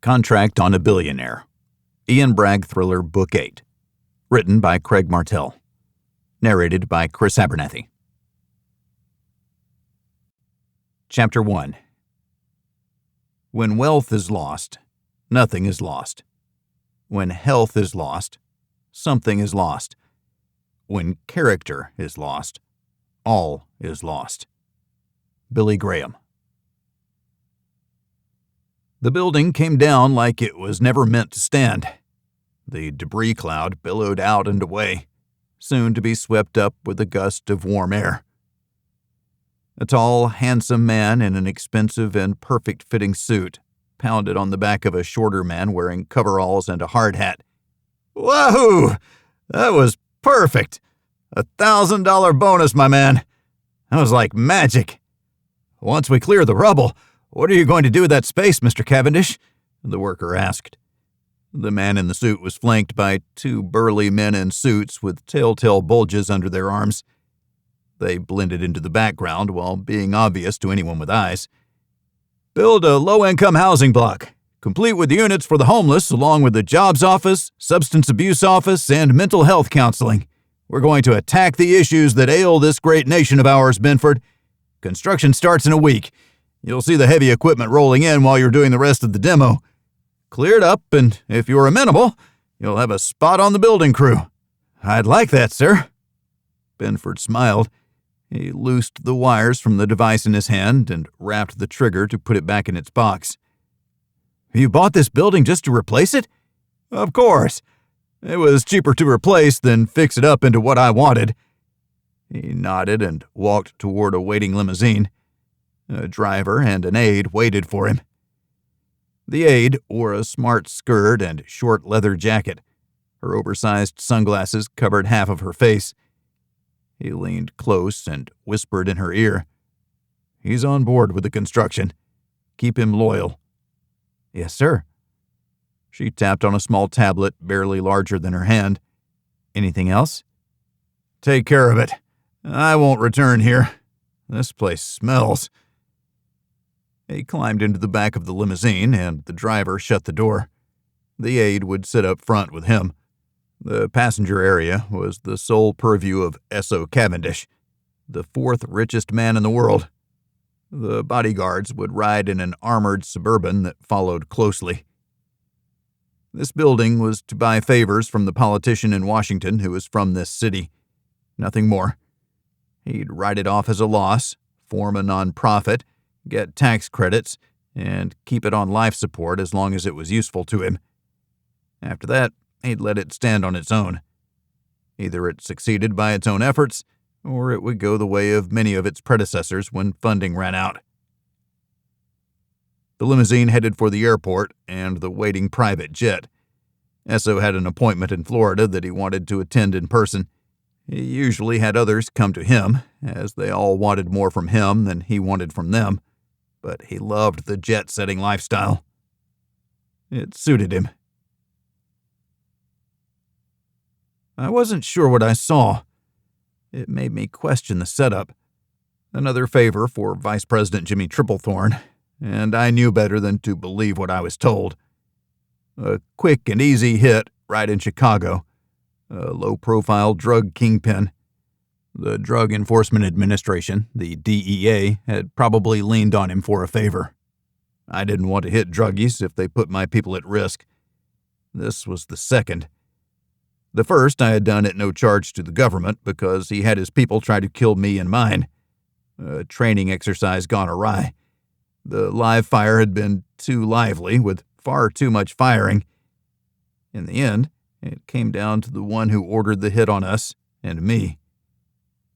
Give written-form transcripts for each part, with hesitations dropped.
Contract on a Billionaire. Ian Bragg Thriller Book 8. Written by Craig Martell. Narrated by Chris Abernathy. Chapter 1. When wealth is lost, nothing is lost. When health is lost, something is lost. When character is lost, all is lost. Billy Graham. The building came down like it was never meant to stand. The debris cloud billowed out and away, soon to be swept up with a gust of warm air. A tall, handsome man in an expensive and perfect-fitting suit pounded on the back of a shorter man wearing coveralls and a hard hat. "Wahoo! That was perfect! $1,000 bonus, my man! That was like magic! Once we clear the rubble, what are you going to do with that space, Mr. Cavendish?" the worker asked. The man in the suit was flanked by two burly men in suits with telltale bulges under their arms. They blended into the background while being obvious to anyone with eyes. "Build a low-income housing block, complete with units for the homeless along with the jobs office, substance abuse office, and mental health counseling. We're going to attack the issues that ail this great nation of ours, Benford. Construction starts in a week. You'll see the heavy equipment rolling in while you're doing the rest of the demo. Clear it up, and if you're amenable, you'll have a spot on the building crew." "I'd like that, sir." Benford smiled. He loosed the wires from the device in his hand and wrapped the trigger to put it back in its box. "You bought this building just to replace it?" "Of course. It was cheaper to replace than fix it up into what I wanted." He nodded and walked toward a waiting limousine. A driver and an aide waited for him. The aide wore a smart skirt and short leather jacket. Her oversized sunglasses covered half of her face. He leaned close and whispered in her ear, "He's on board with the construction. Keep him loyal." "Yes, sir." She tapped on a small tablet barely larger than her hand. "Anything else?" "Take care of it. I won't return here. This place smells." He climbed into the back of the limousine, and the driver shut the door. The aide would sit up front with him. The passenger area was the sole purview of Essoe Cavindish, the fourth richest man in the world. The bodyguards would ride in an armored Suburban that followed closely. This building was to buy favors from the politician in Washington who was from this city. Nothing more. He'd write it off as a loss, form a nonprofit, get tax credits, and keep it on life support as long as it was useful to him. After that, he'd let it stand on its own. Either it succeeded by its own efforts, or it would go the way of many of its predecessors when funding ran out. The limousine headed for the airport and the waiting private jet. Essoe had an appointment in Florida that he wanted to attend in person. He usually had others come to him, as they all wanted more from him than he wanted from them, but he loved the jet-setting lifestyle. It suited him. I wasn't sure what I saw. It made me question the setup. Another favor for Vice President Jimmy Triplethorne, and I knew better than to believe what I was told. A quick and easy hit right in Chicago. A low-profile drug kingpin. The Drug Enforcement Administration, the DEA, had probably leaned on him for a favor. I didn't want to hit druggies if they put my people at risk. This was the second. The first I had done at no charge to the government because he had his people try to kill me and mine. A training exercise gone awry. The live fire had been too lively, with far too much firing. In the end, it came down to the one who ordered the hit on us and me.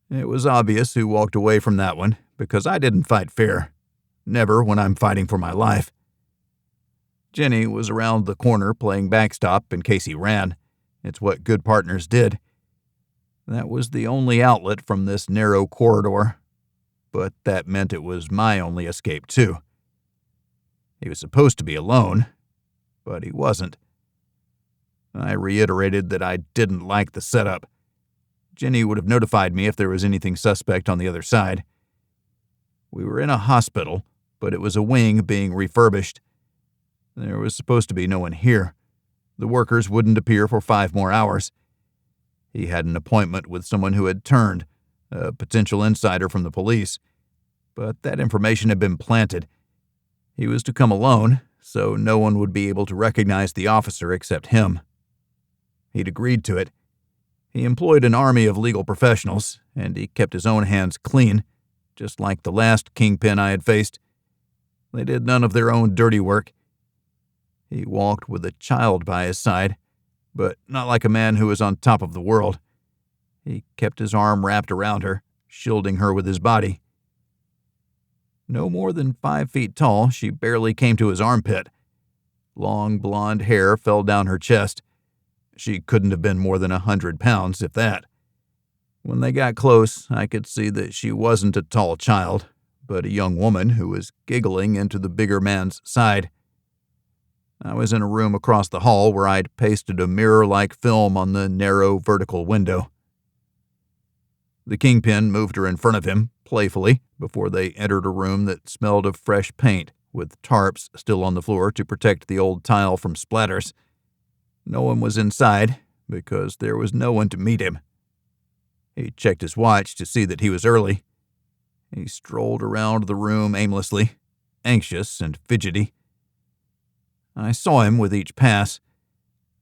It was obvious who walked away from that one, because I didn't fight fair. Never when I'm fighting for my life. Jenny was around the corner playing backstop in case he ran. It's what good partners did. That was the only outlet from this narrow corridor, but that meant it was my only escape, too. He was supposed to be alone, but he wasn't. I reiterated that I didn't like the setup. Jenny would have notified me if there was anything suspect on the other side. We were in a hospital, but it was a wing being refurbished. There was supposed to be no one here. The workers wouldn't appear for 5 more hours. He had an appointment with someone who had turned, a potential insider from the police. But that information had been planted. He was to come alone, so no one would be able to recognize the officer except him. He'd agreed to it. He employed an army of legal professionals, and he kept his own hands clean, just like the last kingpin I had faced. They did none of their own dirty work. He walked with a child by his side, but not like a man who was on top of the world. He kept his arm wrapped around her, shielding her with his body. No more than 5 feet tall, she barely came to his armpit. Long blonde hair fell down her chest. She couldn't have been more than 100 pounds, if that. When they got close, I could see that she wasn't a tall child, but a young woman who was giggling into the bigger man's side. I was in a room across the hall where I'd pasted a mirror-like film on the narrow vertical window. The kingpin moved her in front of him, playfully, before they entered a room that smelled of fresh paint, with tarps still on the floor to protect the old tile from splatters. No one was inside, because there was no one to meet him. He checked his watch to see that he was early. He strolled around the room aimlessly, anxious and fidgety. I saw him with each pass.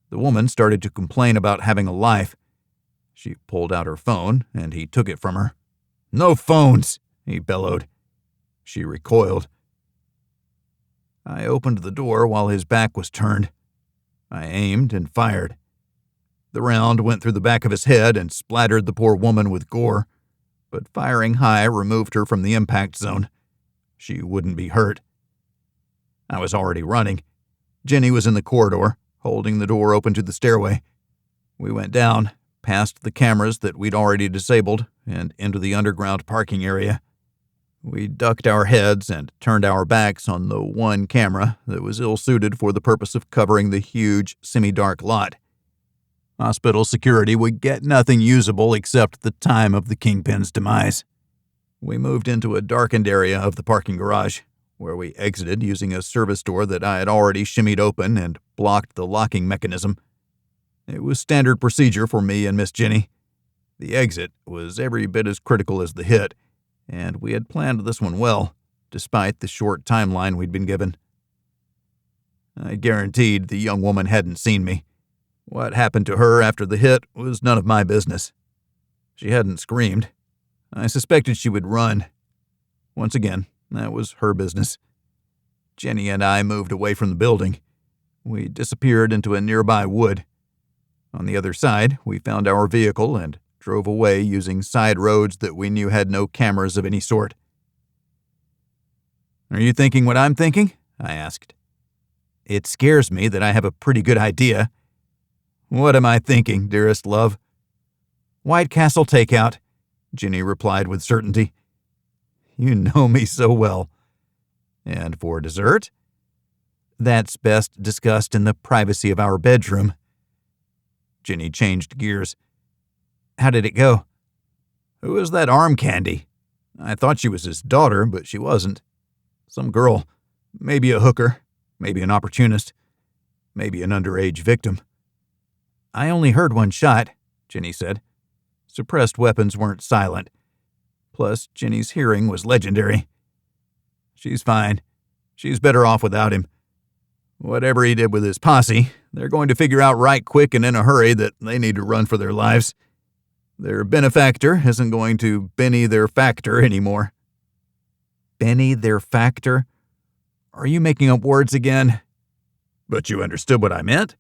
The woman started to complain about having a life. She pulled out her phone, and he took it from her. "No phones!" he bellowed. She recoiled. I opened the door while his back was turned. I aimed and fired. The round went through the back of his head and splattered the poor woman with gore, but firing high removed her from the impact zone. She wouldn't be hurt. I was already running. Jenny was in the corridor, holding the door open to the stairway. We went down, past the cameras that we'd already disabled, and into the underground parking area. We ducked our heads and turned our backs on the one camera that was ill-suited for the purpose of covering the huge, semi-dark lot. Hospital security would get nothing usable except the time of the kingpin's demise. We moved into a darkened area of the parking garage, where we exited using a service door that I had already shimmied open and blocked the locking mechanism. It was standard procedure for me and Miss Jenny. The exit was every bit as critical as the hit, and we had planned this one well, despite the short timeline we'd been given. I guaranteed the young woman hadn't seen me. What happened to her after the hit was none of my business. She hadn't screamed. I suspected she would run. Once again, that was her business. Jenny and I moved away from the building. We disappeared into a nearby wood. On the other side, we found our vehicle and drove away using side roads that we knew had no cameras of any sort. "Are you thinking what I'm thinking?" I asked. "It scares me that I have a pretty good idea." "What am I thinking, dearest love?" "White Castle takeout," Jenny replied with certainty. "You know me so well." "And for dessert?" "That's best discussed in the privacy of our bedroom." Jenny changed gears. "How did it go?" "Who is that arm candy?" I thought she was his daughter, but she wasn't. Some girl. Maybe a hooker. Maybe an opportunist. Maybe an underage victim. "I only heard one shot," Jenny said. Suppressed weapons weren't silent. Plus, Jenny's hearing was legendary. "She's fine. She's better off without him. Whatever he did with his posse, they're going to figure out right quick and in a hurry that they need to run for their lives. Their benefactor isn't going to Benny their factor anymore." "Benny their factor? Are you making up words again?" "But you understood what I meant?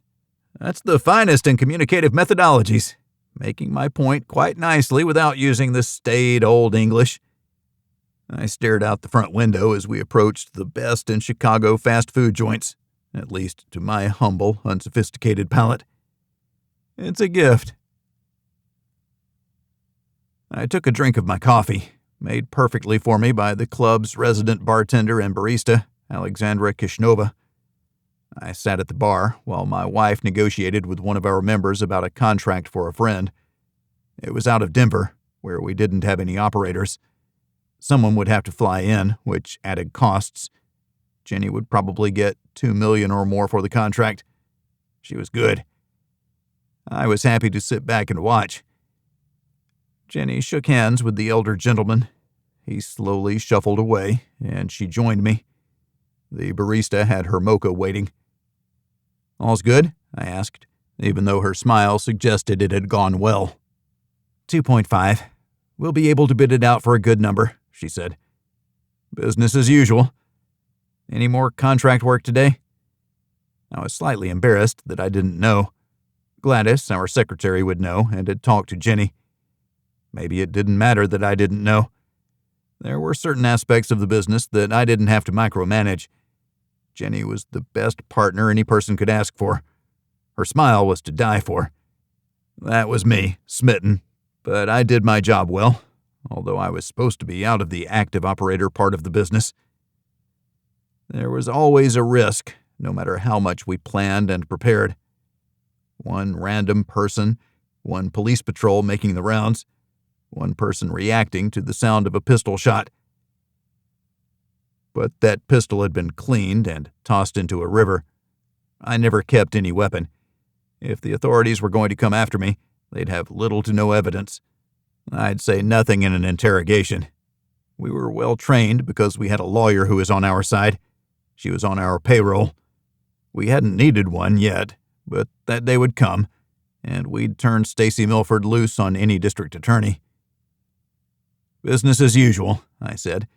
That's the finest in communicative methodologies, making my point quite nicely without using the staid old English." I stared out the front window as we approached the best in Chicago fast food joints, at least to my humble, unsophisticated palate. It's a gift. I took a drink of my coffee, made perfectly for me by the club's resident bartender and barista, Alexandra Kishnova. I sat at the bar while my wife negotiated with one of our members about a contract for a friend. It was out of Denver, where we didn't have any operators. Someone would have to fly in, which added costs. Jenny would probably get $2 million or more for the contract. She was good. I was happy to sit back and watch. Jenny shook hands with the elder gentleman. He slowly shuffled away, and she joined me. The barista had her mocha waiting. "All's good?" I asked, even though her smile suggested it had gone well. 2.5. We'll be able to bid it out for a good number, she said. Business as usual. Any more contract work today? I was slightly embarrassed that I didn't know. Gladys, our secretary, would know and had talked to Jenny. Maybe it didn't matter that I didn't know. There were certain aspects of the business that I didn't have to micromanage. Jenny was the best partner any person could ask for. Her smile was to die for. That was me, smitten, but I did my job well, although I was supposed to be out of the active operator part of the business. There was always a risk, no matter how much we planned and prepared. One random person, one police patrol making the rounds, one person reacting to the sound of a pistol shot. But that pistol had been cleaned and tossed into a river. I never kept any weapon. If the authorities were going to come after me, they'd have little to no evidence. I'd say nothing in an interrogation. We were well trained because we had a lawyer who was on our side. She was on our payroll. We hadn't needed one yet, but that day would come, and we'd turn Stacy Milford loose on any district attorney. Business as usual, I said,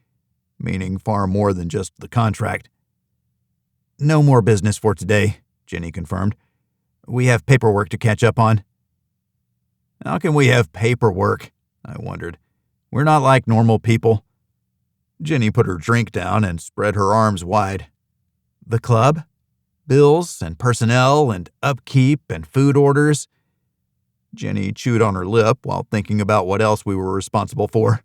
meaning far more than just the contract. No more business for today, Jenny confirmed. We have paperwork to catch up on. How can we have paperwork? I wondered. We're not like normal people. Jenny put her drink down and spread her arms wide. The club? Bills and personnel and upkeep and food orders? Jenny chewed on her lip while thinking about what else we were responsible for.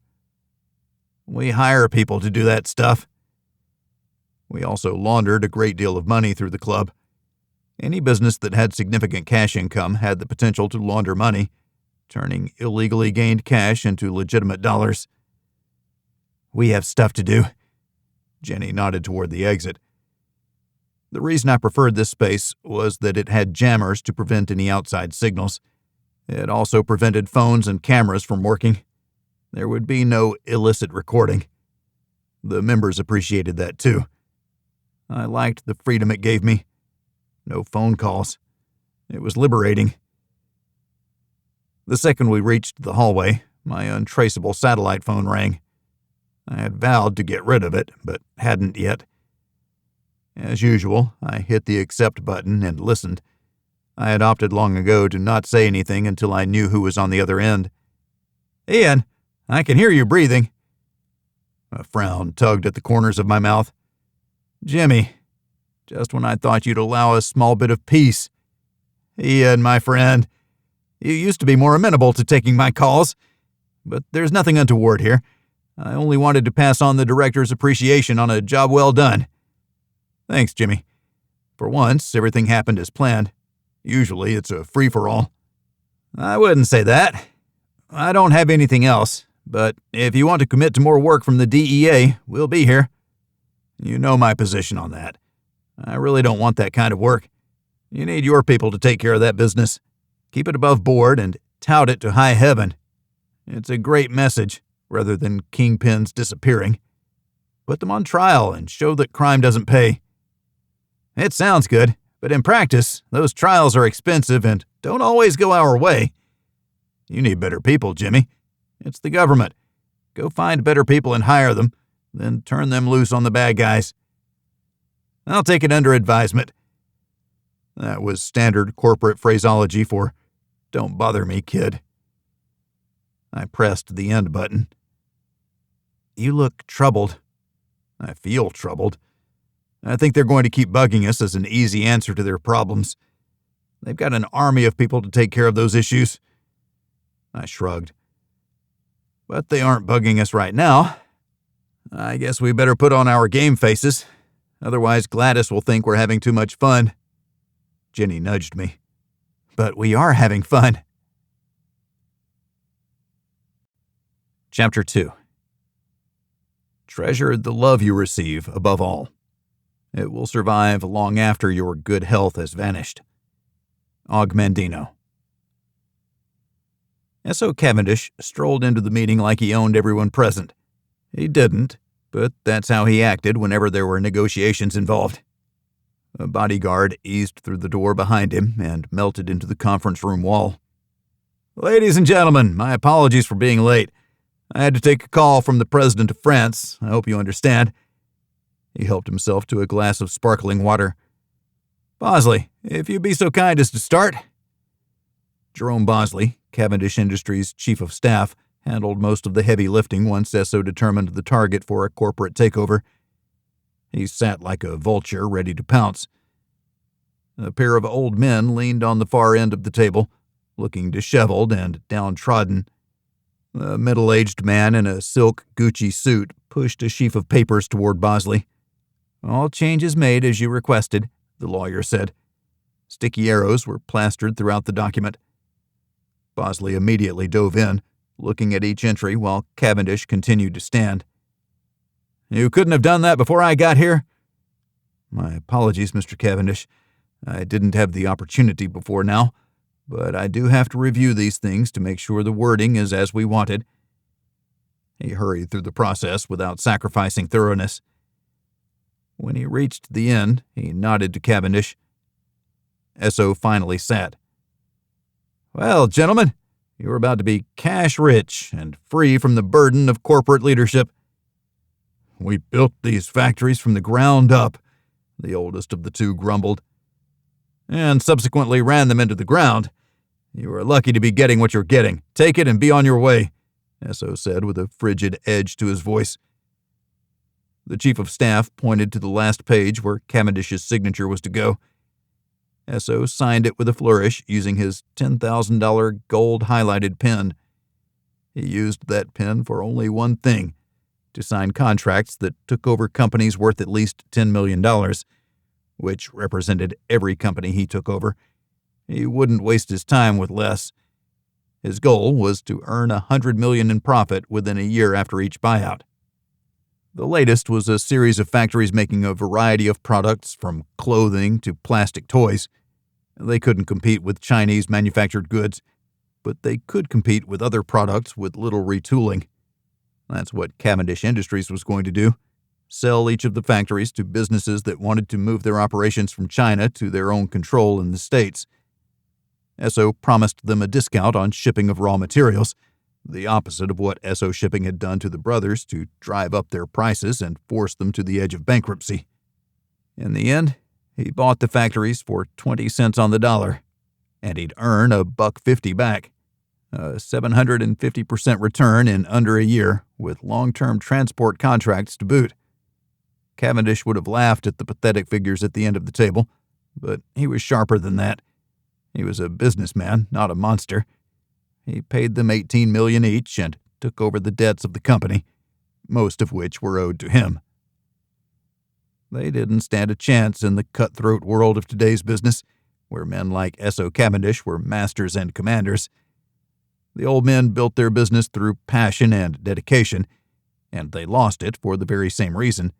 We hire people to do that stuff. We also laundered a great deal of money through the club. Any business that had significant cash income had the potential to launder money, turning illegally gained cash into legitimate dollars. We have stuff to do. Jenny nodded toward the exit. The reason I preferred this space was that it had jammers to prevent any outside signals. It also prevented phones and cameras from working. There would be no illicit recording. The members appreciated that too. I liked the freedom it gave me. No phone calls. It was liberating. The second we reached the hallway, my untraceable satellite phone rang. I had vowed to get rid of it, but hadn't yet. As usual, I hit the accept button and listened. I had opted long ago to not say anything until I knew who was on the other end. Ian, I can hear you breathing. A frown tugged at the corners of my mouth. Jimmy, just when I thought you'd allow a small bit of peace. Ian, my friend, you used to be more amenable to taking my calls, but there's nothing untoward here. I only wanted to pass on the director's appreciation on a job well done. Thanks, Jimmy. For once, everything happened as planned. Usually, it's a free-for-all. I wouldn't say that. I don't have anything else, but if you want to commit to more work from the DEA, we'll be here. You know my position on that. I really don't want that kind of work. You need your people to take care of that business. Keep it above board and tout it to high heaven. It's a great message, rather than kingpins disappearing. Put them on trial and show that crime doesn't pay. It sounds good, but in practice, those trials are expensive and don't always go our way. You need better people, Jimmy. It's the government. Go find better people and hire them, then turn them loose on the bad guys. I'll take it under advisement. That was standard corporate phraseology for, don't bother me, kid. I pressed the end button. You look troubled. I feel troubled. I think they're going to keep bugging us as an easy answer to their problems. They've got an army of people to take care of those issues. I shrugged. But they aren't bugging us right now. I guess we better put on our game faces. Otherwise, Gladys will think we're having too much fun. Jenny nudged me. But we are having fun. Chapter 2. Treasure the love you receive above all. It will survive long after your good health has vanished. Augmendino. Essoe Cavindish strolled into the meeting like he owned everyone present. He didn't, but that's how he acted whenever there were negotiations involved. A bodyguard eased through the door behind him and melted into the conference room wall. "Ladies and gentlemen, my apologies for being late. I had to take a call from the President of France. I hope you understand." He helped himself to a glass of sparkling water. "Bosley, if you'd be so kind as to start." Jerome Bosley, Cavendish Industries' chief of staff, handled most of the heavy lifting once Essoe determined the target for a corporate takeover. He sat like a vulture ready to pounce. A pair of old men leaned on the far end of the table, looking disheveled and downtrodden. A middle-aged man in a silk Gucci suit pushed a sheaf of papers toward Bosley. "All changes made as you requested," the lawyer said. Sticky arrows were plastered throughout the document. Bosley immediately dove in, looking at each entry while Cavendish continued to stand. "You couldn't have done that before I got here?" "My apologies, Mr. Cavendish. I didn't have the opportunity before now, but I do have to review these things to make sure the wording is as we wanted." He hurried through the process without sacrificing thoroughness. When he reached the end, he nodded to Cavendish. Essoe finally sat. "Well, gentlemen, you're about to be cash-rich and free from the burden of corporate leadership." "We built these factories from the ground up," the oldest of the two grumbled. "And subsequently ran them into the ground. You are lucky to be getting what you're getting. Take it and be on your way," Essoe said with a frigid edge to his voice. The chief of staff pointed to the last page where Cavendish's signature was to go. Essoe signed it with a flourish using his $10,000 gold-highlighted pen. He used that pen for only one thing: to sign contracts that took over companies worth at least $10 million, which represented every company he took over. He wouldn't waste his time with less. His goal was to earn $100 million in profit within a year after each buyout. The latest was a series of factories making a variety of products, from clothing to plastic toys. They couldn't compete with Chinese manufactured goods, but they could compete with other products with little retooling. That's what Cavendish Industries was going to do: sell each of the factories to businesses that wanted to move their operations from China to their own control in the States. Essoe promised them a discount on shipping of raw materials, the opposite of what Essoe Shipping had done to the brothers to drive up their prices and force them to the edge of bankruptcy. In the end, he bought the factories for 20 cents on the dollar, and he'd earn $1.50 back, a 750% return in under a year, with long-term transport contracts to boot. Cavendish would have laughed at the pathetic figures at the end of the table, but he was sharper than that. He was a businessman, not a monster. He paid them $18 million each and took over the debts of the company, most of which were owed to him. They didn't stand a chance in the cutthroat world of today's business, where men like Essoe Cavendish were masters and commanders. The old men built their business through passion and dedication, and they lost it for the very same reason.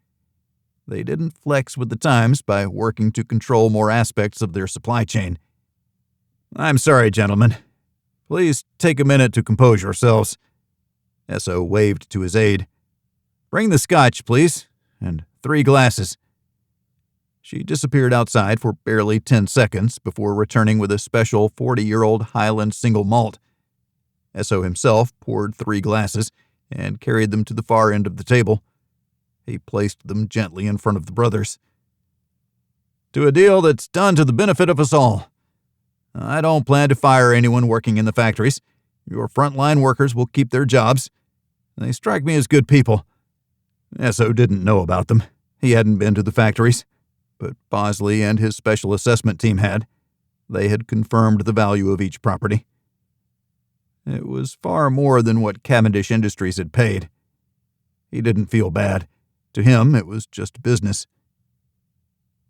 They didn't flex with the times by working to control more aspects of their supply chain. "I'm sorry, gentlemen. Please take a minute to compose yourselves." Essoe waved to his aide. "Bring the scotch, please, and 3 glasses." She disappeared outside for barely 10 seconds before returning with a special 40-year-old Highland single malt. Essoe himself poured 3 glasses and carried them to the far end of the table. He placed them gently in front of the brothers. "To a deal that's done to the benefit of us all. I don't plan to fire anyone working in the factories. Your frontline workers will keep their jobs. They strike me as good people." Essoe didn't know about them. He hadn't been to the factories, but Bosley and his special assessment team had. They had confirmed the value of each property. It was far more than what Cavendish Industries had paid. He didn't feel bad. To him, it was just business.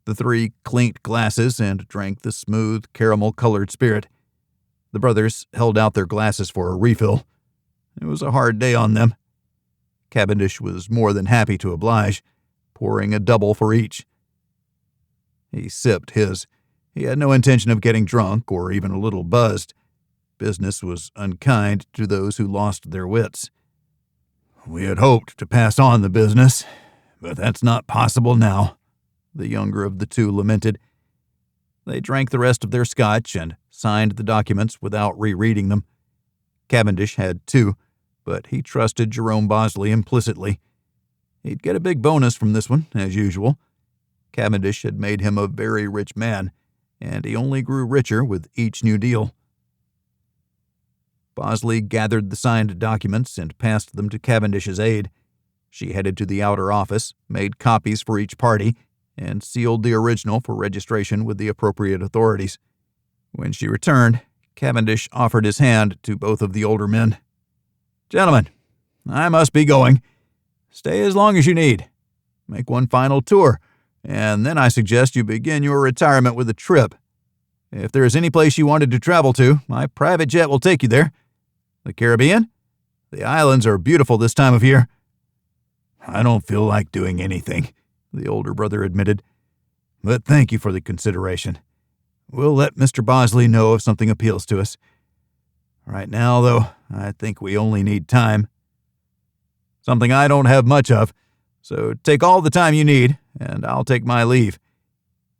The 3 clinked glasses and drank the smooth, caramel-colored spirit. The brothers held out their glasses for a refill. It was a hard day on them. Cavendish was more than happy to oblige, pouring a double for each. He sipped his. He had no intention of getting drunk or even a little buzzed. Business was unkind to those who lost their wits. "We had hoped to pass on the business, but that's not possible now," the younger of the two lamented. They drank the rest of their scotch and signed the documents without rereading them. Cavendish had too, but he trusted Jerome Bosley implicitly. He'd get a big bonus from this one, as usual. Cavendish had made him a very rich man, and he only grew richer with each new deal. Bosley gathered the signed documents and passed them to Cavendish's aide. She headed to the outer office, made copies for each party, and sealed the original for registration with the appropriate authorities. When she returned, Cavendish offered his hand to both of the older men. "Gentlemen, I must be going. Stay as long as you need. Make one final tour, and then I suggest you begin your retirement with a trip. If there is any place you wanted to travel to, my private jet will take you there. The Caribbean? The islands are beautiful this time of year." "I don't feel like doing anything," the older brother admitted. "But thank you for the consideration. We'll let Mr. Bosley know if something appeals to us. Right now, though, I think we only need time." "Something I don't have much of, so take all the time you need, and I'll take my leave.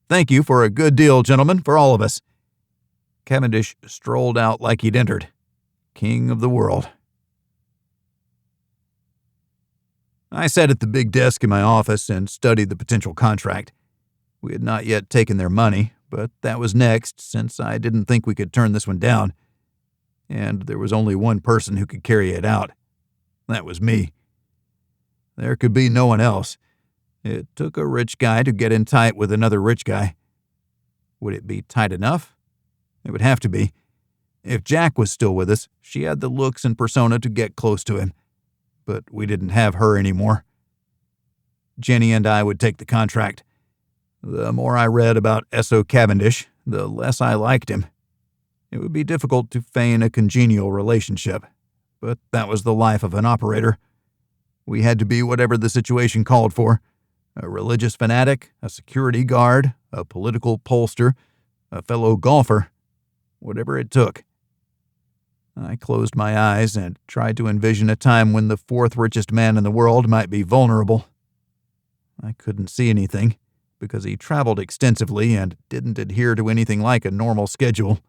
Thank you for a good deal, gentlemen, for all of us." Cavendish strolled out like he'd entered, king of the world. I sat at the big desk in my office and studied the potential contract. We had not yet taken their money, but that was next since I didn't think we could turn this one down. And there was only one person who could carry it out. That was me. There could be no one else. It took a rich guy to get in tight with another rich guy. Would it be tight enough? It would have to be. If Jack was still with us, she had the looks and persona to get close to him. But we didn't have her anymore. Jenny and I would take the contract. The more I read about Essoe Cavindish, the less I liked him. It would be difficult to feign a congenial relationship, but that was the life of an operator. We had to be whatever the situation called for. A religious fanatic, a security guard, a political pollster, a fellow golfer. Whatever it took. I closed my eyes and tried to envision a time when the fourth richest man in the world might be vulnerable. I couldn't see anything, because he traveled extensively and didn't adhere to anything like a normal schedule.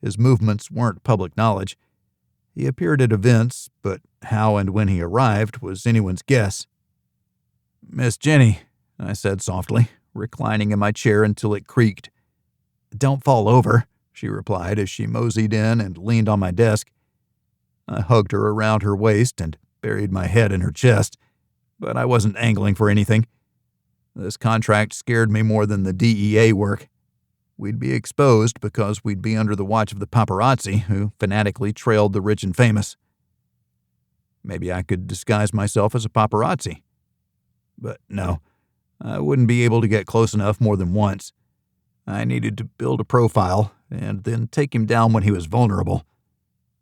His movements weren't public knowledge. He appeared at events, but how and when he arrived was anyone's guess. "Miss Jenny," I said softly, reclining in my chair until it creaked. "Don't fall over," she replied as she moseyed in and leaned on my desk. I hugged her around her waist and buried my head in her chest, but I wasn't angling for anything. This contract scared me more than the DEA work. We'd be exposed because we'd be under the watch of the paparazzi who fanatically trailed the rich and famous. Maybe I could disguise myself as a paparazzi. But no, I wouldn't be able to get close enough more than once. I needed to build a profile and then take him down when he was vulnerable.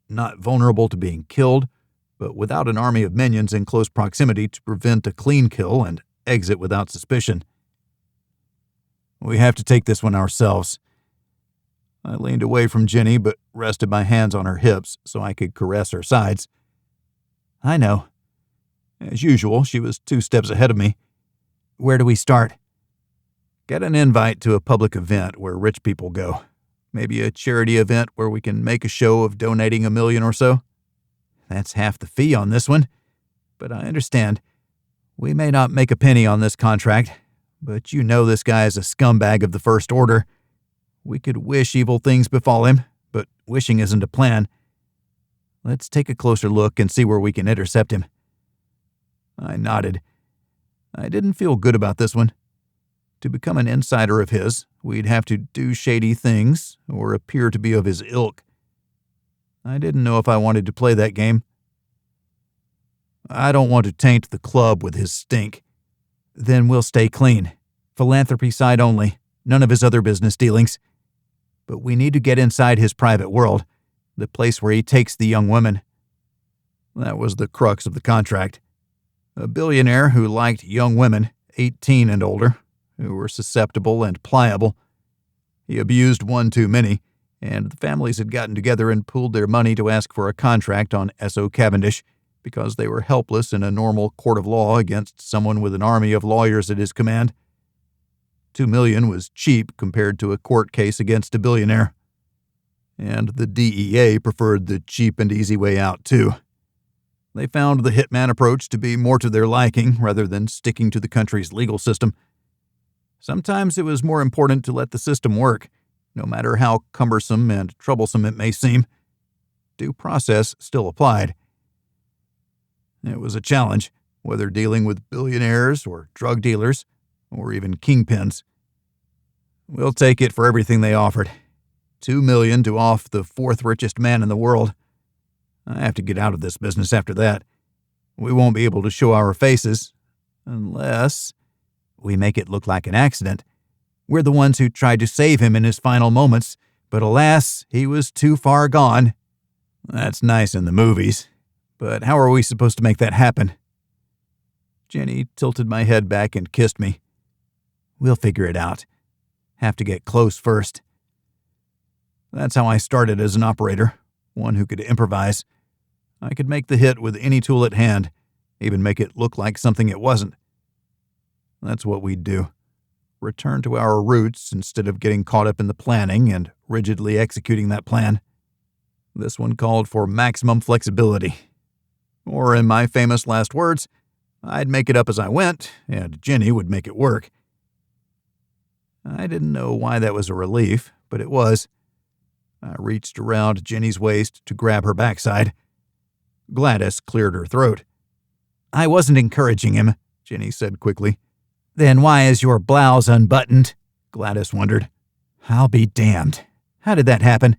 Not vulnerable to being killed, but without an army of minions in close proximity to prevent a clean kill and exit without suspicion. "We have to take this one ourselves." I leaned away from Jenny but rested my hands on her hips so I could caress her sides. "I know." As usual, she was 2 steps ahead of me. "Where do we start?" "Get an invite to a public event where rich people go. Maybe a charity event where we can make a show of donating $1 million or so." "That's half the fee on this one. But I understand. We may not make a penny on this contract, but you know this guy is a scumbag of the first order. We could wish evil things befall him, but wishing isn't a plan. Let's take a closer look and see where we can intercept him." I nodded. I didn't feel good about this one. To become an insider of his, we'd have to do shady things or appear to be of his ilk. I didn't know if I wanted to play that game. "I don't want to taint the club with his stink." "Then we'll stay clean. Philanthropy side only, none of his other business dealings. But we need to get inside his private world, the place where he takes the young women." That was the crux of the contract. A billionaire who liked young women, 18 and older, who were susceptible and pliable. He abused one too many, and the families had gotten together and pooled their money to ask for a contract on Essoe Cavindish because they were helpless in a normal court of law against someone with an army of lawyers at his command. $2 million was cheap compared to a court case against a billionaire. And the DEA preferred the cheap and easy way out, too. They found the hitman approach to be more to their liking rather than sticking to the country's legal system. Sometimes it was more important to let the system work, no matter how cumbersome and troublesome it may seem. Due process still applied. It was a challenge, whether dealing with billionaires or drug dealers or even kingpins. We'll take it for everything they offered. $2 million to off the fourth richest man in the world. I have to get out of this business after that. We won't be able to show our faces unless we make it look like an accident. We're the ones who tried to save him in his final moments, but alas, he was too far gone. That's nice in the movies, but how are we supposed to make that happen? Jenny tilted my head back and kissed me. We'll figure it out. Have to get close first. That's how I started as an operator, one who could improvise. I could make the hit with any tool at hand, even make it look like something it wasn't. That's what we'd do. Return to our roots instead of getting caught up in the planning and rigidly executing that plan. This one called for maximum flexibility. Or in my famous last words, I'd make it up as I went, and Jenny would make it work. I didn't know why that was a relief, but it was. I reached around Jenny's waist to grab her backside. Gladys cleared her throat. I wasn't encouraging him, Jenny said quickly. Then why is your blouse unbuttoned? Gladys wondered. I'll be damned. How did that happen?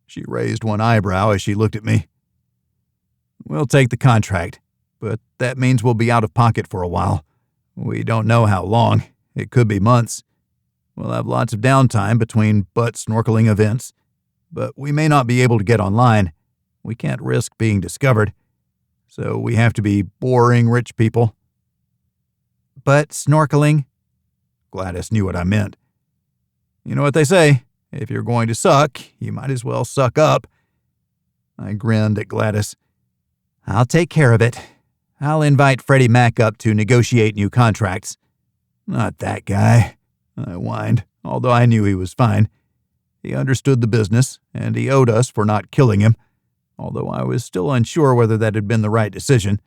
She raised one eyebrow as she looked at me. We'll take the contract, but that means we'll be out of pocket for a while. We don't know how long. It could be months. We'll have lots of downtime between butt snorkeling events, but we may not be able to get online. We can't risk being discovered, so we have to be boring rich people. But snorkeling? Gladys knew what I meant. You know what they say, if you're going to suck, you might as well suck up. I grinned at Gladys. I'll take care of it. I'll invite Freddie Mac up to negotiate new contracts. Not that guy, I whined, although I knew he was fine. He understood the business, and he owed us for not killing him, although I was still unsure whether that had been the right decision.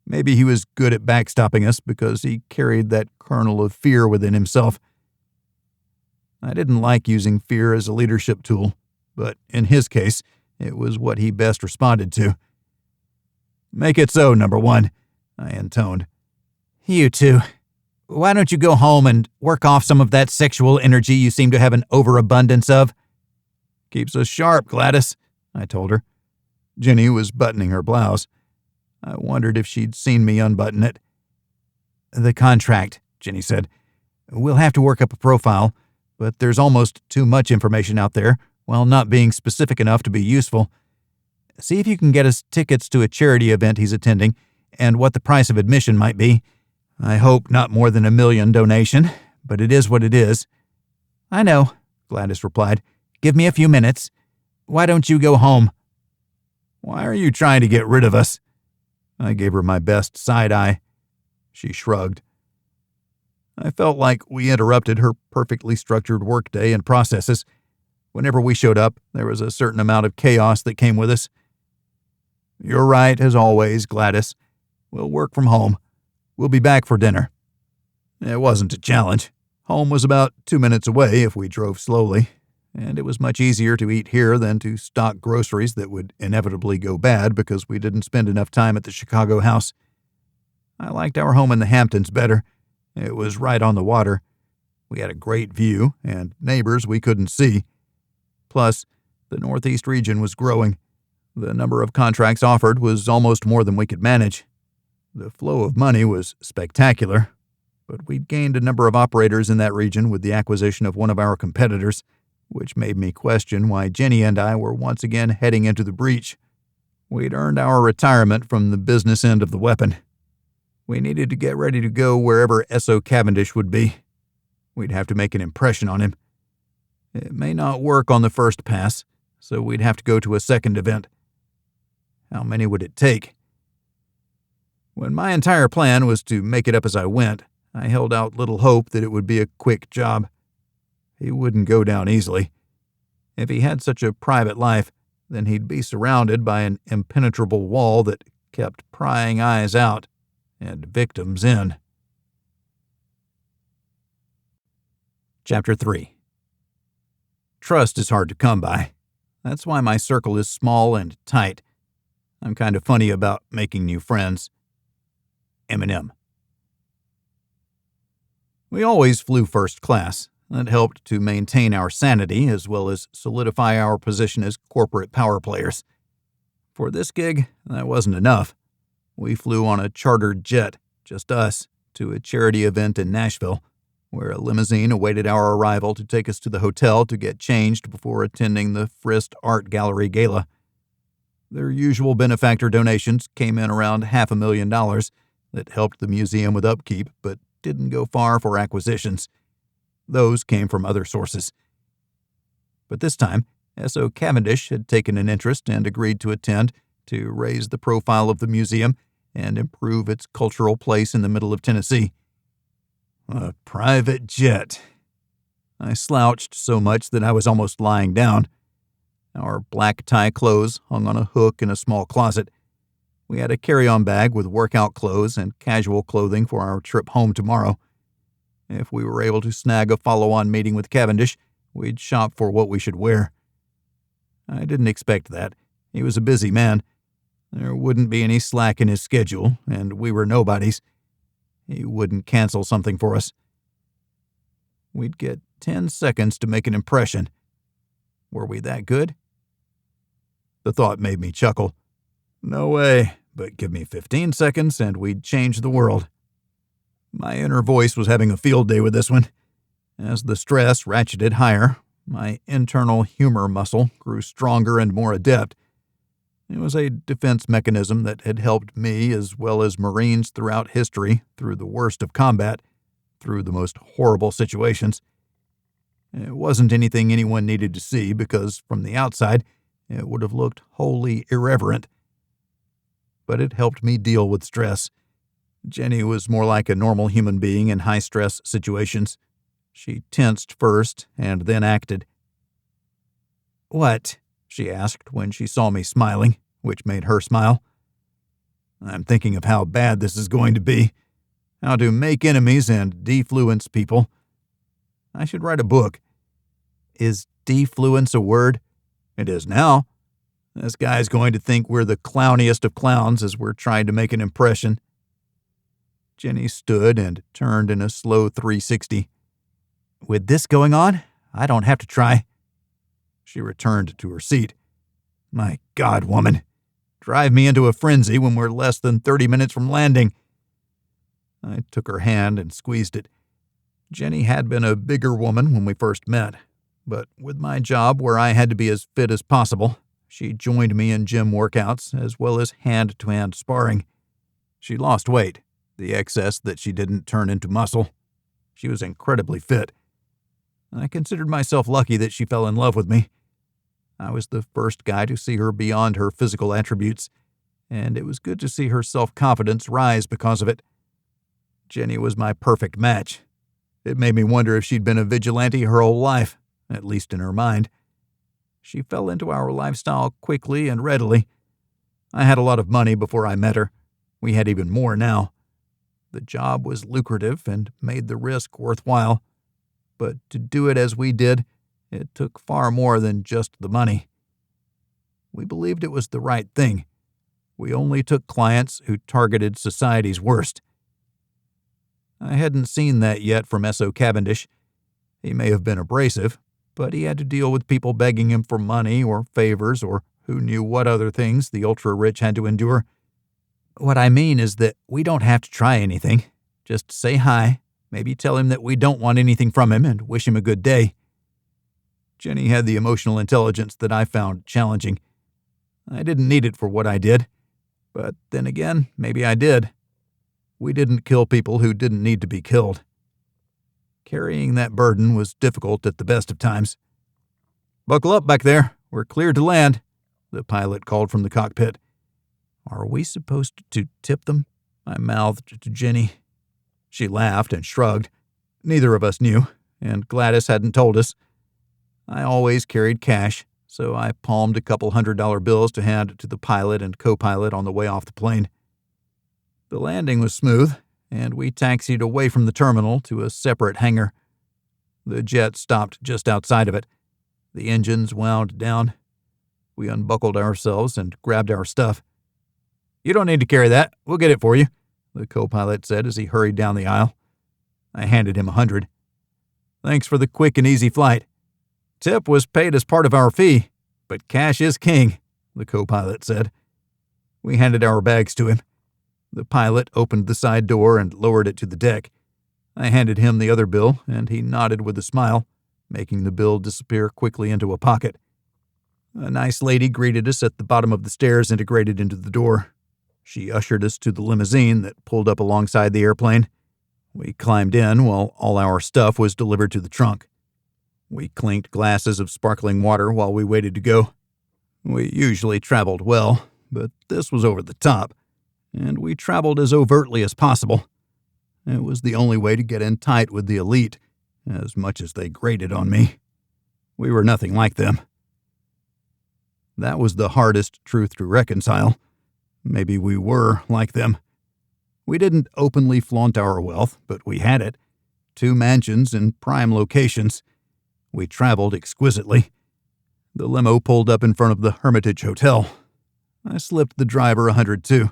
Maybe he was good at backstopping us because he carried that kernel of fear within himself. I didn't like using fear as a leadership tool, but in his case, it was what he best responded to. Make it so, number one, I intoned. You two, why don't you go home and work off some of that sexual energy you seem to have an overabundance of? Keeps us sharp, Gladys, I told her. Jenny was buttoning her blouse. I wondered if she'd seen me unbutton it. The contract, Jenny said. We'll have to work up a profile, but there's almost too much information out there while not being specific enough to be useful. See if you can get us tickets to a charity event he's attending and what the price of admission might be. I hope not more than $1 million donation, but it is what it is. I know, Gladys replied. Give me a few minutes. Why don't you go home? Why are you trying to get rid of us? I gave her my best side eye. She shrugged. I felt like we interrupted her perfectly structured workday and processes. Whenever we showed up, there was a certain amount of chaos that came with us. You're right, as always, Gladys. We'll work from home. We'll be back for dinner. It wasn't a challenge. Home was about 2 minutes away if we drove slowly, and it was much easier to eat here than to stock groceries that would inevitably go bad because we didn't spend enough time at the Chicago house. I liked our home in the Hamptons better. It was right on the water. We had a great view and neighbors we couldn't see. Plus, the Northeast region was growing. The number of contracts offered was almost more than we could manage. The flow of money was spectacular, but we'd gained a number of operators in that region with the acquisition of one of our competitors, which made me question why Jenny and I were once again heading into the breach. We'd earned our retirement from the business end of the weapon. We needed to get ready to go wherever Essoe Cavindish would be. We'd have to make an impression on him. It may not work on the first pass, so we'd have to go to a second event. How many would it take? When my entire plan was to make it up as I went, I held out little hope that it would be a quick job. He wouldn't go down easily. If he had such a private life, then he'd be surrounded by an impenetrable wall that kept prying eyes out and victims in. Chapter 3. Trust is hard to come by. That's why my circle is small and tight. I'm kind of funny about making new friends. Eminem. We always flew first class. That helped to maintain our sanity as well as solidify our position as corporate power players. For this gig, that wasn't enough. We flew on a chartered jet, just us, to a charity event in Nashville, where a limousine awaited our arrival to take us to the hotel to get changed before attending the Frist Art Gallery Gala. Their usual benefactor donations came in around $500,000 that helped the museum with upkeep, but didn't go far for acquisitions. Those came from other sources. But this time, Essoe Cavindish had taken an interest and agreed to attend to raise the profile of the museum and improve its cultural place in the middle of Tennessee. A private jet. I slouched so much that I was almost lying down. Our black tie clothes hung on a hook in a small closet. We had a carry-on bag with workout clothes and casual clothing for our trip home tomorrow. If we were able to snag a follow-on meeting with Cavendish, we'd shop for what we should wear. I didn't expect that. He was a busy man. There wouldn't be any slack in his schedule, and we were nobodies. He wouldn't cancel something for us. We'd get 10 seconds to make an impression. Were we that good? The thought made me chuckle. No way, but give me 15 seconds and we'd change the world. My inner voice was having a field day with this one. As the stress ratcheted higher, my internal humor muscle grew stronger and more adept. It was a defense mechanism that had helped me as well as Marines throughout history through the worst of combat, through the most horrible situations. It wasn't anything anyone needed to see because, from the outside, it would have looked wholly irreverent. But it helped me deal with stress. Jenny was more like a normal human being in high-stress situations. She tensed first and then acted. "What?" she asked when she saw me smiling, which made her smile. "I'm thinking of how bad this is going to be. How to make enemies and defluence people. I should write a book." "Is defluence a word?" "It is now. This guy's going to think we're the clowniest of clowns as we're trying to make an impression." Jenny stood and turned in a slow 360. "With this going on, I don't have to try." She returned to her seat. "My God, woman. Drive me into a frenzy when we're less than 30 minutes from landing." I took her hand and squeezed it. Jenny had been a bigger woman when we first met, but with my job where I had to be as fit as possible, she joined me in gym workouts as well as hand-to-hand sparring. She lost weight, the excess that she didn't turn into muscle. She was incredibly fit. I considered myself lucky that she fell in love with me. I was the first guy to see her beyond her physical attributes, and it was good to see her self-confidence rise because of it. Jenny was my perfect match. It made me wonder if she'd been a vigilante her whole life, at least in her mind. She fell into our lifestyle quickly and readily. I had a lot of money before I met her. We had even more now. The job was lucrative and made the risk worthwhile. But to do it as we did, it took far more than just the money. We believed it was the right thing. We only took clients who targeted society's worst. I hadn't seen that yet from Essoe Cavindish. He may have been abrasive, but he had to deal with people begging him for money or favors or who knew what other things the ultra-rich had to endure. "What I mean is that we don't have to try anything. Just say hi, maybe tell him that we don't want anything from him, and wish him a good day." Jenny had the emotional intelligence that I found challenging. I didn't need it for what I did, but then again, maybe I did. We didn't kill people who didn't need to be killed. Carrying that burden was difficult at the best of times. "Buckle up back there. We're cleared to land," the pilot called from the cockpit. "Are we supposed to tip them?" I mouthed to Jenny. She laughed and shrugged. Neither of us knew, and Gladys hadn't told us. I always carried cash, so I palmed a couple $100 bills to hand to the pilot and co-pilot on the way off the plane. The landing was smooth, and we taxied away from the terminal to a separate hangar. The jet stopped just outside of it. The engines wound down. We unbuckled ourselves and grabbed our stuff. "You don't need to carry that. We'll get it for you," the co-pilot said as he hurried down the aisle. I handed him $100. "Thanks for the quick and easy flight." "Tip was paid as part of our fee, but cash is king," the co-pilot said. We handed our bags to him. The pilot opened the side door and lowered it to the deck. I handed him the other bill, and he nodded with a smile, making the bill disappear quickly into a pocket. A nice lady greeted us at the bottom of the stairs integrated into the door. She ushered us to the limousine that pulled up alongside the airplane. We climbed in while all our stuff was delivered to the trunk. We clinked glasses of sparkling water while we waited to go. We usually traveled well, but this was over the top, and we traveled as overtly as possible. It was the only way to get in tight with the elite, as much as they grated on me. We were nothing like them. That was the hardest truth to reconcile. Maybe we were like them. We didn't openly flaunt our wealth, but we had it. 2 mansions in prime locations. We traveled exquisitely. The limo pulled up in front of the Hermitage Hotel. I slipped the driver $100 too.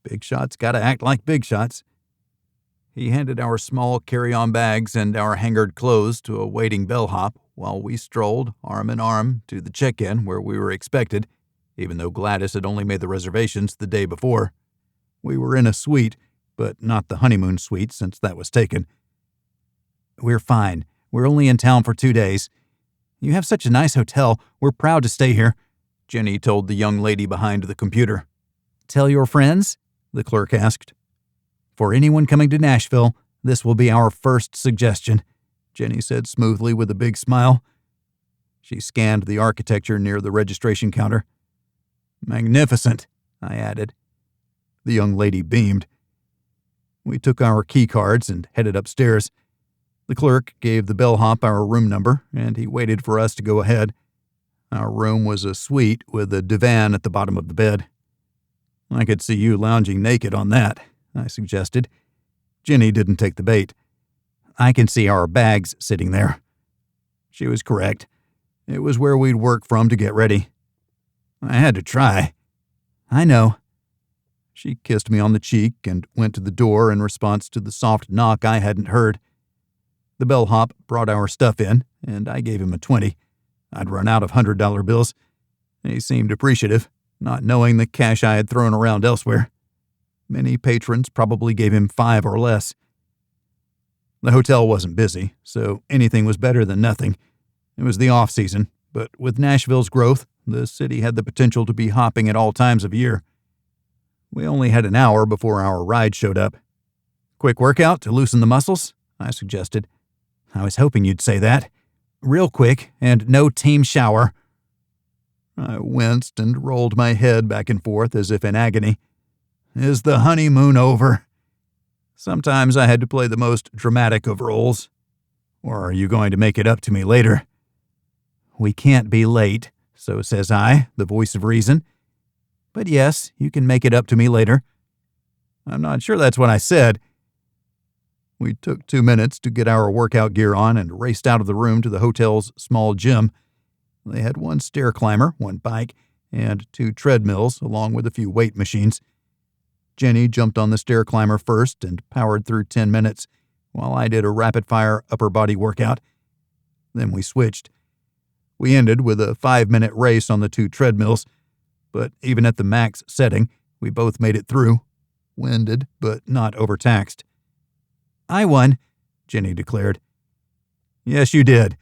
Big shots gotta act like big shots. He handed our small carry-on bags and our hangared clothes to a waiting bellhop while we strolled, arm in arm, to the check-in where we were expected, even though Gladys had only made the reservations the day before. We were in a suite, but not the honeymoon suite since that was taken. "We're fine. We're only in town for 2 days. You have such a nice hotel. We're proud to stay here," Jenny told the young lady behind the computer. "Tell your friends?" the clerk asked. "For anyone coming to Nashville, this will be our first suggestion," Jenny said smoothly with a big smile. She scanned the architecture near the registration counter. "Magnificent," I added. The young lady beamed. We took our key cards and headed upstairs. The clerk gave the bellhop our room number, and he waited for us to go ahead. Our room was a suite with a divan at the bottom of the bed. "I could see you lounging naked on that," I suggested. Jenny didn't take the bait. "I can see our bags sitting there." She was correct. It was where we'd work from to get ready. I had to try. "I know." She kissed me on the cheek and went to the door in response to the soft knock I hadn't heard. The bellhop brought our stuff in, and I gave him a $20. I'd run out of $100 bills. He seemed appreciative, not knowing the cash I had thrown around elsewhere. Many patrons probably gave him $5 or less. The hotel wasn't busy, so anything was better than nothing. It was the off-season, but with Nashville's growth, the city had the potential to be hopping at all times of year. We only had an hour before our ride showed up. "Quick workout to loosen the muscles?" I suggested. "I was hoping you'd say that. Real quick, and no team shower." I winced and rolled my head back and forth as if in agony. Is the honeymoon over? Sometimes I had to play the most dramatic of roles. Or are you going to make it up to me later? "We can't be late, so says I, the voice of reason. But yes, you can make it up to me later." "I'm not sure that's what I said." We took 2 minutes to get our workout gear on and raced out of the room to the hotel's small gym. They had 1 stair climber, 1 bike, and 2 treadmills, along with a few weight machines. Jenny jumped on the stair climber first and powered through 10 minutes, while I did a rapid-fire upper body workout. Then we switched. We ended with a 5-minute race on the 2 treadmills, but even at the max setting, we both made it through, winded but not overtaxed. "I won," Jenny declared. "Yes, you did."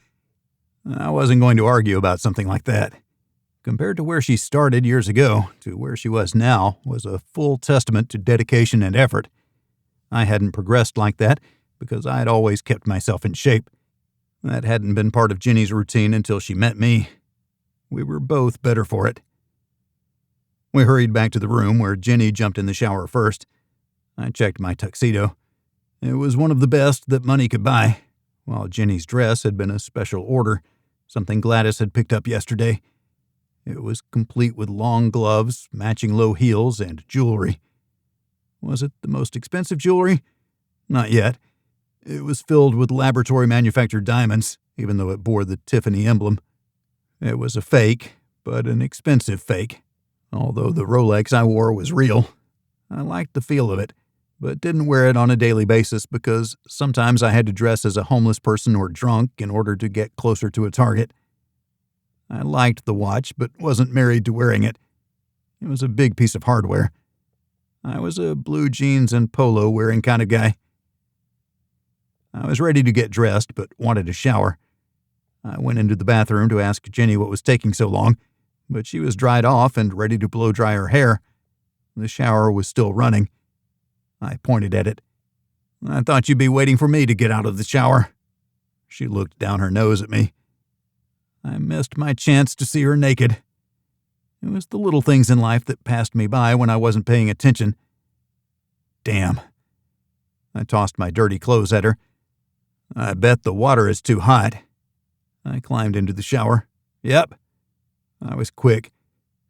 I wasn't going to argue about something like that. Compared to where she started years ago to where she was now was a full testament to dedication and effort. I hadn't progressed like that because I had always kept myself in shape. That hadn't been part of Jenny's routine until she met me. We were both better for it. We hurried back to the room where Jenny jumped in the shower first. I checked my tuxedo. It was one of the best that money could buy, while Jenny's dress had been a special order, something Gladys had picked up yesterday. It was complete with long gloves, matching low heels, and jewelry. Was it the most expensive jewelry? Not yet. It was filled with laboratory-manufactured diamonds, even though it bore the Tiffany emblem. It was a fake, but an expensive fake, although the Rolex I wore was real. I liked the feel of it, but didn't wear it on a daily basis because sometimes I had to dress as a homeless person or drunk in order to get closer to a target. I liked the watch, but wasn't married to wearing it. It was a big piece of hardware. I was a blue jeans and polo wearing kind of guy. I was ready to get dressed, but wanted a shower. I went into the bathroom to ask Jenny what was taking so long, but she was dried off and ready to blow dry her hair. The shower was still running. I pointed at it. "I thought you'd be waiting for me to get out of the shower." She looked down her nose at me. I missed my chance to see her naked. It was the little things in life that passed me by when I wasn't paying attention. Damn. I tossed my dirty clothes at her. "I bet the water is too hot." I climbed into the shower. "Yep." I was quick.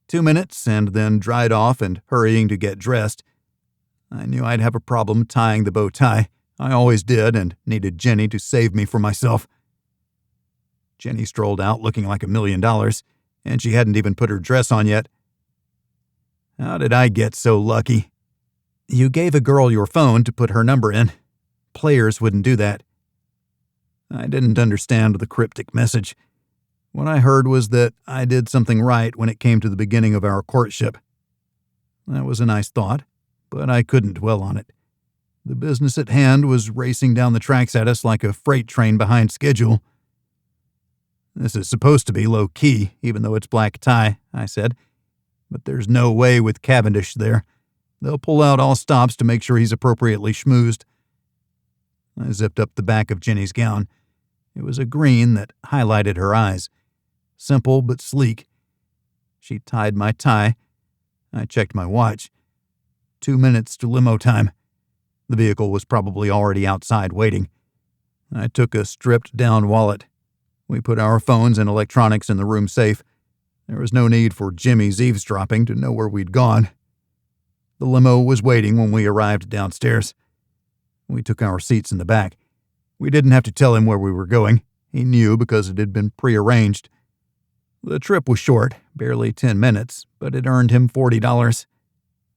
2 minutes, and then dried off and hurrying to get dressed. I knew I'd have a problem tying the bow tie. I always did, and needed Jenny to save me from myself. Jenny strolled out looking like $1 million, and she hadn't even put her dress on yet. How did I get so lucky? "You gave a girl your phone to put her number in. Players wouldn't do that." I didn't understand the cryptic message. What I heard was that I did something right when it came to the beginning of our courtship. That was a nice thought, but I couldn't dwell on it. The business at hand was racing down the tracks at us like a freight train behind schedule. "This is supposed to be low-key, even though it's black tie," I said. "But there's no way with Cavendish there. They'll pull out all stops to make sure he's appropriately schmoozed." I zipped up the back of Jenny's gown. It was a green that highlighted her eyes. Simple but sleek. She tied my tie. I checked my watch. 2 minutes to limo time. The vehicle was probably already outside waiting. I took a stripped-down wallet. We put our phones and electronics in the room safe. There was no need for Jimmy's eavesdropping to know where we'd gone. The limo was waiting when we arrived downstairs. We took our seats in the back. We didn't have to tell him where we were going. He knew because it had been prearranged. The trip was short, barely 10 minutes, but it earned him $40.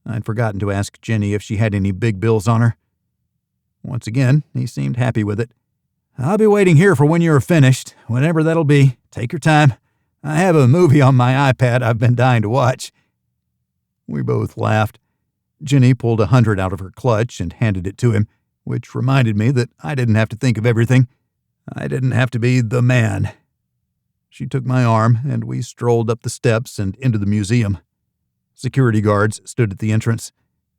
I'd forgotten to ask Jenny if she had any big bills on her. Once again, he seemed happy with it. "I'll be waiting here for when you're finished, whenever that'll be. Take your time. I have a movie on my iPad I've been dying to watch." We both laughed. Jenny pulled $100 out of her clutch and handed it to him, which reminded me that I didn't have to think of everything. I didn't have to be the man. She took my arm, and we strolled up the steps and into the museum. Security guards stood at the entrance.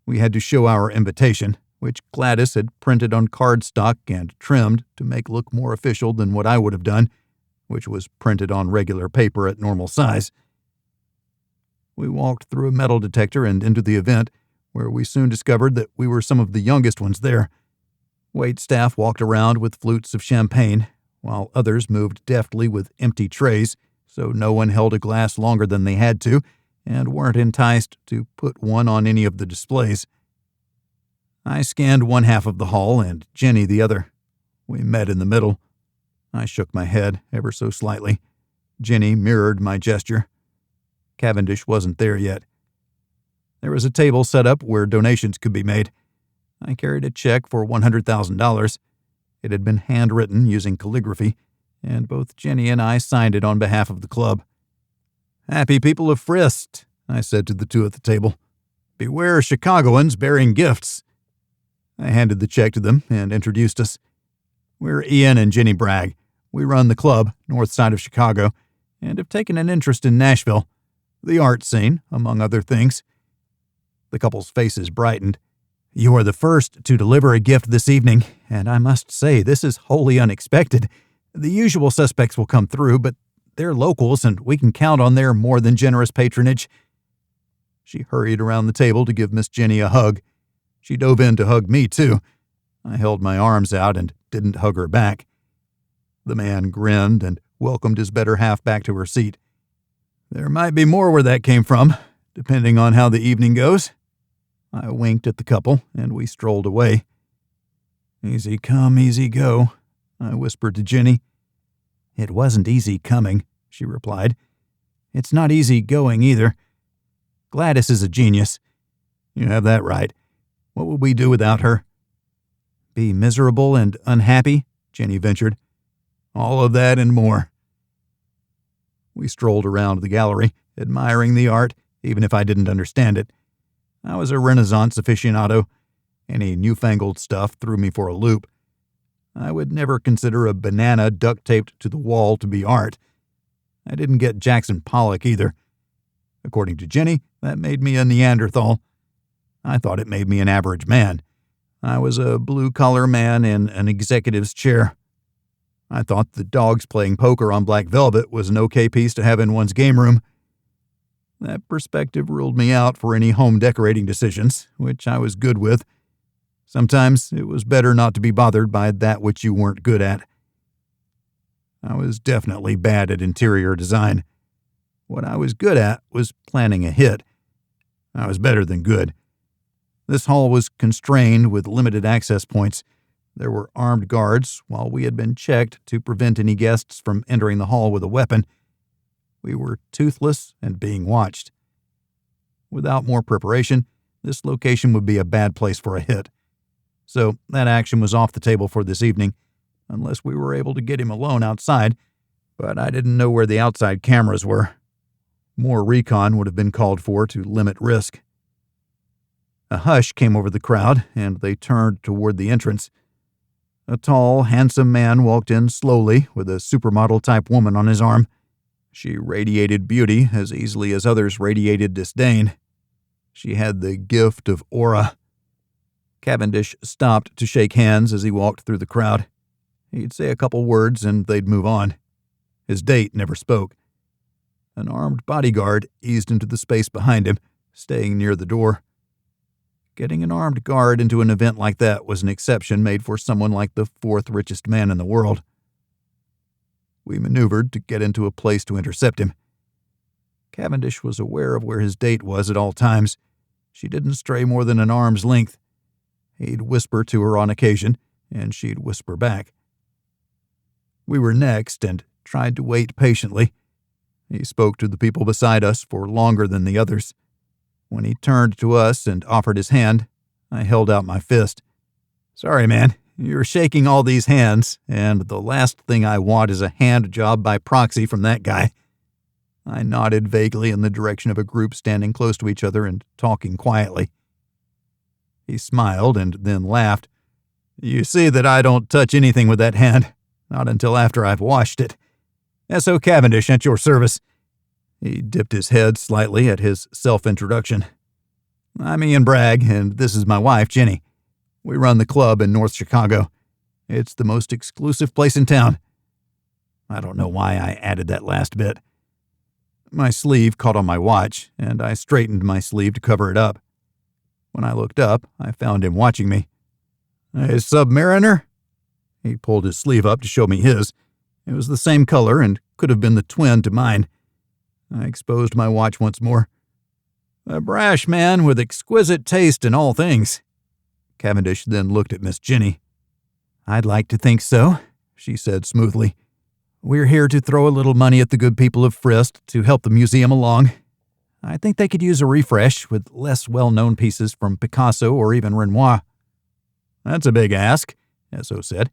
We had to show our invitation, which Gladys had printed on cardstock and trimmed to make look more official than what I would have done, which was printed on regular paper at normal size. We walked through a metal detector and into the event, where we soon discovered that we were some of the youngest ones there. Wait staff walked around with flutes of champagne, while others moved deftly with empty trays, so no one held a glass longer than they had to, and weren't enticed to put one on any of the displays. I scanned one half of the hall and Jenny the other. We met in the middle. I shook my head ever so slightly. Jenny mirrored my gesture. Cavendish wasn't there yet. There was a table set up where donations could be made. I carried a check for $100,000. It had been handwritten using calligraphy, and both Jenny and I signed it on behalf of the club. "Happy people of Frist," I said to the two at the table. "Beware Chicagoans bearing gifts." I handed the check to them and introduced us. "We're Ian and Jenny Bragg. We run the club, north side of Chicago, and have taken an interest in Nashville, the art scene, among other things." The couple's faces brightened. You are the first to deliver a gift this evening, and I must say this is wholly unexpected. The usual suspects will come through, but they're locals and we can count on their more than generous patronage." She hurried around the table to give Miss Jenny a hug. She dove in to hug me, too. I held my arms out and didn't hug her back. The man grinned and welcomed his better half back to her seat. "There might be more where that came from, depending on how the evening goes." I winked at the couple, and we strolled away. "Easy come, easy go," I whispered to Jenny. "It wasn't easy coming," she replied. "It's not easy going either. Gladys is a genius." "You have that right. What would we do without her?" "Be miserable and unhappy," Jenny ventured. "All of that and more." We strolled around the gallery, admiring the art, even if I didn't understand it. I was a Renaissance aficionado. Any newfangled stuff threw me for a loop. I would never consider a banana duct-taped to the wall to be art. I didn't get Jackson Pollock either. According to Jenny, that made me a Neanderthal. I thought it made me an average man. I was a blue-collar man in an executive's chair. I thought the dogs playing poker on black velvet was an okay piece to have in one's game room. That perspective ruled me out for any home decorating decisions, which I was good with. Sometimes it was better not to be bothered by that which you weren't good at. I was definitely bad at interior design. What I was good at was planning a hit. I was better than good. This hall was constrained with limited access points. There were armed guards, while we had been checked to prevent any guests from entering the hall with a weapon. We were toothless and being watched. Without more preparation, this location would be a bad place for a hit. So that action was off the table for this evening, unless we were able to get him alone outside, but I didn't know where the outside cameras were. More recon would have been called for to limit risk. A hush came over the crowd, and they turned toward the entrance. A tall, handsome man walked in slowly with a supermodel-type woman on his arm. She radiated beauty as easily as others radiated disdain. She had the gift of aura. Cavendish stopped to shake hands as he walked through the crowd. He'd say a couple words and they'd move on. His date never spoke. An armed bodyguard eased into the space behind him, staying near the door. Getting an armed guard into an event like that was an exception made for someone like the fourth richest man in the world. We maneuvered to get into a place to intercept him. Cavendish was aware of where his date was at all times. She didn't stray more than an arm's length. He'd whisper to her on occasion, and she'd whisper back. We were next and tried to wait patiently. He spoke to the people beside us for longer than the others. When he turned to us and offered his hand, I held out my fist. "Sorry, man. You're shaking all these hands, and the last thing I want is a hand job by proxy from that guy." I nodded vaguely in the direction of a group standing close to each other and talking quietly. He smiled and then laughed. "You see that I don't touch anything with that hand, not until after I've washed it. Essoe Cavindish at your service." He dipped his head slightly at his self-introduction. "I'm Ian Bragg, and this is my wife, Jenny. We run the club in North Chicago. It's the most exclusive place in town." I don't know why I added that last bit. My sleeve caught on my watch, and I straightened my sleeve to cover it up. When I looked up, I found him watching me. "Hey, Submariner?" He pulled his sleeve up to show me his. It was the same color and could have been the twin to mine. I exposed my watch once more. "A brash man with exquisite taste in all things." Cavendish then looked at Miss Jenny. "I'd like to think so," she said smoothly. "We're here to throw a little money at the good people of Frist to help the museum along. I think they could use a refresh with less well-known pieces from Picasso or even Renoir." "That's a big ask," Essoe said.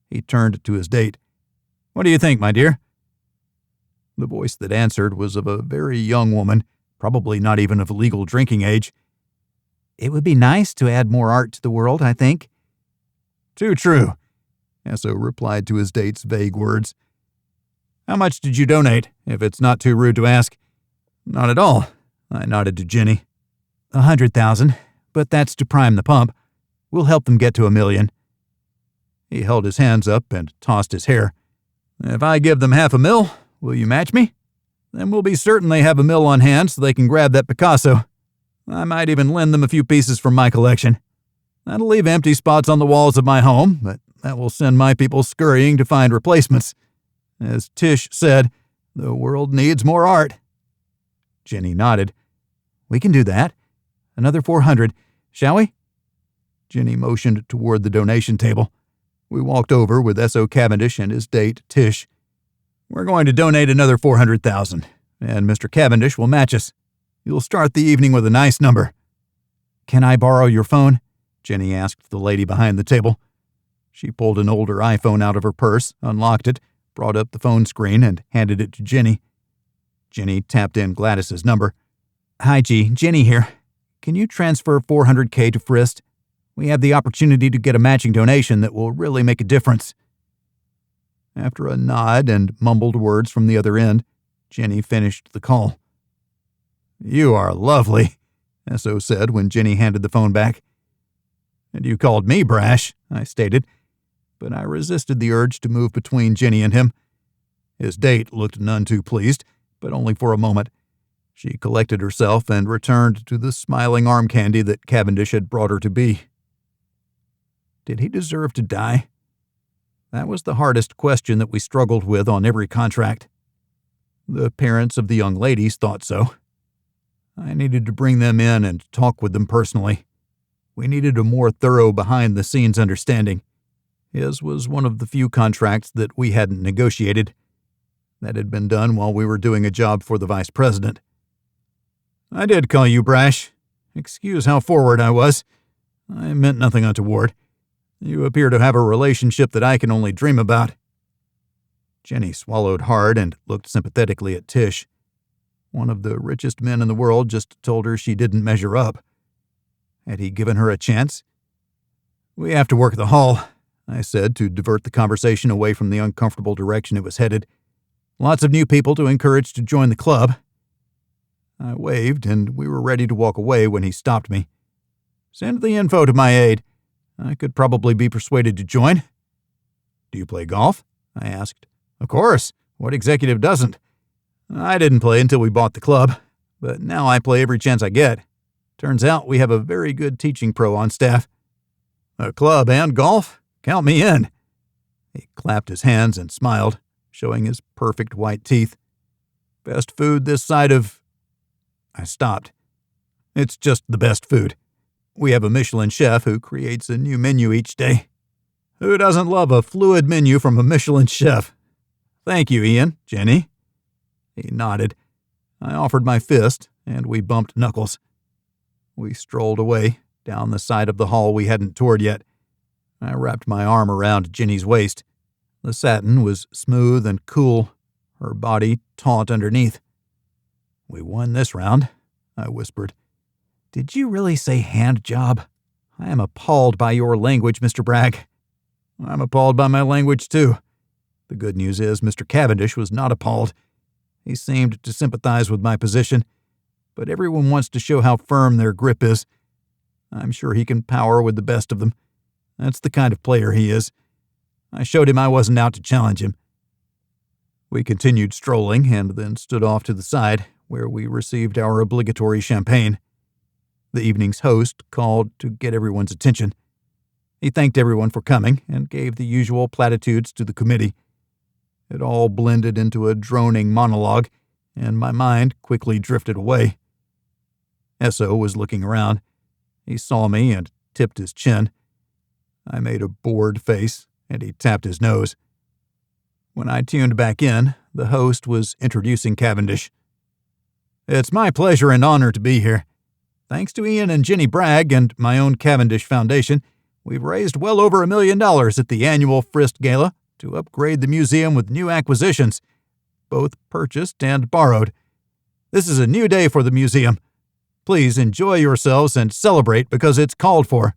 He turned to his date. "What do you think, my dear?" The voice that answered was of a very young woman, probably not even of legal drinking age. "It would be nice to add more art to the world, I think." "Too true," Essoe replied to his date's vague words. "How much did you donate, if it's not too rude to ask?" "Not at all," I nodded to Jenny. 100,000, but that's to prime the pump. We'll help them get to $1 million. He held his hands up and tossed his hair. If I give them $500,000, will you match me? Then we'll be certain they have $1 million on hand so they can grab that Picasso. I might even lend them a few pieces from my collection. That'll leave empty spots on the walls of my home, but that will send my people scurrying to find replacements. As Tish said, the world needs more art. Jenny nodded. We can do that. Another 400, shall we? Jenny motioned toward the donation table. We walked over with Essoe Cavindish and his date, Tish. We're going to donate another 400,000, and Mr. Cavendish will match us. You'll start the evening with a nice number. Can I borrow your phone? Jenny asked the lady behind the table. She pulled an older iPhone out of her purse, unlocked it, brought up the phone screen, and handed it to Jenny. Jenny tapped in Gladys's number. Hi, G. Jenny here. Can you transfer $400K to Frist? We have the opportunity to get a matching donation that will really make a difference. After a nod and mumbled words from the other end, Jenny finished the call. You are lovely, Essoe said when Jenny handed the phone back. And you called me brash, I stated, but I resisted the urge to move between Jenny and him. His date looked none too pleased, but only for a moment. She collected herself and returned to the smiling arm candy that Cavendish had brought her to be. Did he deserve to die? That was the hardest question that we struggled with on every contract. The parents of the young ladies thought so. I needed to bring them in and talk with them personally. We needed a more thorough behind-the-scenes understanding. His was one of the few contracts that we hadn't negotiated. That had been done while we were doing a job for the vice president. I did call you brash. Excuse how forward I was. I meant nothing untoward. You appear to have a relationship that I can only dream about. Jenny swallowed hard and looked sympathetically at Tish. One of the richest men in the world just told her she didn't measure up. Had he given her a chance? We have to work the hall, I said to divert the conversation away from the uncomfortable direction it was headed. Lots of new people to encourage to join the club. I waved, and we were ready to walk away when he stopped me. Send the info to my aide. I could probably be persuaded to join. Do you play golf? I asked. Of course. What executive doesn't? I didn't play until we bought the club, but now I play every chance I get. Turns out we have a very good teaching pro on staff. A club and golf? Count me in. He clapped his hands and smiled, showing his perfect white teeth. Best food this side of... I stopped. It's just the best food. We have a Michelin chef who creates a new menu each day. Who doesn't love a fluid menu from a Michelin chef? Thank you, Ian, Jenny. He nodded. I offered my fist, and we bumped knuckles. We strolled away, down the side of the hall we hadn't toured yet. I wrapped my arm around Jenny's waist. The satin was smooth and cool, her body taut underneath. We won this round, I whispered. Did you really say hand job? I am appalled by your language, Mr. Bragg. I'm appalled by my language, too. The good news is Mr. Cavendish was not appalled. He seemed to sympathize with my position, but everyone wants to show how firm their grip is. I'm sure he can power with the best of them. That's the kind of player he is. I showed him I wasn't out to challenge him. We continued strolling and then stood off to the side, where we received our obligatory champagne. The evening's host called to get everyone's attention. He thanked everyone for coming and gave the usual platitudes to the committee. It all blended into a droning monologue, and my mind quickly drifted away. Essoe was looking around. He saw me and tipped his chin. I made a bored face, and he tapped his nose. When I tuned back in, the host was introducing Cavendish. It's my pleasure and honor to be here. Thanks to Ian and Jenny Bragg and my own Cavendish Foundation, we've raised well over $1 million at the annual Frist Gala to upgrade the museum with new acquisitions, both purchased and borrowed. This is a new day for the museum. Please enjoy yourselves and celebrate because it's called for.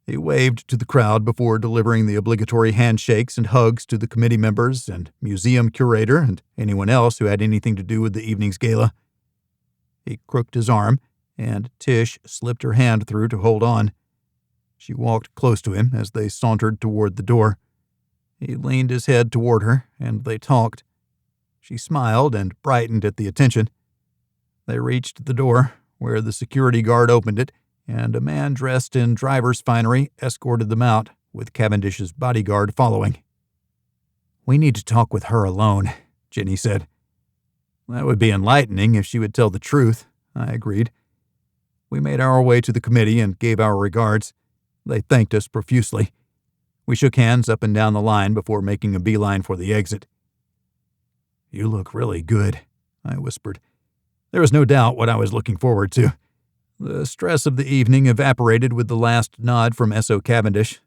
He waved to the crowd before delivering the obligatory handshakes and hugs to the committee members and museum curator and anyone else who had anything to do with the evening's gala. He crooked his arm and Tish slipped her hand through to hold on. She walked close to him as they sauntered toward the door. He leaned his head toward her, and they talked. She smiled and brightened at the attention. They reached the door, where the security guard opened it, and a man dressed in driver's finery escorted them out, with Cavendish's bodyguard following. "We need to talk with her alone," Jenny said. "That would be enlightening if she would tell the truth," I agreed. We made our way to the committee and gave our regards. They thanked us profusely. We shook hands up and down the line before making a beeline for the exit. "You look really good," I whispered. There was no doubt what I was looking forward to. The stress of the evening evaporated with the last nod from Essoe Cavindish.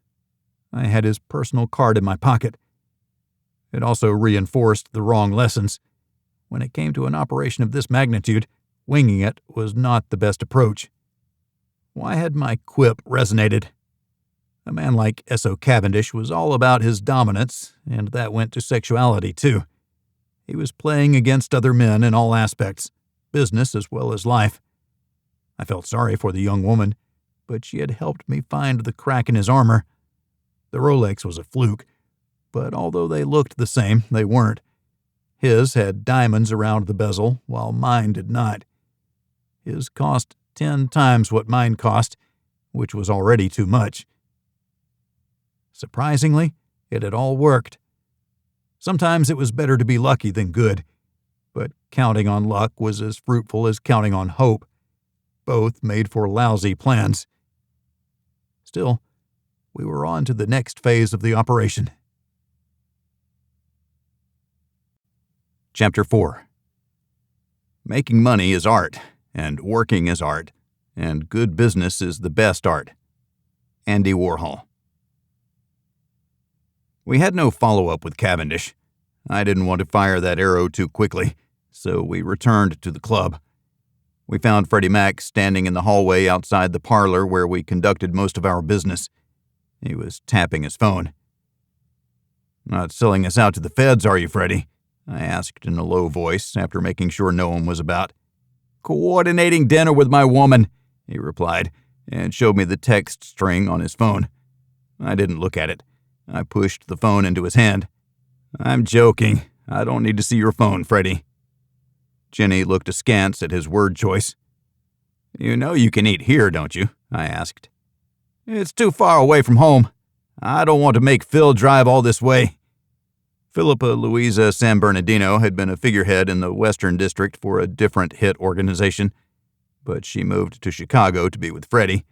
I had his personal card in my pocket. It also reinforced the wrong lessons. When it came to an operation of this magnitude, winging it was not the best approach. Why had my quip resonated? A man like Essoe Cavindish was all about his dominance, and that went to sexuality too. He was playing against other men in all aspects, business as well as life. I felt sorry for the young woman, but she had helped me find the crack in his armor. The Rolex was a fluke, but although they looked the same, they weren't. His had diamonds around the bezel, while mine did not. His cost 10 times what mine cost, which was already too much. Surprisingly, it had all worked. Sometimes it was better to be lucky than good, but counting on luck was as fruitful as counting on hope. Both made for lousy plans. Still, we were on to the next phase of the operation. Chapter 4. Making money is art, and working is art, and good business is the best art. Andy Warhol. We had no follow-up with Cavendish. I didn't want to fire that arrow too quickly, so we returned to the club. We found Freddie Mac standing in the hallway outside the parlor where we conducted most of our business. He was tapping his phone. "Not selling us out to the feds, are you, Freddie?" I asked in a low voice after making sure no one was about. "Coordinating dinner with my woman," he replied, and showed me the text string on his phone. I didn't look at it. I pushed the phone into his hand. "I'm joking. I don't need to see your phone, Freddie." Jenny looked askance at his word choice. "You know you can eat here, don't you?" I asked. "It's too far away from home. I don't want to make Phil drive all this way." Philippa Louisa San Bernardino had been a figurehead in the Western District for a different hit organization, but she moved to Chicago to be with Freddie.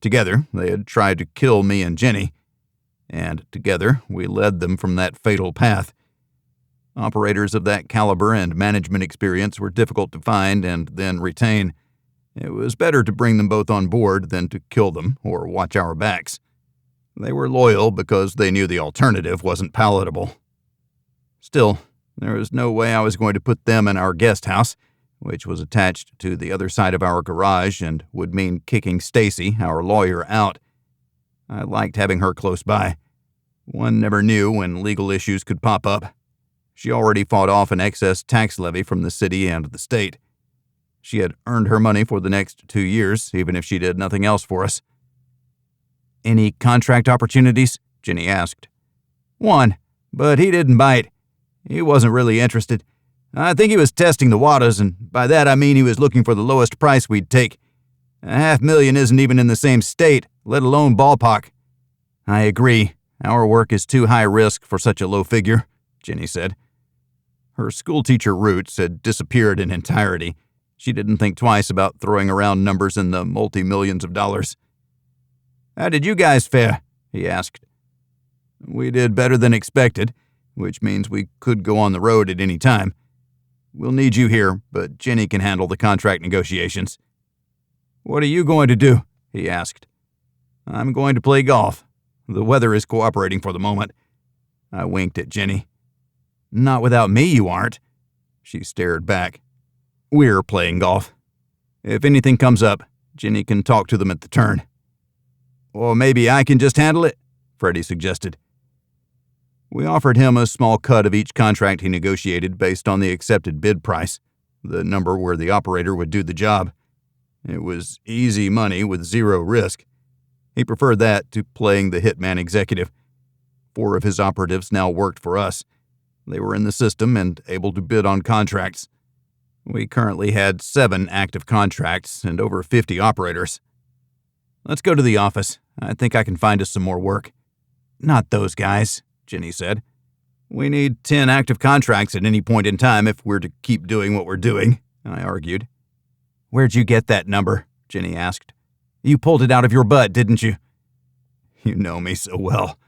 Together, they had tried to kill me and Jenny, and together we led them from that fatal path. Operators of that caliber and management experience were difficult to find and then retain. It was better to bring them both on board than to kill them or watch our backs. They were loyal because they knew the alternative wasn't palatable. Still, there was no way I was going to put them in our guest house, which was attached to the other side of our garage and would mean kicking Stacy, our lawyer, out. I liked having her close by. One never knew when legal issues could pop up. She already fought off an excess tax levy from the city and the state. She had earned her money for the next 2 years, even if she did nothing else for us. "Any contract opportunities?" Jenny asked. "One, but he didn't bite. He wasn't really interested. I think he was testing the waters, and by that I mean he was looking for the lowest price we'd take. $500,000 isn't even in the same state, let alone ballpark." "I agree. Our work is too high risk for such a low figure," Jenny said. Her schoolteacher roots had disappeared in entirety. She didn't think twice about throwing around numbers in the multi-millions of dollars. "How did you guys fare?" he asked. "We did better than expected, which means we could go on the road at any time. We'll need you here, but Jenny can handle the contract negotiations." "What are you going to do?" he asked. "I'm going to play golf. The weather is cooperating for the moment." I winked at Jenny. "Not without me, you aren't." She stared back. "We're playing golf. If anything comes up, Jenny can talk to them at the turn." "Or maybe I can just handle it," Freddie suggested. We offered him a small cut of each contract he negotiated based on the accepted bid price, the number where the operator would do the job. It was easy money with zero risk. He preferred that to playing the hitman executive. 4 of his operatives now worked for us. They were in the system and able to bid on contracts. We currently had 7 active contracts and over 50 operators. Let's go to the office. I think I can find us some more work. Not those guys, Jenny said. We need 10 active contracts at any point in time if we're to keep doing what we're doing, I argued. Where'd you get that number? Jenny asked. You pulled it out of your butt, didn't you? You know me so well.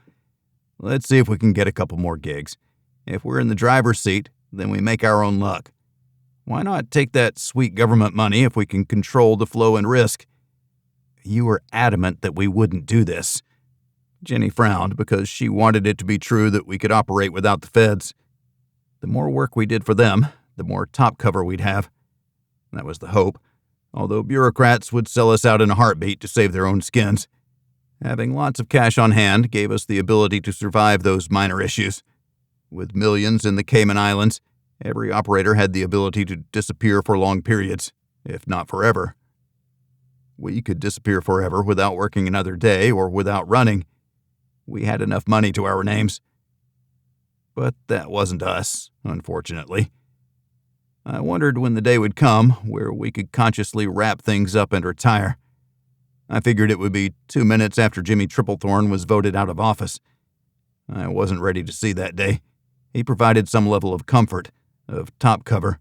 Let's see if we can get a couple more gigs. If we're in the driver's seat, then we make our own luck. Why not take that sweet government money if we can control the flow and risk? You were adamant that we wouldn't do this. Jenny frowned because she wanted it to be true that we could operate without the feds. The more work we did for them, the more top cover we'd have. That was the hope, although bureaucrats would sell us out in a heartbeat to save their own skins. Having lots of cash on hand gave us the ability to survive those minor issues. With millions in the Cayman Islands, every operator had the ability to disappear for long periods, if not forever. We could disappear forever without working another day or without running. We had enough money to our names. But that wasn't us, unfortunately. I wondered when the day would come where we could consciously wrap things up and retire. I figured it would be 2 minutes after Jimmy Triplethorn was voted out of office. I wasn't ready to see that day. He provided some level of comfort, of top cover.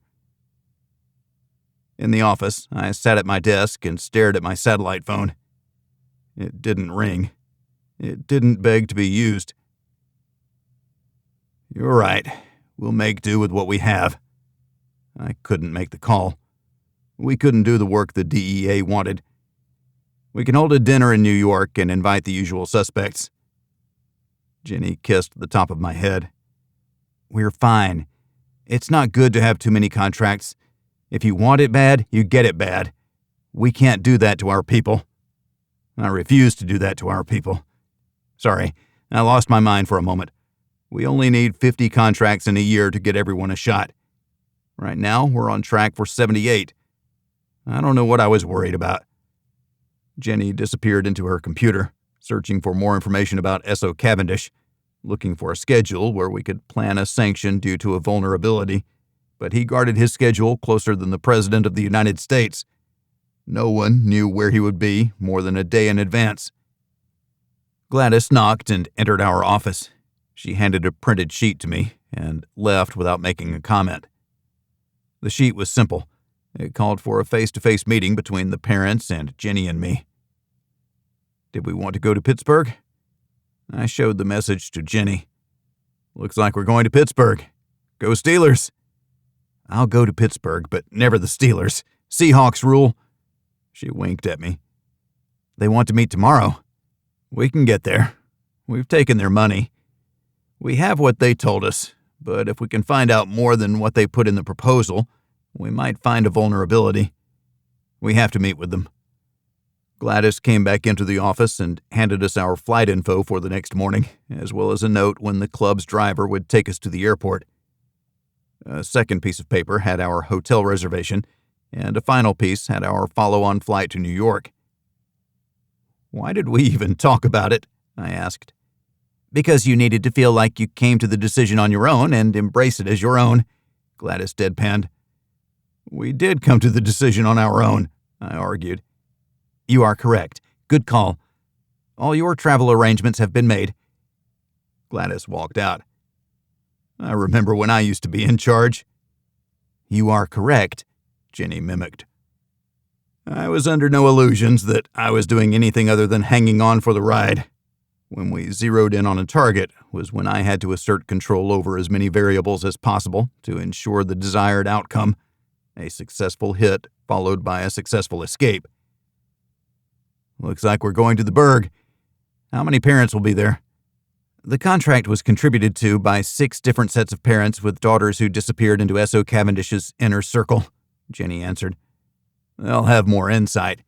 In the office, I sat at my desk and stared at my satellite phone. It didn't ring. It didn't beg to be used. You're right. We'll make do with what we have. I couldn't make the call. We couldn't do the work the DEA wanted. We can hold a dinner in New York and invite the usual suspects. Jenny kissed the top of my head. We're fine. It's not good to have too many contracts. If you want it bad, you get it bad. We can't do that to our people. I refuse to do that to our people. Sorry, I lost my mind for a moment. We only need 50 contracts in a year to get everyone a shot. Right now, we're on track for 78. I don't know what I was worried about. Jenny disappeared into her computer, searching for more information about Essoe Cavindish, looking for a schedule where we could plan a sanction due to a vulnerability, but he guarded his schedule closer than the President of the United States. No one knew where he would be more than a day in advance. Gladys knocked and entered our office. She handed a printed sheet to me and left without making a comment. The sheet was simple. It called for a face-to-face meeting between the parents and Jenny and me. Did we want to go to Pittsburgh? I showed the message to Jenny. Looks like we're going to Pittsburgh. Go Steelers! I'll go to Pittsburgh, but never the Steelers. Seahawks rule. She winked at me. They want to meet tomorrow. We can get there. We've taken their money. We have what they told us, but if we can find out more than what they put in the proposal, we might find a vulnerability. We have to meet with them. Gladys came back into the office and handed us our flight info for the next morning, as well as a note when the club's driver would take us to the airport. A second piece of paper had our hotel reservation, and a final piece had our follow-on flight to New York. Why did we even talk about it? I asked. Because you needed to feel like you came to the decision on your own and embrace it as your own, Gladys deadpanned. We did come to the decision on our own, I argued. You are correct. Good call. All your travel arrangements have been made. Gladys walked out. I remember when I used to be in charge. You are correct, Jenny mimicked. I was under no illusions that I was doing anything other than hanging on for the ride. When we zeroed in on a target was when I had to assert control over as many variables as possible to ensure the desired outcome, a successful hit followed by a successful escape. Looks like we're going to the Berg. How many parents will be there? The contract was contributed to by 6 different sets of parents with daughters who disappeared into Essoe Cavindish's inner circle, Jenny answered. They'll have more insight.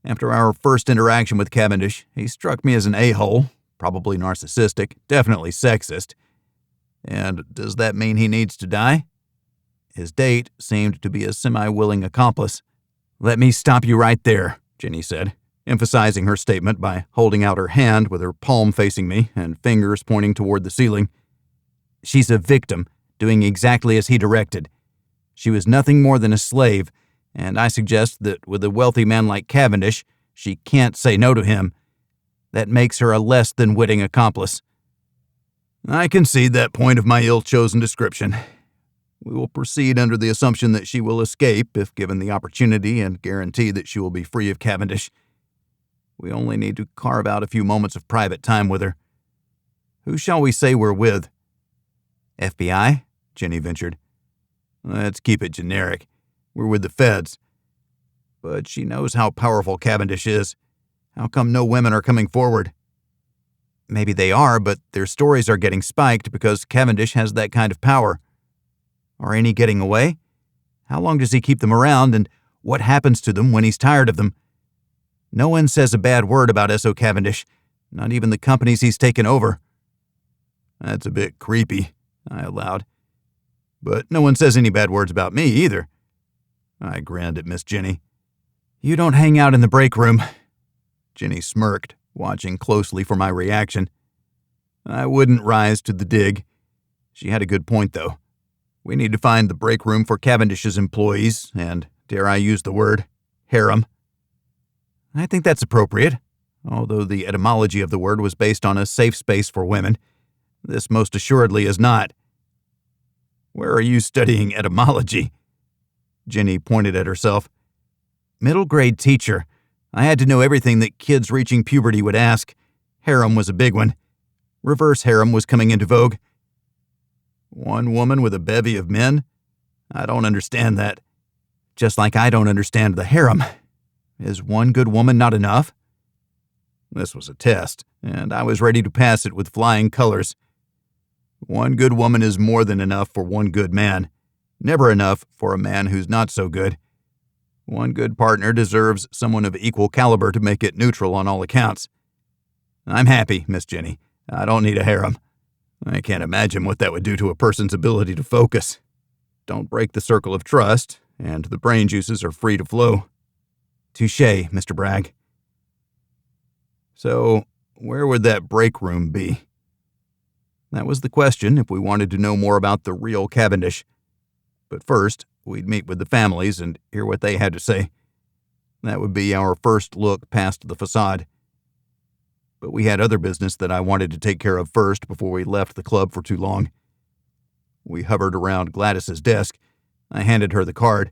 After our first interaction with Cavendish, he struck me as an a-hole, probably narcissistic, definitely sexist. And does that mean he needs to die? His date seemed to be a semi-willing accomplice. "Let me stop you right there," Jenny said, emphasizing her statement by holding out her hand with her palm facing me and fingers pointing toward the ceiling. "She's a victim, doing exactly as he directed. She was nothing more than a slave, and I suggest that with a wealthy man like Cavendish, she can't say no to him. That makes her a less than witting accomplice." "I concede that point of my ill-chosen description. We will proceed under the assumption that she will escape if given the opportunity and guarantee that she will be free of Cavendish. We only need to carve out a few moments of private time with her. Who shall we say we're with?" "FBI?" Jenny ventured. "Let's keep it generic. We're with the feds. But she knows how powerful Cavendish is. How come no women are coming forward?" "Maybe they are, but their stories are getting spiked because Cavendish has that kind of power. Are any getting away? How long does he keep them around, and what happens to them when he's tired of them? No one says a bad word about Essoe Cavindish, not even the companies he's taken over." "That's a bit creepy," I allowed. "But no one says any bad words about me either." I grinned at Miss Jenny. "You don't hang out in the break room." Jenny smirked, watching closely for my reaction. I wouldn't rise to the dig. She had a good point, though. We need to find the break room for Cavendish's employees, and, dare I use the word, harem. I think that's appropriate, although the etymology of the word was based on a safe space for women. This most assuredly is not. "Where are you studying etymology?" Jenny pointed at herself. "Middle grade teacher. I had to know everything that kids reaching puberty would ask. Harem was a big one. Reverse harem was coming into vogue." "One woman with a bevy of men? I don't understand that." "Just like I don't understand the harem. Is one good woman not enough?" This was a test, and I was ready to pass it with flying colors. One good woman is more than enough for one good man. Never enough for a man who's not so good. One good partner deserves someone of equal caliber to make it neutral on all accounts. I'm happy, Miss Jenny. I don't need a harem. I can't imagine what that would do to a person's ability to focus. Don't break the circle of trust, and the brain juices are free to flow. Touché, Mr. Bragg. So, where would that break room be? That was the question if we wanted to know more about the real Cavendish. But first, we'd meet with the families and hear what they had to say. That would be our first look past the facade. But we had other business that I wanted to take care of first before we left the club for too long. We hovered around Gladys's desk. I handed her the card.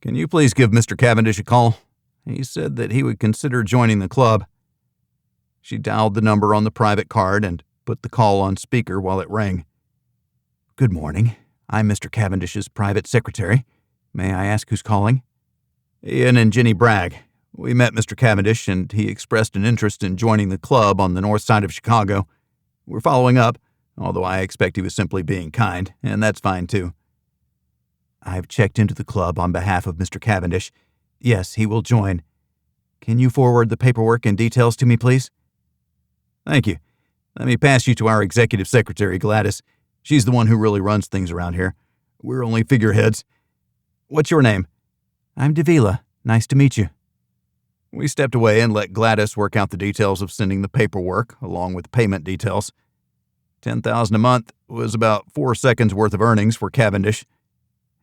Can you please give Mr. Cavendish a call? He said that he would consider joining the club. She dialed the number on the private card and put the call on speaker while it rang. Good morning. I'm Mr. Cavendish's private secretary. May I ask who's calling? Ian and Jenny Bragg. We met Mr. Cavendish, and he expressed an interest in joining the club on the north side of Chicago. We're following up, although I expect he was simply being kind, and that's fine too. I've checked into the club on behalf of Mr. Cavendish. Yes, he will join. Can you forward the paperwork and details to me, please? Thank you. Let me pass you to our executive secretary, Gladys. She's the one who really runs things around here. We're only figureheads. What's your name? I'm Davila. Nice to meet you. We stepped away and let Gladys work out the details of sending the paperwork, along with payment details. $10,000 a month was about 4 seconds worth of earnings for Cavendish.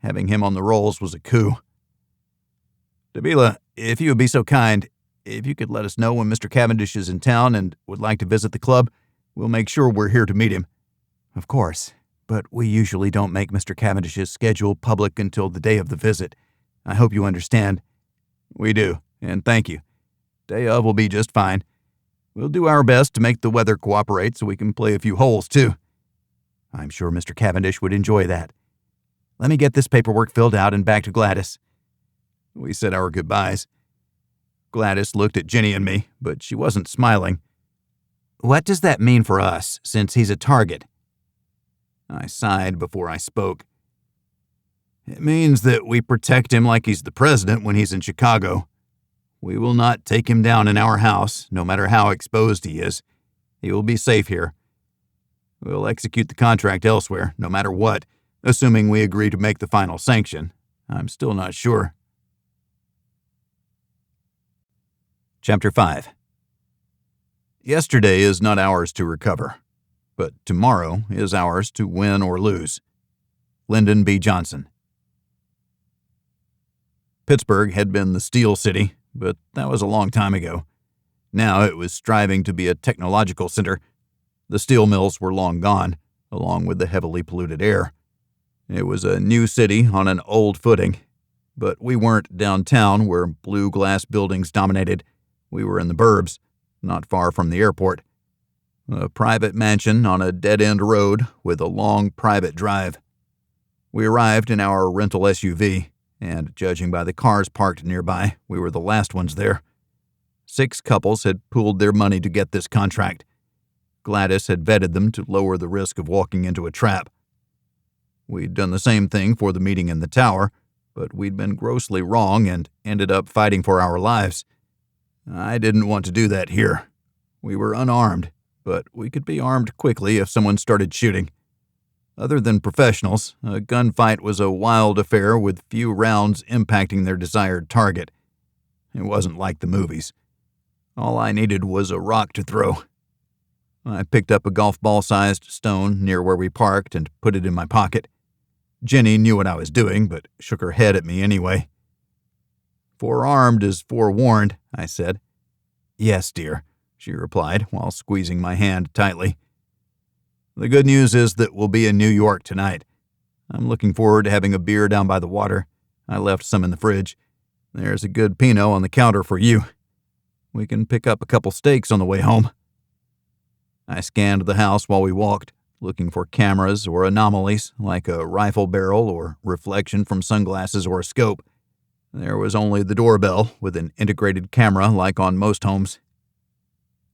Having him on the rolls was a coup. Davila, if you would be so kind, if you could let us know when Mr. Cavendish is in town and would like to visit the club, we'll make sure we're here to meet him. Of course, but we usually don't make Mr. Cavendish's schedule public until the day of the visit. I hope you understand. We do, and thank you. Day of will be just fine. We'll do our best to make the weather cooperate so we can play a few holes, too. I'm sure Mr. Cavendish would enjoy that. Let me get this paperwork filled out and back to Gladys. We said our goodbyes. Gladys looked at Jenny and me, but she wasn't smiling. What does that mean for us, since he's a target? I sighed before I spoke. It means that we protect him like he's the president when he's in Chicago. We will not take him down in our house, no matter how exposed he is. He will be safe here. We'll execute the contract elsewhere, no matter what, assuming we agree to make the final sanction. I'm still not sure. Chapter 5. Yesterday is not ours to recover, but tomorrow is ours to win or lose. Lyndon B. Johnson. Pittsburgh had been the Steel City, but that was a long time ago. Now it was striving to be a technological center. The steel mills were long gone, along with the heavily polluted air. It was a new city on an old footing, but we weren't downtown where blue glass buildings dominated. We were in the burbs, not far from the airport. A private mansion on a dead-end road with a long private drive. We arrived in our rental SUV, and judging by the cars parked nearby, we were the last ones there. 6 couples had pooled their money to get this contract. Gladys had vetted them to lower the risk of walking into a trap. We'd done the same thing for the meeting in the tower, but we'd been grossly wrong and ended up fighting for our lives. I didn't want to do that here. We were unarmed, but we could be armed quickly if someone started shooting. Other than professionals, a gunfight was a wild affair with few rounds impacting their desired target. It wasn't like the movies. All I needed was a rock to throw. I picked up a golf ball-sized stone near where we parked and put it in my pocket. Jenny knew what I was doing, but shook her head at me anyway. "Forearmed is forewarned," I said. "Yes, dear," she replied while squeezing my hand tightly. "The good news is that we'll be in New York tonight. I'm looking forward to having a beer down by the water. I left some in the fridge. There's a good Pinot on the counter for you. We can pick up a couple steaks on the way home." I scanned the house while we walked, looking for cameras or anomalies like a rifle barrel or reflection from sunglasses or a scope. There was only the doorbell with an integrated camera like on most homes.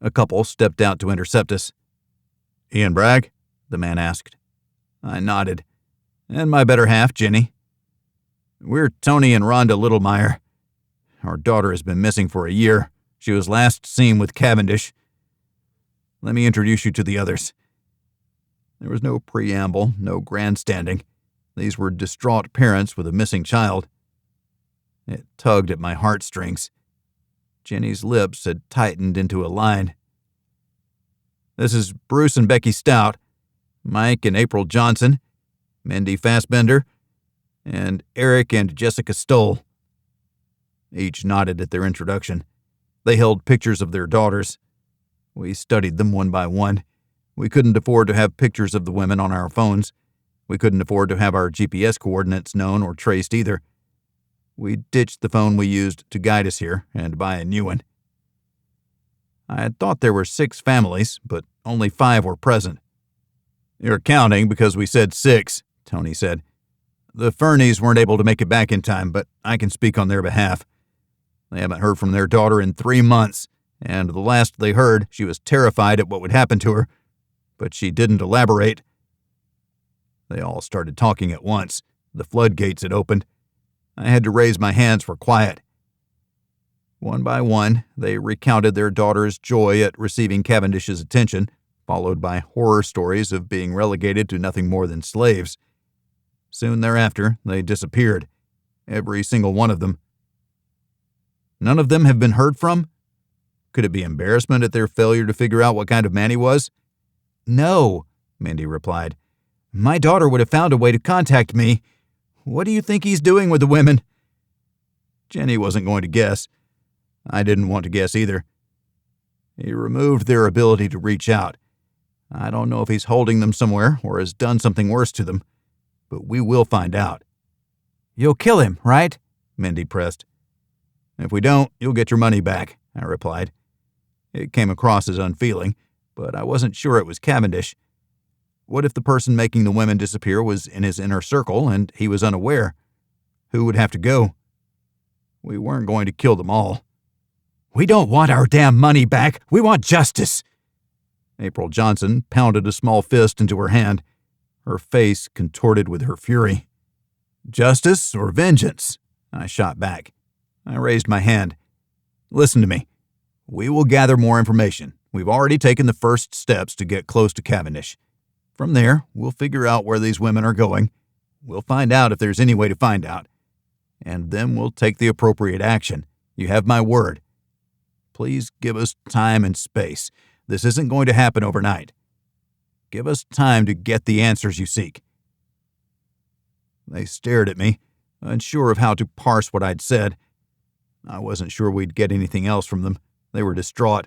A couple stepped out to intercept us. "Ian Bragg?" the man asked. I nodded. "And my better half, Jenny." "We're Tony and Rhonda Littlemeyer. Our daughter has been missing for a year. She was last seen with Cavendish. Let me introduce you to the others." There was no preamble, no grandstanding. These were distraught parents with a missing child. It tugged at my heartstrings. Jenny's lips had tightened into a line. "This is Bruce and Becky Stout, Mike and April Johnson, Mindy Fassbender, and Eric and Jessica Stoll." Each nodded at their introduction. They held pictures of their daughters. We studied them one by one. We couldn't afford to have pictures of the women on our phones. We couldn't afford to have our GPS coordinates known or traced either. We ditched the phone we used to guide us here and buy a new one. I had thought there were 6 families, but only 5 were present. "You're counting because we said 6, Tony said. "The Fernies weren't able to make it back in time, but I can speak on their behalf. They haven't heard from their daughter in 3 months, and the last they heard, she was terrified at what would happen to her, but she didn't elaborate." They all started talking at once. The floodgates had opened. I had to raise my hands for quiet. One by one, they recounted their daughter's joy at receiving Cavendish's attention, followed by horror stories of being relegated to nothing more than slaves. Soon thereafter, they disappeared. Every single one of them. None of them have been heard from? Could it be embarrassment at their failure to figure out what kind of man he was? "No," Mindy replied. "My daughter would have found a way to contact me. What do you think he's doing with the women?" Jenny wasn't going to guess. I didn't want to guess either. "He removed their ability to reach out. I don't know if he's holding them somewhere or has done something worse to them, but we will find out." "You'll kill him, right?" Mindy pressed. "If we don't, you'll get your money back," I replied. It came across as unfeeling, but I wasn't sure it was Cavendish. What if the person making the women disappear was in his inner circle and he was unaware? Who would have to go? We weren't going to kill them all. "We don't want our damn money back. We want justice." April Johnson pounded a small fist into her hand, her face contorted with her fury. "Justice or vengeance?" I shot back. I raised my hand. "Listen to me. We will gather more information. We've already taken the first steps to get close to Cavendish. From there, we'll figure out where these women are going. We'll find out if there's any way to find out. And then we'll take the appropriate action. You have my word. Please give us time and space. This isn't going to happen overnight. Give us time to get the answers you seek." They stared at me, unsure of how to parse what I'd said. I wasn't sure we'd get anything else from them. They were distraught.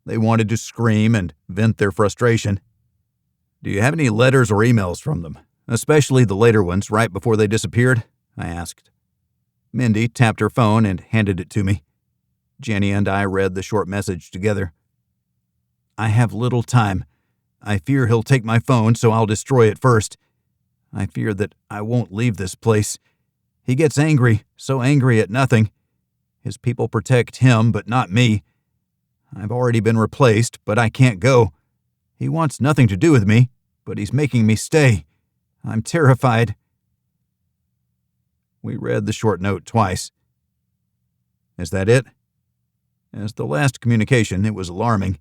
They wanted to scream and vent their frustration. "Do you have any letters or emails from them, especially the later ones right before they disappeared?" I asked. Mindy tapped her phone and handed it to me. Jenny and I read the short message together. "I have little time. I fear he'll take my phone, so I'll destroy it first. I fear that I won't leave this place. He gets angry, so angry at nothing. His people protect him, but not me. I've already been replaced, but I can't go. He wants nothing to do with me, but he's making me stay. I'm terrified." We read the short note twice. "Is that it?" As the last communication, it was alarming.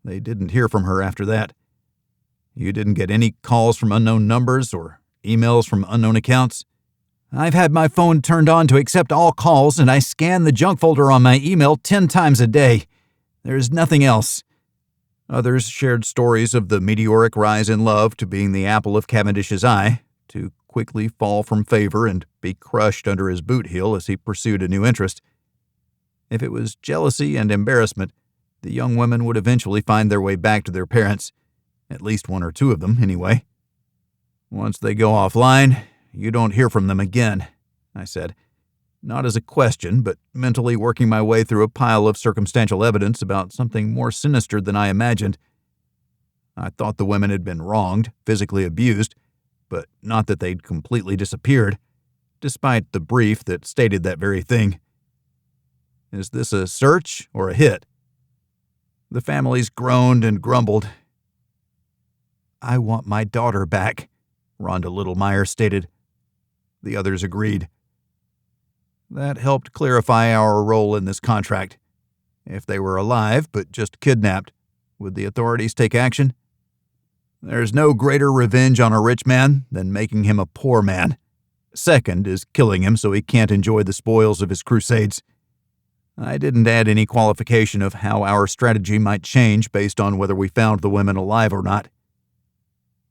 They didn't hear from her after that. "You didn't get any calls from unknown numbers or emails from unknown accounts?" "I've had my phone turned on to accept all calls, and I scan the junk folder on my email 10 times a day. There's nothing else." Others shared stories of the meteoric rise in love to being the apple of Cavendish's eye, to quickly fall from favor and be crushed under his boot heel as he pursued a new interest. If it was jealousy and embarrassment, the young women would eventually find their way back to their parents, at least one or two of them, anyway. "Once they go offline, you don't hear from them again," I said, not as a question, but mentally working my way through a pile of circumstantial evidence about something more sinister than I imagined. I thought the women had been wronged, physically abused, but not that they'd completely disappeared, despite the brief that stated that very thing. "Is this a search or a hit?" The families groaned and grumbled. "I want my daughter back," Rhonda Littlemeyer stated. The others agreed. That helped clarify our role in this contract. If they were alive but just kidnapped, would the authorities take action? There's no greater revenge on a rich man than making him a poor man. Second is killing him so he can't enjoy the spoils of his crusades. I didn't add any qualification of how our strategy might change based on whether we found the women alive or not.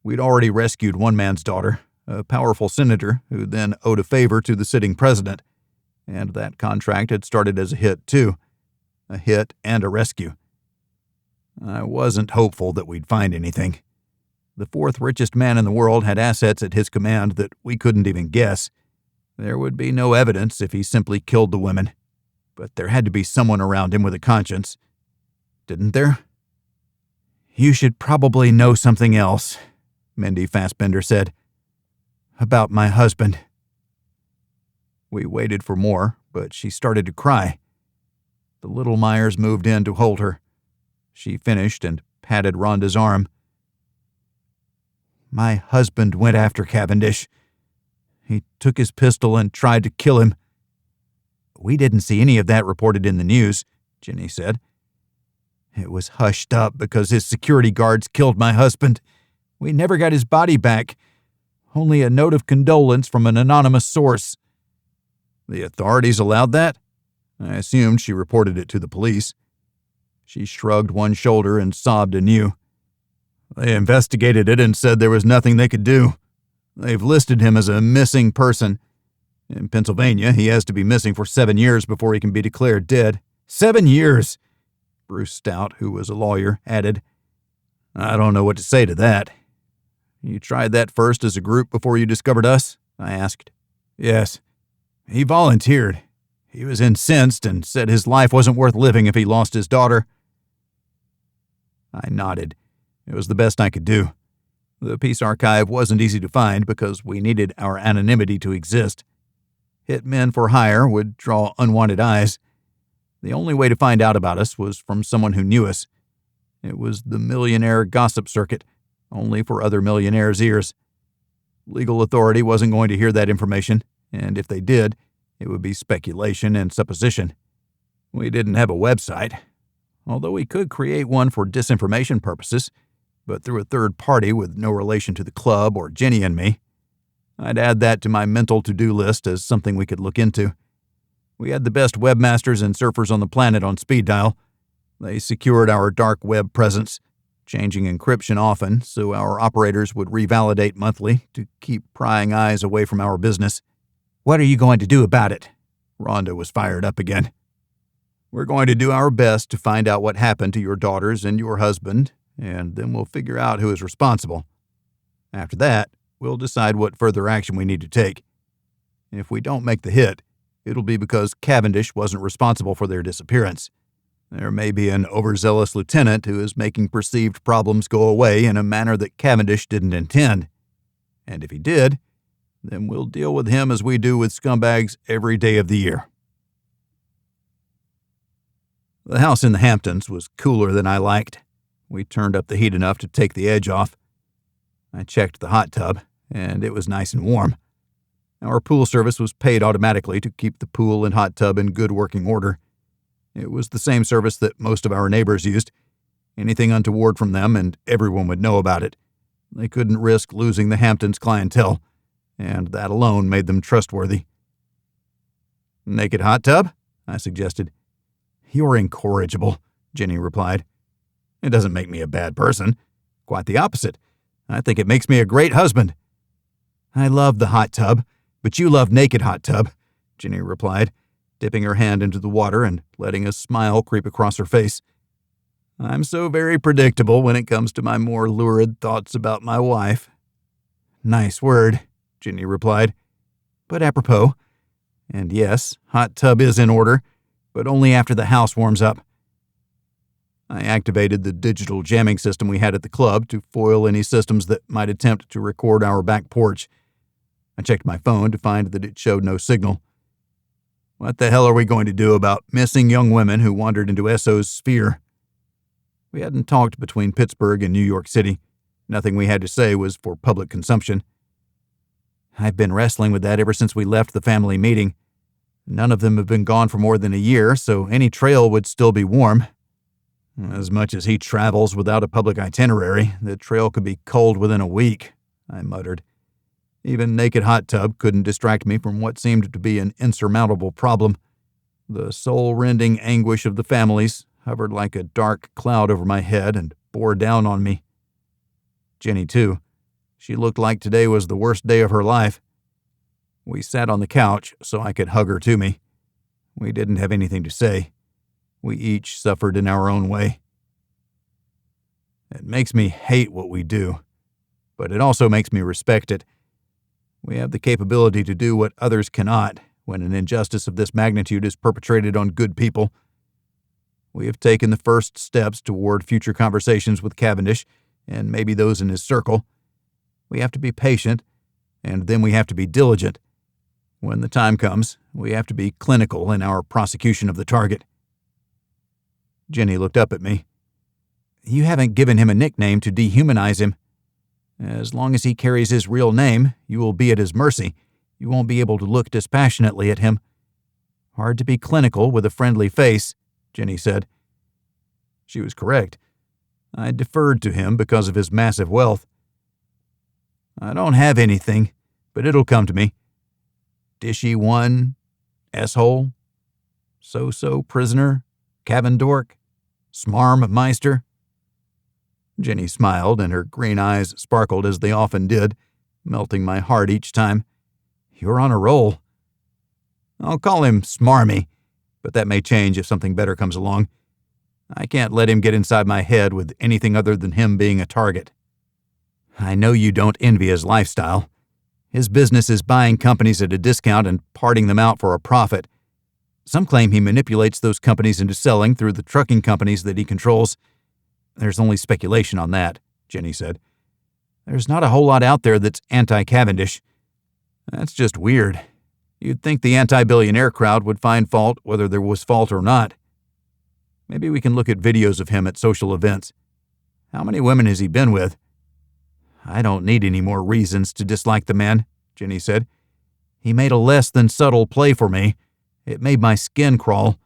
We'd already rescued one man's daughter, a powerful senator who then owed a favor to the sitting president, and that contract had started as a hit, too. A hit and a rescue. I wasn't hopeful that we'd find anything. The fourth richest man in the world had assets at his command that we couldn't even guess. There would be no evidence if he simply killed the women. But there had to be someone around him with a conscience. Didn't there? "You should probably know something else," Mindy Fassbender said. "About my husband." We waited for more, but she started to cry. The Littlemeyers moved in to hold her. She finished and patted Rhonda's arm. "My husband went after Cavendish. He took his pistol and tried to kill him." "We didn't see any of that reported in the news," Jenny said. "It was hushed up because his security guards killed my husband. We never got his body back. Only a note of condolence from an anonymous source." "The authorities allowed that?" I assumed she reported it to the police. She shrugged one shoulder and sobbed anew. "They investigated it and said there was nothing they could do. They've listed him as a missing person. In Pennsylvania, he has to be missing for 7 years before he can be declared dead." 7 years! Bruce Stout, who was a lawyer, added. "I don't know what to say to that." "You tried that first as a group before you discovered us?" I asked. "Yes. He volunteered. He was incensed and said his life wasn't worth living if he lost his daughter." I nodded. It was the best I could do. The Peace Archive wasn't easy to find because we needed our anonymity to exist. Hitmen for hire would draw unwanted eyes. The only way to find out about us was from someone who knew us. It was the millionaire gossip circuit, only for other millionaires' ears. Legal authority wasn't going to hear that information, and if they did, it would be speculation and supposition. We didn't have a website, although we could create one for disinformation purposes, but through a third party with no relation to the club or Jenny and me. I'd add that to my mental to-do list as something we could look into. We had the best webmasters and surfers on the planet on speed dial, They secured our dark web presence, changing encryption often so our operators would revalidate monthly to keep prying eyes away from our business. What are you going to do about it? Rhonda was fired up again. We're going to do our best to find out what happened to your daughters and your husband, and then we'll figure out who is responsible. After that, we'll decide what further action we need to take. If we don't make the hit, it'll be because Cavendish wasn't responsible for their disappearance. There may be an overzealous lieutenant who is making perceived problems go away in a manner that Cavendish didn't intend. And if he did, then we'll deal with him as we do with scumbags every day of the year. The house in the Hamptons was cooler than I liked. We turned up the heat enough to take the edge off. I checked the hot tub, and it was nice and warm. Our pool service was paid automatically to keep the pool and hot tub in good working order. It was the same service that most of our neighbors used. Anything untoward from them, and everyone would know about it. They couldn't risk losing the Hamptons' clientele, and that alone made them trustworthy. Naked hot tub? I suggested. You're incorrigible, Jenny replied. It doesn't make me a bad person. Quite the opposite. I think it makes me a great husband. I love the hot tub, but you love naked hot tub, Jenny replied, dipping her hand into the water and letting a smile creep across her face. I'm so very predictable when it comes to my more lurid thoughts about my wife. Nice word, Jenny replied. But apropos, and yes, hot tub is in order, but only after the house warms up. I activated the digital jamming system we had at the club to foil any systems that might attempt to record our back porch. I checked my phone to find that it showed no signal. What the hell are we going to do about missing young women who wandered into Essoe's sphere? We hadn't talked between Pittsburgh and New York City. Nothing we had to say was for public consumption. I've been wrestling with that ever since we left the family meeting. None of them have been gone for more than a year, so any trail would still be warm. As much as he travels without a public itinerary, the trail could be cold within a week, I muttered. Even naked hot tub couldn't distract me from what seemed to be an insurmountable problem. The soul-rending anguish of the families hovered like a dark cloud over my head and bore down on me. Jenny, too. She looked like today was the worst day of her life. We sat on the couch so I could hug her to me. We didn't have anything to say. We each suffered in our own way. It makes me hate what we do, but it also makes me respect it. We have the capability to do what others cannot when an injustice of this magnitude is perpetrated on good people. We have taken the first steps toward future conversations with Cavendish and maybe those in his circle. We have to be patient, and then we have to be diligent. When the time comes, we have to be clinical in our prosecution of the target. Jenny looked up at me. You haven't given him a nickname to dehumanize him. As long as he carries his real name, you will be at his mercy. You won't be able to look dispassionately at him. Hard to be clinical with a friendly face, Jenny said. She was correct. I deferred to him because of his massive wealth. I don't have anything, but it'll come to me. Dishy one, S-hole, so-so prisoner, Cavendork, Smarm Meister. Jenny smiled, and her green eyes sparkled as they often did, melting my heart each time. You're on a roll. I'll call him Smarmy, but that may change if something better comes along. I can't let him get inside my head with anything other than him being a target. I know you don't envy his lifestyle. His business is buying companies at a discount and parting them out for a profit. Some claim he manipulates those companies into selling through the trucking companies that he controls. There's only speculation on that, Jenny said. There's not a whole lot out there that's anti-Cavendish. That's just weird. You'd think the anti-billionaire crowd would find fault whether there was fault or not. Maybe we can look at videos of him at social events. How many women has he been with? I don't need any more reasons to dislike the man, Jenny said. He made a less than subtle play for me. It made my skin crawl.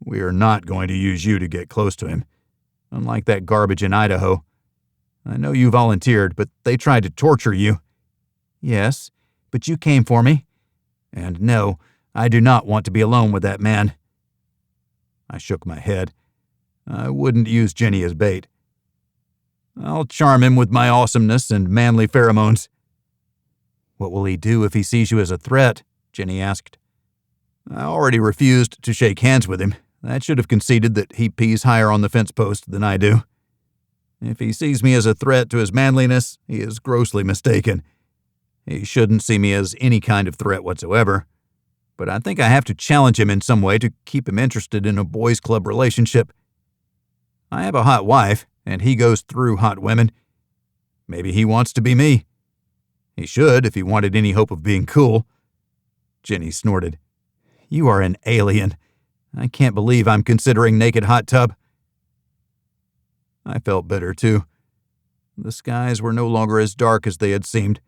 We are not going to use you to get close to him. Unlike that garbage in Idaho. I know you volunteered, but they tried to torture you. Yes, but you came for me. And no, I do not want to be alone with that man. I shook my head. I wouldn't use Jenny as bait. I'll charm him with my awesomeness and manly pheromones." "What will he do if he sees you as a threat?" Jenny asked. I already refused to shake hands with him. That should have conceded that he pees higher on the fence post than I do. If he sees me as a threat to his manliness, he is grossly mistaken. He shouldn't see me as any kind of threat whatsoever. But I think I have to challenge him in some way to keep him interested in a boys' club relationship. I have a hot wife, and he goes through hot women. Maybe he wants to be me. He should, if he wanted any hope of being cool." Jenny snorted. "You are an alien. I can't believe I'm considering naked hot tub." I felt bitter, too. The skies were no longer as dark as they had seemed,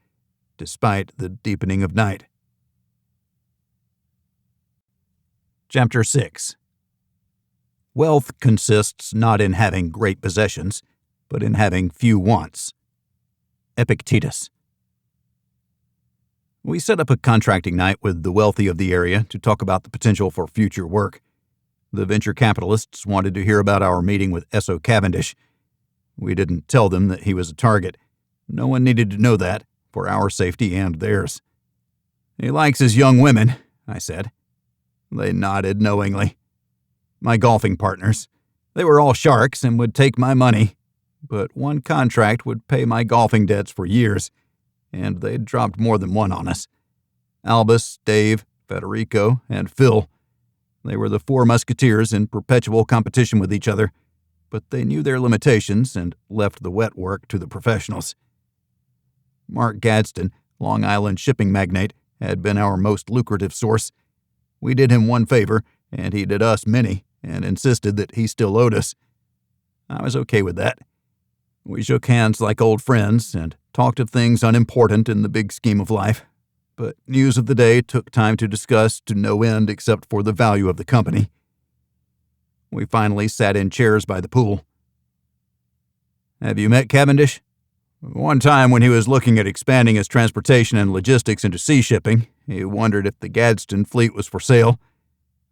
despite the deepening of night. Chapter 6. Wealth consists not in having great possessions, but in having few wants. Epictetus. We set up a contracting night with the wealthy of the area to talk about the potential for future work. The venture capitalists wanted to hear about our meeting with Essoe Cavindish. We didn't tell them that he was a target. No one needed to know that, for our safety and theirs. "He likes his young women," I said. They nodded knowingly. My golfing partners. They were all sharks and would take my money, but one contract would pay my golfing debts for years, and they'd dropped more than one on us. Albus, Dave, Federico, and Phil. They were the four musketeers in perpetual competition with each other, but they knew their limitations and left the wet work to the professionals. Mark Gadsden, Long Island shipping magnate, had been our most lucrative source. We did him one favor, and he did us many, and insisted that he still owed us. I was okay with that. We shook hands like old friends and talked of things unimportant in the big scheme of life, but news of the day took time to discuss to no end except for the value of the company. We finally sat in chairs by the pool. "Have you met Cavendish?" "One time when he was looking at expanding his transportation and logistics into sea shipping, he wondered if the Gadsden fleet was for sale.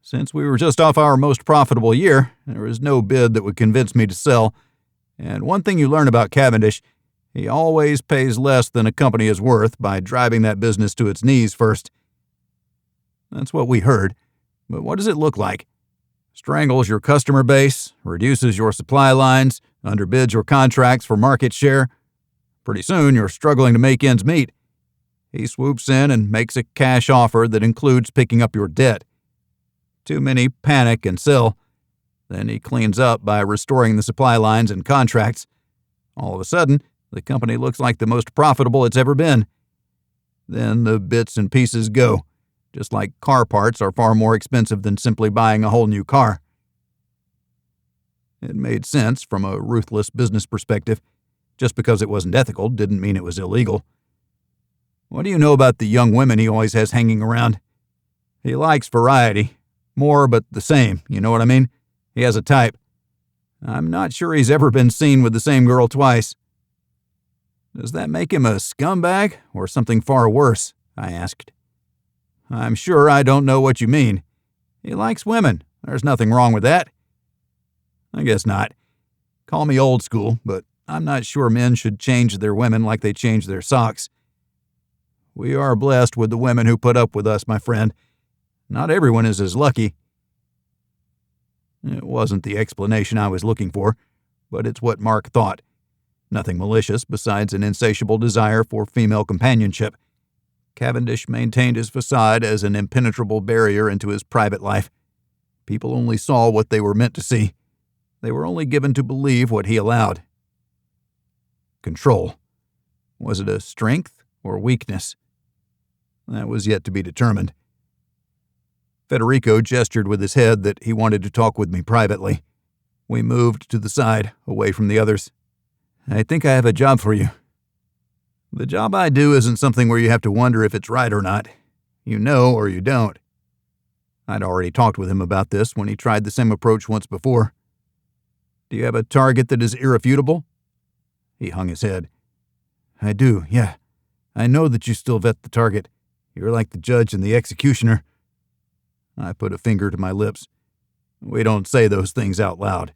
Since we were just off our most profitable year, there was no bid that would convince me to sell. And one thing you learn about Cavendish, he always pays less than a company is worth by driving that business to its knees first." That's what we heard. But what does it look like? Strangles your customer base, reduces your supply lines, underbids your contracts for market share. Pretty soon you're struggling to make ends meet. He swoops in and makes a cash offer that includes picking up your debt. Too many panic and sell. Then he cleans up by restoring the supply lines and contracts. All of a sudden, the company looks like the most profitable it's ever been. Then the bits and pieces go, just like car parts are far more expensive than simply buying a whole new car. It made sense from a ruthless business perspective. Just because it wasn't ethical didn't mean it was illegal. "What do you know about the young women he always has hanging around?" "He likes variety. More but the same, you know what I mean? He has a type. I'm not sure he's ever been seen with the same girl twice." "Does that make him a scumbag or something far worse?" I asked. "I'm sure I don't know what you mean. He likes women. There's nothing wrong with that." "I guess not. Call me old school, but I'm not sure men should change their women like they change their socks. We are blessed with the women who put up with us, my friend. Not everyone is as lucky." It wasn't the explanation I was looking for, but it's what Mark thought. Nothing malicious besides an insatiable desire for female companionship. Cavendish maintained his facade as an impenetrable barrier into his private life. People only saw what they were meant to see. They were only given to believe what he allowed. Control. Was it a strength or weakness? That was yet to be determined. Federico gestured with his head that he wanted to talk with me privately. We moved to the side, away from the others. "I think I have a job for you." "The job I do isn't something where you have to wonder if it's right or not. You know or you don't." I'd already talked with him about this when he tried the same approach once before. "Do you have a target that is irrefutable?" He hung his head. "I do, yeah. I know that you still vet the target. You're like the judge and the executioner." I put a finger to my lips. "We don't say those things out loud."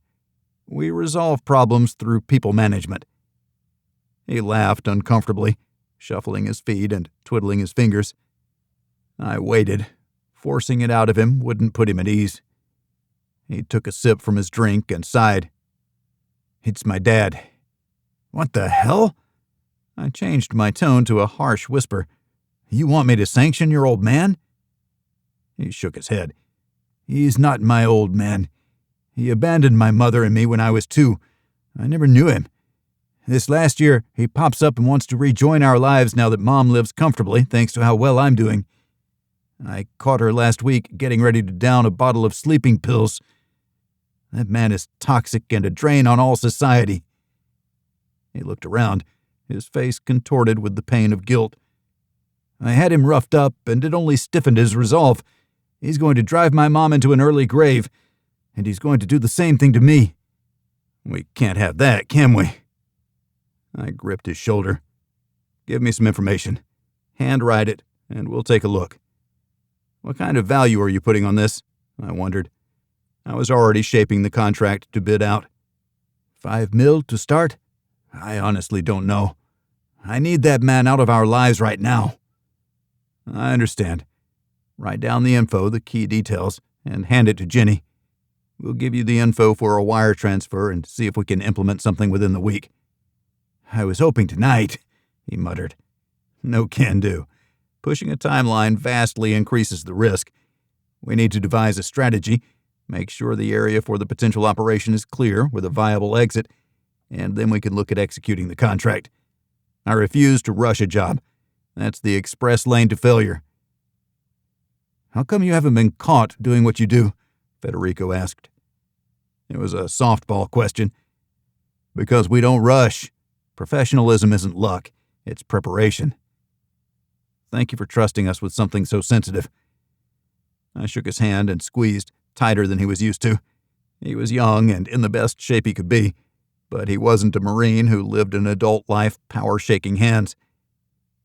We resolve problems through people management." He laughed uncomfortably, shuffling his feet and twiddling his fingers. I waited. Forcing it out of him wouldn't put him at ease. He took a sip from his drink and sighed. "It's my dad." "What the hell?" I changed my tone to a harsh whisper. "You want me to sanction your old man?" He shook his head. "He's not my old man. He abandoned my mother and me when I was 2. I never knew him. This last year, he pops up and wants to rejoin our lives now that Mom lives comfortably, thanks to how well I'm doing. I caught her last week getting ready to down a bottle of sleeping pills. That man is toxic and a drain on all society." He looked around, his face contorted with the pain of guilt. "I had him roughed up, and it only stiffened his resolve. He's going to drive my mom into an early grave, and he's going to do the same thing to me. We can't have that, can we?" I gripped his shoulder. "Give me some information. Handwrite it, and we'll take a look." "What kind of value are you putting on this?" I wondered. I was already shaping the contract to bid out. $5 million to start? I honestly don't know. I need that man out of our lives right now." "I understand. Write down the info, the key details, and hand it to Jenny. We'll give you the info for a wire transfer and see if we can implement something within the week." "I was hoping tonight," he muttered. "No can do. Pushing a timeline vastly increases the risk. We need to devise a strategy, make sure the area for the potential operation is clear with a viable exit, and then we can look at executing the contract. I refuse to rush a job. That's the express lane to failure." "How come you haven't been caught doing what you do?" Federico asked. It was a softball question. "Because we don't rush. Professionalism isn't luck, it's preparation." "Thank you for trusting us with something so sensitive." I shook his hand and squeezed, tighter than he was used to. He was young and in the best shape he could be, but he wasn't a Marine who lived an adult life power-shaking hands.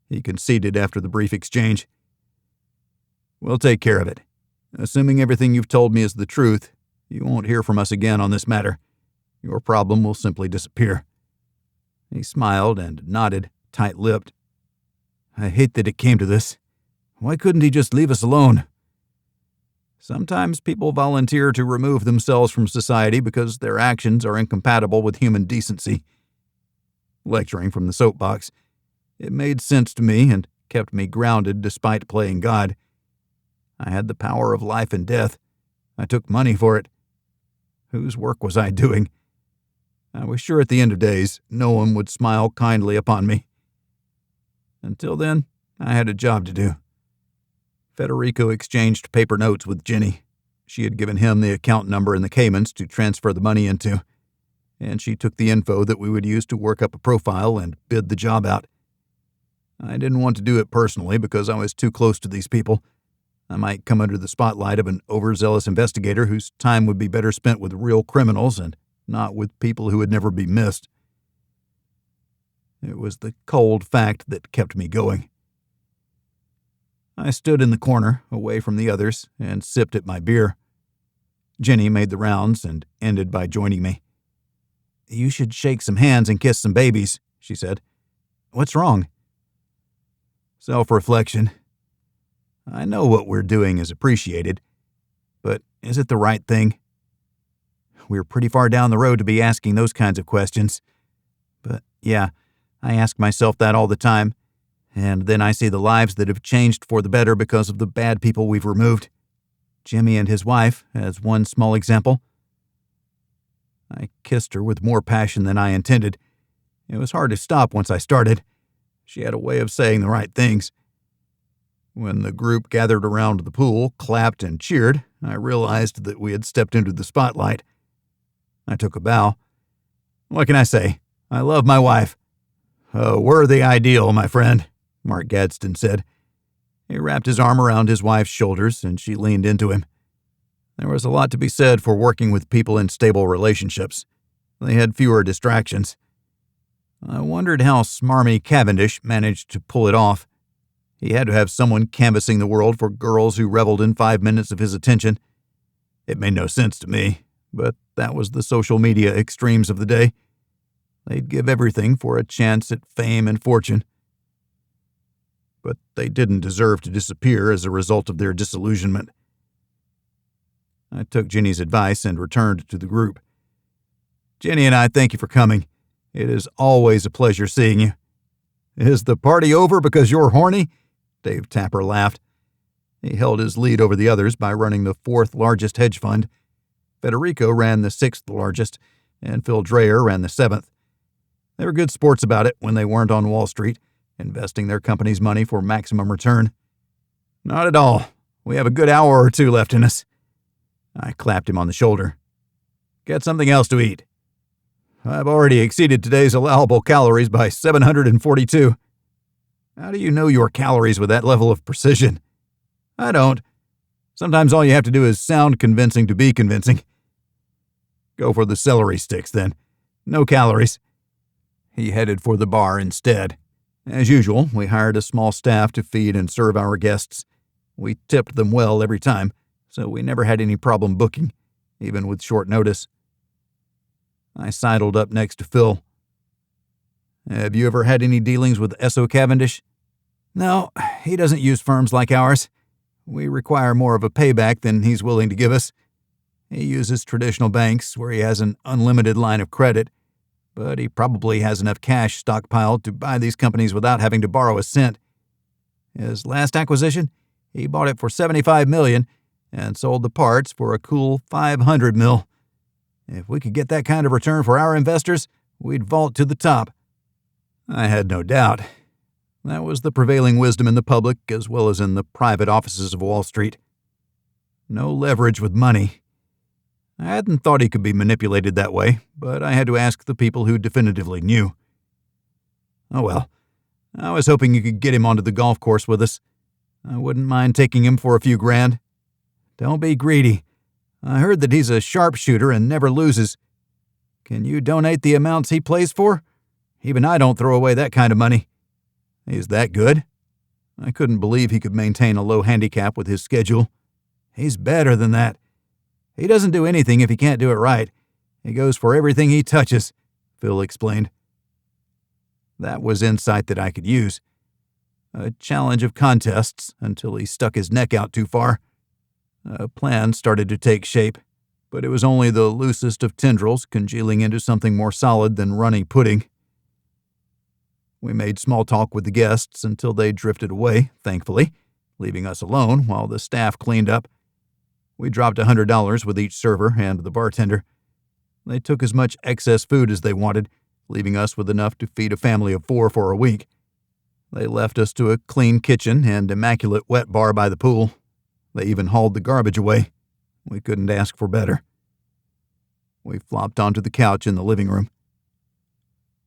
He conceded after the brief exchange. "We'll take care of it. Assuming everything you've told me is the truth, you won't hear from us again on this matter. Your problem will simply disappear." He smiled and nodded, tight-lipped. "I hate that it came to this. Why couldn't he just leave us alone?" "Sometimes people volunteer to remove themselves from society because their actions are incompatible with human decency." Lecturing from the soapbox, it made sense to me and kept me grounded despite playing God. I had the power of life and death. I took money for it. Whose work was I doing? I was sure at the end of days no one would smile kindly upon me. Until then, I had a job to do. Federico exchanged paper notes with Jenny. She had given him the account number in the Caymans to transfer the money into, and she took the info that we would use to work up a profile and bid the job out. I didn't want to do it personally because I was too close to these people. I might come under the spotlight of an overzealous investigator whose time would be better spent with real criminals and not with people who would never be missed. It was the cold fact that kept me going. I stood in the corner, away from the others, and sipped at my beer. Jenny made the rounds and ended by joining me. "You should shake some hands and kiss some babies," she said. "What's wrong?" "Self-reflection. I know what we're doing is appreciated, but is it the right thing? We're pretty far down the road to be asking those kinds of questions. But yeah, I ask myself that all the time, and then I see the lives that have changed for the better because of the bad people we've removed. Jimmy and his wife, as one small example." I kissed her with more passion than I intended. It was hard to stop once I started. She had a way of saying the right things. When the group gathered around the pool, clapped and cheered, I realized that we had stepped into the spotlight. I took a bow. "What can I say? I love my wife." "A worthy ideal, my friend," Mark Gadsden said. He wrapped his arm around his wife's shoulders, and she leaned into him. There was a lot to be said for working with people in stable relationships. They had fewer distractions. I wondered how smarmy Cavendish managed to pull it off. He had to have someone canvassing the world for girls who reveled in 5 minutes of his attention. It made no sense to me, But that was the social media extremes of the day. They'd give everything for a chance at fame and fortune. But they didn't deserve to disappear as a result of their disillusionment. I took Jenny's advice and returned to the group. "Jenny and I thank you for coming. It is always a pleasure seeing you." "Is the party over because you're horny?" Dave Tapper laughed. He held his lead over the others by running the fourth largest hedge fund. Federico ran the sixth largest, and Phil Dreyer ran the seventh. They were good sports about it when they weren't on Wall Street, investing their company's money for maximum return. "Not at all. We have a good hour or two left in us." I clapped him on the shoulder. "Get something else to eat." "I've already exceeded today's allowable calories by 742. "How do you know your calories with that level of precision?" "I don't. Sometimes all you have to do is sound convincing to be convincing." "Go for the celery sticks, then. No calories." He headed for the bar instead. As usual, we hired a small staff to feed and serve our guests. We tipped them well every time, so we never had any problem booking, even with short notice. I sidled up next to Phil. "Have you ever had any dealings with Essoe Cavindish?" "No, he doesn't use firms like ours. We require more of a payback than he's willing to give us. He uses traditional banks where he has an unlimited line of credit, but he probably has enough cash stockpiled to buy these companies without having to borrow a cent. His last acquisition, he bought it for $75 million and sold the parts for a cool $500 million. If we could get that kind of return for our investors, we'd vault to the top." I had no doubt. That was the prevailing wisdom in the public as well as in the private offices of Wall Street. No leverage with money. I hadn't thought he could be manipulated that way, but I had to ask the people who definitively knew. "Oh well, I was hoping you could get him onto the golf course with us. I wouldn't mind taking him for a few grand." "Don't be greedy. I heard that he's a sharpshooter and never loses. Can you donate the amounts he plays for? Even I don't throw away that kind of money." "He's that good?" I couldn't believe he could maintain a low handicap with his schedule. "He's better than that. He doesn't do anything if he can't do it right. He goes for everything he touches," Phil explained. That was insight that I could use. A challenge of contests until he stuck his neck out too far. A plan started to take shape, but it was only the loosest of tendrils congealing into something more solid than runny pudding. We made small talk with the guests until they drifted away, thankfully, leaving us alone while the staff cleaned up. We dropped $100 with each server and the bartender. They took as much excess food as they wanted, leaving us with enough to feed a family of 4 for a week. They left us to a clean kitchen and immaculate wet bar by the pool. They even hauled the garbage away. We couldn't ask for better. We flopped onto the couch in the living room.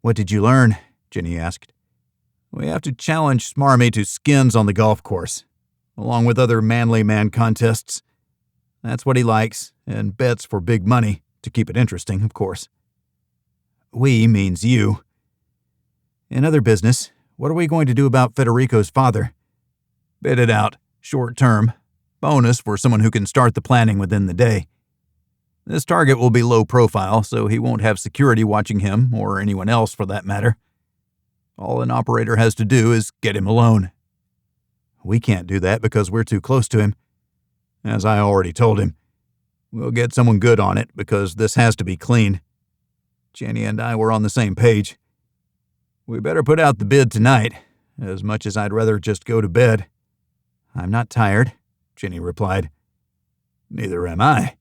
"What did you learn?" Jenny asked. "We have to challenge Smarmy to skins on the golf course, along with other manly man contests. That's what he likes, and bets for big money, to keep it interesting, of course." "We" means you. "In other business, what are we going to do about Federico's father?" "Bid it out, short term. Bonus for someone who can start the planning within the day. This target will be low profile, so he won't have security watching him, or anyone else for that matter. All an operator has to do is get him alone." "We can't do that because we're too close to him." "As I already told him, we'll get someone good on it because this has to be clean." Jenny and I were on the same page. "We better put out the bid tonight, as much as I'd rather just go to bed." "I'm not tired," Jenny replied. "Neither am I."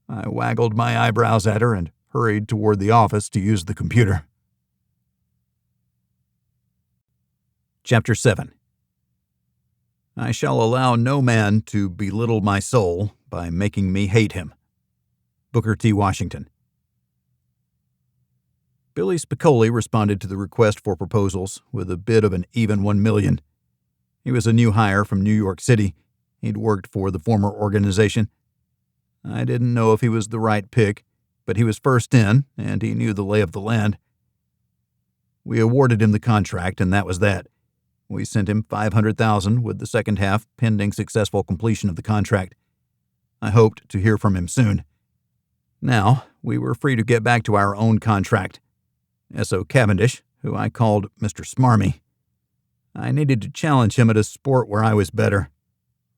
I waggled my eyebrows at her and hurried toward the office to use the computer. Chapter 7. I shall allow no man to belittle my soul by making me hate him. Booker T. Washington. Billy Spicoli responded to the request for proposals with a bid of an even $1 million. He was a new hire from New York City. He'd worked for the former organization. I didn't know if he was the right pick, but he was first in, and he knew the lay of the land. We awarded him the contract, and that was that. We sent him $500,000 with the second half pending successful completion of the contract. I hoped to hear from him soon. Now, we were free to get back to our own contract. Essoe Cavindish, who I called Mr. Smarmy. I needed to challenge him at a sport where I was better.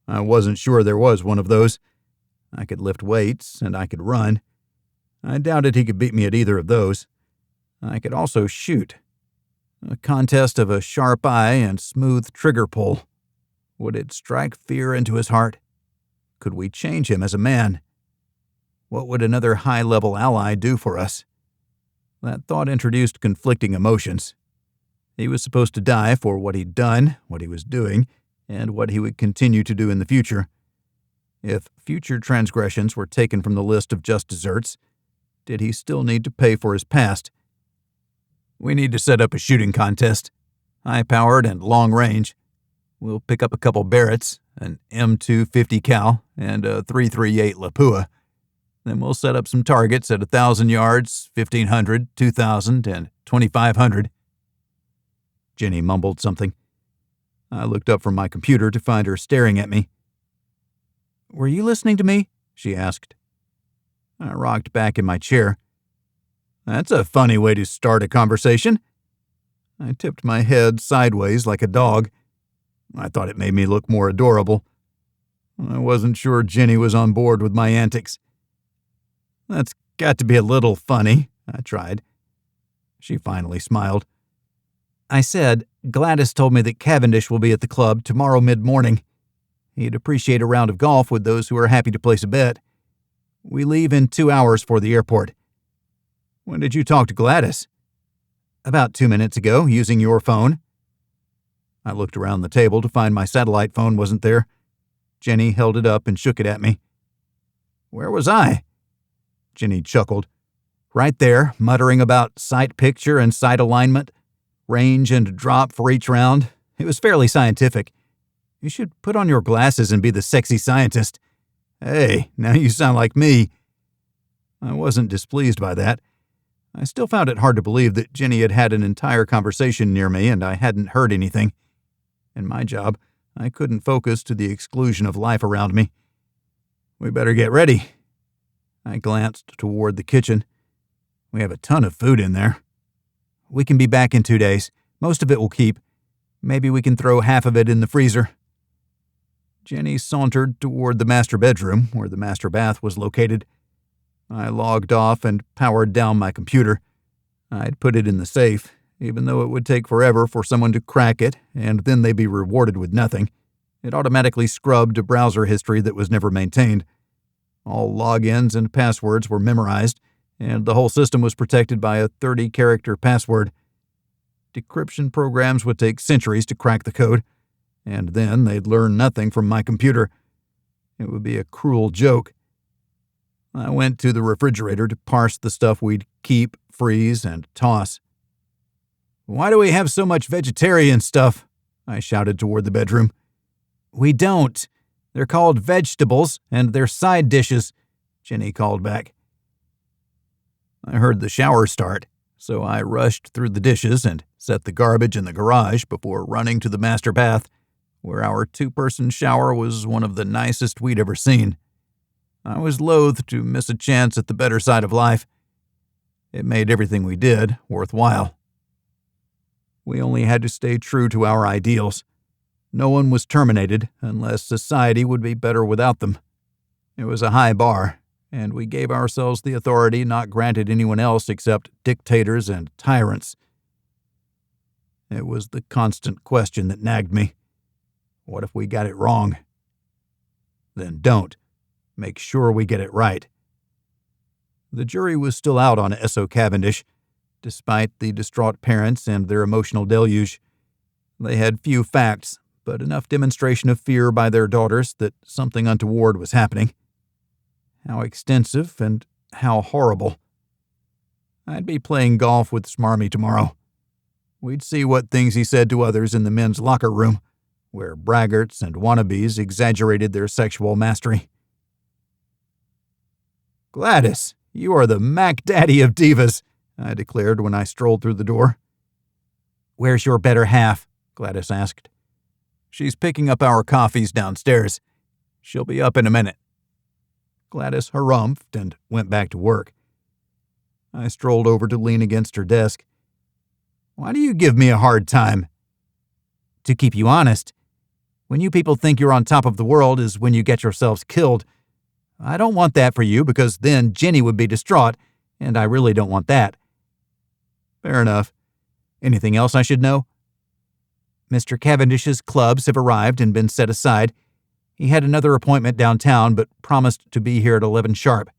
I wasn't sure there was one of those. I could lift weights, and I could run. I doubted he could beat me at either of those. I could also shoot. A contest of a sharp eye and smooth trigger pull. Would it strike fear into his heart? Could we change him as a man? What would another high-level ally do for us? That thought introduced conflicting emotions. He was supposed to die for what he'd done, what he was doing, and what he would continue to do in the future. If future transgressions were taken from the list of just desserts, did he still need to pay for his past? We need to set up a shooting contest. High-powered and long-range. We'll pick up a couple Barretts, an M250 cal, and a 338 Lapua. Then we'll set up some targets at 1,000 yards, 1,500, 2,000, and 2,500. Jenny mumbled something. I looked up from my computer to find her staring at me. "Were you listening to me?" she asked. I rocked back in my chair. "That's a funny way to start a conversation." I tipped my head sideways like a dog. I thought it made me look more adorable. I wasn't sure Jenny was on board with my antics. "That's got to be a little funny," I tried. She finally smiled. "I said, Gladys told me that Cavendish will be at the club tomorrow mid-morning. He'd appreciate a round of golf with those who are happy to place a bet. We leave in 2 hours for the airport." "When did you talk to Gladys?" "About 2 minutes ago, using your phone." I looked around the table to find my satellite phone wasn't there. Jenny held it up and shook it at me. "Where was I?" Jenny chuckled. "Right there, muttering about sight picture and sight alignment, range and drop for each round. It was fairly scientific. You should put on your glasses and be the sexy scientist." "Hey, now you sound like me." I wasn't displeased by that. I still found it hard to believe that Jenny had had an entire conversation near me and I hadn't heard anything. In my job, I couldn't focus to the exclusion of life around me. "We better get ready." I glanced toward the kitchen. We have a ton of food in there. "We can be back in 2 days. Most of it will keep. Maybe we can throw half of it in the freezer." Jenny sauntered toward the master bedroom, where the master bath was located. I logged off and powered down my computer. I'd put it in the safe, even though it would take forever for someone to crack it, and then they'd be rewarded with nothing. It automatically scrubbed a browser history that was never maintained. All logins and passwords were memorized, and the whole system was protected by a 30-character password. Decryption programs would take centuries to crack the code, and then they'd learn nothing from my computer. It would be a cruel joke. I went to the refrigerator to parse the stuff we'd keep, freeze, and toss. "Why do we have so much vegetarian stuff?" I shouted toward the bedroom. "We don't. They're called vegetables, and they're side dishes," Jenny called back. I heard the shower start, so I rushed through the dishes and set the garbage in the garage before running to the master bath, where our 2-person shower was one of the nicest we'd ever seen. I was loath to miss a chance at the better side of life. It made everything we did worthwhile. We only had to stay true to our ideals. No one was terminated unless society would be better without them. It was a high bar, and we gave ourselves the authority not granted anyone else except dictators and tyrants. It was the constant question that nagged me. What if we got it wrong? Then don't. Make sure we get it right. The jury was still out on Essoe Cavindish, despite the distraught parents and their emotional deluge. They had few facts, but enough demonstration of fear by their daughters that something untoward was happening. How extensive and how horrible. I'd be playing golf with Smarmy tomorrow. We'd see what things he said to others in the men's locker room, where braggarts and wannabes exaggerated their sexual mastery. "Gladys, you are the Mac Daddy of divas," I declared when I strolled through the door. "Where's your better half?" Gladys asked. "She's picking up our coffees downstairs. She'll be up in a minute." Gladys harumphed and went back to work. I strolled over to lean against her desk. Why do you give me a hard time? To keep you honest. When you people think you're on top of the world is when you get yourselves killed. I don't want that for you because then Jenny would be distraught, and I really don't want that. Fair enough. Anything else I should know? Mr. Cavendish's clubs have arrived and been set aside. He had another appointment downtown, but promised to be here at 11 sharp.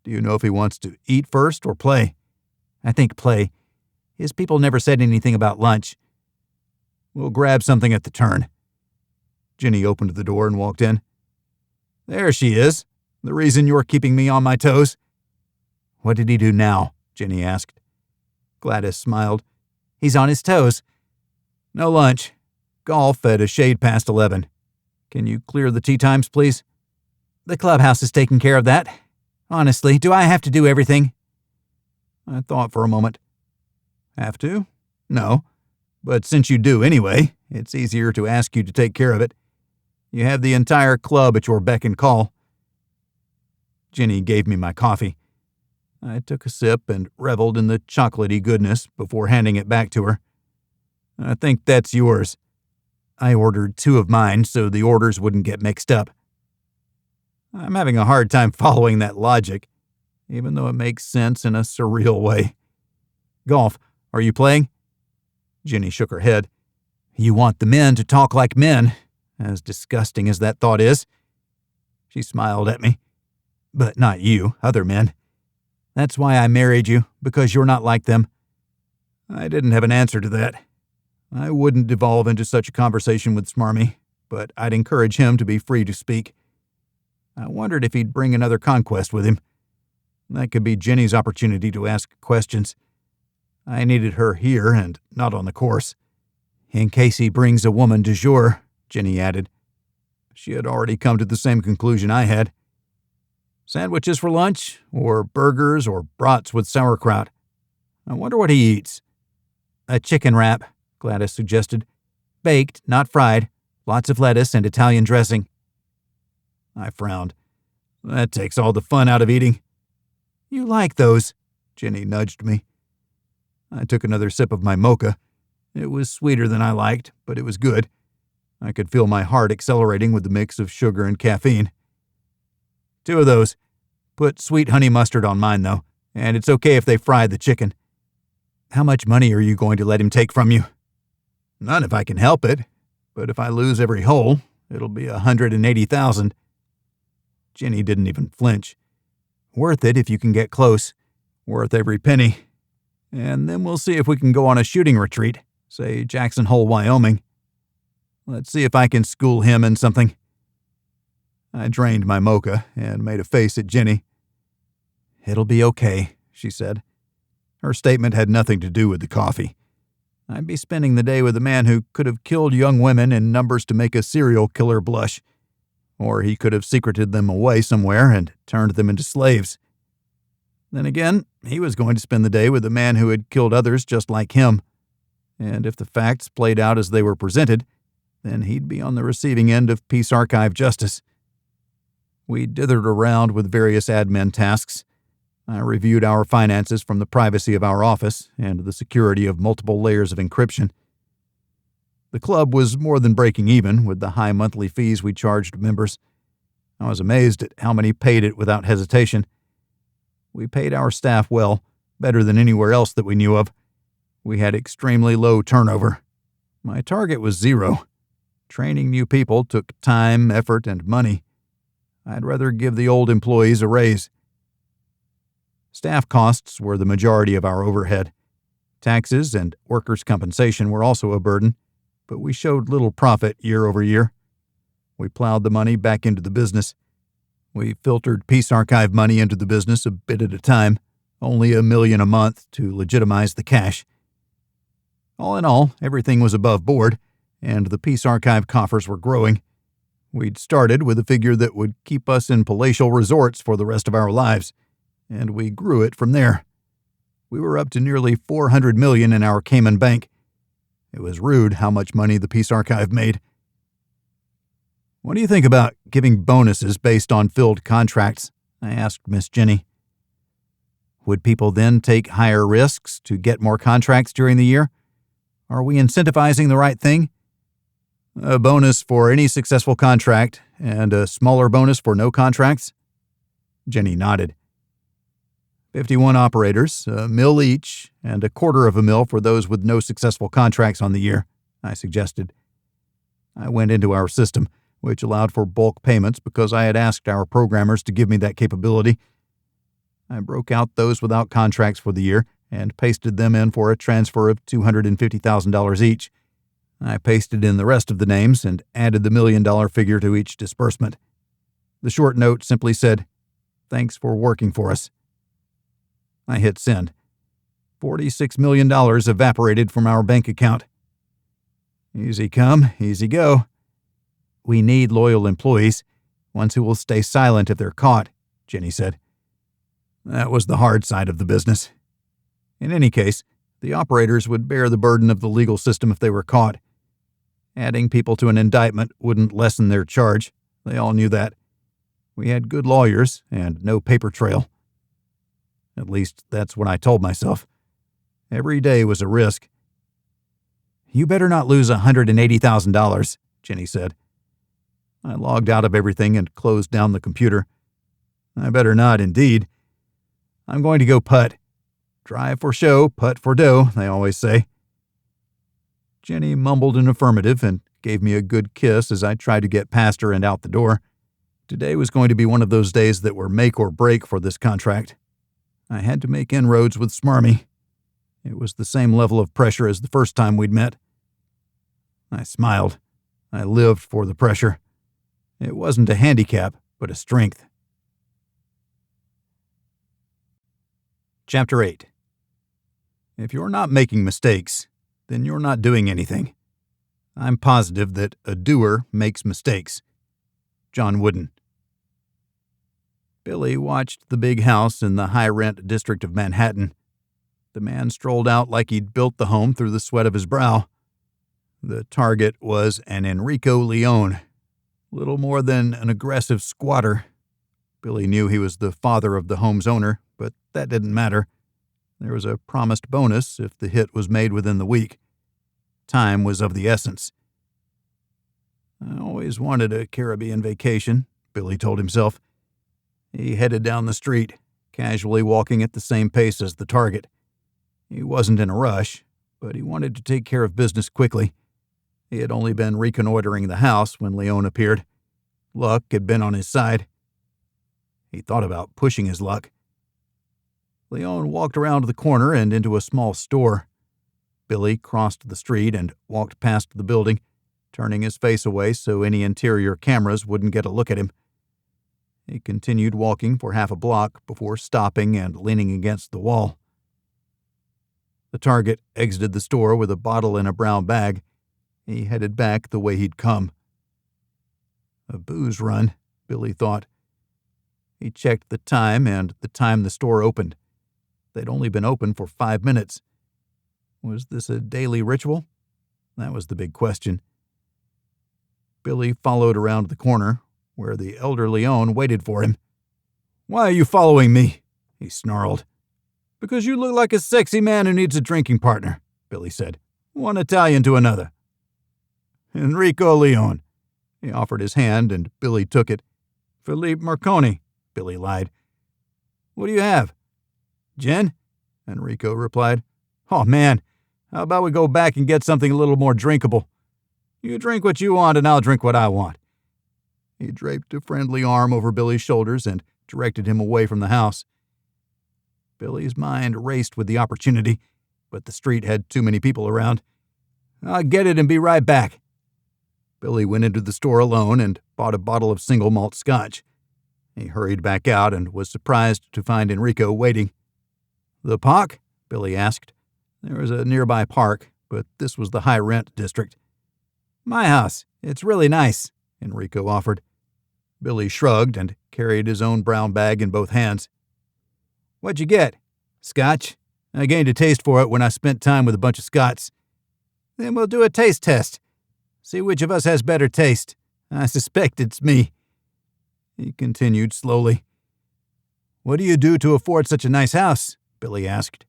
Do you know if he wants to eat first or play? I think play. His people never said anything about lunch. We'll grab something at the turn. Jenny opened the door and walked in. There she is, the reason you're keeping me on my toes. What did he do now? Jenny asked. Gladys smiled. He's on his toes. No lunch. Golf at a shade past 11. Can you clear the tea times, please? The clubhouse is taking care of that. Honestly, do I have to do everything? I thought for a moment. Have to? No. But since you do anyway, it's easier to ask you to take care of it. You have the entire club at your beck and call. Jenny gave me my coffee. I took a sip and reveled in the chocolatey goodness before handing it back to her. I think that's yours. I ordered 2 of mine so the orders wouldn't get mixed up. I'm having a hard time following that logic, even though it makes sense in a surreal way. Golf, are you playing? Jenny shook her head. You want the men to talk like men, as disgusting as that thought is. She smiled at me. But not you, other men. That's why I married you, because you're not like them. I didn't have an answer to that. I wouldn't devolve into such a conversation with Smarmy, but I'd encourage him to be free to speak. I wondered if he'd bring another conquest with him. That could be Jenny's opportunity to ask questions. I needed her here and not on the course. In case he brings a woman du jour, Jenny added. She had already come to the same conclusion I had. Sandwiches for lunch, or burgers, or brats with sauerkraut. I wonder what he eats. A chicken wrap, Gladys suggested. Baked, not fried. Lots of lettuce and Italian dressing. I frowned. That takes all the fun out of eating. You like those, Jenny nudged me. I took another sip of my mocha. It was sweeter than I liked, but it was good. I could feel my heart accelerating with the mix of sugar and caffeine. 2 of those. Put sweet honey mustard on mine, though, and it's okay if they fry the chicken. How much money are you going to let him take from you? None if I can help it, but if I lose every hole, it'll be $180,000. Jenny didn't even flinch. Worth it if you can get close. Worth every penny. And then we'll see if we can go on a shooting retreat, say Jackson Hole, Wyoming. Let's see if I can school him in something. I drained my mocha and made a face at Jenny. It'll be okay, she said. Her statement had nothing to do with the coffee. I'd be spending the day with a man who could have killed young women in numbers to make a serial killer blush. Or he could have secreted them away somewhere and turned them into slaves. Then again, he was going to spend the day with a man who had killed others just like him. And if the facts played out as they were presented, then he'd be on the receiving end of Peace Archive justice. We dithered around with various admin tasks. I reviewed our finances from the privacy of our office and the security of multiple layers of encryption. The club was more than breaking even with the high monthly fees we charged members. I was amazed at how many paid it without hesitation. We paid our staff well, better than anywhere else that we knew of. We had extremely low turnover. My target was 0. Training new people took time, effort, and money. I'd rather give the old employees a raise. Staff costs were the majority of our overhead. Taxes and workers' compensation were also a burden, but we showed little profit year over year. We plowed the money back into the business. We filtered Peace Archive money into the business a bit at a time, only $1 million a month to legitimize the cash. All in all, everything was above board, and the Peace Archive coffers were growing. We'd started with a figure that would keep us in palatial resorts for the rest of our lives, and we grew it from there. We were up to nearly $400 million in our Cayman bank. It was rude how much money the Peace Archive made. "What do you think about giving bonuses based on filled contracts?" I asked Miss Jenny. "Would people then take higher risks to get more contracts during the year? Are we incentivizing the right thing?" "A bonus for any successful contract and a smaller bonus for no contracts?" Jenny nodded. 51 operators, a mil each, and a quarter of a mil for those with no successful contracts on the year, I suggested. I went into our system, which allowed for bulk payments because I had asked our programmers to give me that capability. I broke out those without contracts for the year and pasted them in for a transfer of $250,000 each. I pasted in the rest of the names and added the $1 million figure to each disbursement. The short note simply said, "Thanks for working for us." I hit send. $46 million evaporated from our bank account. Easy come, easy go. "We need loyal employees, ones who will stay silent if they're caught," Jenny said. That was the hard side of the business. In any case, the operators would bear the burden of the legal system if they were caught. Adding people to an indictment wouldn't lessen their charge. They all knew that. We had good lawyers and no paper trail. At least, that's what I told myself. Every day was a risk. "You better not lose $180,000, Jenny said. I logged out of everything and closed down the computer. I better not, indeed. I'm going to go putt. Drive for show, putt for dough, they always say. Jenny mumbled an affirmative and gave me a good kiss as I tried to get past her and out the door. Today was going to be one of those days that were make or break for this contract. I had to make inroads with Smarmy. It was the same level of pressure as the first time we'd met. I smiled. I lived for the pressure. It wasn't a handicap, but a strength. Chapter 8. If you're not making mistakes, then you're not doing anything. I'm positive that a doer makes mistakes. John Wooden. Billy watched the big house in the high-rent district of Manhattan. The man strolled out like he'd built the home through the sweat of his brow. The target was an Enrico Leone, little more than an aggressive squatter. Billy knew he was the father of the home's owner, but that didn't matter. There was a promised bonus if the hit was made within the week. Time was of the essence. I always wanted a Caribbean vacation, Billy told himself. He headed down the street, casually walking at the same pace as the target. He wasn't in a rush, but he wanted to take care of business quickly. He had only been reconnoitering the house when Leone appeared. Luck had been on his side. He thought about pushing his luck. Leone walked around the corner and into a small store. Billy crossed the street and walked past the building, turning his face away so any interior cameras wouldn't get a look at him. He continued walking for half a block before stopping and leaning against the wall. The target exited the store with a bottle in a brown bag. He headed back the way he'd come. A booze run, Billy thought. He checked the time and the time the store opened. They'd only been open for 5 minutes. Was this a daily ritual? That was the big question. Billy followed around the corner, where the elder Leone waited for him. "Why are you following me?" he snarled. "Because you look like a sexy man who needs a drinking partner," Billy said. "One Italian to another." "Enrico Leone." He offered his hand, and Billy took it. "Philippe Marconi," Billy lied. "What do you have?" "Gin?" Enrico replied. "Oh, man, how about we go back and get something a little more drinkable? You drink what you want, and I'll drink what I want." He draped a friendly arm over Billy's shoulders and directed him away from the house. Billy's mind raced with the opportunity, but the street had too many people around. "I'll get it and be right back." Billy went into the store alone and bought a bottle of single malt scotch. He hurried back out and was surprised to find Enrico waiting. "The park?" Billy asked. There was a nearby park, but this was the high-rent district. "My house. It's really nice," Enrico offered. Billy shrugged and carried his own brown bag in both hands. "What'd you get?" "Scotch. I gained a taste for it when I spent time with a bunch of Scots." "Then we'll do a taste test. See which of us has better taste. I suspect it's me," he continued slowly. "What do you do to afford such a nice house?" Billy asked.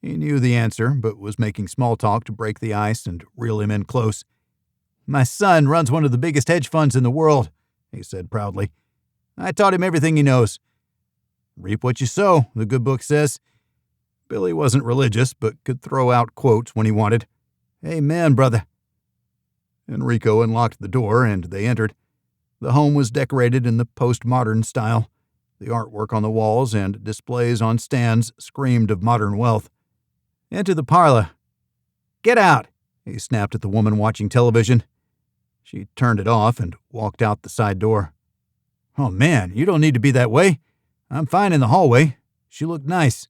He knew the answer, but was making small talk to break the ice and reel him in close. "My son runs one of the biggest hedge funds in the world," he said proudly. "I taught him everything he knows." "Reap what you sow," the good book says. Billy wasn't religious, but could throw out quotes when he wanted. "Amen, brother." Enrico unlocked the door, and they entered. The home was decorated in the postmodern style. The artwork on the walls and displays on stands screamed of modern wealth. "Enter the parlor." "Get out," he snapped at the woman watching television. She turned it off and walked out the side door. "Oh man, you don't need to be that way. I'm fine in the hallway." She looked nice.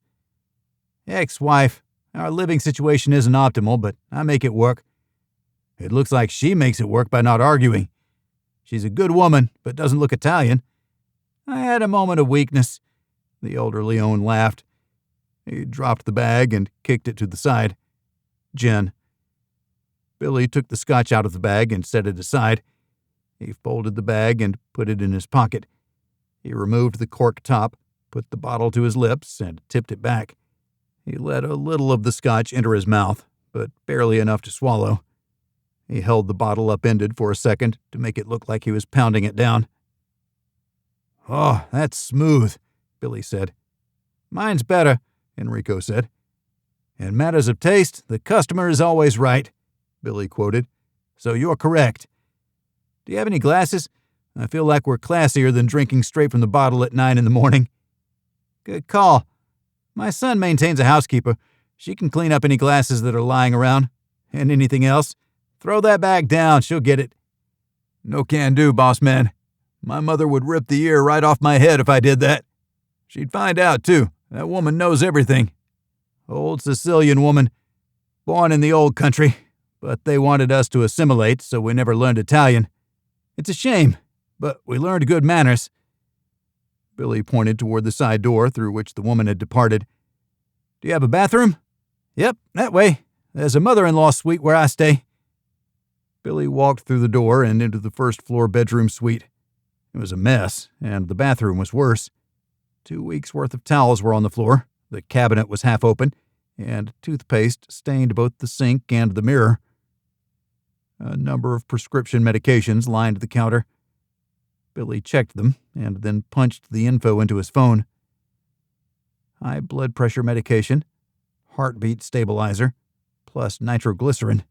"Ex-wife. Our living situation isn't optimal, but I make it work." "It looks like she makes it work by not arguing." "She's a good woman, but doesn't look Italian." "I had a moment of weakness." The elder Leone laughed. He dropped the bag and kicked it to the side. "Jen." Billy took the scotch out of the bag and set it aside. He folded the bag and put it in his pocket. He removed the cork top, put the bottle to his lips, and tipped it back. He let a little of the scotch enter his mouth, but barely enough to swallow. He held the bottle upended for a second to make it look like he was pounding it down. "Oh, that's smooth," Billy said. "Mine's better," Enrico said. "In matters of taste, the customer is always right," Billy quoted. "So you're correct. Do you have any glasses? I feel like we're classier than drinking straight from the bottle at 9 in the morning." "Good call. My son maintains a housekeeper. She can clean up any glasses that are lying around. And anything else. Throw that bag down, she'll get it." "No can do, boss man. My mother would rip the ear right off my head if I did that. She'd find out, too. That woman knows everything. Old Sicilian woman. Born in the old country, but they wanted us to assimilate, so we never learned Italian. It's a shame, but we learned good manners." Billy pointed toward the side door through which the woman had departed. "Do you have a bathroom?" "Yep, that way. There's a mother-in-law suite where I stay." Billy walked through the door and into the first-floor bedroom suite. It was a mess, and the bathroom was worse. 2 weeks' worth of towels were on the floor, the cabinet was half open, and toothpaste stained both the sink and the mirror. A number of prescription medications lined the counter. Billy checked them and then punched the info into his phone. High blood pressure medication, heartbeat stabilizer, plus nitroglycerin.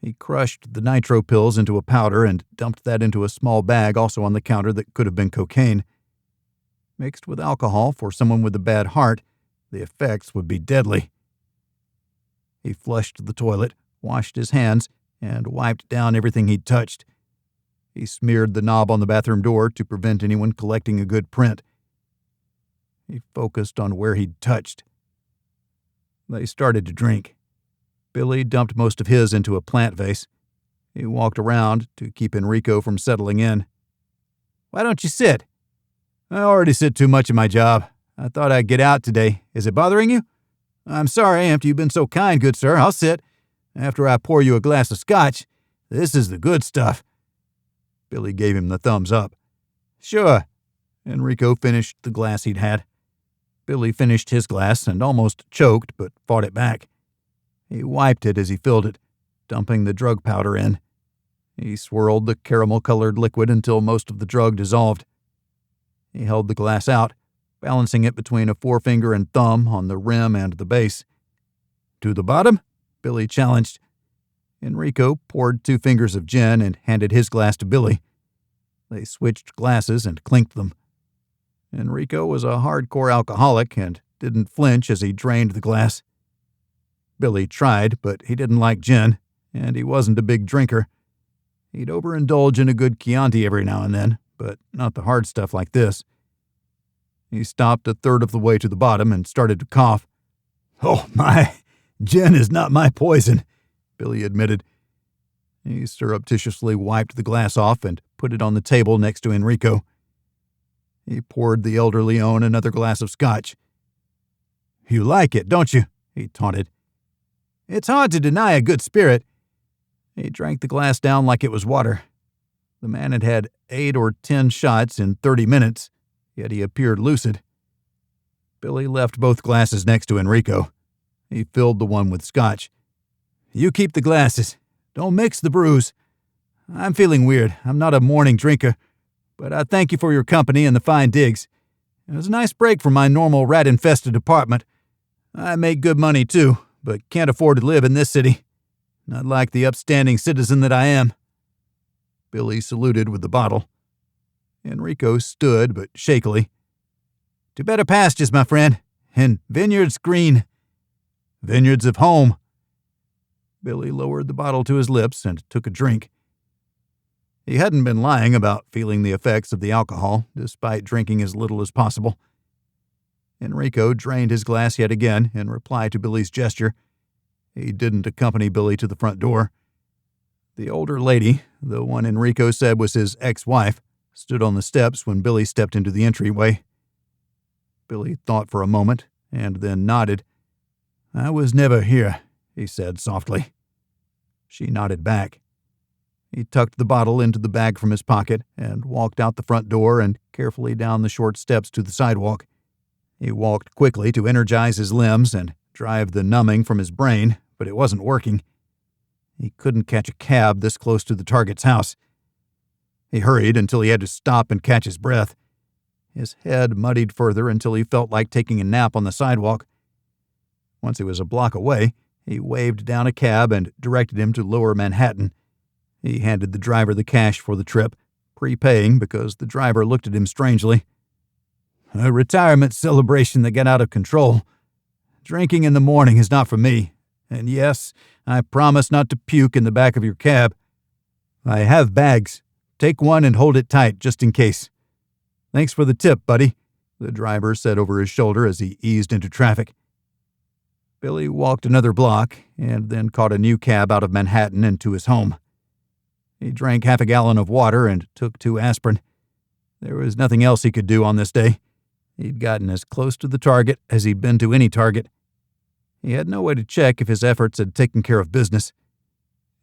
He crushed the nitro pills into a powder and dumped that into a small bag also on the counter that could have been cocaine. Mixed with alcohol for someone with a bad heart, the effects would be deadly. He flushed the toilet, washed his hands, and wiped down everything he'd touched. He smeared the knob on the bathroom door to prevent anyone collecting a good print. He focused on where he'd touched. They started to drink. Billy dumped most of his into a plant vase. He walked around to keep Enrico from settling in. "Why don't you sit?" "I already sit too much in my job. I thought I'd get out today. Is it bothering you?" "I'm sorry, after you've been so kind, good sir. I'll sit. After I pour you a glass of scotch. This is the good stuff." Billy gave him the thumbs up. "Sure." Enrico finished the glass he'd had. Billy finished his glass and almost choked, but fought it back. He wiped it as he filled it, dumping the drug powder in. He swirled the caramel-colored liquid until most of the drug dissolved. He held the glass out, balancing it between a forefinger and thumb on the rim and the base. "To the bottom?" Billy challenged. Enrico poured 2 fingers of gin and handed his glass to Billy. They switched glasses and clinked them. Enrico was a hardcore alcoholic and didn't flinch as he drained the glass. Billy tried, but he didn't like gin, and he wasn't a big drinker. He'd overindulge in a good Chianti every now and then, but not the hard stuff like this. He stopped a third of the way to the bottom and started to cough. "Oh my, gin is not my poison," Billy admitted. He surreptitiously wiped the glass off and put it on the table next to Enrico. He poured the elder Leone another glass of scotch. "You like it, don't you?" he taunted. "It's hard to deny a good spirit." He drank the glass down like it was water. The man had had 8 or 10 shots in 30 minutes, yet he appeared lucid. Billy left both glasses next to Enrico. He filled the one with scotch. "You keep the glasses. Don't mix the brews. I'm feeling weird. I'm not a morning drinker, but I thank you for your company and the fine digs. It was a nice break from my normal rat-infested apartment. I make good money, too, but can't afford to live in this city. Not like the upstanding citizen that I am." Billy saluted with the bottle. Enrico stood, but shakily. "To better pastures, my friend, and vineyards green. Vineyards of home." Billy lowered the bottle to his lips and took a drink. He hadn't been lying about feeling the effects of the alcohol, despite drinking as little as possible. Enrico drained his glass yet again in reply to Billy's gesture. He didn't accompany Billy to the front door. The older lady, the one Enrico said was his ex-wife, stood on the steps when Billy stepped into the entryway. Billy thought for a moment, and then nodded. "I was never here," he said softly. She nodded back. He tucked the bottle into the bag from his pocket and walked out the front door and carefully down the short steps to the sidewalk. He walked quickly to energize his limbs and drive the numbing from his brain, but it wasn't working. He couldn't catch a cab this close to the target's house. He hurried until he had to stop and catch his breath. His head muddied further until he felt like taking a nap on the sidewalk. Once he was a block away, he waved down a cab and directed him to Lower Manhattan. He handed the driver the cash for the trip, prepaying because the driver looked at him strangely. "A retirement celebration that got out of control. Drinking in the morning is not for me. And yes, I promise not to puke in the back of your cab. I have bags. Take one and hold it tight, just in case. Thanks for the tip, buddy," the driver said over his shoulder as he eased into traffic. Billy walked another block and then caught a new cab out of Manhattan and to his home. He drank half a gallon of water and took 2 aspirin. There was nothing else he could do on this day. He'd gotten as close to the target as he'd been to any target. He had no way to check if his efforts had taken care of business.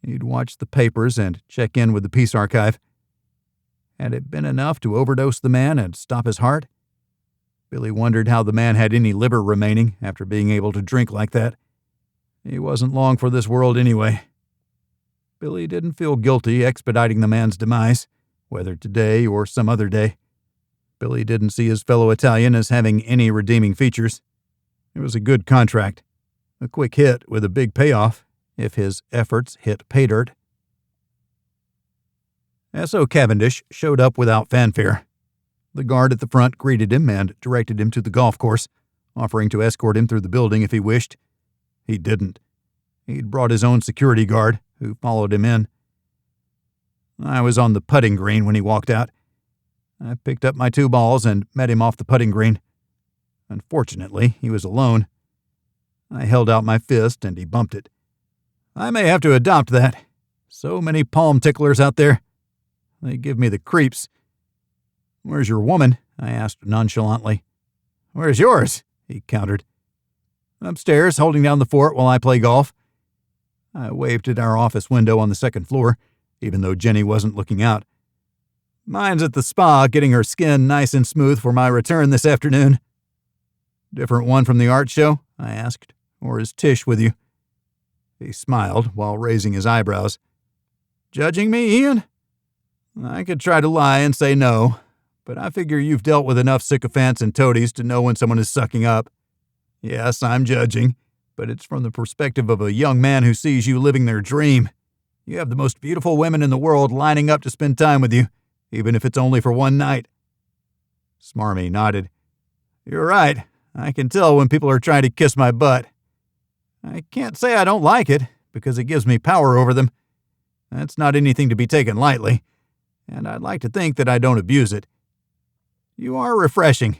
He'd watch the papers and check in with the Peace Archive. Had it been enough to overdose the man and stop his heart? Billy wondered how the man had any liver remaining after being able to drink like that. He wasn't long for this world anyway. Billy didn't feel guilty expediting the man's demise, whether today or some other day. Billy didn't see his fellow Italian as having any redeeming features. It was a good contract, a quick hit with a big payoff if his efforts hit pay dirt. Essoe Cavindish showed up without fanfare. The guard at the front greeted him and directed him to the golf course, offering to escort him through the building if he wished. He didn't. He'd brought his own security guard, who followed him in. I was on the putting green when he walked out. I picked up my 2 balls and met him off the putting green. Unfortunately, he was alone. I held out my fist and he bumped it. "I may have to adopt that. So many palm ticklers out there. They give me the creeps." "Where's your woman?" I asked nonchalantly. "Where's yours?" he countered. "Upstairs, holding down the fort while I play golf." I waved at our office window on the 2nd floor, even though Jenny wasn't looking out. "Mine's at the spa, getting her skin nice and smooth for my return this afternoon." "Different one from the art show?" I asked. "Or is Tish with you?" He smiled while raising his eyebrows. "Judging me, Ian?" "I could try to lie and say no, but I figure you've dealt with enough sycophants and toadies to know when someone is sucking up. Yes, I'm judging, but it's from the perspective of a young man who sees you living their dream. You have the most beautiful women in the world lining up to spend time with you, even if it's only for one night." Smarmy nodded. "You're right. I can tell when people are trying to kiss my butt. I can't say I don't like it, because it gives me power over them. That's not anything to be taken lightly, and I'd like to think that I don't abuse it. You are refreshing.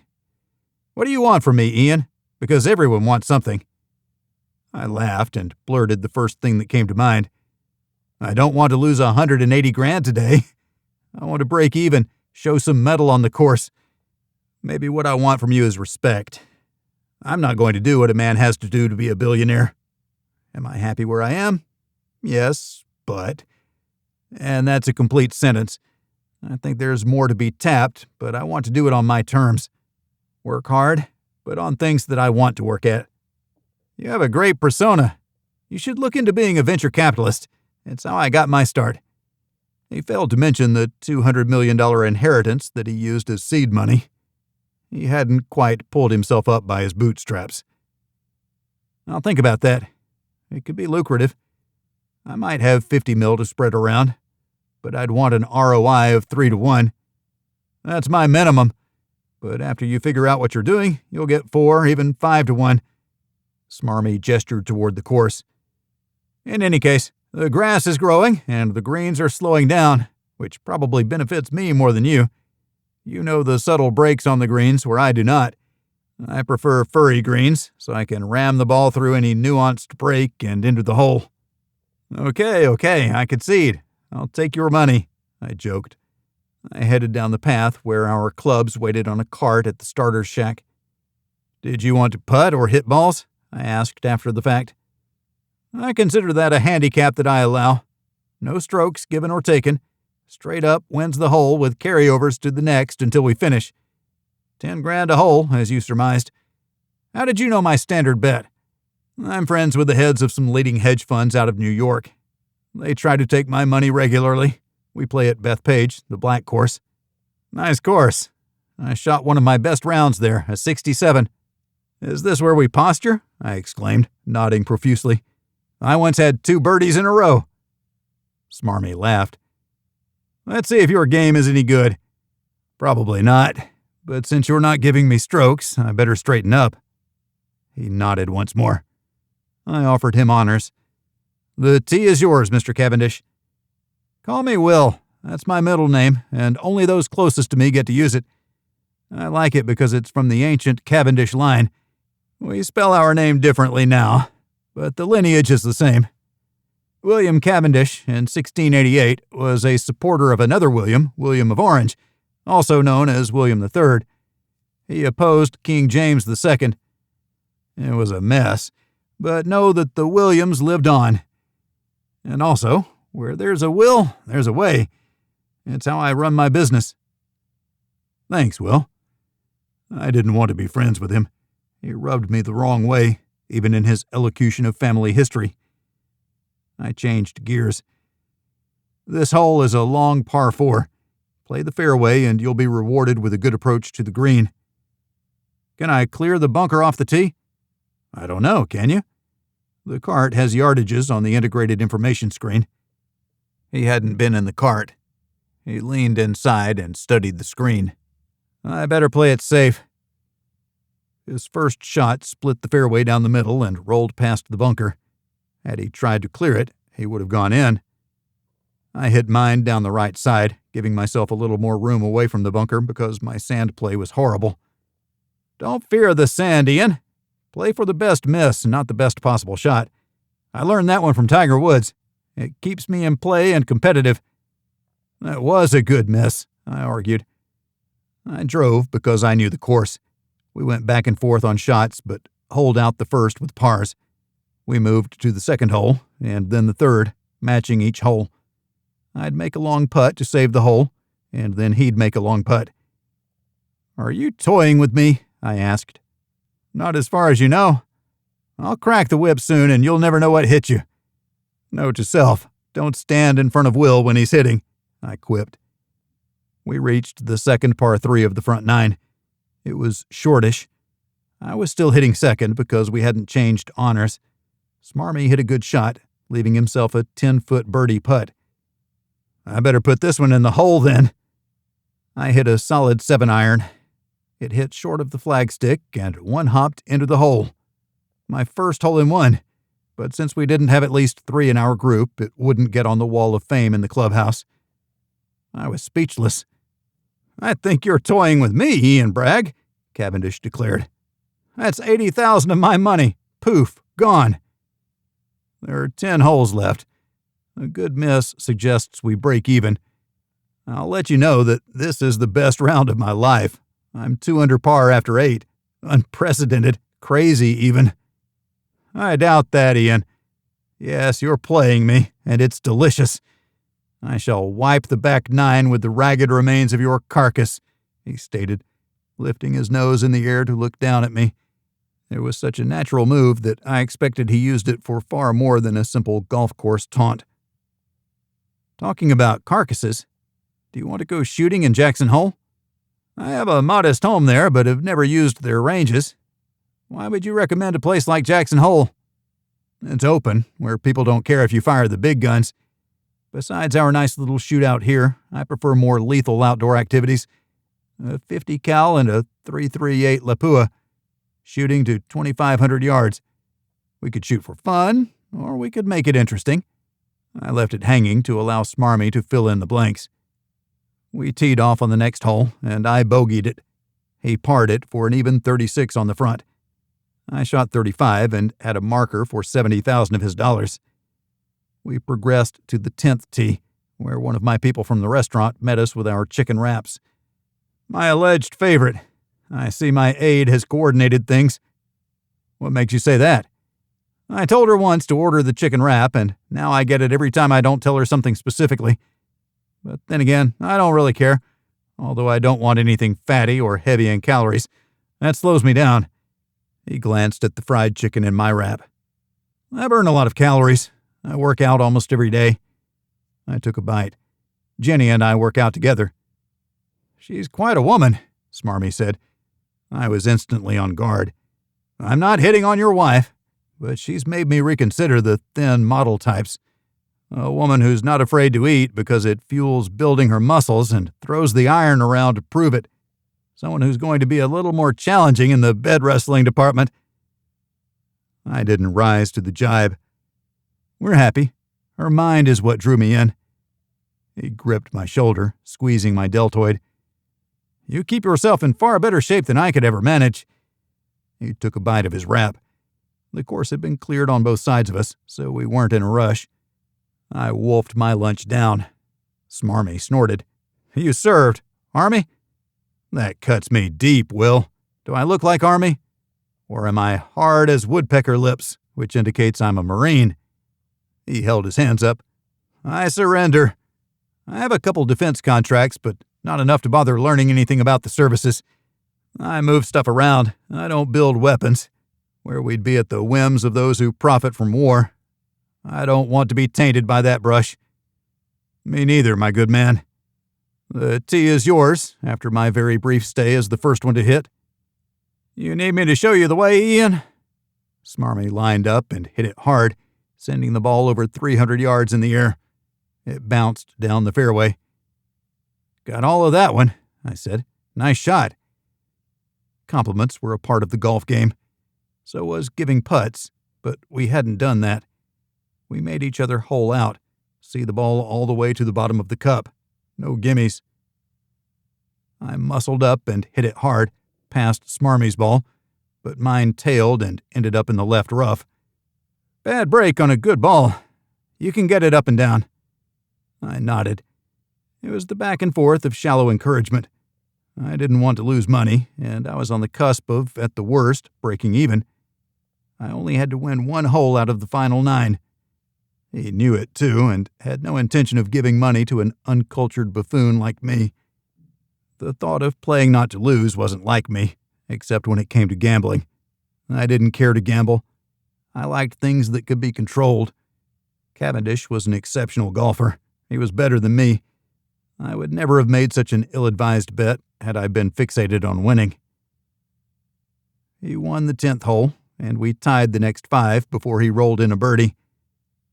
What do you want from me, Ian? Because everyone wants something." I laughed and blurted the first thing that came to mind. "I don't want to lose 180 grand today. I want to break even, show some mettle on the course. Maybe what I want from you is respect. I'm not going to do what a man has to do to be a billionaire. Am I happy where I am? Yes, but..." And that's a complete sentence. I think there's more to be tapped, but I want to do it on my terms. Work hard, but on things that I want to work at. You have a great persona. You should look into being a venture capitalist. It's how I got my start." He failed to mention the $200 million inheritance that he used as seed money. He hadn't quite pulled himself up by his bootstraps. "I'll think about that. It could be lucrative. I might have 50 mil to spread around, but I'd want an ROI of 3 to 1. That's my minimum, but after you figure out what you're doing, you'll get 4, even 5 to 1. Smarmy gestured toward the course. "In any case, the grass is growing and the greens are slowing down, which probably benefits me more than you. You know the subtle breaks on the greens where I do not. I prefer furry greens, so I can ram the ball through any nuanced break and into the hole." Okay, I concede. I'll take your money," I joked. I headed down the path where our clubs waited on a cart at the starter's shack. "Did you want to putt or hit balls?" I asked after the fact. "I consider that a handicap that I allow. No strokes given or taken. Straight up wins the hole with carryovers to the next until we finish. 10 grand a hole, as you surmised. How did you know my standard bet? I'm friends with the heads of some leading hedge funds out of New York. They try to take my money regularly. We play at Bethpage, the black course. Nice course. I shot one of my best rounds there, a 67. Is this where we posture?" I exclaimed, nodding profusely. "I once had 2 birdies in a row." Smarmy laughed. "Let's see if your game is any good." "Probably not, but since you're not giving me strokes, I better straighten up." He nodded once more. I offered him honors. "The tee is yours, Mr. Cavendish." "Call me Will. That's my middle name, and only those closest to me get to use it. I like it because it's from the ancient Cavendish line. We spell our name differently now, but the lineage is the same. William Cavendish, in 1688, was a supporter of another William, William of Orange, also known as William III. He opposed King James II. It was a mess, but know that the Williams lived on. And also, where there's a will, there's a way. It's how I run my business." "Thanks, Will." I didn't want to be friends with him. He rubbed me the wrong way, even in his elocution of family history. I changed gears. "This hole is a long par 4. Play the fairway and you'll be rewarded with a good approach to the green." "Can I clear the bunker off the tee?" "I don't know, can you?" The cart has yardages on the integrated information screen. He hadn't been in the cart. He leaned inside and studied the screen. "I better play it safe." His first shot split the fairway down the middle and rolled past the bunker. Had he tried to clear it, he would have gone in. I hit mine down the right side, giving myself a little more room away from the bunker because my sand play was horrible. "Don't fear the sand, Ian. Play for the best miss, not the best possible shot. I learned that one from Tiger Woods. It keeps me in play and competitive." "That was a good miss," I argued. I drove because I knew the course. We went back and forth on shots, but holed out the first with pars. We moved to the second hole, and then the third, matching each hole. I'd make a long putt to save the hole, and then he'd make a long putt. "Are you toying with me?" I asked. "Not as far as you know. I'll crack the whip soon, and you'll never know what hit you." Note to self, don't stand in front of Will when he's hitting, I quipped. We reached the second par 3 of the front 9. It was shortish. I was still hitting second because we hadn't changed honors. Smarmy hit a good shot, leaving himself a 10-foot birdie putt. "I better put this one in the hole then." I hit a solid 7-iron. It hit short of the flagstick and one-hopped into the hole. My first hole-in-one, but since we didn't have at least 3 in our group, it wouldn't get on the wall of fame in the clubhouse. I was speechless. "I think you're toying with me, Ian Bragg," Cavendish declared. "That's 80,000 of my money. Poof, gone." There are 10 holes left. A good miss suggests we break even. I'll let you know that this is the best round of my life. I'm 2 under par after 8. Unprecedented. Crazy, even. "I doubt that, Ian. Yes, you're playing me, and it's delicious. "I shall wipe the back nine with the ragged remains of your carcass," he stated, lifting his nose in the air to look down at me. It was such a natural move that I expected he used it for far more than a simple golf course taunt. "Talking about carcasses, do you want to go shooting in Jackson Hole? I have a modest home there, but have never used their ranges. Why would you recommend a place like Jackson Hole? It's open, where people don't care if you fire the big guns. Besides our nice little shootout here, I prefer more lethal outdoor activities. A 50 cal and a .338 Lapua, shooting to 2,500 yards. We could shoot for fun, or we could make it interesting." I left it hanging to allow Smarmy to fill in the blanks. We teed off on the next hole, and I bogeyed it. He parred it for an even 36 on the front. I shot 35 and had a marker for 70,000 of his dollars. We progressed to the 10th tee, where one of my people from the restaurant met us with our chicken wraps. "My alleged favorite. I see my aide has coordinated things." "What makes you say that?" "I told her once to order the chicken wrap, and now I get it every time I don't tell her something specifically. But then again, I don't really care, although I don't want anything fatty or heavy in calories. That slows me down." He glanced at the fried chicken in my wrap. "I burn a lot of calories. I work out almost every day." I took a bite. "Jenny and I work out together." "She's quite a woman," Smarmy said. I was instantly on guard. "I'm not hitting on your wife, but she's made me reconsider the thin model types. A woman who's not afraid to eat because it fuels building her muscles and throws the iron around to prove it. Someone who's going to be a little more challenging in the bed wrestling department." I didn't rise to the jibe. "We're happy. Her mind is what drew me in." He gripped my shoulder, squeezing my deltoid. "You keep yourself in far better shape than I could ever manage." He took a bite of his wrap. The course had been cleared on both sides of us, so we weren't in a rush. I wolfed my lunch down. Smarmy snorted. "You served. Army?" "That cuts me deep, Will. Do I look like Army? Or am I hard as woodpecker lips, which indicates I'm a Marine?" He held his hands up. "I surrender. I have a couple defense contracts, but not enough to bother learning anything about the services. I move stuff around. I don't build weapons, where we'd be at the whims of those who profit from war. I don't want to be tainted by that brush." "Me neither, my good man. The tee is yours, after my very brief stay as the first one to hit." "You need me to show you the way, Ian?" Smarmy lined up and hit it hard, sending the ball over 300 yards in the air. It bounced down the fairway. "Got all of that one," I said. "Nice shot." Compliments were a part of the golf game. So was giving putts, but we hadn't done that. We made each other hole out, see the ball all the way to the bottom of the cup. No gimmies. I muscled up and hit it hard, past Smarmy's ball, but mine tailed and ended up in the left rough. "Bad break on a good ball. You can get it up and down." I nodded. It was the back and forth of shallow encouragement. I didn't want to lose money, and I was on the cusp of, at the worst, breaking even. I only had to win one hole out of the final 9. He knew it, too, and had no intention of giving money to an uncultured buffoon like me. The thought of playing not to lose wasn't like me, except when it came to gambling. I didn't care to gamble. I liked things that could be controlled. Cavendish was an exceptional golfer. He was better than me. I would never have made such an ill-advised bet had I been fixated on winning. He won the 10th hole, and we tied the next 5 before he rolled in a birdie.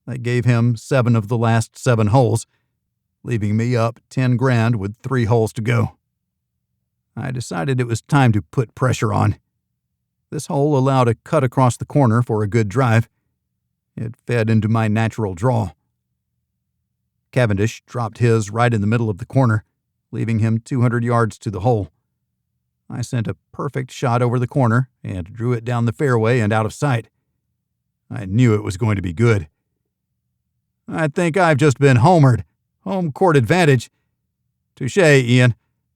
That gave him 7 of the last 7 holes, leaving me up 10 grand with 3 holes to go. I decided it was time to put pressure on. This hole allowed a cut across the corner for a good drive. It fed into my natural draw. Cavendish dropped his right in the middle of the corner, leaving him 200 yards to the hole. I sent a perfect shot over the corner and drew it down the fairway and out of sight. I knew it was going to be good. "I think I've just been homered. Home court advantage." "Touché, Ian.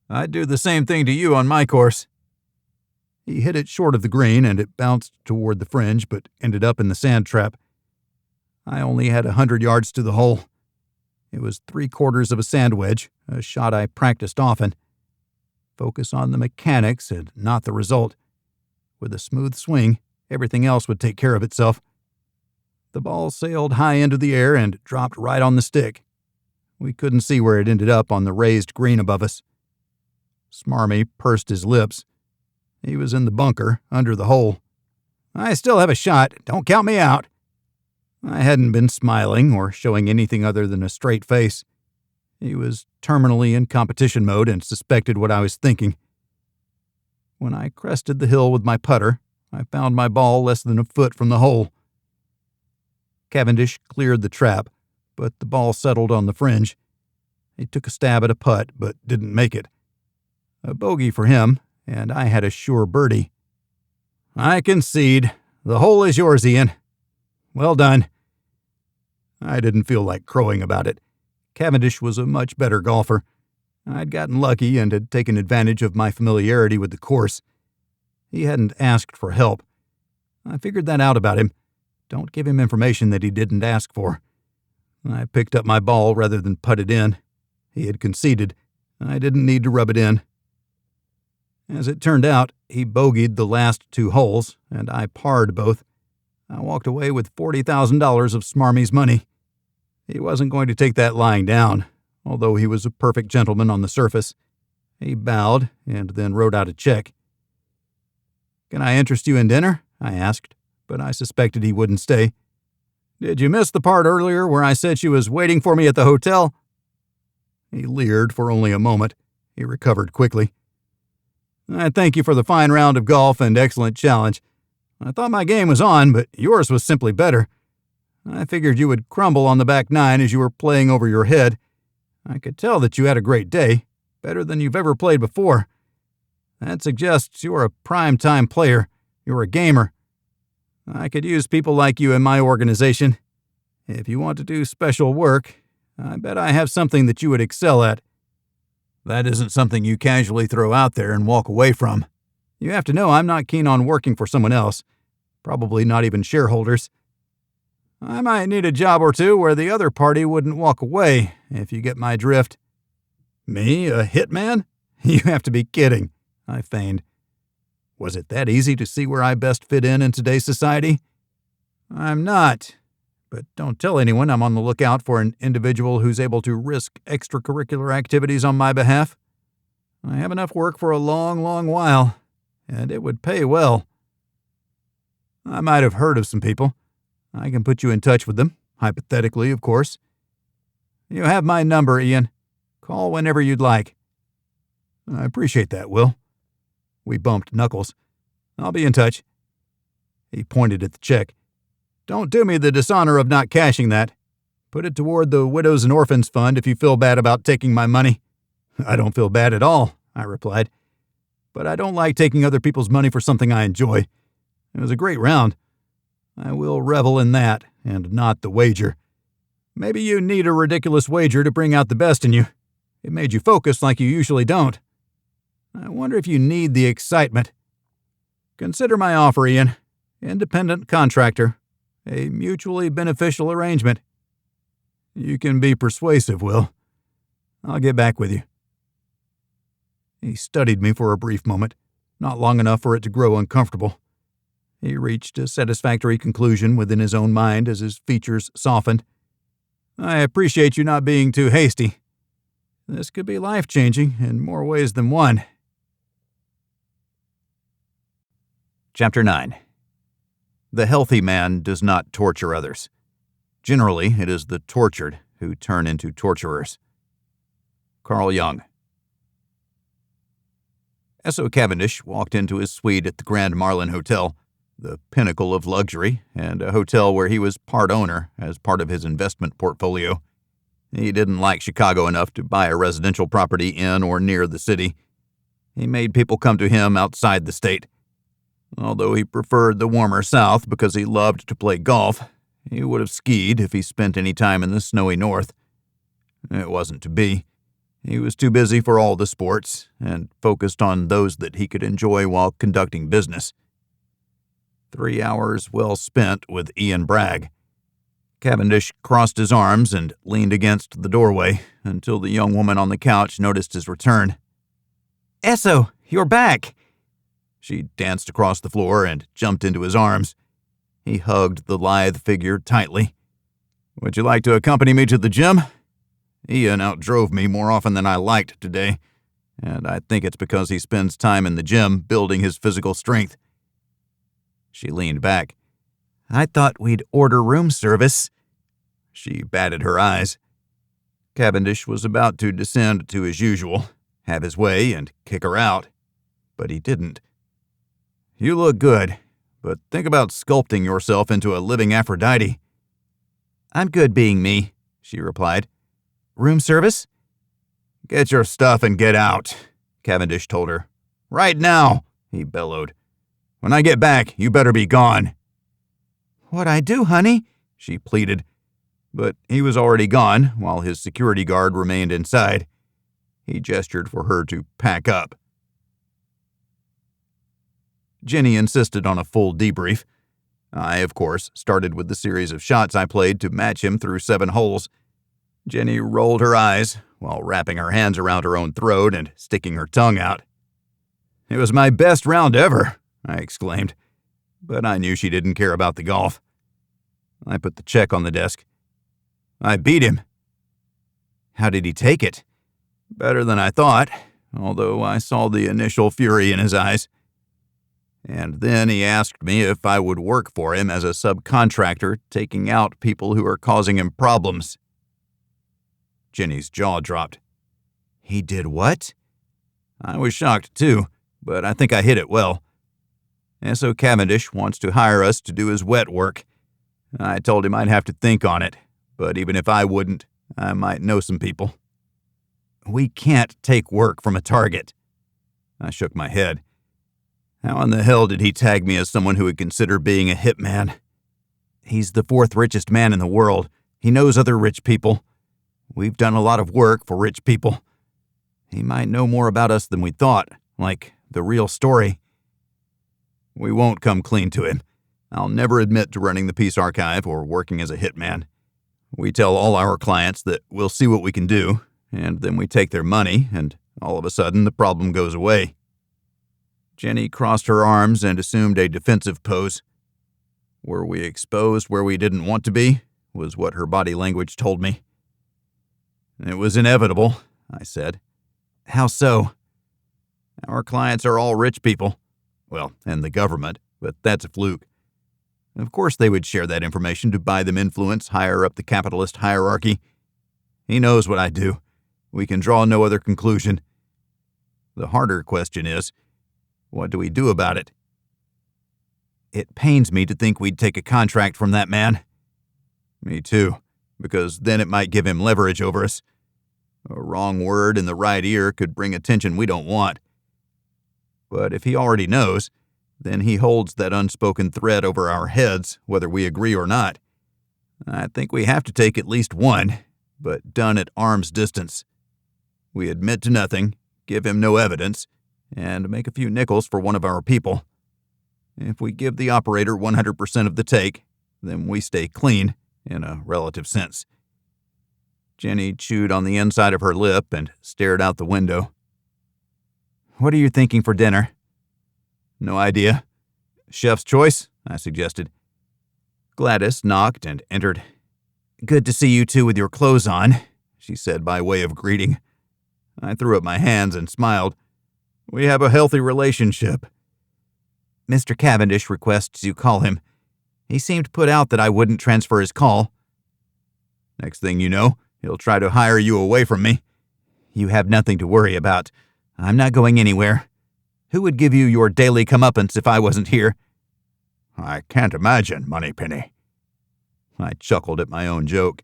I'd do the same thing to you on my course." He hit it short of the green, and it bounced toward the fringe, but ended up in the sand trap. I only had 100 yards to the hole. It was 3/4 of a sand wedge, a shot I practiced often. Focus on the mechanics and not the result. With a smooth swing, everything else would take care of itself. The ball sailed high into the air and dropped right on the stick. We couldn't see where it ended up on the raised green above us. Smarmy pursed his lips. He was in the bunker, under the hole. "I still have a shot. Don't count me out." I hadn't been smiling or showing anything other than a straight face. He was terminally in competition mode and suspected what I was thinking. When I crested the hill with my putter, I found my ball less than a foot from the hole. Cavendish cleared the trap, but the ball settled on the fringe. He took a stab at a putt, but didn't make it. A bogey for him, and I had a sure birdie. "I concede. The hole is yours, Ian. Well done." I didn't feel like crowing about it. Cavendish was a much better golfer. I'd gotten lucky and had taken advantage of my familiarity with the course. He hadn't asked for help. I figured that out about him. Don't give him information that he didn't ask for. I picked up my ball rather than put it in. He had conceded. I didn't need to rub it in. As it turned out, he bogeyed the last 2 holes, and I parred both. I walked away with $40,000 of Smarmy's money. He wasn't going to take that lying down, although he was a perfect gentleman on the surface. He bowed and then wrote out a check. "Can I interest you in dinner?" I asked, but I suspected he wouldn't stay. "Did you miss the part earlier where I said she was waiting for me at the hotel?" He leered for only a moment. He recovered quickly. "I thank you for the fine round of golf and excellent challenge. I thought my game was on, but yours was simply better. I figured you would crumble on the back nine as you were playing over your head. I could tell that you had a great day, better than you've ever played before. That suggests you're a prime-time player. You're a gamer. I could use people like you in my organization. If you want to do special work, I bet I have something that you would excel at." "That isn't something you casually throw out there and walk away from. You have to know I'm not keen on working for someone else, probably not even shareholders. I might need a job or two where the other party wouldn't walk away, if you get my drift." "Me, a hitman? You have to be kidding," I feigned. Was it that easy to see where I best fit in today's society? "I'm not. But don't tell anyone I'm on the lookout for an individual who's able to risk extracurricular activities on my behalf. I have enough work for a long, long while, and it would pay well. I might have heard of some people. I can put you in touch with them, hypothetically, of course. You have my number, Ian. Call whenever you'd like." "I appreciate that, Will." We bumped knuckles. "I'll be in touch." He pointed at the check. "Don't do me the dishonor of not cashing that. Put it toward the Widows and Orphans Fund if you feel bad about taking my money." "I don't feel bad at all," I replied. "But I don't like taking other people's money for something I enjoy. It was a great round. I will revel in that, and not the wager. Maybe you need a ridiculous wager to bring out the best in you. It made you focus like you usually don't. I wonder if you need the excitement. Consider my offer, Ian. Independent contractor. A mutually beneficial arrangement. You can be persuasive, Will. I'll get back with you." He studied me for a brief moment, not long enough for it to grow uncomfortable. He reached a satisfactory conclusion within his own mind as his features softened. "I appreciate you not being too hasty. This could be life-changing in more ways than one." Chapter 9. The healthy man does not torture others. Generally, it is the tortured who turn into torturers. Carl Jung. Essoe Cavindish walked into his suite at the Grand Marlin Hotel, the pinnacle of luxury, and a hotel where he was part owner as part of his investment portfolio. He didn't like Chicago enough to buy a residential property in or near the city. He made people come to him outside the state. Although he preferred the warmer South because he loved to play golf, he would have skied if he spent any time in the snowy North. It wasn't to be. He was too busy for all the sports and focused on those that he could enjoy while conducting business. 3 hours well spent with Ian Bragg. Cavendish crossed his arms and leaned against the doorway until the young woman on the couch noticed his return. "Essoe, you're back!" She danced across the floor and jumped into his arms. He hugged the lithe figure tightly. "Would you like to accompany me to the gym? Ian outdrove me more often than I liked today, and I think it's because he spends time in the gym building his physical strength." She leaned back. "I thought we'd order room service." She batted her eyes. Cavendish was about to descend to his usual, have his way, and kick her out, but he didn't. "You look good, but think about sculpting yourself into a living Aphrodite." "I'm good being me," she replied. "Room service?" "Get your stuff and get out," Cavendish told her. "Right now," he bellowed. "When I get back, you better be gone." "What'd I do, honey?" she pleaded. But he was already gone, while his security guard remained inside. He gestured for her to pack up. Jenny insisted on a full debrief. I, of course, started with the series of shots I played to match him through 7 holes. Jenny rolled her eyes while wrapping her hands around her own throat and sticking her tongue out. "It was my best round ever," I exclaimed, but I knew she didn't care about the golf. I put the check on the desk. "I beat him." "How did he take it?" "Better than I thought, although I saw the initial fury in his eyes. And then he asked me if I would work for him as a subcontractor, taking out people who are causing him problems." Jenny's jaw dropped. "He did what?" I was shocked too, but I think I hit it well. Essoe Cavindish wants to hire us to do his wet work. I told him I'd have to think on it, but even if I wouldn't, I might know some people. "We can't take work from a target." I shook my head. How in the hell did he tag me as someone who would consider being a hitman? "He's the 4th richest man in the world. He knows other rich people. We've done a lot of work for rich people. He might know more about us than we thought, like the real story." "We won't come clean to him. I'll never admit to running the Peace Archive or working as a hitman. We tell all our clients that we'll see what we can do, and then we take their money, and all of a sudden the problem goes away." Jenny crossed her arms and assumed a defensive pose. Were we exposed where we didn't want to be, was what her body language told me. "It was inevitable," I said. "How so?" "Our clients are all rich people. Well, and the government, but that's a fluke. Of course they would share that information to buy them influence higher up the capitalist hierarchy. He knows what I do. We can draw no other conclusion. The harder question is, what do we do about it?" "It pains me to think we'd take a contract from that man." "Me too, because then it might give him leverage over us. A wrong word in the right ear could bring attention we don't want. But if he already knows, then he holds that unspoken threat over our heads, whether we agree or not. I think we have to take at least one, but done at arm's distance. We admit to nothing, give him no evidence, and make a few nickels for one of our people. If we give the operator 100% of the take, then we stay clean, in a relative sense." Jenny chewed on the inside of her lip and stared out the window. "What are you thinking for dinner?" "No idea. Chef's choice," I suggested. Gladys knocked and entered. "Good to see you two with your clothes on," she said by way of greeting. I threw up my hands and smiled. "We have a healthy relationship." "Mr. Cavendish requests you call him. He seemed put out that I wouldn't transfer his call." "Next thing you know, he'll try to hire you away from me." "You have nothing to worry about. I'm not going anywhere. Who would give you your daily comeuppance if I wasn't here?" "I can't imagine, Moneypenny." I chuckled at my own joke.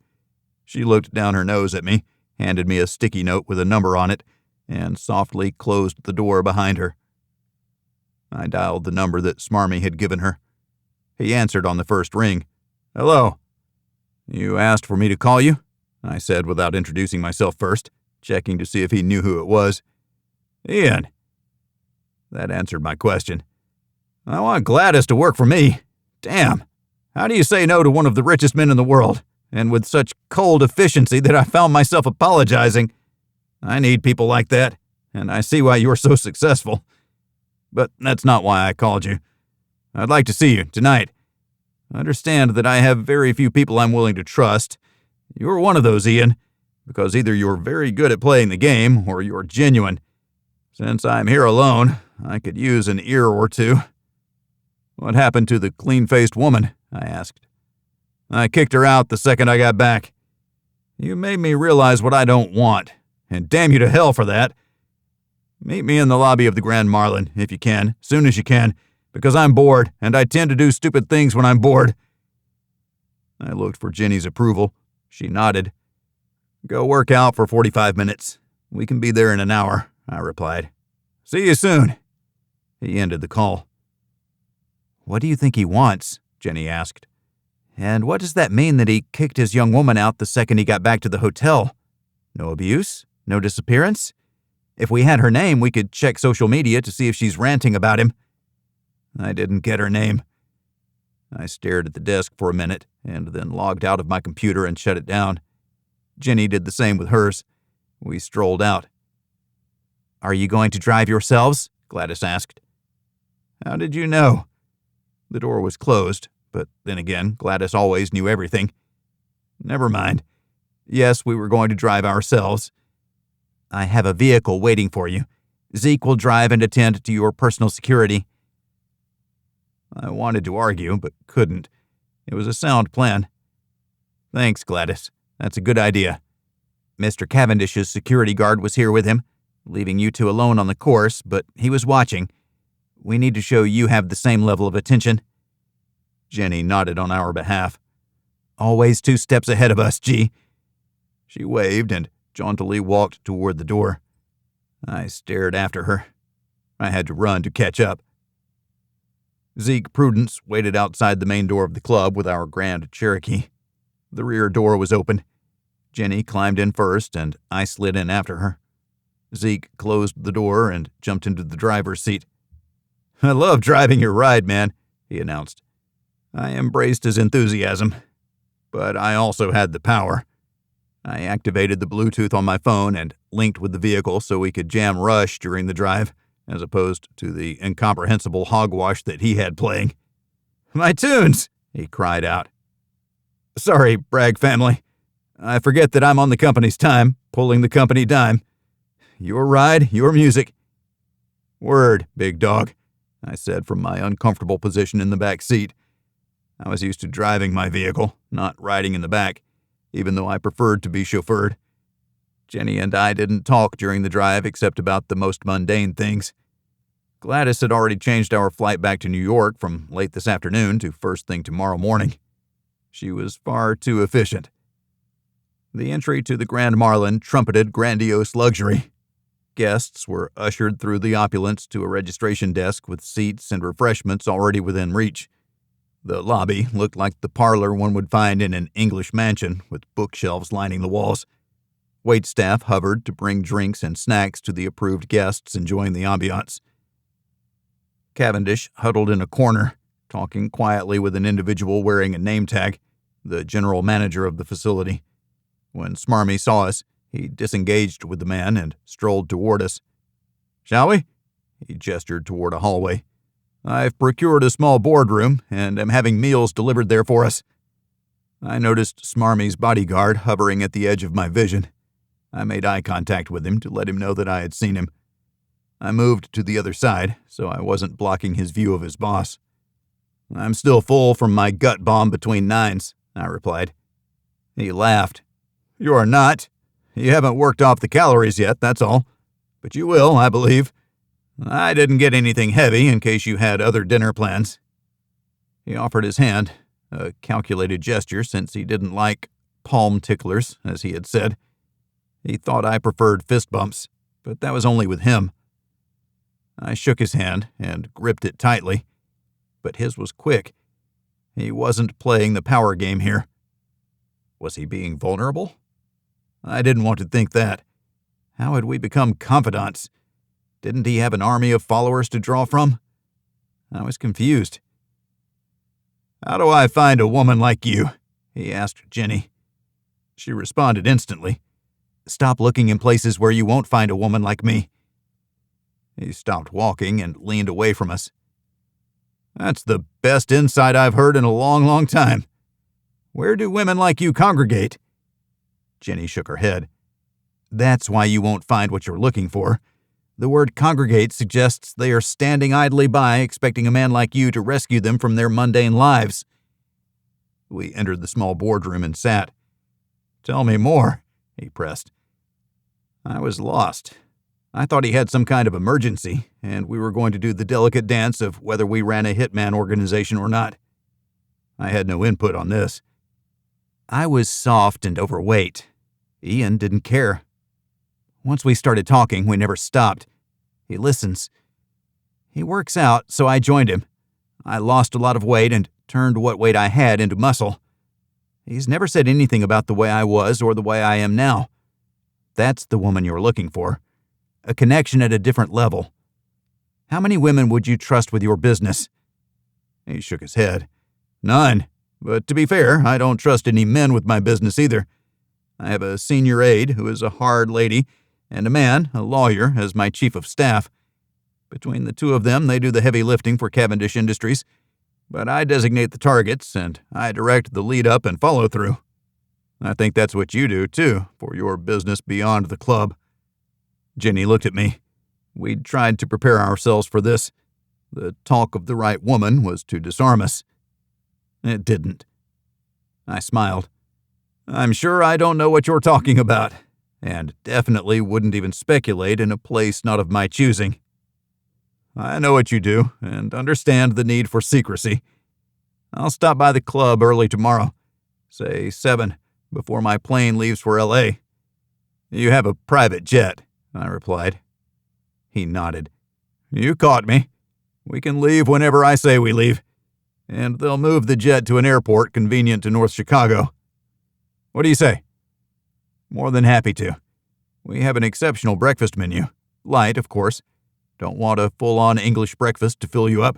She looked down her nose at me, handed me a sticky note with a number on it, and softly closed the door behind her. I dialed the number that Smarmy had given her. He answered on the first ring. "Hello." "You asked for me to call you?" I said without introducing myself first, checking to see if he knew who it was. "Ian." That answered my question. "I want Gladys to work for me. Damn. How do you say no to one of the richest men in the world, and with such cold efficiency that I found myself apologizing? I need people like that, and I see why you're so successful. But that's not why I called you. I'd like to see you tonight. I understand that I have very few people I'm willing to trust. You're one of those, Ian, because either you're very good at playing the game or you're genuine. Since I'm here alone, I could use an ear or two. What happened to the clean-faced woman? I asked. I kicked her out the second I got back. You made me realize what I don't want, and damn you to hell for that. Meet me in the lobby of the Grand Marlin, if you can, soon as you can, because I'm bored, and I tend to do stupid things when I'm bored. I looked for Jenny's approval. She nodded. Go work out for 45 minutes. We can be there in an hour, I replied. See you soon. He ended the call. What do you think he wants? Jenny asked. And what does that mean that he kicked his young woman out the second he got back to the hotel? No abuse? No disappearance? If we had her name, we could check social media to see if she's ranting about him. I didn't get her name. I stared at the desk for a minute and then logged out of my computer and shut it down. Jenny did the same with hers. We strolled out. Are you going to drive yourselves? Gladys asked. How did you know? The door was closed, but then again, Gladys always knew everything. Never mind. Yes, we were going to drive ourselves. I have a vehicle waiting for you. Zeke will drive and attend to your personal security. I wanted to argue, but couldn't. It was a sound plan. Thanks, Gladys. That's a good idea. Mr. Cavendish's security guard was here with him, leaving you two alone on the course, but he was watching. We need to show you have the same level of attention. Jenny nodded on our behalf. Always 2 steps ahead of us, G. She waved and jauntily walked toward the door. I stared after her. I had to run to catch up. Zeke Prudence waited outside the main door of the club with our Grand Cherokee. The rear door was open. Jenny climbed in first, and I slid in after her. Zeke closed the door and jumped into the driver's seat. I love driving your ride, man, he announced. I embraced his enthusiasm, but I also had the power. I activated the Bluetooth on my phone and linked with the vehicle so we could jam Rush during the drive, as opposed to the incomprehensible hogwash that he had playing. My tunes, he cried out. Sorry, Bragg family. I forget that I'm on the company's time, pulling the company dime. Your ride, your music. Word, big dog, I said from my uncomfortable position in the back seat. I was used to driving my vehicle, not riding in the back, even though I preferred to be chauffeured. Jenny and I didn't talk during the drive except about the most mundane things. Gladys had already changed our flight back to New York from late this afternoon to first thing tomorrow morning. She was far too efficient. The entry to the Grand Marlin trumpeted grandiose luxury. Guests were ushered through the opulence to a registration desk with seats and refreshments already within reach. The lobby looked like the parlor one would find in an English mansion, with bookshelves lining the walls. Waitstaff hovered to bring drinks and snacks to the approved guests enjoying the ambiance. Cavendish huddled in a corner, talking quietly with an individual wearing a name tag, the general manager of the facility. When Smarmy saw us, he disengaged with the man and strolled toward us. Shall we? He gestured toward a hallway. I've procured a small boardroom and am having meals delivered there for us. I noticed Smarmy's bodyguard hovering at the edge of my vision. I made eye contact with him to let him know that I had seen him. I moved to the other side, so I wasn't blocking his view of his boss. I'm still full from my gut bomb between nines, I replied. He laughed. You are not. You haven't worked off the calories yet, that's all. But you will, I believe. I didn't get anything heavy in case you had other dinner plans. He offered his hand, a calculated gesture since he didn't like palm ticklers, as he had said. He thought I preferred fist bumps, but that was only with him. I shook his hand and gripped it tightly, but his was quick. He wasn't playing the power game here. Was he being vulnerable? I didn't want to think that. How had we become confidants? Didn't he have an army of followers to draw from? I was confused. "How do I find a woman like you?" he asked Jenny. She responded instantly. "Stop looking in places where you won't find a woman like me." He stopped walking and leaned away from us. "That's the best insight I've heard in a long, long time. Where do women like you congregate?" Jenny shook her head. "That's why you won't find what you're looking for. The word congregate suggests they are standing idly by, expecting a man like you to rescue them from their mundane lives." We entered the small boardroom and sat. "Tell me more," he pressed. I was lost. I thought he had some kind of emergency, and we were going to do the delicate dance of whether we ran a hitman organization or not. I had no input on this. I was soft and overweight. Ian didn't care. Once we started talking, we never stopped. He listens. He works out, so I joined him. I lost a lot of weight and turned what weight I had into muscle. He's never said anything about the way I was or the way I am now. That's the woman you're looking for. A connection at a different level. How many women would you trust with your business?" He shook his head. "None. But to be fair, I don't trust any men with my business either. I have a senior aide who is a hard lady, and a man, a lawyer, as my chief of staff. Between the two of them, they do the heavy lifting for Cavendish Industries, but I designate the targets, and I direct the lead-up and follow-through. I think that's what you do, too, for your business beyond the club." Jenny looked at me. We'd tried to prepare ourselves for this. The talk of the right woman was to disarm us. It didn't. I smiled. "I'm sure I don't know what you're talking about, and definitely wouldn't even speculate in a place not of my choosing. I know what you do, and understand the need for secrecy. I'll stop by the club early tomorrow, say 7, before my plane leaves for L.A. "You have a private jet," I replied. He nodded. "You caught me. We can leave whenever I say we leave, and they'll move the jet to an airport convenient to North Chicago. What do you say?" "More than happy to. We have an exceptional breakfast menu. Light, of course. Don't want a full-on English breakfast to fill you up.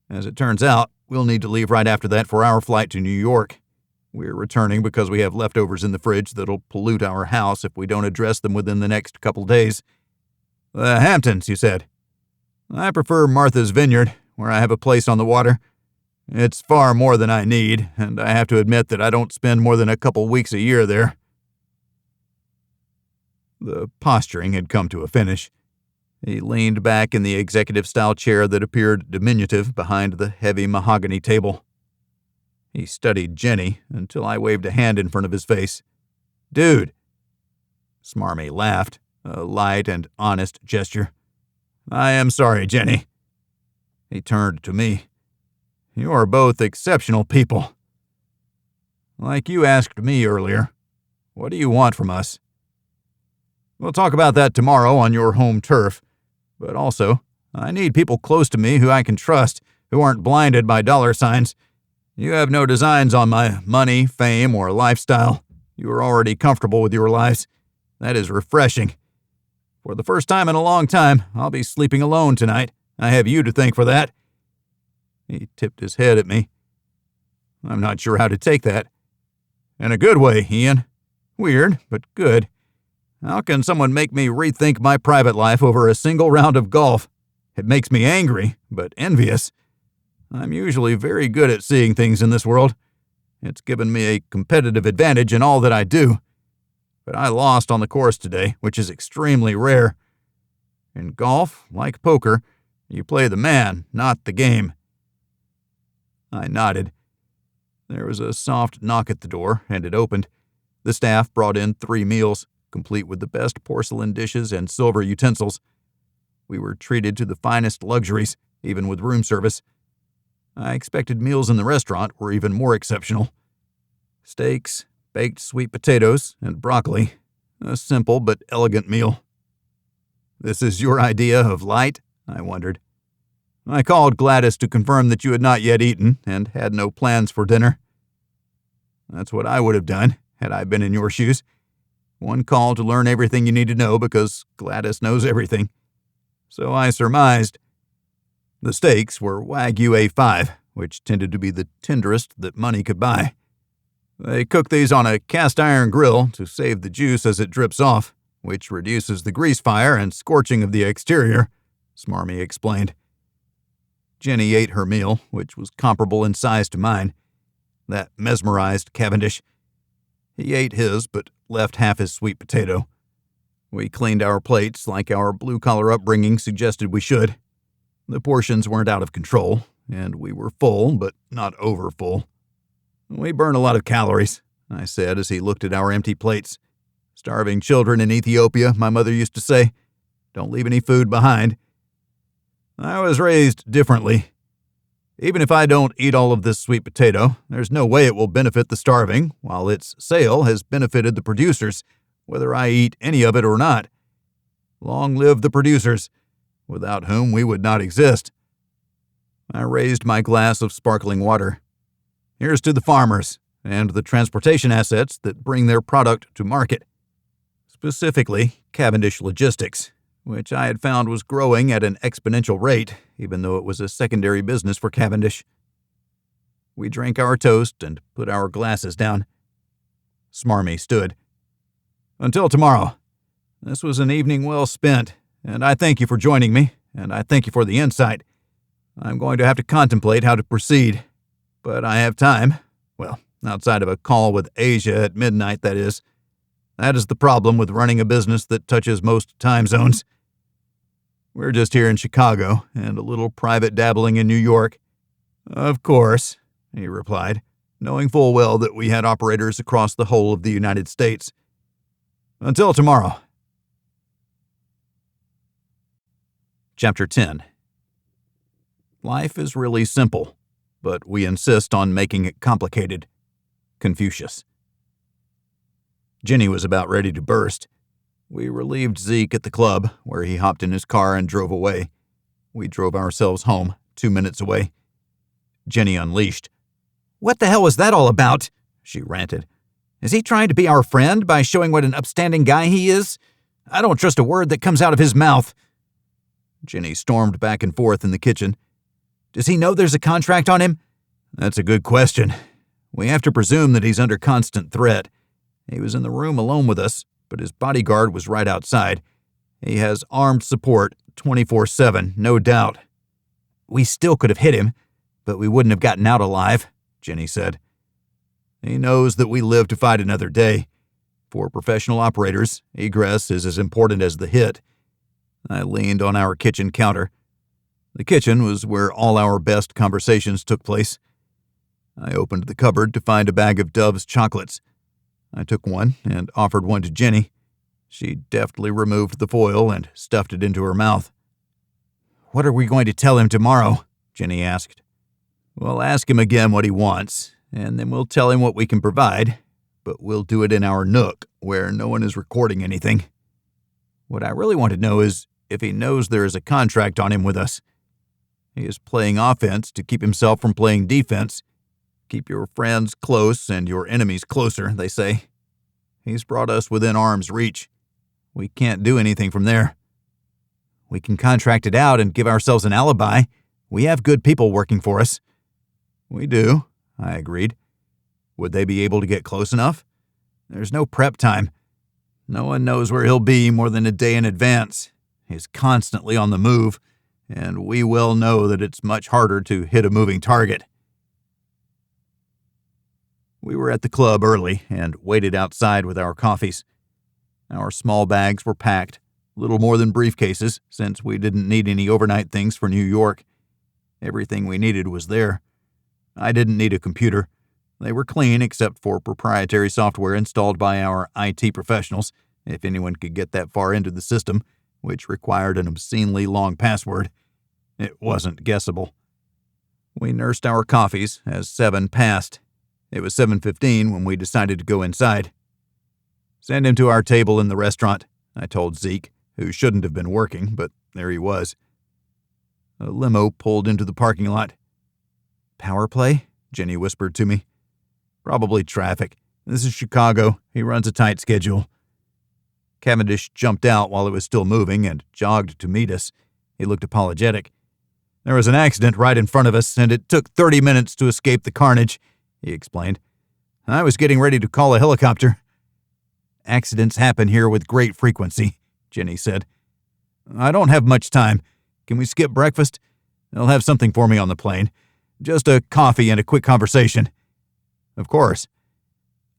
As it turns out, we'll need to leave right after that for our flight to New York. We're returning because we have leftovers in the fridge that'll pollute our house if we don't address them within the next couple days." "The Hamptons, you said?" "I prefer Martha's Vineyard, where I have a place on the water. It's far more than I need, and I have to admit that I don't spend more than a couple weeks a year there." The posturing had come to a finish. He leaned back in the executive-style chair that appeared diminutive behind the heavy mahogany table. He studied Jenny until I waved a hand in front of his face. "Dude!" Smarmy laughed, a light and honest gesture. "I am sorry, Jenny." He turned to me. "You are both exceptional people. Like you asked me earlier, what do you want from us? We'll talk about that tomorrow on your home turf, but also, I need people close to me who I can trust, who aren't blinded by dollar signs. You have no designs on my money, fame, or lifestyle. You are already comfortable with your lives. That is refreshing. For the first time in a long time, I'll be sleeping alone tonight. I have you to thank for that." He tipped his head at me. "I'm not sure how to take that." "In a good way, Ian. Weird, but good. How can someone make me rethink my private life over a single round of golf? It makes me angry, but envious. I'm usually very good at seeing things in this world. It's given me a competitive advantage in all that I do. But I lost on the course today, which is extremely rare. In golf, like poker, you play the man, not the game." I nodded. There was a soft knock at the door, and it opened. The staff brought in 3 meals, complete with the best porcelain dishes and silver utensils. We were treated to the finest luxuries, even with room service. I expected meals in the restaurant were even more exceptional. Steaks, baked sweet potatoes, and broccoli. A simple but elegant meal. "This is your idea of light?" I wondered. "I called Gladys to confirm that you had not yet eaten and had no plans for dinner." "That's what I would have done, had I been in your shoes. One call to learn everything you need to know because Gladys knows everything. So I surmised. The steaks were Wagyu A5, which tended to be the tenderest that money could buy. They cook these on a cast-iron grill to save the juice as it drips off, which reduces the grease fire and scorching of the exterior, Smarmy explained. Jenny ate her meal, which was comparable in size to mine. That mesmerized Cavendish. He ate his, but left half his sweet potato. We cleaned our plates like our blue-collar upbringing suggested we should. The portions weren't out of control, and we were full, but not over-full. We burn a lot of calories, I said as he looked at our empty plates. Starving children in Ethiopia, my mother used to say. Don't leave any food behind. I was raised differently. Even if I don't eat all of this sweet potato, there's no way it will benefit the starving, while its sale has benefited the producers, whether I eat any of it or not. Long live the producers, without whom we would not exist. I raised my glass of sparkling water. Here's to the farmers and the transportation assets that bring their product to market. Specifically, Cavendish Logistics, which I had found was growing at an exponential rate, even though it was a secondary business for Cavendish. We drank our toast and put our glasses down. Smarmy stood. Until tomorrow. This was an evening well spent, and I thank you for joining me, and I thank you for the insight. I'm going to have to contemplate how to proceed, but I have time. Well, outside of a call with Asia at midnight, that is. That is the problem with running a business that touches most time zones. We're just here in Chicago, and a little private dabbling in New York. Of course, he replied, knowing full well that we had operators across the whole of the United States. Until tomorrow. Chapter 10. Life is really simple, but we insist on making it complicated. Confucius. Jenny was about ready to burst. We relieved Zeke at the club, where he hopped in his car and drove away. We drove ourselves home, 2 minutes away. Jenny unleashed. What the hell was that all about? She ranted. Is he trying to be our friend by showing what an upstanding guy he is? I don't trust a word that comes out of his mouth. Jenny stormed back and forth in the kitchen. Does he know there's a contract on him? That's a good question. We have to presume that he's under constant threat. He was in the room alone with us, but his bodyguard was right outside. He has armed support 24/7, no doubt. We still could have hit him, but we wouldn't have gotten out alive, Jenny said. He knows that we live to fight another day. For professional operators, egress is as important as the hit. I leaned on our kitchen counter. The kitchen was where all our best conversations took place. I opened the cupboard to find a bag of Dove's chocolates. I took one and offered one to Jenny. She deftly removed the foil and stuffed it into her mouth. What are we going to tell him tomorrow? Jenny asked. We'll ask him again what he wants, and then we'll tell him what we can provide, but we'll do it in our nook, where no one is recording anything. What I really want to know is if he knows there is a contract on him with us. He is playing offense to keep himself from playing defense. Keep your friends close and your enemies closer, they say. He's brought us within arm's reach. We can't do anything from there. We can contract it out and give ourselves an alibi. We have good people working for us. We do, I agreed. Would they be able to get close enough? There's no prep time. No one knows where he'll be more than a day in advance. He's constantly on the move, and we well know that it's much harder to hit a moving target. We were at the club early and waited outside with our coffees. Our small bags were packed, little more than briefcases, since we didn't need any overnight things for New York. Everything we needed was there. I didn't need a computer. They were clean except for proprietary software installed by our IT professionals, if anyone could get that far into the system, which required an obscenely long password. It wasn't guessable. We nursed our coffees as 7 passed. It was 7:15 when we decided to go inside. Send him to our table in the restaurant, I told Zeke, who shouldn't have been working, but there he was. A limo pulled into the parking lot. Power play? Jenny whispered to me. Probably traffic. This is Chicago. He runs a tight schedule. Cavendish jumped out while it was still moving and jogged to meet us. He looked apologetic. There was an accident right in front of us, and it took 30 minutes to escape the carnage," he explained. "I was getting ready to call a helicopter." "Accidents happen here with great frequency," Jenny said. "I don't have much time. Can we skip breakfast? They'll have something for me on the plane. Just a coffee and a quick conversation." "Of course."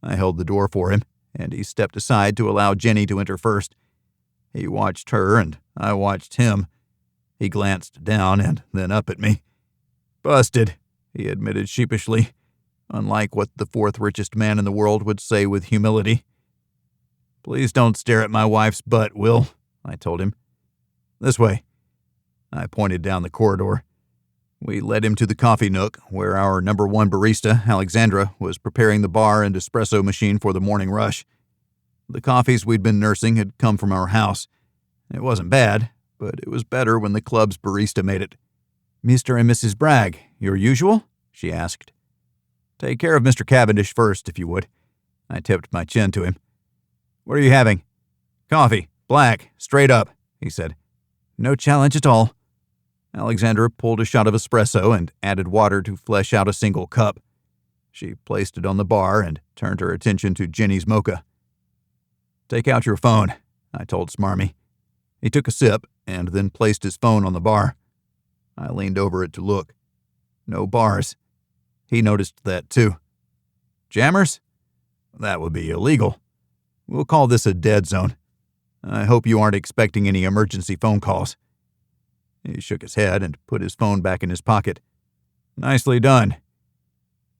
I held the door for him, and he stepped aside to allow Jenny to enter first. He watched her, and I watched him. He glanced down and then up at me. "Busted," he admitted sheepishly, unlike what the fourth richest man in the world would say with humility. "Please don't stare at my wife's butt, Will," I told him. "This way." I pointed down the corridor. We led him to the coffee nook, where our number one barista, Alexandra, was preparing the bar and espresso machine for the morning rush. The coffees we'd been nursing had come from our house. It wasn't bad, but it was better when the club's barista made it. "Mr. and Mrs. Bragg, your usual?" she asked. "Take care of Mr. Cavendish first, if you would." I tipped my chin to him. "What are you having?" "Coffee, black, straight up," he said. "No challenge at all." Alexandra pulled a shot of espresso and added water to flesh out a single cup. She placed it on the bar and turned her attention to Jenny's mocha. "Take out your phone," I told Smarmy. He took a sip and then placed his phone on the bar. I leaned over it to look. No bars. He noticed that too. "Jammers? That would be illegal. We'll call this a dead zone. I hope you aren't expecting any emergency phone calls." He shook his head and put his phone back in his pocket. "Nicely done."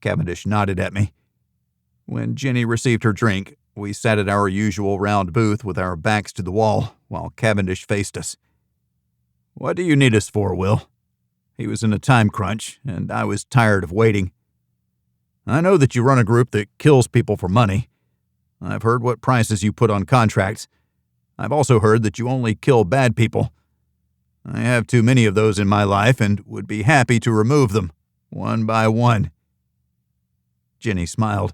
Cavendish nodded at me. When Jenny received her drink, we sat at our usual round booth with our backs to the wall while Cavendish faced us. "What do you need us for, Will?" He was in a time crunch, and I was tired of waiting. "I know that you run a group that kills people for money. I've heard what prices you put on contracts. I've also heard that you only kill bad people. I have too many of those in my life and would be happy to remove them, one by one." Jenny smiled.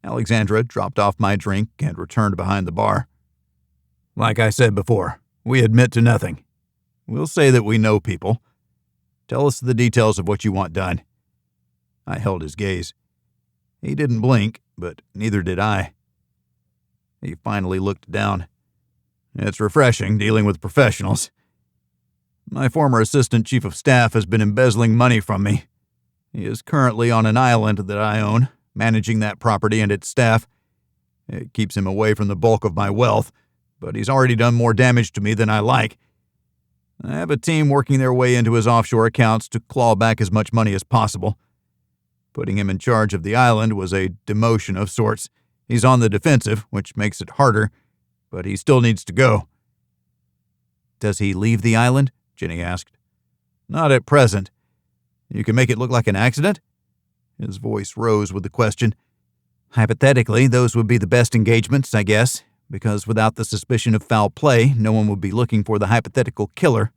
Alexandra dropped off my drink and returned behind the bar. "Like I said before, we admit to nothing. We'll say that we know people. Tell us the details of what you want done." I held his gaze. He didn't blink, but neither did I. He finally looked down. "It's refreshing dealing with professionals. My former assistant chief of staff has been embezzling money from me. He is currently on an island that I own, managing that property and its staff. It keeps him away from the bulk of my wealth, but he's already done more damage to me than I like. I have a team working their way into his offshore accounts to claw back as much money as possible. Putting him in charge of the island was a demotion of sorts. He's on the defensive, which makes it harder, but he still needs to go." "Does he leave the island?" Jenny asked. "Not at present. You can make it look like an accident?" His voice rose with the question. "Hypothetically, those would be the best engagements, I guess, because without the suspicion of foul play, no one would be looking for the hypothetical killer.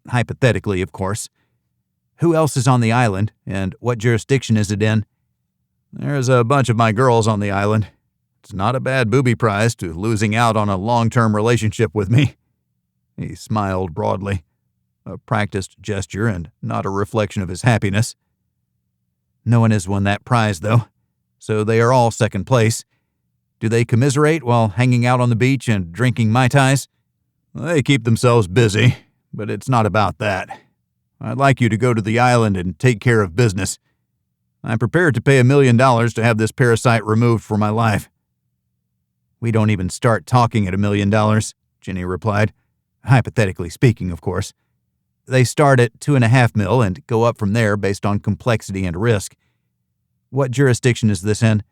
Hypothetically, of course. Who else is on the island, and what jurisdiction is it in?" "There's a bunch of my girls on the island. It's not a bad booby prize to losing out on a long-term relationship with me." He smiled broadly, a practiced gesture and not a reflection of his happiness. "No one has won that prize, though, so they are all second place. Do they commiserate while hanging out on the beach and drinking Mai Tais?" "They keep themselves busy, but it's not about that. I'd like you to go to the island and take care of business. I'm prepared to pay $1 million to have this parasite removed from my life." "We don't even start talking at $1 million, Jenny replied. Hypothetically speaking, of course. They start at $2.5 million and go up from there based on complexity and risk. What jurisdiction is this in?"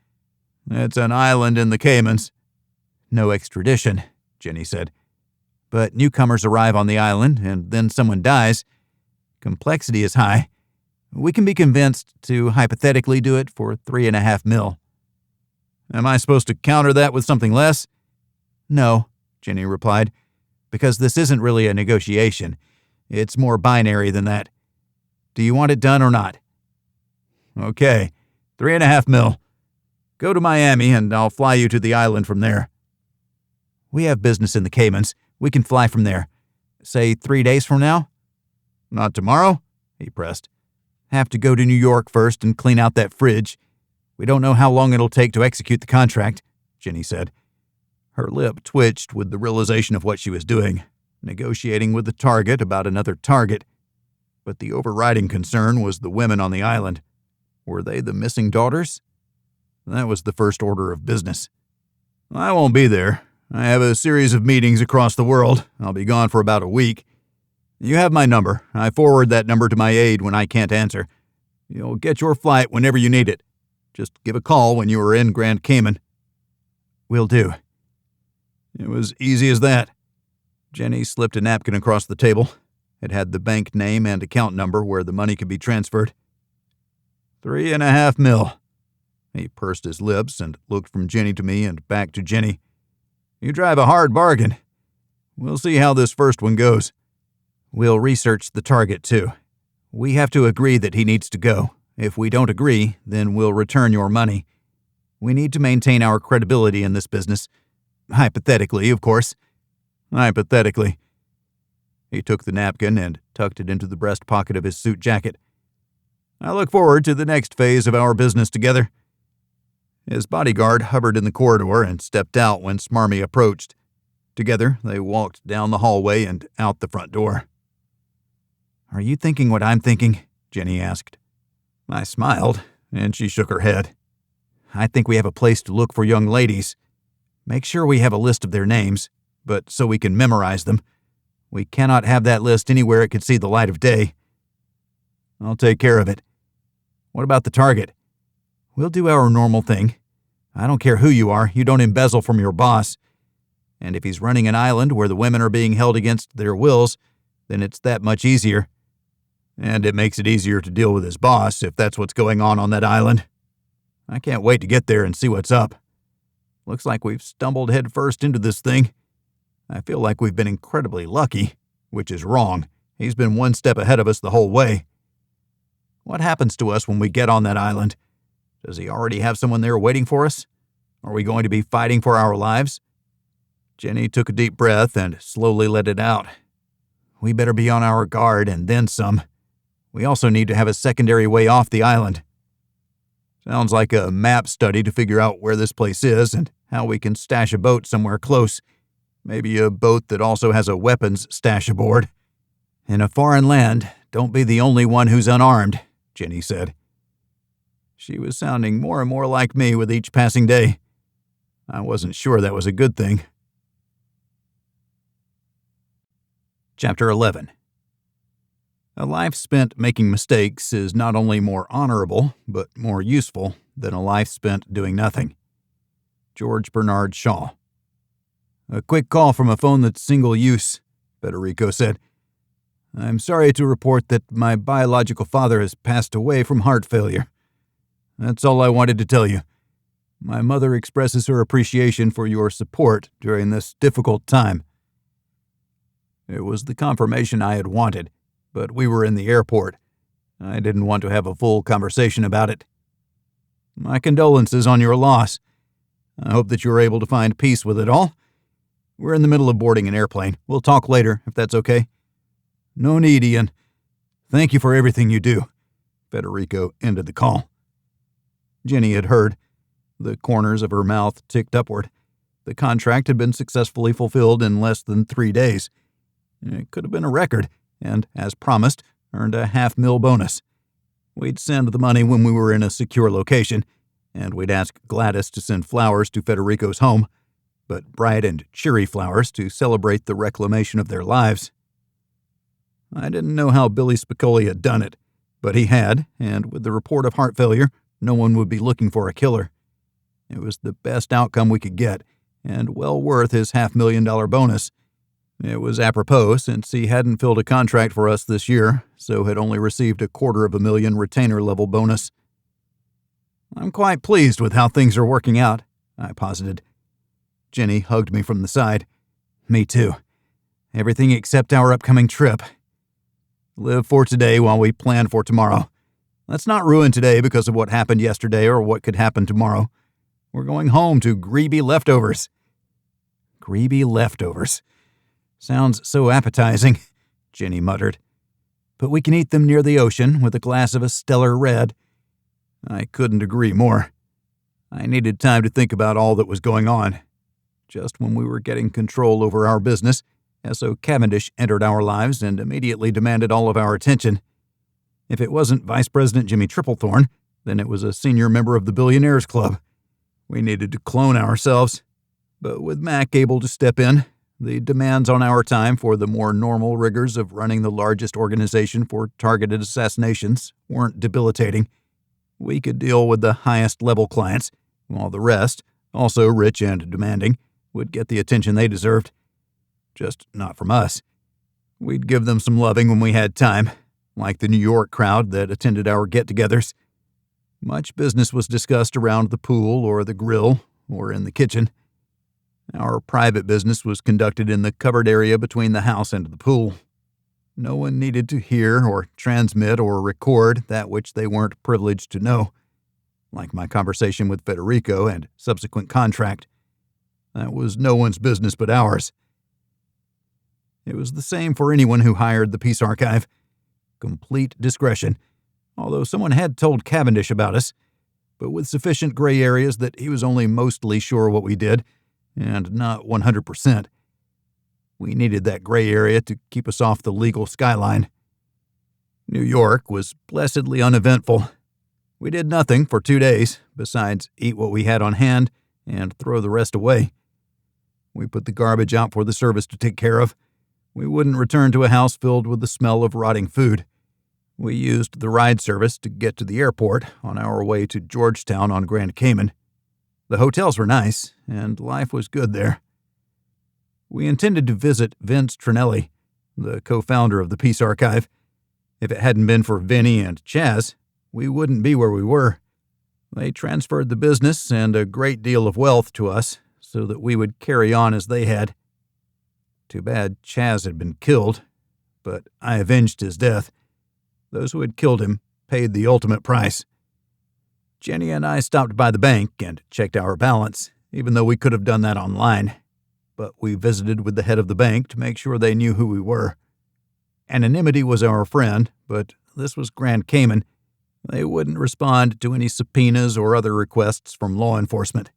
"It's an island in the Caymans." "No extradition," Jenny said. "But newcomers arrive on the island, and then someone dies. Complexity is high. We can be convinced to hypothetically do it for $3.5 million. "Am I supposed to counter that with something less?" "No," Jenny replied, "because this isn't really a negotiation. It's more binary than that. Do you want it done or not?" "Okay, $3.5 million. Go to Miami and I'll fly you to the island from there." "We have business in the Caymans. We can fly from there. Say 3 days from now?" "Not tomorrow?" he pressed. "Have to go to New York first and clean out that fridge. We don't know how long it'll take to execute the contract," Jenny said. Her lip twitched with the realization of what she was doing, negotiating with the target about another target. But the overriding concern was the women on the island. Were they the missing daughters? That was the first order of business. "I won't be there. I have a series of meetings across the world. I'll be gone for about a week. You have my number. I forward that number to my aide when I can't answer. You'll get your flight whenever you need it. Just give a call when you are in Grand Cayman." "Will do." It was easy as that. Jenny slipped a napkin across the table. It had the bank name and account number where the money could be transferred. $3.5 million. He pursed his lips and looked from Jenny to me and back to Jenny. "You drive a hard bargain. We'll see how this first one goes." "We'll research the target, too. We have to agree that he needs to go. If we don't agree, then we'll return your money. We need to maintain our credibility in this business. Hypothetically, of course." "Hypothetically." He took the napkin and tucked it into the breast pocket of his suit jacket. "I look forward to the next phase of our business together." His bodyguard hovered in the corridor and stepped out when Smarmy approached. Together, they walked down the hallway and out the front door. "Are you thinking what I'm thinking?" Jenny asked. I smiled, and she shook her head. "I think we have a place to look for young ladies. Make sure we have a list of their names, but so we can memorize them. We cannot have that list anywhere it could see the light of day." "I'll take care of it." "What about the target?" "We'll do our normal thing. I don't care who you are, you don't embezzle from your boss. And if he's running an island where the women are being held against their wills, then it's that much easier. And it makes it easier to deal with his boss if that's what's going on that island. I can't wait to get there and see what's up. Looks like we've stumbled headfirst into this thing. I feel like we've been incredibly lucky, which is wrong. He's been one step ahead of us the whole way. What happens to us when we get on that island? Does he already have someone there waiting for us? Are we going to be fighting for our lives?" Jenny took a deep breath and slowly let it out. "We better be on our guard and then some. We also need to have a secondary way off the island." "Sounds like a map study to figure out where this place is and how we can stash a boat somewhere close. Maybe a boat that also has a weapons stash aboard." "In a foreign land, don't be the only one who's unarmed," Jenny said. She was sounding more and more like me with each passing day. I wasn't sure that was a good thing. Chapter 11. A life spent making mistakes is not only more honorable, but more useful than a life spent doing nothing. George Bernard Shaw. "A quick call from a phone that's single use," Federico said. "I'm sorry to report that my biological father has passed away from heart failure. That's all I wanted to tell you. My mother expresses her appreciation for your support during this difficult time." It was the confirmation I had wanted, but we were in the airport. I didn't want to have a full conversation about it. "My condolences on your loss. I hope that you're able to find peace with it all. We're in the middle of boarding an airplane. We'll talk later, if that's okay." "No need, Ian. Thank you for everything you do." Federico ended the call. Jenny had heard. The corners of her mouth ticked upward. The contract had been successfully fulfilled in less than 3 days. It could have been a record, and, as promised, earned a $500,000 bonus. We'd send the money when we were in a secure location, and we'd ask Gladys to send flowers to Federico's home, but bright and cheery flowers to celebrate the reclamation of their lives. I didn't know how Billy Spicoli had done it, but he had, and with the report of heart failure, no one would be looking for a killer. It was the best outcome we could get, and well worth his $500,000 bonus. It was apropos since he hadn't filled a contract for us this year, so had only received a $250,000 retainer-level bonus. "I'm quite pleased with how things are working out," I posited. Jenny hugged me from the side. "Me too. Everything except our upcoming trip. Live for today while we plan for tomorrow. Let's not ruin today because of what happened yesterday or what could happen tomorrow. We're going home to greeby leftovers." "Greeby leftovers. Sounds so appetizing," Jenny muttered. but we can eat them near the ocean with a glass of a stellar red." I couldn't agree more. I needed time to think about all that was going on. Just when we were getting control over our business, Essoe Cavindish entered our lives and immediately demanded all of our attention. If it wasn't Vice President Jimmy Triplethorne, then it was a senior member of the Billionaires Club. We needed to clone ourselves. But with Mac able to step in, the demands on our time for the more normal rigors of running the largest organization for targeted assassinations weren't debilitating. We could deal with the highest level clients, while the rest, also rich and demanding, would get the attention they deserved. Just not from us. We'd give them some loving when we had time, like the New York crowd that attended our get-togethers. Much business was discussed around the pool or the grill or in the kitchen. Our private business was conducted in the covered area between the house and the pool. No one needed to hear or transmit or record that which they weren't privileged to know, like my conversation with Federico and subsequent contract. That was no one's business but ours. It was the same for anyone who hired the Peace Archive. Complete discretion, although someone had told Cavendish about us, but with sufficient gray areas that he was only mostly sure what we did, and not 100%. We needed that gray area to keep us off the legal skyline. New York was blessedly uneventful. We did nothing for 2 days besides eat what we had on hand and throw the rest away. We put the garbage out for the service to take care of. We wouldn't return to a house filled with the smell of rotting food. We used the ride service to get to the airport on our way to Georgetown on Grand Cayman. The hotels were nice, and life was good there. We intended to visit Vince Trinelli, the co-founder of the Peace Archive. If it hadn't been for Vinny and Chaz, we wouldn't be where we were. They transferred the business and a great deal of wealth to us so that we would carry on as they had. Too bad Chaz had been killed, but I avenged his death. Those who had killed him paid the ultimate price. Jenny and I stopped by the bank and checked our balance, even though we could have done that online. But we visited with the head of the bank to make sure they knew who we were. Anonymity was our friend, but this was Grand Cayman. They wouldn't respond to any subpoenas or other requests from law enforcement.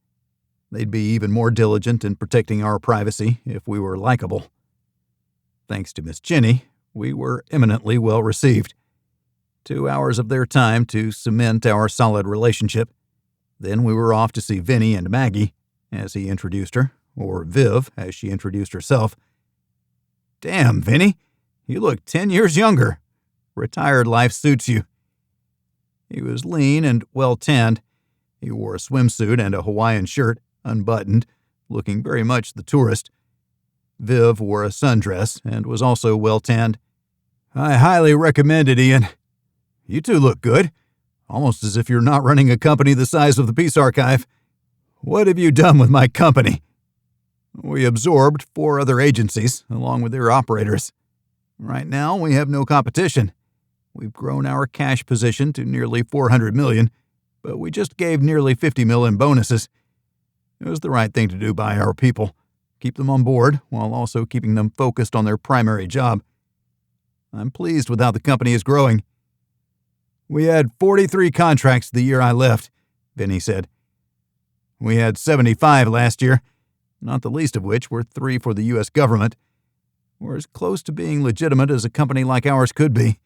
They'd be even more diligent in protecting our privacy if we were likable. Thanks to Miss Jenny, we were eminently well received. 2 hours of their time to cement our solid relationship. Then we were off to see Vinny and Maggie, as he introduced her, or Viv, as she introduced herself. "Damn, Vinny, you look 10 years younger. Retired life suits you." He was lean and well-tanned. He wore a swimsuit and a Hawaiian shirt, unbuttoned, looking very much the tourist. Viv wore a sundress and was also well-tanned. "I highly recommend it, Ian. You two look good, almost as if you're not running a company the size of the Peace Archive. What have you done with my company?" "We absorbed 4 other agencies, along with their operators. Right now, we have no competition. We've grown our cash position to nearly $400 million, but we just gave nearly $50 million in bonuses. It was the right thing to do by our people, keep them on board while also keeping them focused on their primary job. I'm pleased with how the company is growing." "We had 43 contracts the year I left," Vinny said. "We had 75 last year, not the least of which were 3 for the U.S. government. We're as close to being legitimate as a company like ours could be."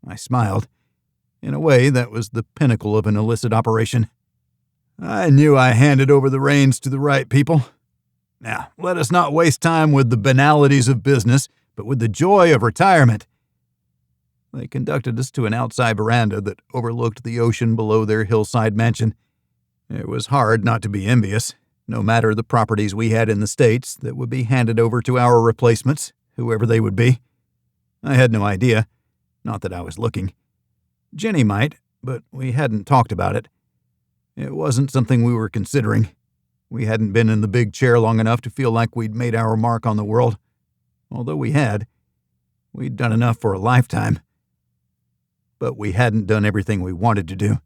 I smiled. In a way, that was the pinnacle of an illicit operation. I knew I handed over the reins to the right people. Now, let us not waste time with the banalities of business, but with the joy of retirement. They conducted us to an outside veranda that overlooked the ocean below their hillside mansion. It was hard not to be envious, no matter the properties we had in the States that would be handed over to our replacements, whoever they would be. I had no idea, not that I was looking. Jenny might, but we hadn't talked about it. It wasn't something we were considering. We hadn't been in the big chair long enough to feel like we'd made our mark on the world. Although we had. We'd done enough for a lifetime. But we hadn't done everything we wanted to do.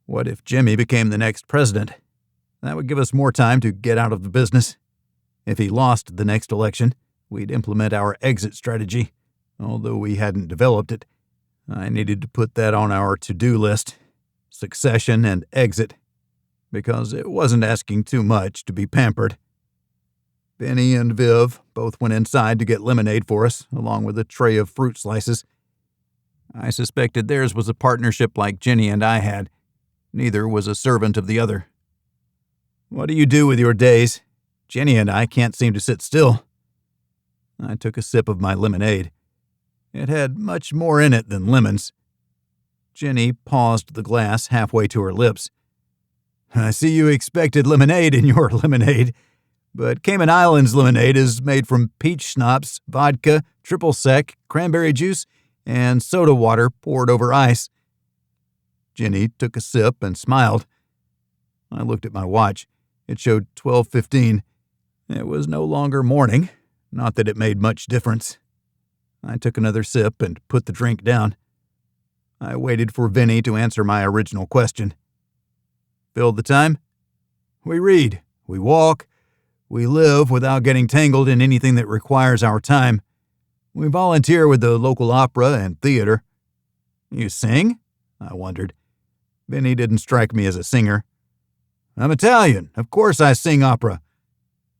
What if Jimmy became the next president? That would give us more time to get out of the business. If he lost the next election, we'd implement our exit strategy, Although we hadn't developed it, I needed to put that on our to-do list, succession and exit, because it wasn't asking too much to be pampered. Benny and Viv both went inside to get lemonade for us, along with a tray of fruit slices. I suspected theirs was a partnership like Jenny and I had. Neither was a servant of the other. "What do you do with your days? Jenny and I can't seem to sit still." I took a sip of my lemonade. It had much more in it than lemons. Jenny paused the glass halfway to her lips. "I see you expected lemonade in your lemonade, but Cayman Islands lemonade is made from peach schnapps, vodka, triple sec, cranberry juice, and soda water poured over ice." Jenny took a sip and smiled. I looked at my watch. It showed 12:15. It was no longer morning, not that it made much difference. I took another sip and put the drink down. I waited for Vinny to answer my original question. "Fill the time? We read, we walk, we live without getting tangled in anything that requires our time. We volunteer with the local opera and theater." "You sing?" I wondered. Vinny didn't strike me as a singer. "I'm Italian. Of course I sing opera."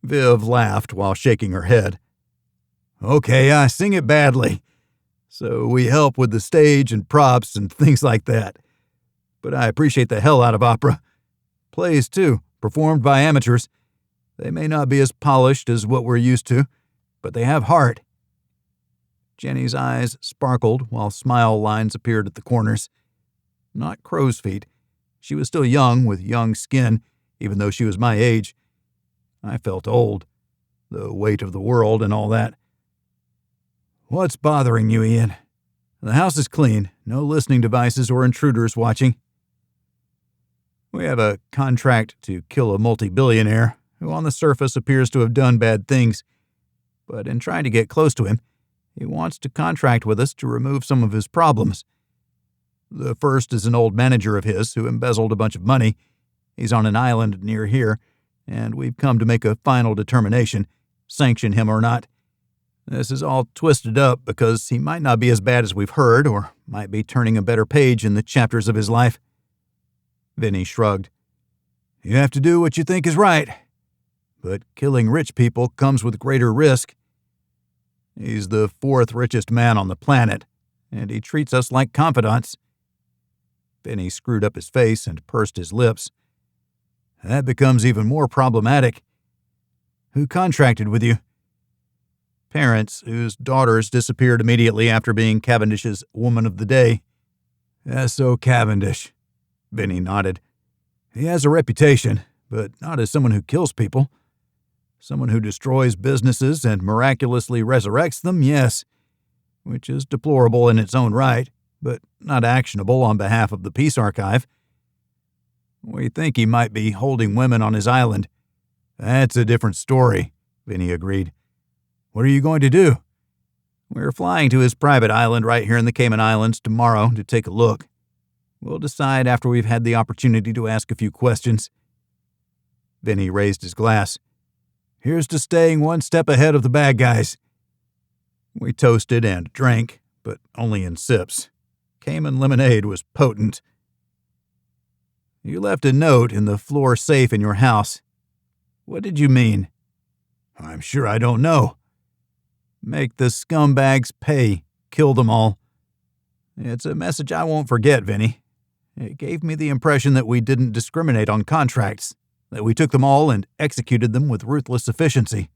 Viv laughed while shaking her head. "Okay, I sing it badly. So we help with the stage and props and things like that. But I appreciate the hell out of opera. Plays, too, performed by amateurs. They may not be as polished as what we're used to, but they have heart." Jenny's eyes sparkled while smile lines appeared at the corners. Not crow's feet. She was still young, with young skin, even though she was my age. I felt old. The weight of the world and all that. "What's bothering you, Ian? The house is clean. No listening devices or intruders watching. We have a contract to kill a multi-billionaire who on the surface appears to have done bad things. But in trying to get close to him, he wants to contract with us to remove some of his problems. The first is an old manager of his who embezzled a bunch of money. He's on an island near here, and we've come to make a final determination, sanction him or not. This is all twisted up because he might not be as bad as we've heard, or might be turning a better page in the chapters of his life." Vinny shrugged. "You have to do what you think is right. But killing rich people comes with greater risk. He's the fourth richest man on the planet, and he treats us like confidants." Vinny screwed up his face and pursed his lips. "That becomes even more problematic. Who contracted with you?" "Parents whose daughters disappeared immediately after being Cavendish's Woman of the Day." "Essoe Cavindish." Vinny nodded. "He has a reputation, but not as someone who kills people. Someone who destroys businesses and miraculously resurrects them, yes, which is deplorable in its own right, but not actionable on behalf of the Peace Archive. We think he might be holding women on his island." "That's a different story," Vinny agreed. "What are you going to do?" "We're flying to his private island right here in the Cayman Islands tomorrow to take a look. We'll decide after we've had the opportunity to ask a few questions." Vinny raised his glass. "Here's to staying one step ahead of the bad guys." We toasted and drank, but only in sips. Cayman lemonade was potent. "You left a note in the floor safe in your house. What did you mean?" "I'm sure I don't know." "Make the scumbags pay. Kill them all." "It's a message I won't forget, Vinny. It gave me the impression that we didn't discriminate on contracts, that we took them all and executed them with ruthless efficiency.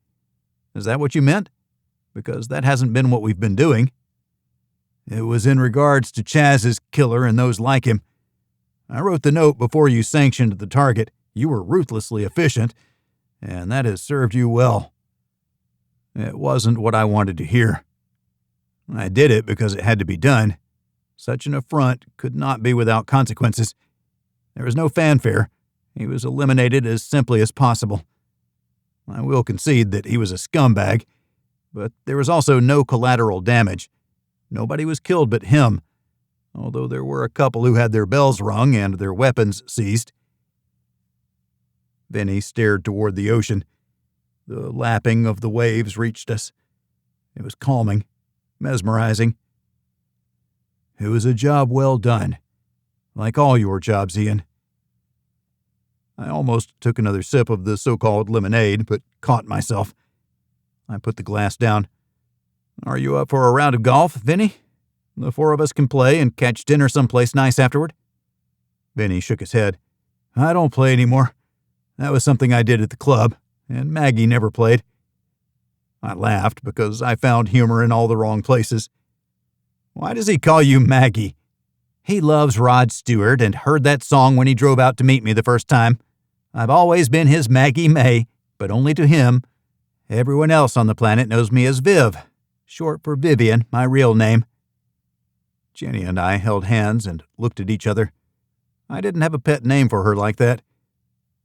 Is that what you meant? Because that hasn't been what we've been doing." "It was in regards to Chaz's killer and those like him. I wrote the note before you sanctioned the target. You were ruthlessly efficient, and that has served you well." "It wasn't what I wanted to hear. I did it because it had to be done. Such an affront could not be without consequences. There was no fanfare. He was eliminated as simply as possible. I will concede that he was a scumbag, but there was also no collateral damage. Nobody was killed but him, although there were a couple who had their bells rung and their weapons seized." Vinny stared toward the ocean. The lapping of the waves reached us. It was calming. mesmerizing. It was a job well done, like all your jobs, Ian. I almost took another sip of the so-called lemonade, but caught myself. I put the glass down. Are you up for a round of golf, Vinny? The four of us can play and catch dinner someplace nice afterward. Vinny shook his head. I don't play anymore. That was something I did at the club, and Maggie never played. I laughed because I found humor in all the wrong places. Why does he call you Maggie? He loves Rod Stewart and heard that song when he drove out to meet me the first time. I've always been his Maggie May, but only to him. Everyone else on the planet knows me as Viv, short for Vivian, my real name. Jenny and I held hands and looked at each other. I didn't have a pet name for her like that.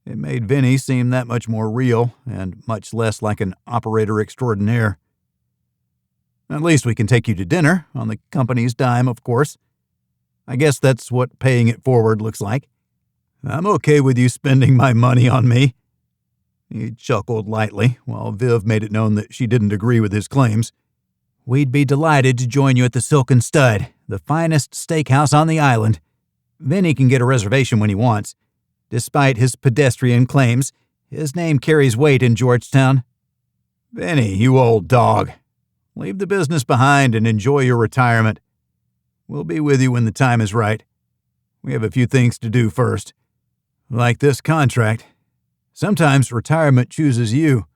It made Vinny seem that much more real and much less like an operator extraordinaire. At least we can take you to dinner, on the company's dime, of course. I guess that's what paying it forward looks like. I'm okay with you spending my money on me. He chuckled lightly, while Viv made it known that she didn't agree with his claims. We'd be delighted to join you at the Silken Stud, the finest steakhouse on the island. Vinny can get a reservation when he wants. Despite his pedestrian claims, his name carries weight in Georgetown. Vinny, you old dog. Leave the business behind and enjoy your retirement. We'll be with you when the time is right. We have a few things to do first. Like this contract. Sometimes retirement chooses you.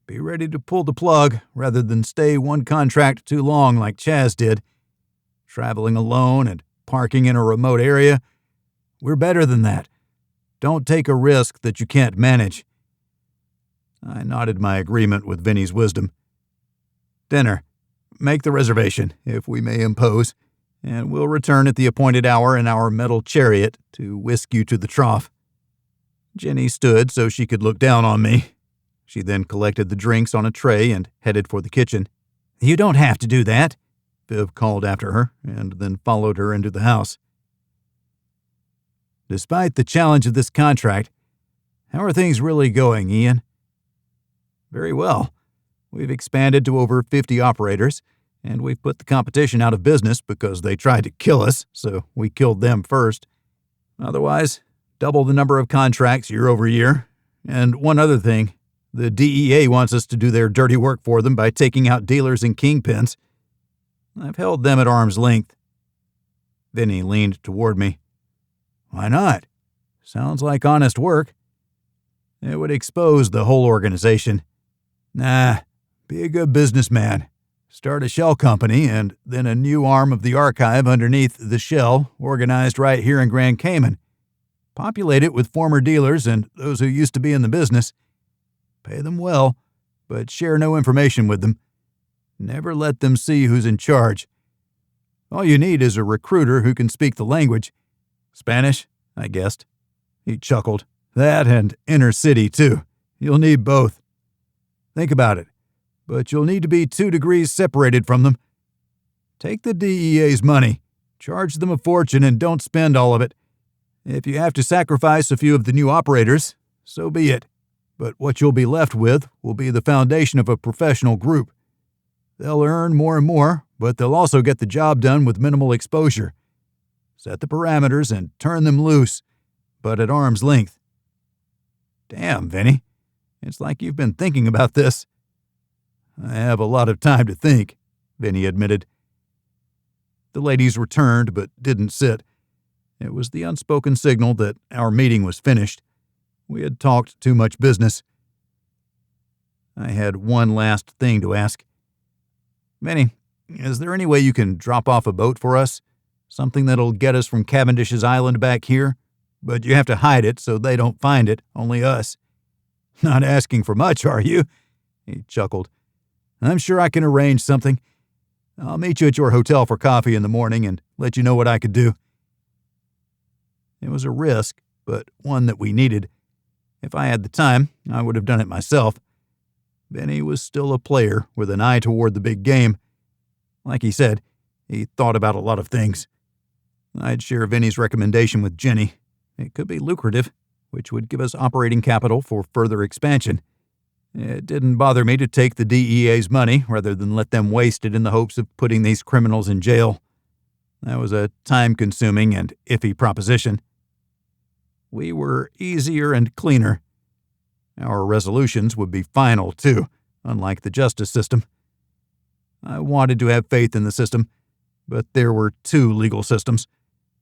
Be ready to pull the plug rather than stay one contract too long like Chaz did. Traveling alone and parking in a remote area. We're better than that. Don't take a risk that you can't manage. I nodded my agreement with Vinny's wisdom. Dinner. Make the reservation, if we may impose, and we'll return at the appointed hour in our metal chariot to whisk you to the trough. Jenny stood so she could look down on me. She then collected the drinks on a tray and headed for the kitchen. You don't have to do that, Viv called after her, and then followed her into the house. Despite the challenge of this contract, how are things really going, Ian? Very well. We've expanded to over 50 operators, and we've put the competition out of business because they tried to kill us, so we killed them first. Otherwise, double the number of contracts year over year. And one other thing, the DEA wants us to do their dirty work for them by taking out dealers and kingpins. I've held them at arm's length. Vinny leaned toward me. Why not? Sounds like honest work. It would expose the whole organization. Nah, be a good businessman. Start a shell company and then a new arm of the archive underneath the shell, organized right here in Grand Cayman. Populate it with former dealers and those who used to be in the business. Pay them well, but share no information with them. Never let them see who's in charge. All you need is a recruiter who can speak the language. Spanish, I guessed. He chuckled. That and inner city, too. You'll need both. Think about it. But you'll need to be 2 degrees separated from them. Take the DEA's money. Charge them a fortune and don't spend all of it. If you have to sacrifice a few of the new operators, so be it. But what you'll be left with will be the foundation of a professional group. They'll earn more and more, but they'll also get the job done with minimal exposure. Set the parameters and turn them loose, but at arm's length. Damn, Vinny. It's like you've been thinking about this. I have a lot of time to think, Vinny admitted. The ladies returned, but didn't sit. It was the unspoken signal that our meeting was finished. We had talked too much business. I had one last thing to ask. Vinny, is there any way you can drop off a boat for us? Something that'll get us from Cavendish's island back here? But you have to hide it so they don't find it, only us. Not asking for much, are you? He chuckled. I'm sure I can arrange something. I'll meet you at your hotel for coffee in the morning and let you know what I could do. It was a risk, but one that we needed. If I had the time, I would have done it myself. Vinny was still a player with an eye toward the big game. Like he said, he thought about a lot of things. I'd share Vinny's recommendation with Jenny. It could be lucrative, which would give us operating capital for further expansion. It didn't bother me to take the DEA's money rather than let them waste it in the hopes of putting these criminals in jail. That was a time-consuming and iffy proposition. We were easier and cleaner. Our resolutions would be final, too, unlike the justice system. I wanted to have faith in the system, but there were two legal systems,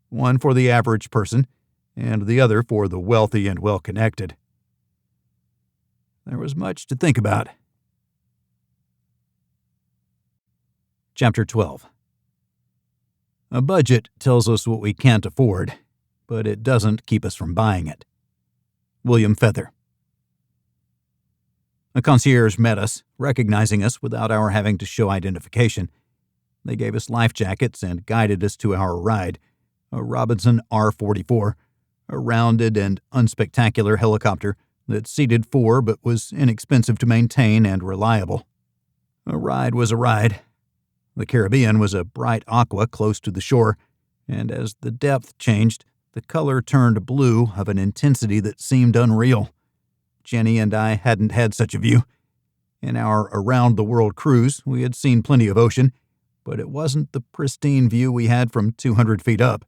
one for the average person and the other for the wealthy and well-connected. There was much to think about. Chapter 12. A budget tells us what we can't afford, but it doesn't keep us from buying it. William Feather. A concierge met us, recognizing us without our having to show identification. They gave us life jackets and guided us to our ride, a Robinson R-44, a rounded and unspectacular helicopter that seated 4 but was inexpensive to maintain and reliable. A ride was a ride. The Caribbean was a bright aqua close to the shore, and as the depth changed, the color turned blue of an intensity that seemed unreal. Jenny and I hadn't had such a view. In our around-the-world cruise, we had seen plenty of ocean, but it wasn't the pristine view we had from 200 feet up.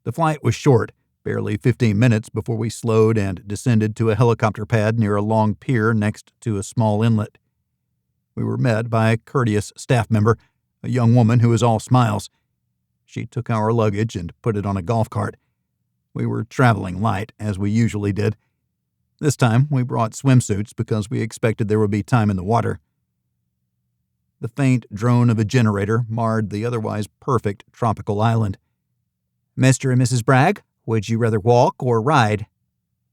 The flight was short, barely 15 minutes before we slowed and descended to a helicopter pad near a long pier next to a small inlet. We were met by a courteous staff member, a young woman who was all smiles. She took our luggage and put it on a golf cart. We were traveling light, as we usually did. This time, we brought swimsuits because we expected there would be time in the water. The faint drone of a generator marred the otherwise perfect tropical island. "Mr. and Mrs. Bragg, would you rather walk or ride?"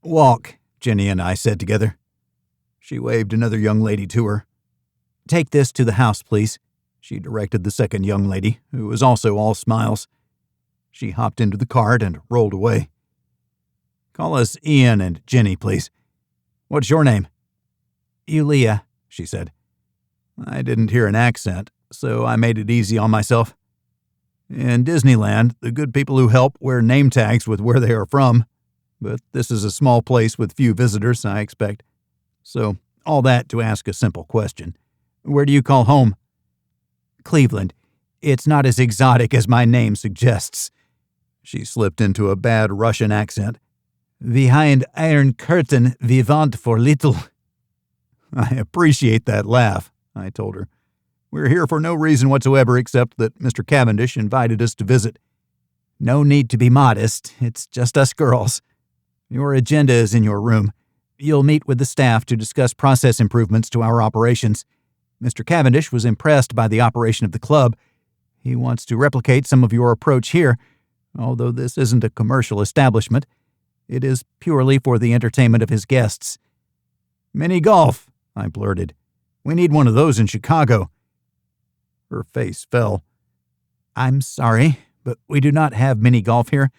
"Walk," Jenny and I said together. She waved another young lady to her. "Take this to the house, please," she directed the second young lady, who was also all smiles. She hopped into the cart and rolled away. "Call us Ian and Jenny, please. What's your name?" "Yulia," she said. I didn't hear an accent, so I made it easy on myself. In Disneyland, the good people who help wear name tags with where they are from, but this is a small place with few visitors, I expect. So, all that to ask a simple question. Where do you call home? "Cleveland. It's not as exotic as my name suggests." She slipped into a bad Russian accent. "Behind Iron Curtain, we want for little." "I appreciate that laugh," I told her. "We're here for no reason whatsoever except that Mr. Cavendish invited us to visit." "No need to be modest. It's just us girls. Your agenda is in your room. You'll meet with the staff to discuss process improvements to our operations. Mr. Cavendish was impressed by the operation of the club. He wants to replicate some of your approach here, although this isn't a commercial establishment. It is purely for the entertainment of his guests." "Mini golf," I blurted. "We need one of those in Chicago." Her face fell. "I'm sorry, but we do not have mini golf here.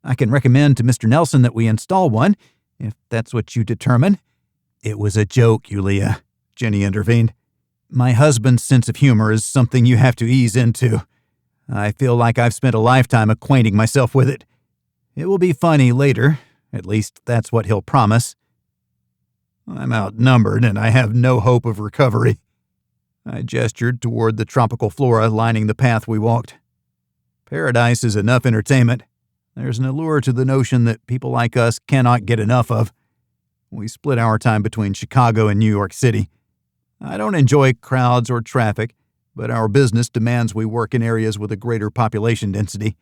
I can recommend to Mr. Nelson that we install one, if that's what you determine." "It was a joke, Yulia," Jenny intervened. "My husband's sense of humor is something you have to ease into. I feel like I've spent a lifetime acquainting myself with it. It will be funny later, at least that's what he'll promise." "I'm outnumbered and I have no hope of recovery." I gestured toward the tropical flora lining the path we walked. "Paradise is enough entertainment. There's an allure to the notion that people like us cannot get enough of. We split our time between Chicago and New York City. I don't enjoy crowds or traffic, but our business demands we work in areas with a greater population density.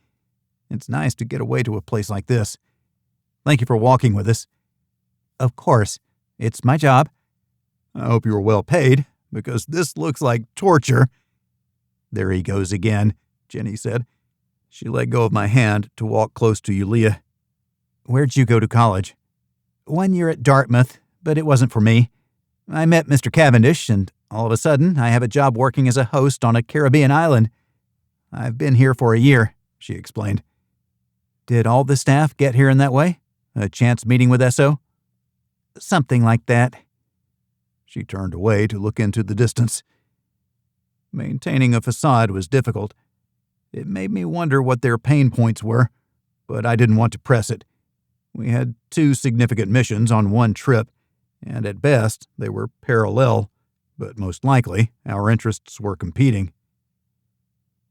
It's nice to get away to a place like this. Thank you for walking with us." "Of course. It's my job." "I hope you are well paid, because this looks like torture." "There he goes again," Jenny said. She let go of my hand to walk close to Yulia. "Where'd you go to college?" "1 year at Dartmouth, but it wasn't for me. I met Mr. Cavendish, and all of a sudden I have a job working as a host on a Caribbean island. I've been here for a year," she explained. "Did all the staff get here in that way? A chance meeting with Essoe?" "Something like that." She turned away to look into the distance. Maintaining a facade was difficult. It made me wonder what their pain points were, but I didn't want to press it. We had 2 significant missions on one trip, and at best they were parallel, but most likely our interests were competing.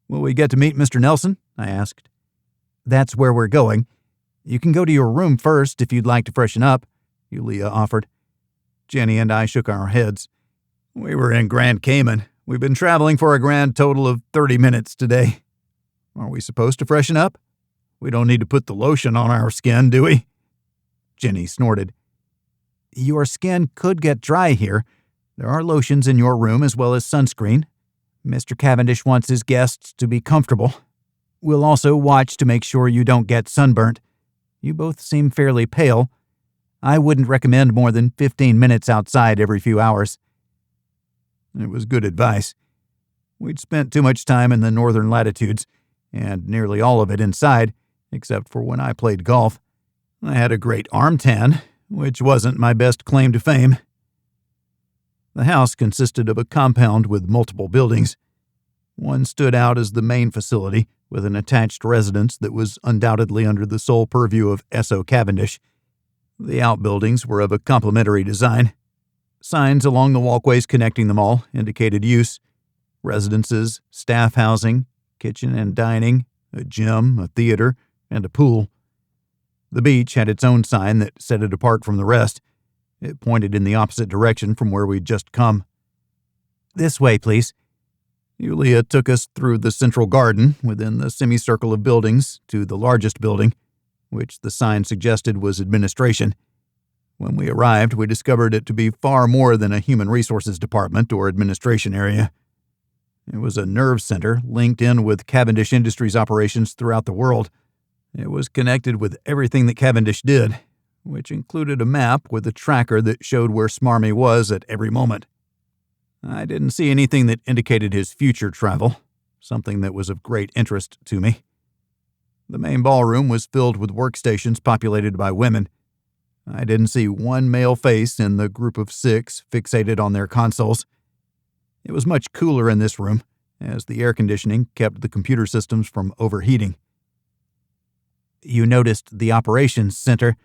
"Will we get to meet Mr. Nelson?" I asked. "That's where we're going. You can go to your room first if you'd like to freshen up," Yulia offered. Jenny and I shook our heads. "We were in Grand Cayman. We've been traveling for a grand total of 30 minutes today. Are we supposed to freshen up? We don't need to put the lotion on our skin, do we?" Jenny snorted. "Your skin could get dry here. There are lotions in your room as well as sunscreen. Mr. Cavendish wants his guests to be comfortable. We'll also watch to make sure you don't get sunburnt. You both seem fairly pale. I wouldn't recommend more than 15 minutes outside every few hours." It was good advice. We'd spent too much time in the northern latitudes, and nearly all of it inside, except for when I played golf. I had a great arm tan, which wasn't my best claim to fame. The house consisted of a compound with multiple buildings. One stood out as the main facility, with an attached residence that was undoubtedly under the sole purview of Essoe Cavindish. The outbuildings were of a complementary design. Signs along the walkways connecting them all indicated use: residences, staff housing, kitchen and dining, a gym, a theater, and a pool. The beach had its own sign that set it apart from the rest. It pointed in the opposite direction from where we'd just come. "This way, please." Yulia took us through the central garden within the semicircle of buildings to the largest building, which the sign suggested was administration. When we arrived, we discovered it to be far more than a human resources department or administration area. It was a nerve center linked in with Cavendish Industries operations throughout the world. It was connected with everything that Cavendish did, which included a map with a tracker that showed where Smarmy was at every moment. I didn't see anything that indicated his future travel, something that was of great interest to me. The main ballroom was filled with workstations populated by women. I didn't see one male face in the group of 6 fixated on their consoles. It was much cooler in this room, as the air conditioning kept the computer systems from overheating. "You noticed the operations center.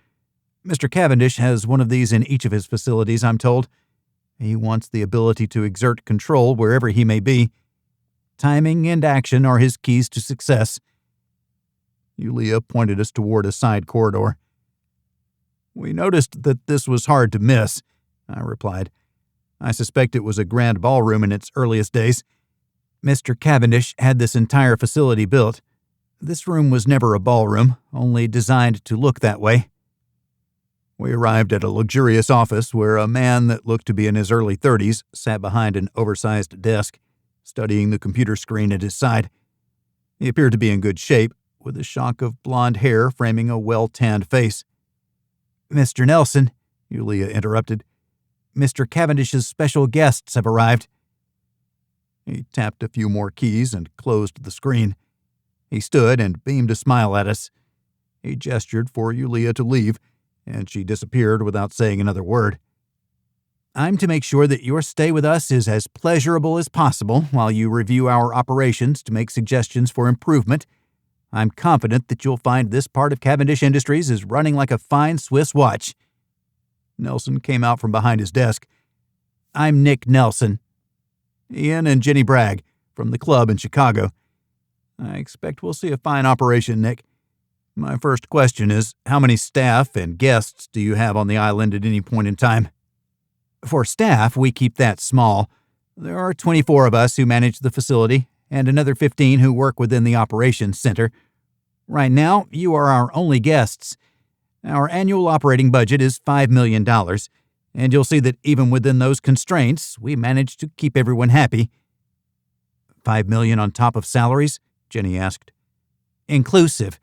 Mr. Cavendish has one of these in each of his facilities, I'm told. He wants the ability to exert control wherever he may be. Timing and action are his keys to success." Yulia pointed us toward a side corridor. "We noticed that this was hard to miss," I replied. "I suspect it was a grand ballroom in its earliest days. Mr. Cavendish had this entire facility built. This room was never a ballroom, only designed to look that way." We arrived at a luxurious office where a man that looked to be in his early 30s sat behind an oversized desk, studying the computer screen at his side. He appeared to be in good shape, with a shock of blonde hair framing a well-tanned face. "Mr. Nelson," Yulia interrupted, "Mr. Cavendish's special guests have arrived." He tapped a few more keys and closed the screen. He stood and beamed a smile at us. He gestured for Yulia to leave, and she disappeared without saying another word. "I'm to make sure that your stay with us is as pleasurable as possible while you review our operations to make suggestions for improvement. I'm confident that you'll find this part of Cavendish Industries is running like a fine Swiss watch." Nelson came out from behind his desk. "I'm Nick Nelson." "Ian and Jenny Bragg, from the club in Chicago. I expect we'll see a fine operation, Nick. My first question is, how many staff and guests do you have on the island at any point in time?" "For staff, we keep that small. There are 24 of us who manage the facility, and another 15 who work within the operations center. Right now, you are our only guests. Our annual operating budget is $5 million, and you'll see that even within those constraints, we manage to keep everyone happy." $5 million on top of salaries?" Jenny asked. "Inclusive.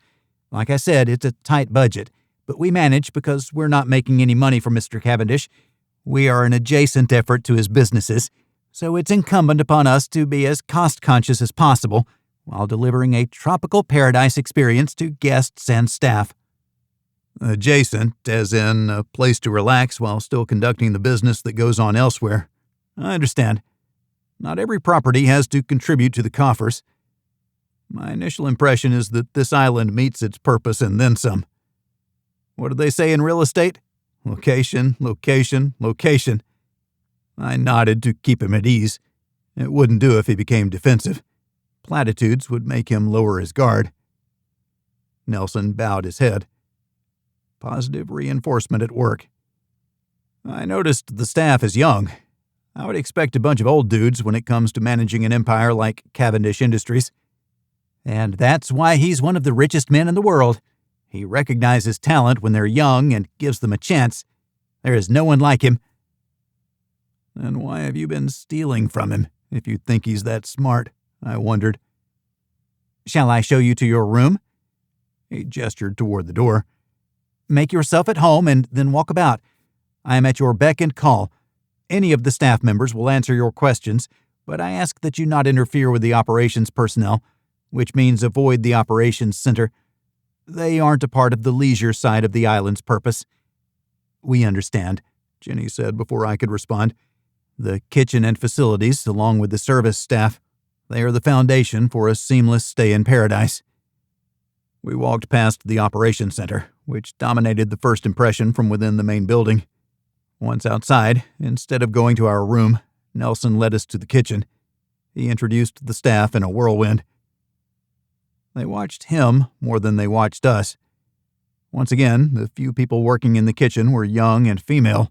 Like I said, it's a tight budget, but we manage because we're not making any money from Mr. Cavendish. We are an adjacent effort to his businesses, so it's incumbent upon us to be as cost-conscious as possible while delivering a tropical paradise experience to guests and staff." "Adjacent, as in a place to relax while still conducting the business that goes on elsewhere. I understand. Not every property has to contribute to the coffers. My initial impression is that this island meets its purpose and then some. What do they say in real estate? Location, location, location. I nodded to keep him at ease. It wouldn't do if he became defensive. Platitudes would make him lower his guard. Nelson bowed his head. Positive reinforcement at work. I noticed the staff is young. I would expect a bunch of old dudes when it comes to managing an empire like Cavendish Industries. And that's why he's one of the richest men in the world. He recognizes talent when they're young and gives them a chance. There is no one like him. Then why have you been stealing from him, if you think he's that smart? I wondered. Shall I show you to your room? He gestured toward the door. Make yourself at home and then walk about. I am at your beck and call. Any of the staff members will answer your questions, but I ask that you not interfere with the operations personnel, which means avoid the operations center. They aren't a part of the leisure side of the island's purpose. We understand, Jenny said before I could respond. The kitchen and facilities, along with the service staff, they are the foundation for a seamless stay in paradise. We walked past the operations center, which dominated the first impression from within the main building. Once outside, instead of going to our room, Nelson led us to the kitchen. He introduced the staff in a whirlwind. They watched him more than they watched us. Once again, the few people working in the kitchen were young and female.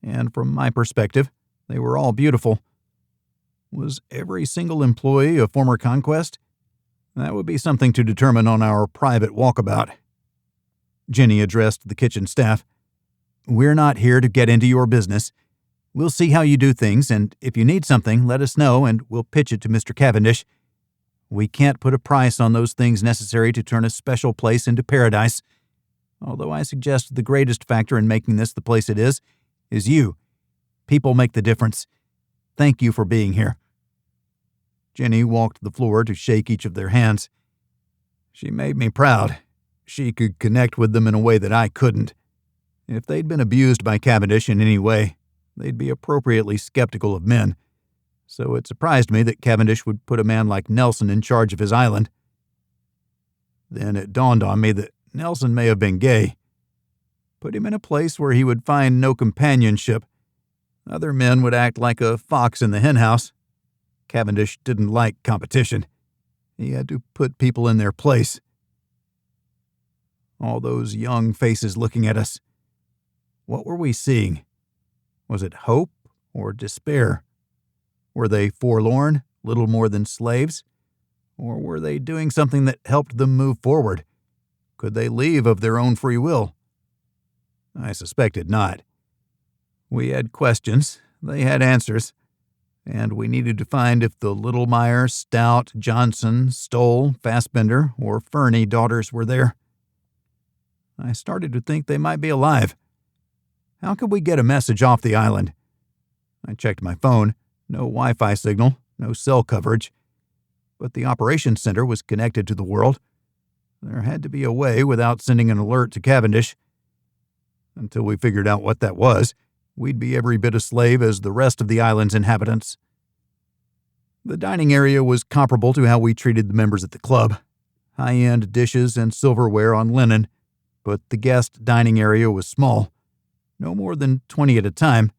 And from my perspective, they were all beautiful. Was every single employee a former conquest? That would be something to determine on our private walkabout. Jenny addressed the kitchen staff. We're not here to get into your business. We'll see how you do things, and if you need something, let us know, and we'll pitch it to Mr. Cavendish. We can't put a price on those things necessary to turn a special place into paradise. Although I suggest the greatest factor in making this the place it is you. People make the difference. Thank you for being here. Jenny walked the floor to shake each of their hands. She made me proud. She could connect with them in a way that I couldn't. If they'd been abused by Cavendish in any way, they'd be appropriately skeptical of men. So it surprised me that Cavendish would put a man like Nelson in charge of his island. Then it dawned on me that Nelson may have been gay. Put him in a place where he would find no companionship. Other men would act like a fox in the henhouse. Cavendish didn't like competition. He had to put people in their place. All those young faces looking at us. What were we seeing? Was it hope or despair? Were they forlorn, little more than slaves? Or were they doing something that helped them move forward? Could they leave of their own free will? I suspected not. We had questions, they had answers, and we needed to find if the Littlemeyer, Stout, Johnson, Stoll, Fassbender, or Fernie daughters were there. I started to think they might be alive. How could we get a message off the island? I checked my phone. No Wi-Fi signal, no cell coverage. But the operations center was connected to the world. There had to be a way without sending an alert to Cavendish. Until we figured out what that was, we'd be every bit a slave as the rest of the island's inhabitants. The dining area was comparable to how we treated the members at the club. High-end dishes and silverware on linen, but the guest dining area was small. No more than 20 at a time.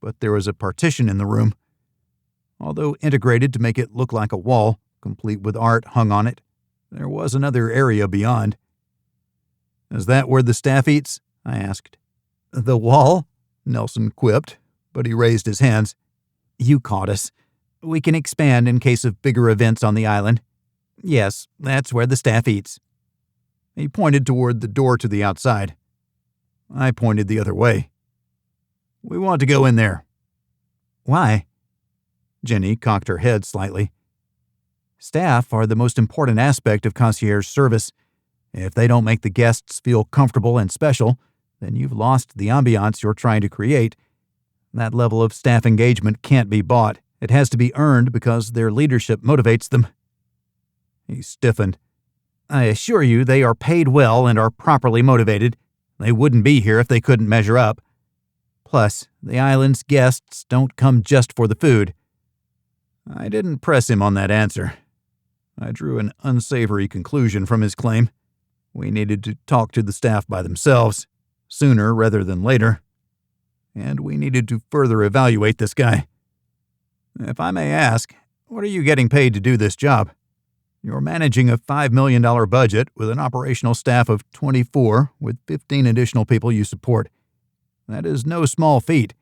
But there was a partition in the room. Although integrated to make it look like a wall, complete with art hung on it, there was another area beyond. Is that where the staff eats? I asked. The wall? Nelson quipped, but he raised his hands. You caught us. We can expand in case of bigger events on the island. Yes, that's where the staff eats. He pointed toward the door to the outside. I pointed the other way. We want to go in there. Why? Jenny cocked her head slightly. Staff are the most important aspect of concierge service. If they don't make the guests feel comfortable and special, then you've lost the ambiance you're trying to create. That level of staff engagement can't be bought. It has to be earned because their leadership motivates them. He stiffened. I assure you they are paid well and are properly motivated. They wouldn't be here if they couldn't measure up. Plus, the island's guests don't come just for the food. I didn't press him on that answer. I drew an unsavory conclusion from his claim. We needed to talk to the staff by themselves, sooner rather than later. And we needed to further evaluate this guy. If I may ask, what are you getting paid to do this job? You're managing a $5 million budget with an operational staff of 24 with 15 additional people you support. That is no small feat.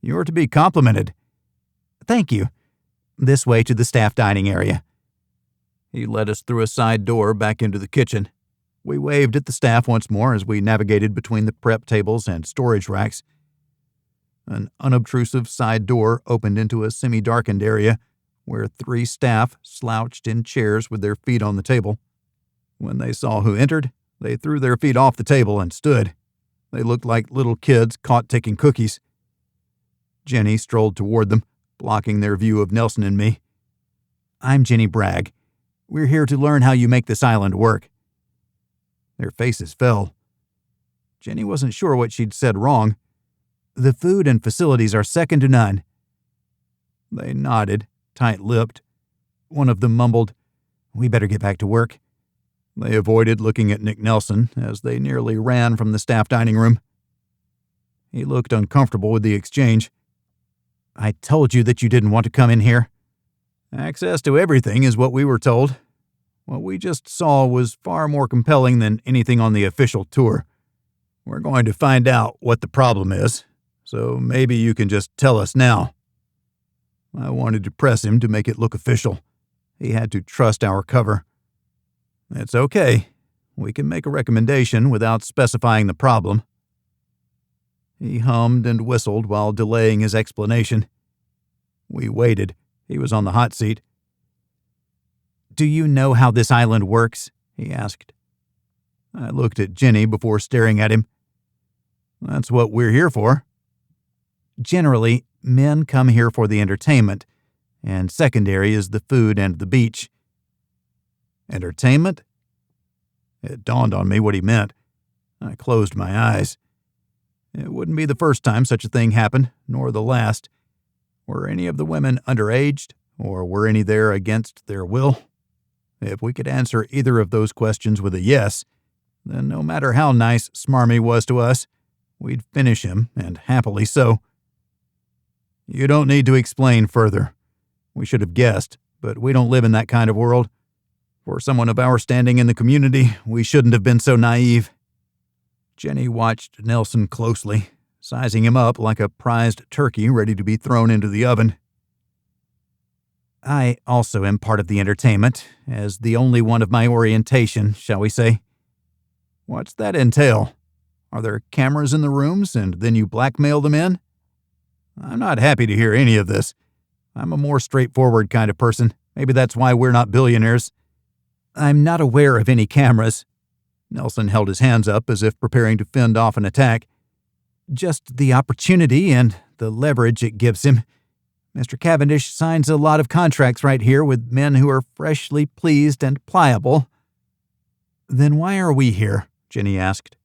You're to be complimented. Thank you. This way to the staff dining area. He led us through a side door back into the kitchen. We waved at the staff once more as we navigated between the prep tables and storage racks. An unobtrusive side door opened into a semi-darkened area where 3 staff slouched in chairs with their feet on the table. When they saw who entered, they threw their feet off the table and stood. They looked like little kids caught taking cookies. Jenny strolled toward them, blocking their view of Nelson and me. I'm Jenny Bragg. We're here to learn how you make this island work. Their faces fell. Jenny wasn't sure what she'd said wrong. The food and facilities are second to none. They nodded, tight-lipped. One of them mumbled, We better get back to work. They avoided looking at Nick Nelson as they nearly ran from the staff dining room. He looked uncomfortable with the exchange. I told you that you didn't want to come in here. Access to everything is what we were told. What we just saw was far more compelling than anything on the official tour. We're going to find out what the problem is, so maybe you can just tell us now. I wanted to press him to make it look official. He had to trust our cover. It's okay. We can make a recommendation without specifying the problem. He hummed and whistled while delaying his explanation. We waited. He was on the hot seat. Do you know how this island works? He asked. I looked at Jenny before staring at him. That's what we're here for. Generally, men come here for the entertainment, and secondary is the food and the beach. Entertainment? It dawned on me what he meant. I closed my eyes. It wouldn't be the first time such a thing happened, nor the last. Were any of the women underaged, or were any there against their will? If we could answer either of those questions with a yes, then no matter how nice Smarmy was to us, we'd finish him, and happily so. You don't need to explain further. We should have guessed, but we don't live in that kind of world. For someone of our standing in the community, we shouldn't have been so naive. Jenny watched Nelson closely, sizing him up like a prized turkey ready to be thrown into the oven. I also am part of the entertainment, as the only one of my orientation, shall we say. What's that entail? Are there cameras in the rooms, and then you blackmail them in? I'm not happy to hear any of this. I'm a more straightforward kind of person. Maybe that's why we're not billionaires. I'm not aware of any cameras. Nelson held his hands up as if preparing to fend off an attack. Just the opportunity and the leverage it gives him. Mr. Cavendish signs a lot of contracts right here with men who are freshly pleased and pliable. Then why are we here? Jenny asked.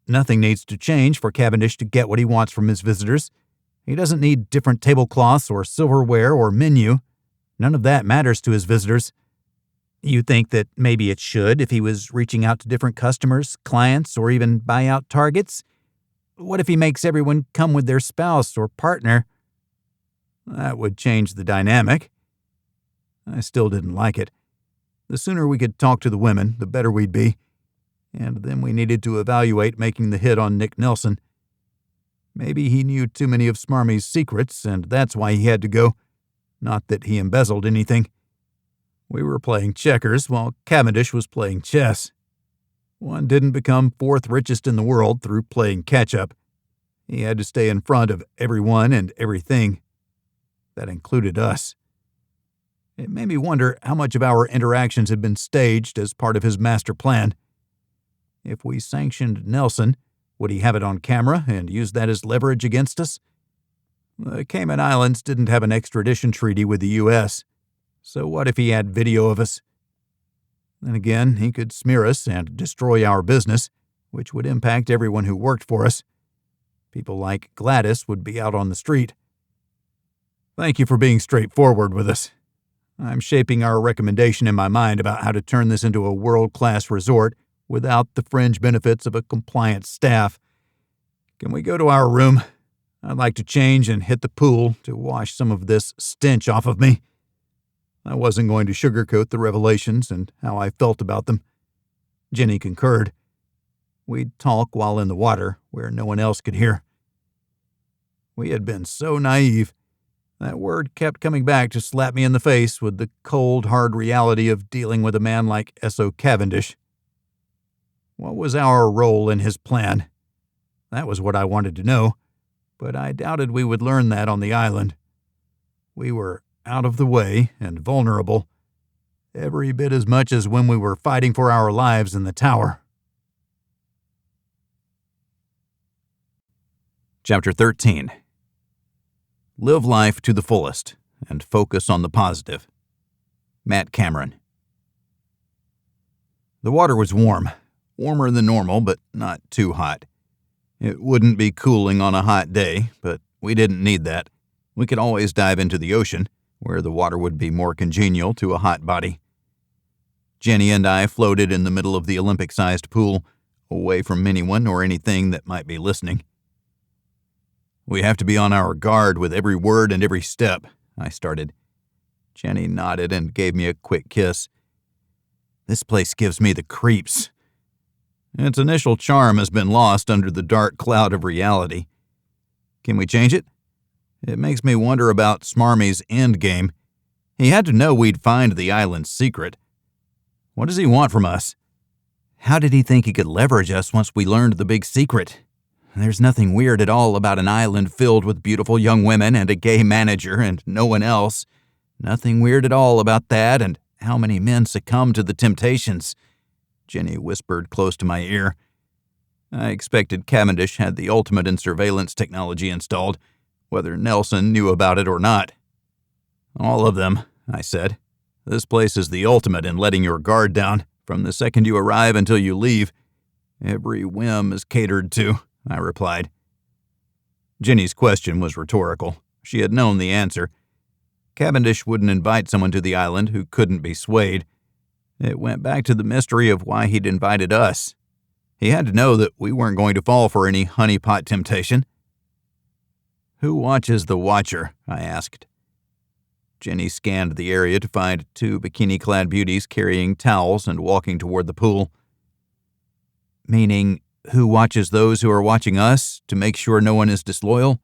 Nothing needs to change for Cavendish to get what he wants from his visitors. He doesn't need different tablecloths or silverware or menu. None of that matters to his visitors. You think that maybe it should if he was reaching out to different customers, clients, or even buyout targets? What if he makes everyone come with their spouse or partner? That would change the dynamic. I still didn't like it. The sooner we could talk to the women, the better we'd be. And then we needed to evaluate making the hit on Nick Nelson. Maybe he knew too many of Smarmy's secrets, and that's why he had to go. Not that he embezzled anything. We were playing checkers while Cavendish was playing chess. One didn't become fourth richest in the world through playing catch-up. He had to stay in front of everyone and everything. That included us. It made me wonder how much of our interactions had been staged as part of his master plan. If we sanctioned Nelson, would he have it on camera and use that as leverage against us? The Cayman Islands didn't have an extradition treaty with the U.S., so what if he had video of us? Then again, he could smear us and destroy our business, which would impact everyone who worked for us. People like Gladys would be out on the street. Thank you for being straightforward with us. I'm shaping our recommendation in my mind about how to turn this into a world-class resort without the fringe benefits of a compliant staff. Can we go to our room? I'd like to change and hit the pool to wash some of this stench off of me. I wasn't going to sugarcoat the revelations and how I felt about them. Jenny concurred. We'd talk while in the water, where no one else could hear. We had been so naive. That word kept coming back to slap me in the face with the cold, hard reality of dealing with a man like Essoe Cavindish. What was our role in his plan? That was what I wanted to know, but I doubted we would learn that on the island. We were out of the way and vulnerable, every bit as much as when we were fighting for our lives in the tower. Chapter 13. Live life to the fullest and focus on the positive. Matt Cameron. The water was warm, warmer than normal, but not too hot. It wouldn't be cooling on a hot day, but we didn't need that. We could always dive into the ocean, where the water would be more congenial to a hot body. Jenny and I floated in the middle of the Olympic-sized pool, away from anyone or anything that might be listening. We have to be on our guard with every word and every step, I started. Jenny nodded and gave me a quick kiss. This place gives me the creeps. Its initial charm has been lost under the dark cloud of reality. Can we change it? It makes me wonder about Smarmy's endgame. He had to know we'd find the island's secret. What does he want from us? How did he think he could leverage us once we learned the big secret? There's nothing weird at all about an island filled with beautiful young women and a gay manager and no one else. Nothing weird at all about that and how many men succumb to the temptations, Jenny whispered close to my ear. I expected Cavendish had the ultimate in surveillance technology installed, whether Nelson knew about it or not. All of them, I said. This place is the ultimate in letting your guard down from the second you arrive until you leave. Every whim is catered to, I replied. Jenny's question was rhetorical. She had known the answer. Cavendish wouldn't invite someone to the island who couldn't be swayed. It went back to the mystery of why he'd invited us. He had to know that we weren't going to fall for any honeypot temptation. Who watches the watcher? I asked. Jenny scanned the area to find two bikini-clad beauties carrying towels and walking toward the pool. Meaning, who watches those who are watching us to make sure no one is disloyal?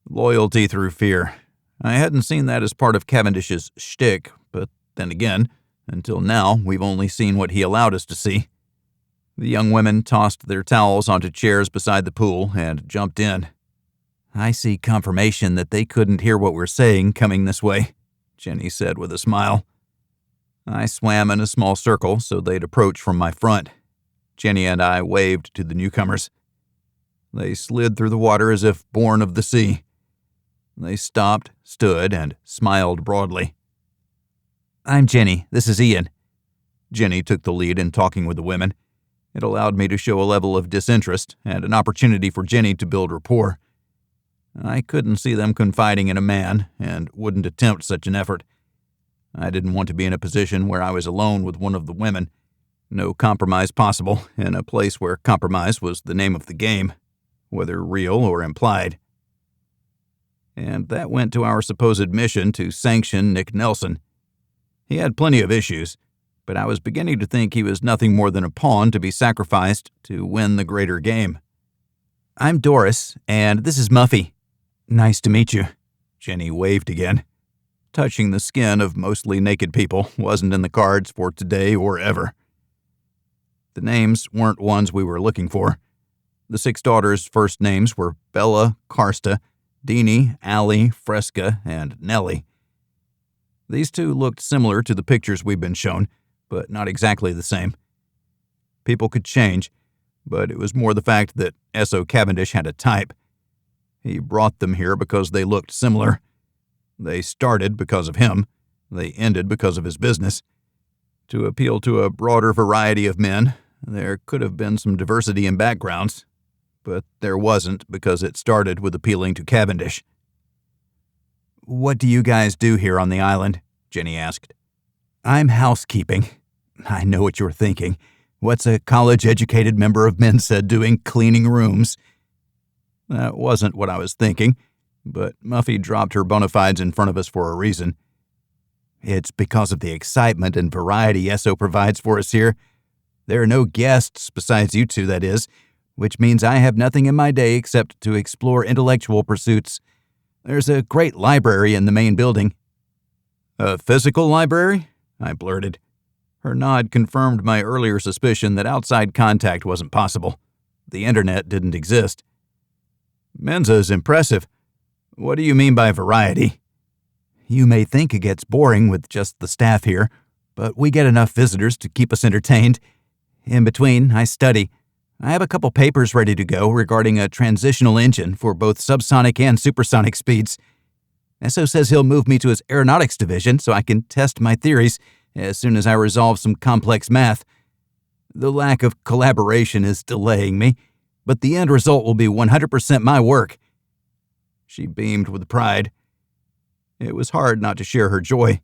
Loyalty through fear. I hadn't seen that as part of Cavendish's shtick, but then again, until now, we've only seen what he allowed us to see. The young women tossed their towels onto chairs beside the pool and jumped in. I see confirmation that they couldn't hear what we're saying coming this way, Jenny said with a smile. I swam in a small circle so they'd approach from my front. Jenny and I waved to the newcomers. They slid through the water as if born of the sea. They stopped, stood, and smiled broadly. I'm Jenny. This is Ian. Jenny took the lead in talking with the women. It allowed me to show a level of disinterest and an opportunity for Jenny to build rapport. I couldn't see them confiding in a man and wouldn't attempt such an effort. I didn't want to be in a position where I was alone with one of the women. No compromise possible in a place where compromise was the name of the game, whether real or implied. And that went to our supposed mission to sanction Nick Nelson. He had plenty of issues, but I was beginning to think he was nothing more than a pawn to be sacrificed to win the greater game. I'm Doris, and this is Muffy. Nice to meet you. Jenny waved again. Touching the skin of mostly naked people wasn't in the cards for today or ever. The names weren't ones we were looking for. The 6 daughters' first names were Bella, Karsta, Deanie, Allie, Fresca, and Nellie. These 2 looked similar to the pictures we'd been shown, but not exactly the same. People could change, but it was more the fact that Essoe Cavindish had a type. He brought them here because they looked similar. They started because of him. They ended because of his business. To appeal to a broader variety of men, there could have been some diversity in backgrounds, but there wasn't because it started with appealing to Cavendish. What do you guys do here on the island? Jenny asked. I'm housekeeping. I know what you're thinking. What's a college-educated member of Mensa doing cleaning rooms? That wasn't what I was thinking, but Muffy dropped her bona fides in front of us for a reason. It's because of the excitement and variety Essoe provides for us here. There are no guests besides you two, that is, which means I have nothing in my day except to explore intellectual pursuits. There's a great library in the main building. A physical library? I blurted. Her nod confirmed my earlier suspicion that outside contact wasn't possible. The internet didn't exist. Mensa is impressive. What do you mean by variety? You may think it gets boring with just the staff here, but we get enough visitors to keep us entertained. In between, I study. I have a couple papers ready to go regarding a transitional engine for both subsonic and supersonic speeds. Essoe says he'll move me to his aeronautics division so I can test my theories as soon as I resolve some complex math. The lack of collaboration is delaying me, but the end result will be 100% my work. She beamed with pride. It was hard not to share her joy.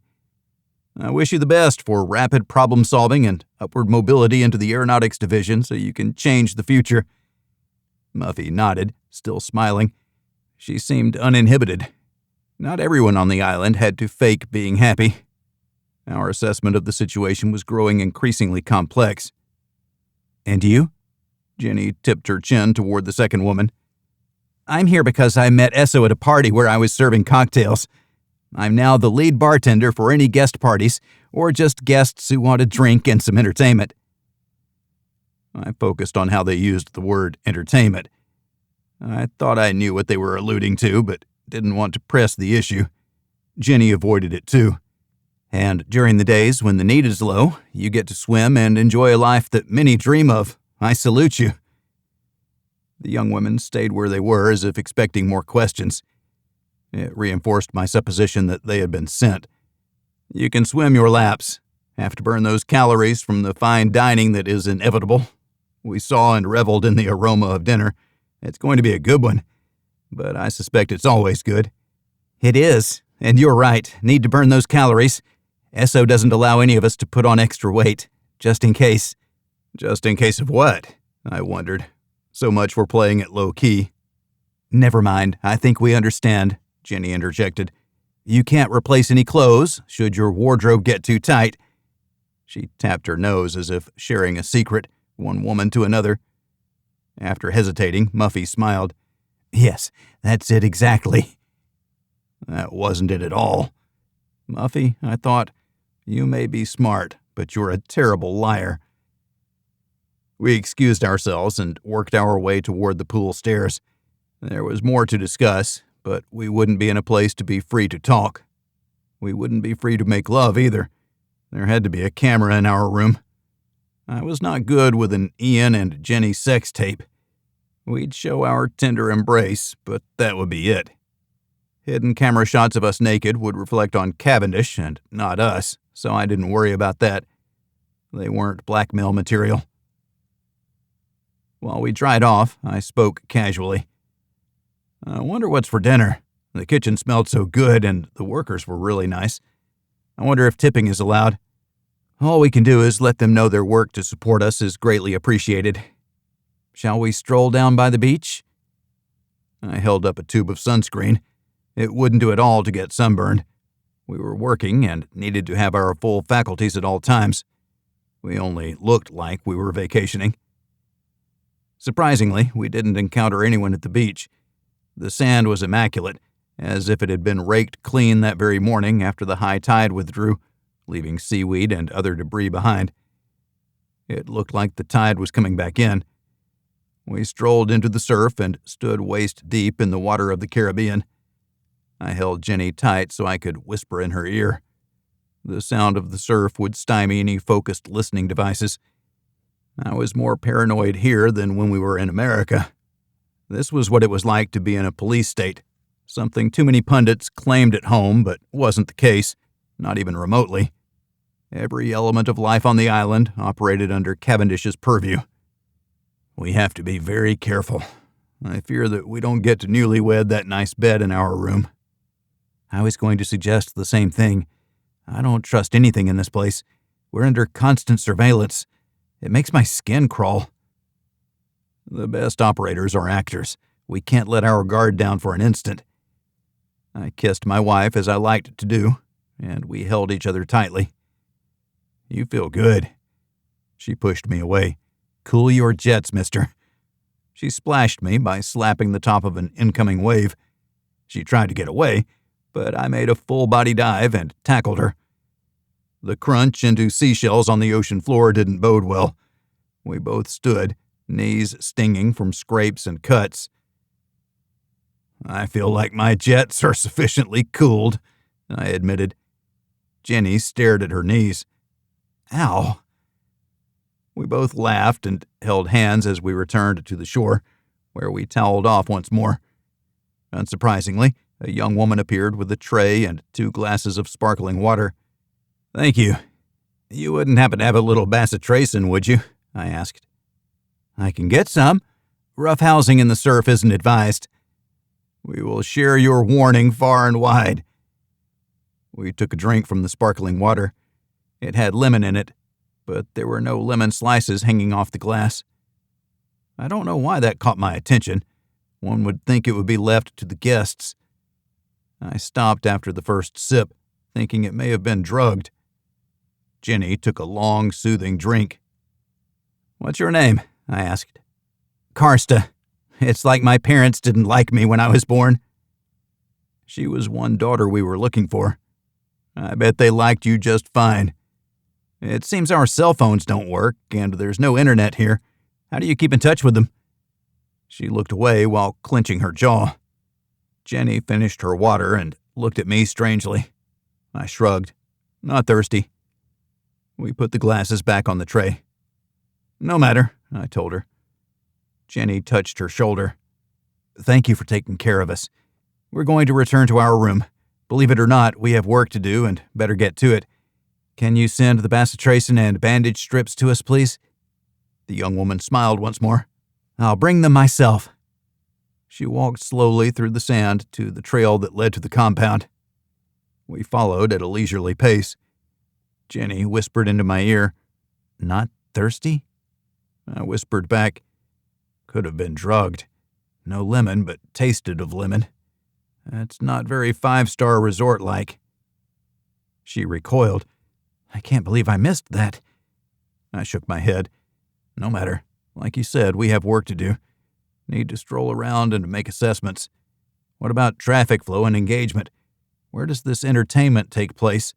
I wish you the best for rapid problem-solving and upward mobility into the aeronautics division so you can change the future. Muffy nodded, still smiling. She seemed uninhibited. Not everyone on the island had to fake being happy. Our assessment of the situation was growing increasingly complex. And you? Jenny tipped her chin toward the second woman. I'm here because I met Essoe at a party where I was serving cocktails. I'm now the lead bartender for any guest parties, or just guests who want a drink and some entertainment. I focused on how they used the word entertainment. I thought I knew what they were alluding to, but didn't want to press the issue. Jenny avoided it too. And during the days when the need is low, you get to swim and enjoy a life that many dream of. I salute you. The young women stayed where they were as if expecting more questions. It reinforced my supposition that they had been sent. You can swim your laps. Have to burn those calories from the fine dining that is inevitable. We saw and reveled in the aroma of dinner. It's going to be a good one, but I suspect it's always good. It is, and you're right. Need to burn those calories. Essoe doesn't allow any of us to put on extra weight, just in case. Just in case of what? I wondered. So much for playing it low-key. Never mind, I think we understand, Jenny interjected. You can't replace any clothes, should your wardrobe get too tight. She tapped her nose as if sharing a secret, one woman to another. After hesitating, Muffy smiled. Yes, that's it exactly. That wasn't it at all. Muffy, I thought, you may be smart, but you're a terrible liar. We excused ourselves and worked our way toward the pool stairs. There was more to discuss, but we wouldn't be in a place to be free to talk. We wouldn't be free to make love either. There had to be a camera in our room. I was not good with an Ian and Jenny sex tape. We'd show our tender embrace, but that would be it. Hidden camera shots of us naked would reflect on Cavendish and not us, so I didn't worry about that. They weren't blackmail material. While we dried off, I spoke casually. I wonder what's for dinner. The kitchen smelled so good, and the workers were really nice. I wonder if tipping is allowed. All we can do is let them know their work to support us is greatly appreciated. Shall we stroll down by the beach? I held up a tube of sunscreen. It wouldn't do at all to get sunburned. We were working and needed to have our full faculties at all times. We only looked like we were vacationing. Surprisingly, we didn't encounter anyone at the beach. The sand was immaculate, as if it had been raked clean that very morning after the high tide withdrew, leaving seaweed and other debris behind. It looked like the tide was coming back in. We strolled into the surf and stood waist-deep in the water of the Caribbean. I held Jenny tight so I could whisper in her ear. The sound of the surf would stymie any focused listening devices. I was more paranoid here than when we were in America. This was what it was like to be in a police state, something too many pundits claimed at home but wasn't the case, not even remotely. Every element of life on the island operated under Cavendish's purview. We have to be very careful. I fear that we don't get to newlywed that nice bed in our room. I was going to suggest the same thing. I don't trust anything in this place. We're under constant surveillance. It makes my skin crawl. The best operators are actors. We can't let our guard down for an instant." I kissed my wife as I liked to do, and we held each other tightly. "You feel good." She pushed me away. "Cool your jets, mister." She splashed me by slapping the top of an incoming wave. She tried to get away, but I made a full-body dive and tackled her. The crunch into seashells on the ocean floor didn't bode well. We both stood, knees stinging from scrapes and cuts. "I feel like my jets are sufficiently cooled," I admitted. Jenny stared at her knees. "Ow." We both laughed and held hands as we returned to the shore, where we toweled off once more. Unsurprisingly, a young woman appeared with a tray and 2 glasses of sparkling water. "Thank you. You wouldn't happen to have a little bacitracin, would you?" I asked. "I can get some. Roughhousing in the surf isn't advised." "We will share your warning far and wide." We took a drink from the sparkling water. It had lemon in it, but there were no lemon slices hanging off the glass. I don't know why that caught my attention. One would think it would be left to the guests. I stopped after the first sip, thinking it may have been drugged. Jenny took a long, soothing drink. "What's your name?" I asked. "Karsta. It's like my parents didn't like me when I was born." She was one daughter we were looking for. I bet they liked you just fine. It seems our cell phones don't work, and there's no internet here. How do you keep in touch with them?" She looked away while clenching her jaw. Jenny finished her water and looked at me strangely. I shrugged. "Not thirsty." We put the glasses back on the tray. "No matter," I told her. Jenny touched her shoulder. "Thank you for taking care of us. We're going to return to our room. Believe it or not, we have work to do and better get to it. Can you send the bacitracin and bandage strips to us, please?" The young woman smiled once more. "I'll bring them myself." She walked slowly through the sand to the trail that led to the compound. We followed at a leisurely pace. Jenny whispered into my ear, "Not thirsty?" I whispered back, "Could have been drugged. No lemon, but tasted of lemon. That's not very 5-star resort-like." She recoiled. "I can't believe I missed that." I shook my head. "No matter. Like you said, we have work to do. Need to stroll around and make assessments. What about traffic flow and engagement? Where does this entertainment take place?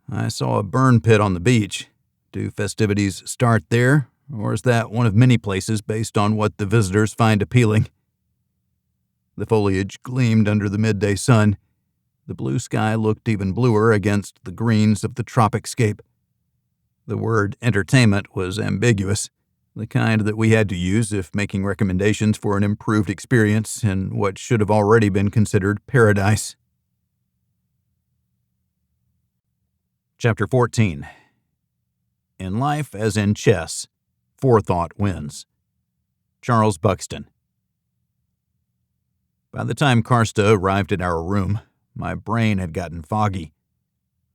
I saw a burn pit on the beach. Do festivities start there, or is that one of many places based on what the visitors find appealing?" The foliage gleamed under the midday sun. The blue sky looked even bluer against the greens of the tropicscape. The word entertainment was ambiguous, the kind that we had to use if making recommendations for an improved experience in what should have already been considered paradise. Chapter 14. In life, as in chess, forethought wins. Charles Buxton. By the time Karsta arrived at our room, my brain had gotten foggy.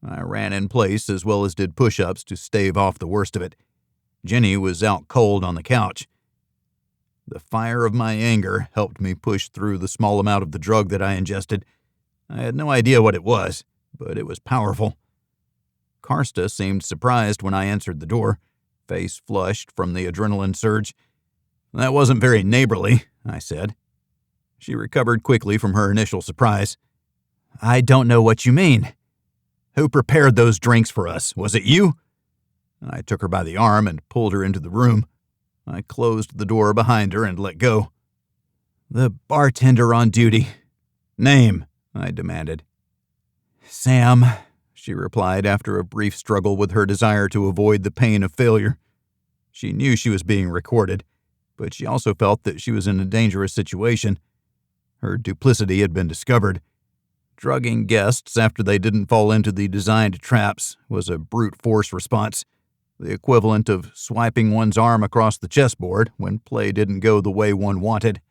I ran in place as well as did push-ups to stave off the worst of it. Jenny was out cold on the couch. The fire of my anger helped me push through the small amount of the drug that I ingested. I had no idea what it was, but it was powerful. Karsta seemed surprised when I answered the door, face flushed from the adrenaline surge. "That wasn't very neighborly," I said. She recovered quickly from her initial surprise. "I don't know what you mean." "Who prepared those drinks for us? Was it you?" I took her by the arm and pulled her into the room. I closed the door behind her and let go. "The bartender on duty." "Name," I demanded. "Sam," she replied after a brief struggle with her desire to avoid the pain of failure. She knew she was being recorded, but she also felt that she was in a dangerous situation. Her duplicity had been discovered. Drugging guests after they didn't fall into the designed traps was a brute force response, the equivalent of swiping one's arm across the chessboard when play didn't go the way one wanted.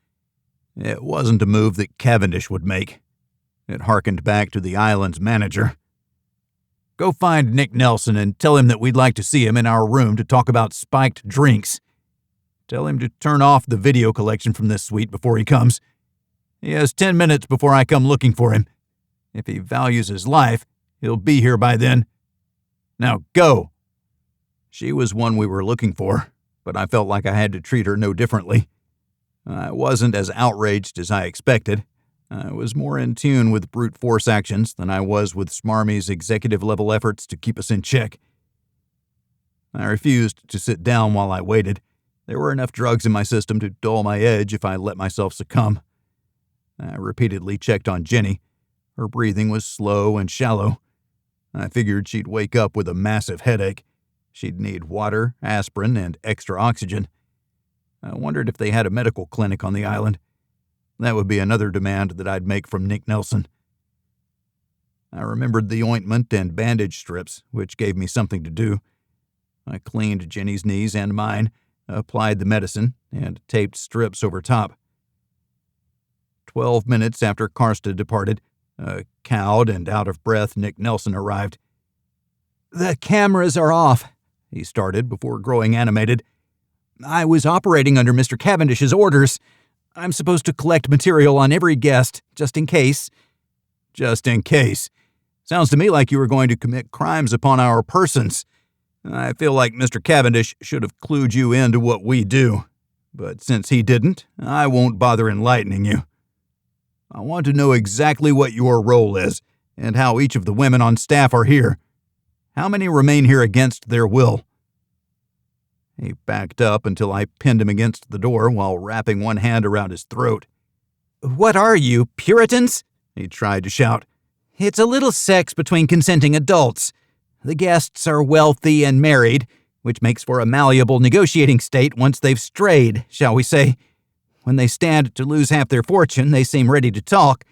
It wasn't a move that Cavendish would make. It harkened back to the island's manager. "Go find Nick Nelson and tell him that we'd like to see him in our room to talk about spiked drinks. Tell him to turn off the video collection from this suite before he comes. He has 10 minutes before I come looking for him. If he values his life, he'll be here by then. Now go." She was one we were looking for, but I felt like I had to treat her no differently. I wasn't as outraged as I expected. I was more in tune with brute force actions than I was with Smarmy's executive-level efforts to keep us in check. I refused to sit down while I waited. There were enough drugs in my system to dull my edge if I let myself succumb. I repeatedly checked on Jenny. Her breathing was slow and shallow. I figured she'd wake up with a massive headache. She'd need water, aspirin, and extra oxygen. I wondered if they had a medical clinic on the island. That would be another demand that I'd make from Nick Nelson. I remembered the ointment and bandage strips, which gave me something to do. I cleaned Jenny's knees and mine, applied the medicine, and taped strips over top. 12 minutes after Karsta departed, a cowed and out-of-breath Nick Nelson arrived. "The cameras are off," he started before growing animated. "I was operating under Mr. Cavendish's orders. I'm supposed to collect material on every guest, just in case." "Just in case. Sounds to me like you were going to commit crimes upon our persons. I feel like Mr. Cavendish should have clued you into what we do. But since he didn't, I won't bother enlightening you. I want to know exactly what your role is, and how each of the women on staff are here. How many remain here against their will?" He backed up until I pinned him against the door while wrapping one hand around his throat. "What are you, Puritans?" he tried to shout. "It's a little sex between consenting adults. The guests are wealthy and married, which makes for a malleable negotiating state once they've strayed, shall we say. When they stand to lose half their fortune, they seem ready to talk,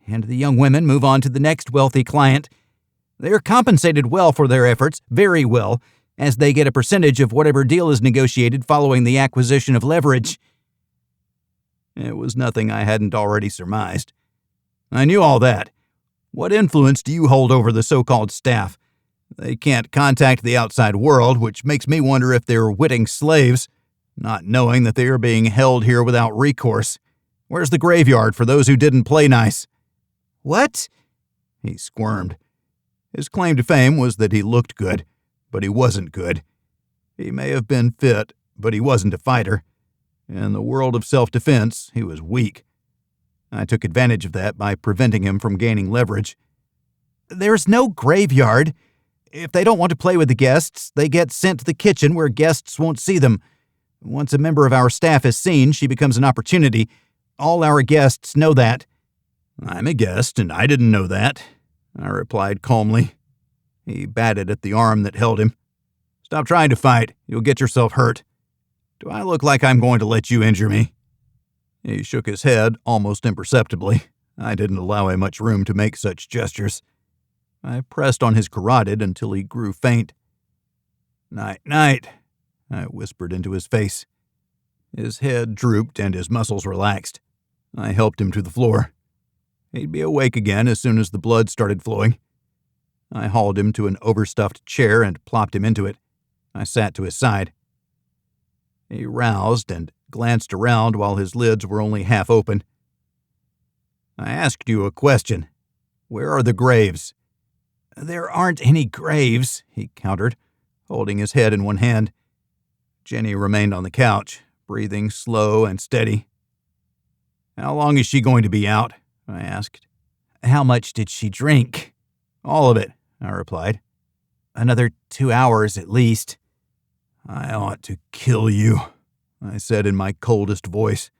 and the young women move on to the next wealthy client. They're compensated well for their efforts, very well, as they get a percentage of whatever deal is negotiated following the acquisition of leverage." It was nothing I hadn't already surmised. "I knew all that. What influence do you hold over the so-called staff? They can't contact the outside world, which makes me wonder if they're witting slaves, not knowing that they are being held here without recourse. Where's the graveyard for those who didn't play nice?" "What?" He squirmed. His claim to fame was that he looked good, but he wasn't good. He may have been fit, but he wasn't a fighter. In the world of self-defense, he was weak. I took advantage of that by preventing him from gaining leverage. "There's no graveyard. If they don't want to play with the guests, they get sent to the kitchen where guests won't see them. Once a member of our staff is seen, she becomes an opportunity. All our guests know that." "I'm a guest, and I didn't know that," I replied calmly. He batted at the arm that held him. "Stop trying to fight. You'll get yourself hurt. Do I look like I'm going to let you injure me?" He shook his head almost imperceptibly. I didn't allow him much room to make such gestures. I pressed on his carotid until he grew faint. "Night, night," I whispered into his face. His head drooped and his muscles relaxed. I helped him to the floor. He'd be awake again as soon as the blood started flowing. I hauled him to an overstuffed chair and plopped him into it. I sat to his side. He roused and glanced around while his lids were only half open. "I asked you a question. Where are the graves?" "There aren't any graves," he countered, holding his head in one hand. Jenny remained on the couch, breathing slow and steady. "How long is she going to be out?" I asked. "How much did she drink?" "All of it," I replied. "Another 2 hours at least." "I ought to kill you," I said in my coldest voice.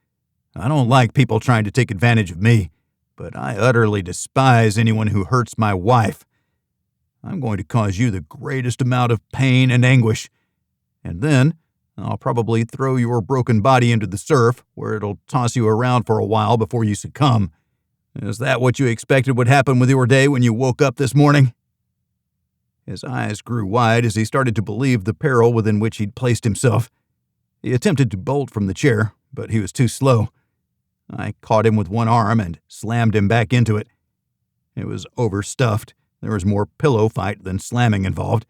"I don't like people trying to take advantage of me, but I utterly despise anyone who hurts my wife. I'm going to cause you the greatest amount of pain and anguish, and then I'll probably throw your broken body into the surf, where it'll toss you around for a while before you succumb. Is that what you expected would happen with your day when you woke up this morning?" His eyes grew wide as he started to believe the peril within which he'd placed himself. He attempted to bolt from the chair, but he was too slow. I caught him with one arm and slammed him back into it. It was overstuffed. There was more pillow fight than slamming involved,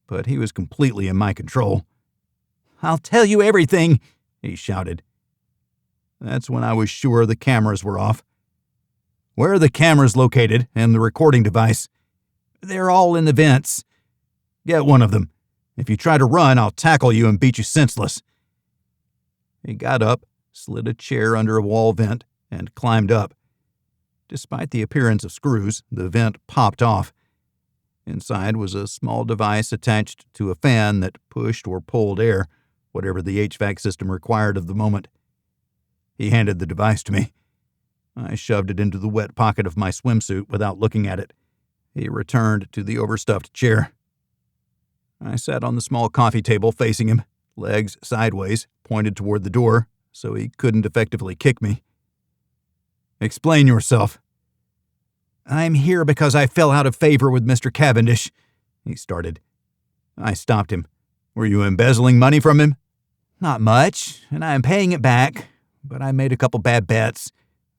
but he was completely in my control. "I'll tell you everything," he shouted. That's when I was sure the cameras were off. Where are the cameras located and the recording device? They're all in the vents. Get one of them. If you try to run, I'll tackle you and beat you senseless. He got up, slid a chair under a wall vent, and climbed up. Despite the appearance of screws, the vent popped off. Inside was a small device attached to a fan that pushed or pulled air, whatever the HVAC system required of the moment. He handed the device to me. I shoved it into the wet pocket of my swimsuit without looking at it. He returned to the overstuffed chair. I sat on the small coffee table facing him, legs sideways, pointed toward the door, so he couldn't effectively kick me. Explain yourself. I'm here because I fell out of favor with Mr. Cavendish, he started. I stopped him. Were you embezzling money from him? Not much, and I am paying it back, but I made a couple bad bets.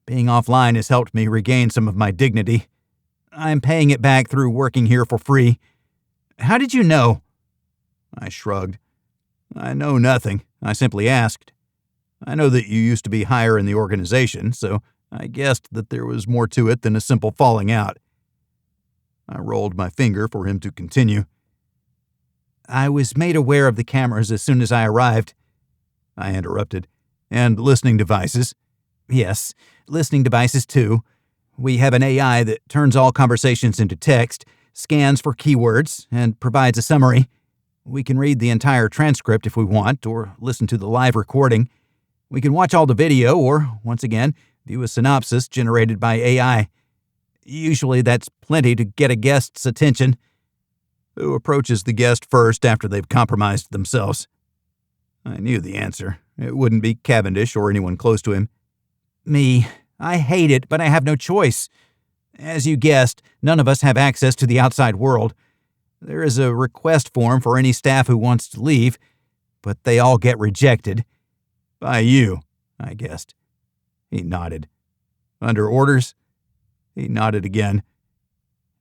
Being offline has helped me regain some of my dignity. I'm paying it back through working here for free. How did you know? I shrugged. I know nothing. I simply asked. I know that you used to be higher in the organization, so I guessed that there was more to it than a simple falling out. I rolled my finger for him to continue. I was made aware of the cameras as soon as I arrived. I interrupted. And listening devices? Yes, listening devices too. We have an AI that turns all conversations into text, scans for keywords, and provides a summary. We can read the entire transcript if we want, or listen to the live recording. We can watch all the video, or, once again, view a synopsis generated by AI. Usually that's plenty to get a guest's attention. Who approaches the guest first after they've compromised themselves? I knew the answer. It wouldn't be Cavendish or anyone close to him. Me. I hate it, but I have no choice. As you guessed, none of us have access to the outside world. There is a request form for any staff who wants to leave, but they all get rejected. By you, I guessed. He nodded. Under orders? He nodded again.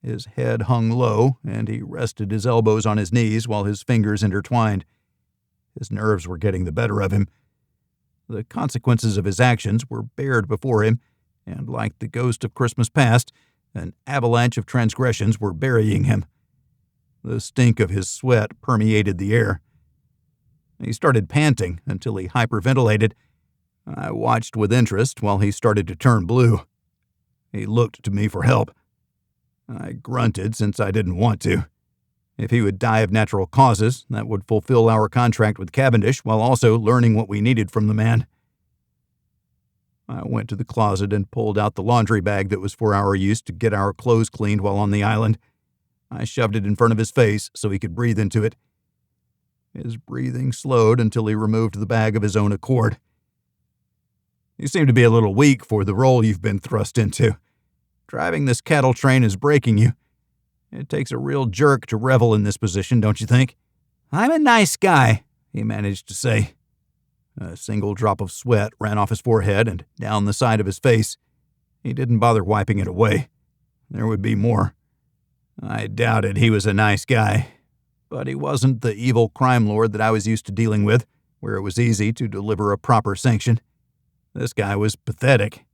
His head hung low, and he rested his elbows on his knees while his fingers intertwined. His nerves were getting the better of him. The consequences of his actions were bared before him, and like the ghost of Christmas past, an avalanche of transgressions were burying him. The stink of his sweat permeated the air. He started panting until he hyperventilated. I watched with interest while he started to turn blue. He looked to me for help. I grunted since I didn't want to. If he would die of natural causes, that would fulfill our contract with Cavendish while also learning what we needed from the man. I went to the closet and pulled out the laundry bag that was for our use to get our clothes cleaned while on the island. I shoved it in front of his face so he could breathe into it. His breathing slowed until he removed the bag of his own accord. You seem to be a little weak for the role you've been thrust into. Driving this cattle train is breaking you. It takes a real jerk to revel in this position, don't you think? I'm a nice guy, he managed to say. A single drop of sweat ran off his forehead and down the side of his face. He didn't bother wiping it away. There would be more. I doubted he was a nice guy, but he wasn't the evil crime lord that I was used to dealing with, where it was easy to deliver a proper sanction. This guy was pathetic.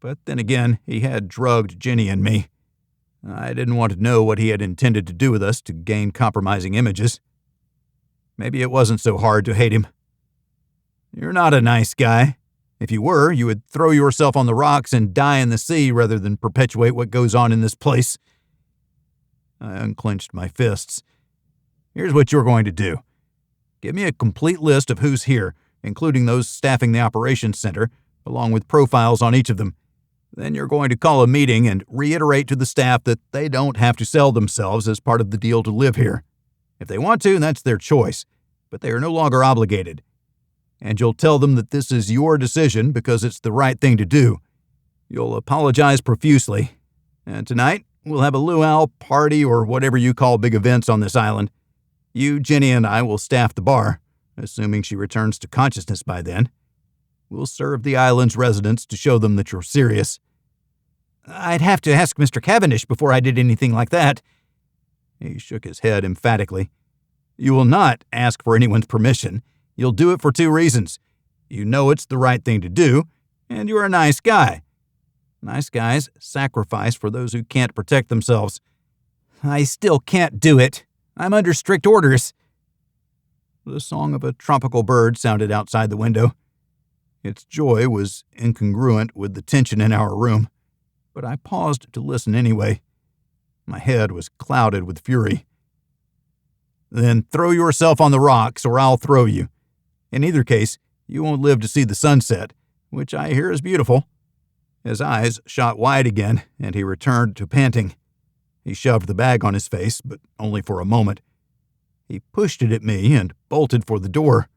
But then again, he had drugged Jenny and me. I didn't want to know what he had intended to do with us to gain compromising images. Maybe it wasn't so hard to hate him. You're not a nice guy. If you were, you would throw yourself on the rocks and die in the sea rather than perpetuate what goes on in this place. I unclenched my fists. Here's what you're going to do. Give me a complete list of who's here, including those staffing the operations center, along with profiles on each of them. Then you're going to call a meeting and reiterate to the staff that they don't have to sell themselves as part of the deal to live here. If they want to, that's their choice, but they are no longer obligated. And you'll tell them that this is your decision because it's the right thing to do. You'll apologize profusely. And tonight, we'll have a luau, party, or whatever you call big events on this island. You, Jenny, and I will staff the bar, assuming she returns to consciousness by then. We'll serve the island's residents to show them that you're serious. I'd have to ask Mr. Cavendish before I did anything like that. He shook his head emphatically. You will not ask for anyone's permission. You'll do it for 2 reasons. You know it's the right thing to do, and you're a nice guy. Nice guys sacrifice for those who can't protect themselves. I still can't do it. I'm under strict orders. The song of a tropical bird sounded outside the window. Its joy was incongruent with the tension in our room, but I paused to listen anyway. My head was clouded with fury. Then throw yourself on the rocks or I'll throw you. In either case, you won't live to see the sunset, which I hear is beautiful. His eyes shot wide again, and he returned to panting. He shoved the bag on his face, but only for a moment. He pushed it at me and bolted for the door.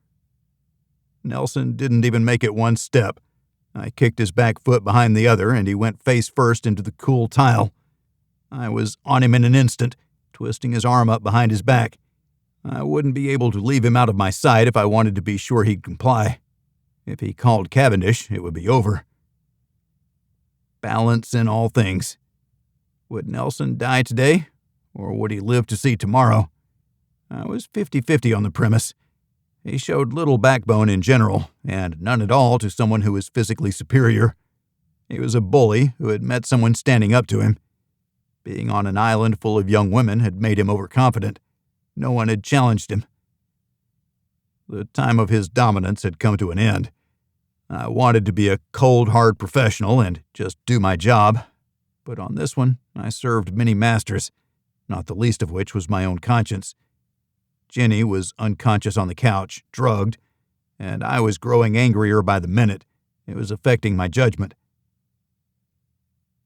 Nelson didn't even make it one step. I kicked his back foot behind the other, and he went face first into the cool tile. I was on him in an instant, twisting his arm up behind his back. I wouldn't be able to leave him out of my sight if I wanted to be sure he'd comply. If he called Cavendish, it would be over. Balance in all things. Would Nelson die today, or would he live to see tomorrow? I was 50-50 on the premise. He showed little backbone in general, and none at all to someone who was physically superior. He was a bully who had met someone standing up to him. Being on an island full of young women had made him overconfident. No one had challenged him. The time of his dominance had come to an end. I wanted to be a cold, hard professional and just do my job. But on this one, I served many masters, not the least of which was my own conscience. Jenny was unconscious on the couch, drugged, and I was growing angrier by the minute. It was affecting my judgment.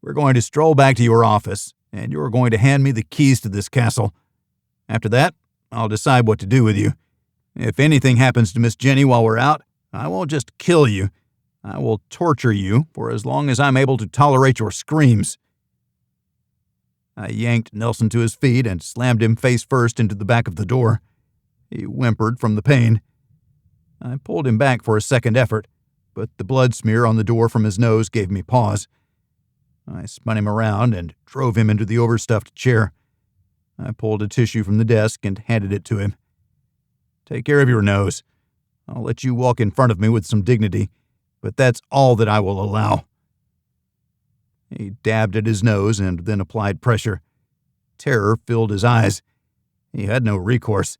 We're going to stroll back to your office, and you're going to hand me the keys to this castle. After that, I'll decide what to do with you. If anything happens to Miss Jenny while we're out, I won't just kill you. I will torture you for as long as I'm able to tolerate your screams. I yanked Nelson to his feet and slammed him face first into the back of the door. He whimpered from the pain. I pulled him back for a second effort, but the blood smear on the door from his nose gave me pause. I spun him around and drove him into the overstuffed chair. I pulled a tissue from the desk and handed it to him. Take care of your nose. I'll let you walk in front of me with some dignity, but that's all that I will allow. He dabbed at his nose and then applied pressure. Terror filled his eyes. He had no recourse.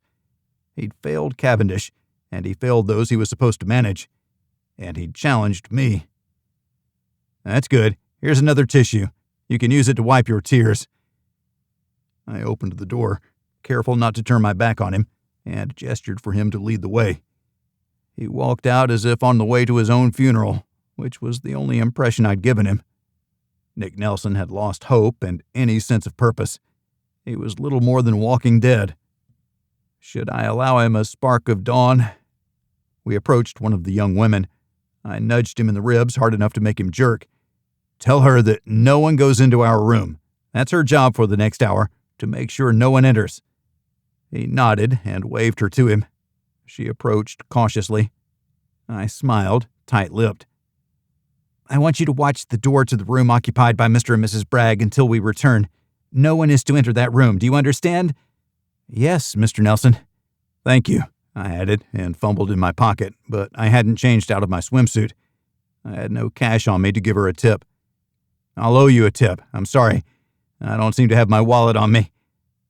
He'd failed Cavendish, and he failed those he was supposed to manage. And he'd challenged me. That's good. Here's another tissue. You can use it to wipe your tears. I opened the door, careful not to turn my back on him, and gestured for him to lead the way. He walked out as if on the way to his own funeral, which was the only impression I'd given him. Nick Nelson had lost hope and any sense of purpose. He was little more than walking dead. Should I allow him a spark of dawn? We approached one of the young women. I nudged him in the ribs hard enough to make him jerk. Tell her that no one goes into our room. That's her job for the next hour, to make sure no one enters. He nodded and waved her to him. She approached cautiously. I smiled, tight-lipped. I want you to watch the door to the room occupied by Mr. and Mrs. Bragg until we return. No one is to enter that room. Do you understand? Yes, Mr. Nelson. Thank you, I added, and fumbled in my pocket, but I hadn't changed out of my swimsuit. I had no cash on me to give her a tip. I'll owe you a tip. I'm sorry. I don't seem to have my wallet on me.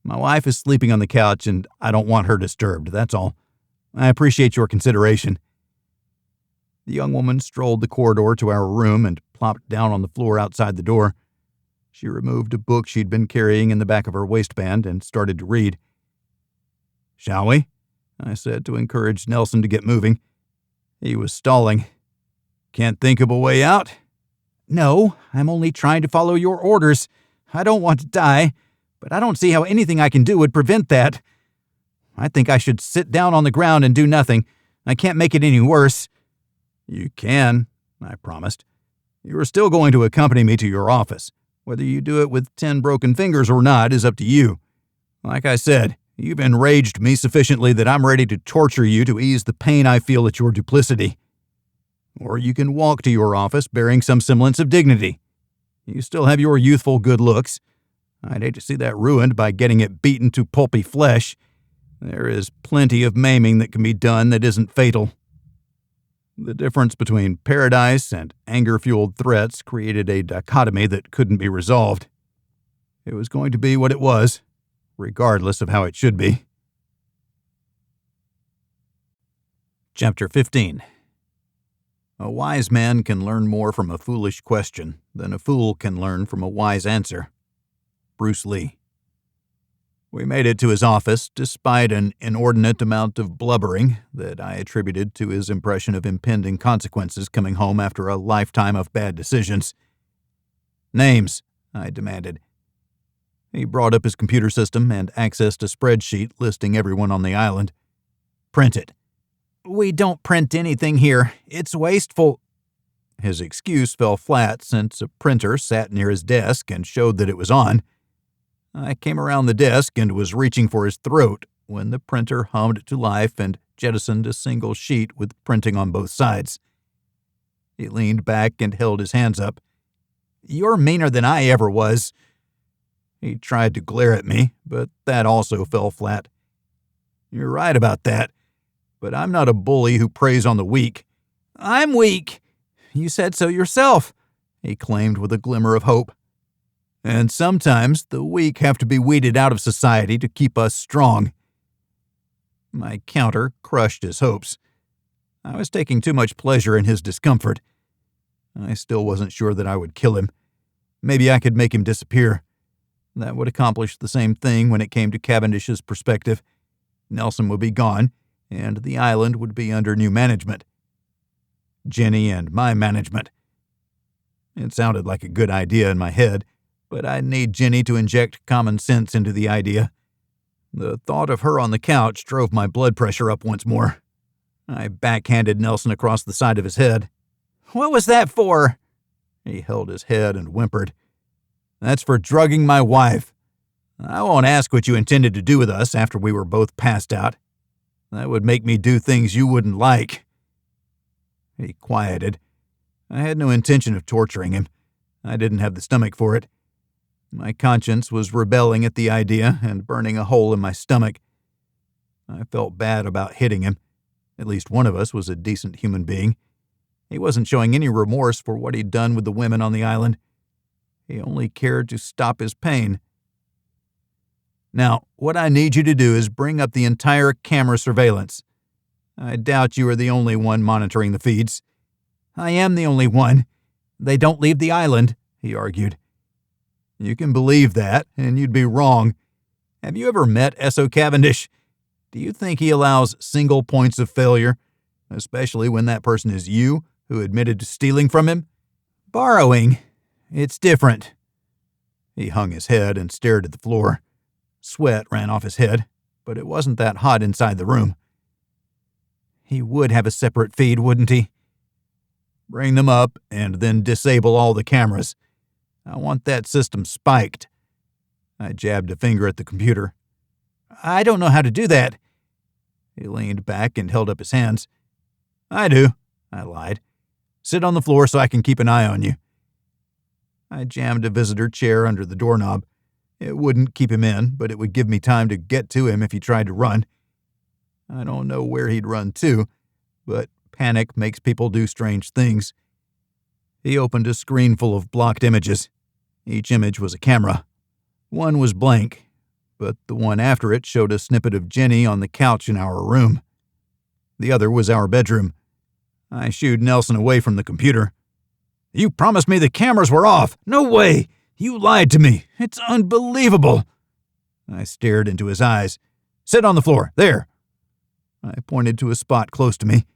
My wife is sleeping on the couch, and I don't want her disturbed, that's all. I appreciate your consideration. The young woman strolled the corridor to our room and plopped down on the floor outside the door. She removed a book she'd been carrying in the back of her waistband and started to read. Shall we? I said to encourage Nelson to get moving. He was stalling. Can't think of a way out? No, I'm only trying to follow your orders. I don't want to die, but I don't see how anything I can do would prevent that. I think I should sit down on the ground and do nothing. I can't make it any worse. You can, I promised. You are still going to accompany me to your office. Whether you do it with 10 broken fingers or not is up to you. Like I said, you've enraged me sufficiently that I'm ready to torture you to ease the pain I feel at your duplicity. Or you can walk to your office bearing some semblance of dignity. You still have your youthful good looks. I'd hate to see that ruined by getting it beaten to pulpy flesh. There is plenty of maiming that can be done that isn't fatal. The difference between paradise and anger-fueled threats created a dichotomy that couldn't be resolved. It was going to be what it was, regardless of how it should be. Chapter 15. A wise man can learn more from a foolish question than a fool can learn from a wise answer. Bruce Lee. We made it to his office despite an inordinate amount of blubbering that I attributed to his impression of impending consequences coming home after a lifetime of bad decisions. "Names," I demanded. He brought up his computer system and accessed a spreadsheet listing everyone on the island. "Print it." "We don't print anything here. It's wasteful." His excuse fell flat since a printer sat near his desk and showed that it was on. I came around the desk and was reaching for his throat when the printer hummed to life and jettisoned a single sheet with printing on both sides. He leaned back and held his hands up. "You're meaner than I ever was." He tried to glare at me, but that also fell flat. "You're right about that, but I'm not a bully who preys on the weak." "I'm weak. You said so yourself," he claimed with a glimmer of hope. "And sometimes the weak have to be weeded out of society to keep us strong." My counter crushed his hopes. I was taking too much pleasure in his discomfort. I still wasn't sure that I would kill him. Maybe I could make him disappear. That would accomplish the same thing when it came to Cavendish's perspective. Nelson would be gone, and the island would be under new management. Jenny and my management. It sounded like a good idea in my head, but I'd need Jenny to inject common sense into the idea. The thought of her on the couch drove my blood pressure up once more. I backhanded Nelson across the side of his head. "What was that for?" He held his head and whimpered. "That's for drugging my wife. I won't ask what you intended to do with us after we were both passed out. That would make me do things you wouldn't like." He quieted. I had no intention of torturing him. I didn't have the stomach for it. My conscience was rebelling at the idea and burning a hole in my stomach. I felt bad about hitting him. At least one of us was a decent human being. He wasn't showing any remorse for what he'd done with the women on the island. He only cared to stop his pain. "Now, what I need you to do is bring up the entire camera surveillance. I doubt you are the only one monitoring the feeds." "I am the only one. They don't leave the island," he argued. "You can believe that, and you'd be wrong. Have you ever met Essoe Cavindish? Do you think he allows single points of failure, especially when that person is you, who admitted to stealing from him?" "Borrowing. It's different." He hung his head and stared at the floor. Sweat ran off his head, but it wasn't that hot inside the room. "He would have a separate feed, wouldn't he?" "Bring them up and then disable all the cameras. I want that system spiked." I jabbed a finger at the computer. "I don't know how to do that." He leaned back and held up his hands. "I do," I lied. "Sit on the floor so I can keep an eye on you." I jammed a visitor chair under the doorknob. It wouldn't keep him in, but it would give me time to get to him if he tried to run. I don't know where he'd run to, but panic makes people do strange things. He opened a screen full of blocked images. Each image was a camera. One was blank, but the one after it showed a snippet of Jenny on the couch in our room. The other was our bedroom. I shooed Nelson away from the computer. "You promised me the cameras were off. No way. You lied to me. It's unbelievable." I stared into his eyes. "Sit on the floor. There." I pointed to a spot close to me.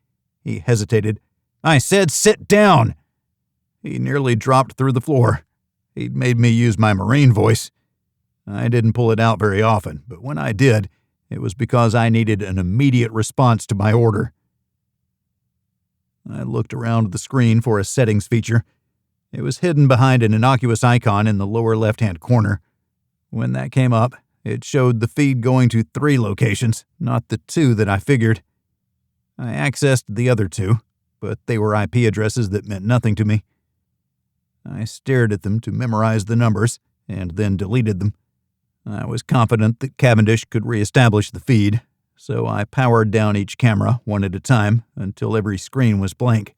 He hesitated. "I said sit down." He nearly dropped through the floor. He'd made me use my Marine voice. I didn't pull it out very often, but when I did, it was because I needed an immediate response to my order. I looked around the screen for a settings feature. It was hidden behind an innocuous icon in the lower left-hand corner. When that came up, it showed the feed going to 3 locations, not the 2 that I figured. I accessed the other 2, but they were IP addresses that meant nothing to me. I stared at them to memorize the numbers, and then deleted them. I was confident that Cavendish could reestablish the feed, so I powered down each camera one at a time until every screen was blank.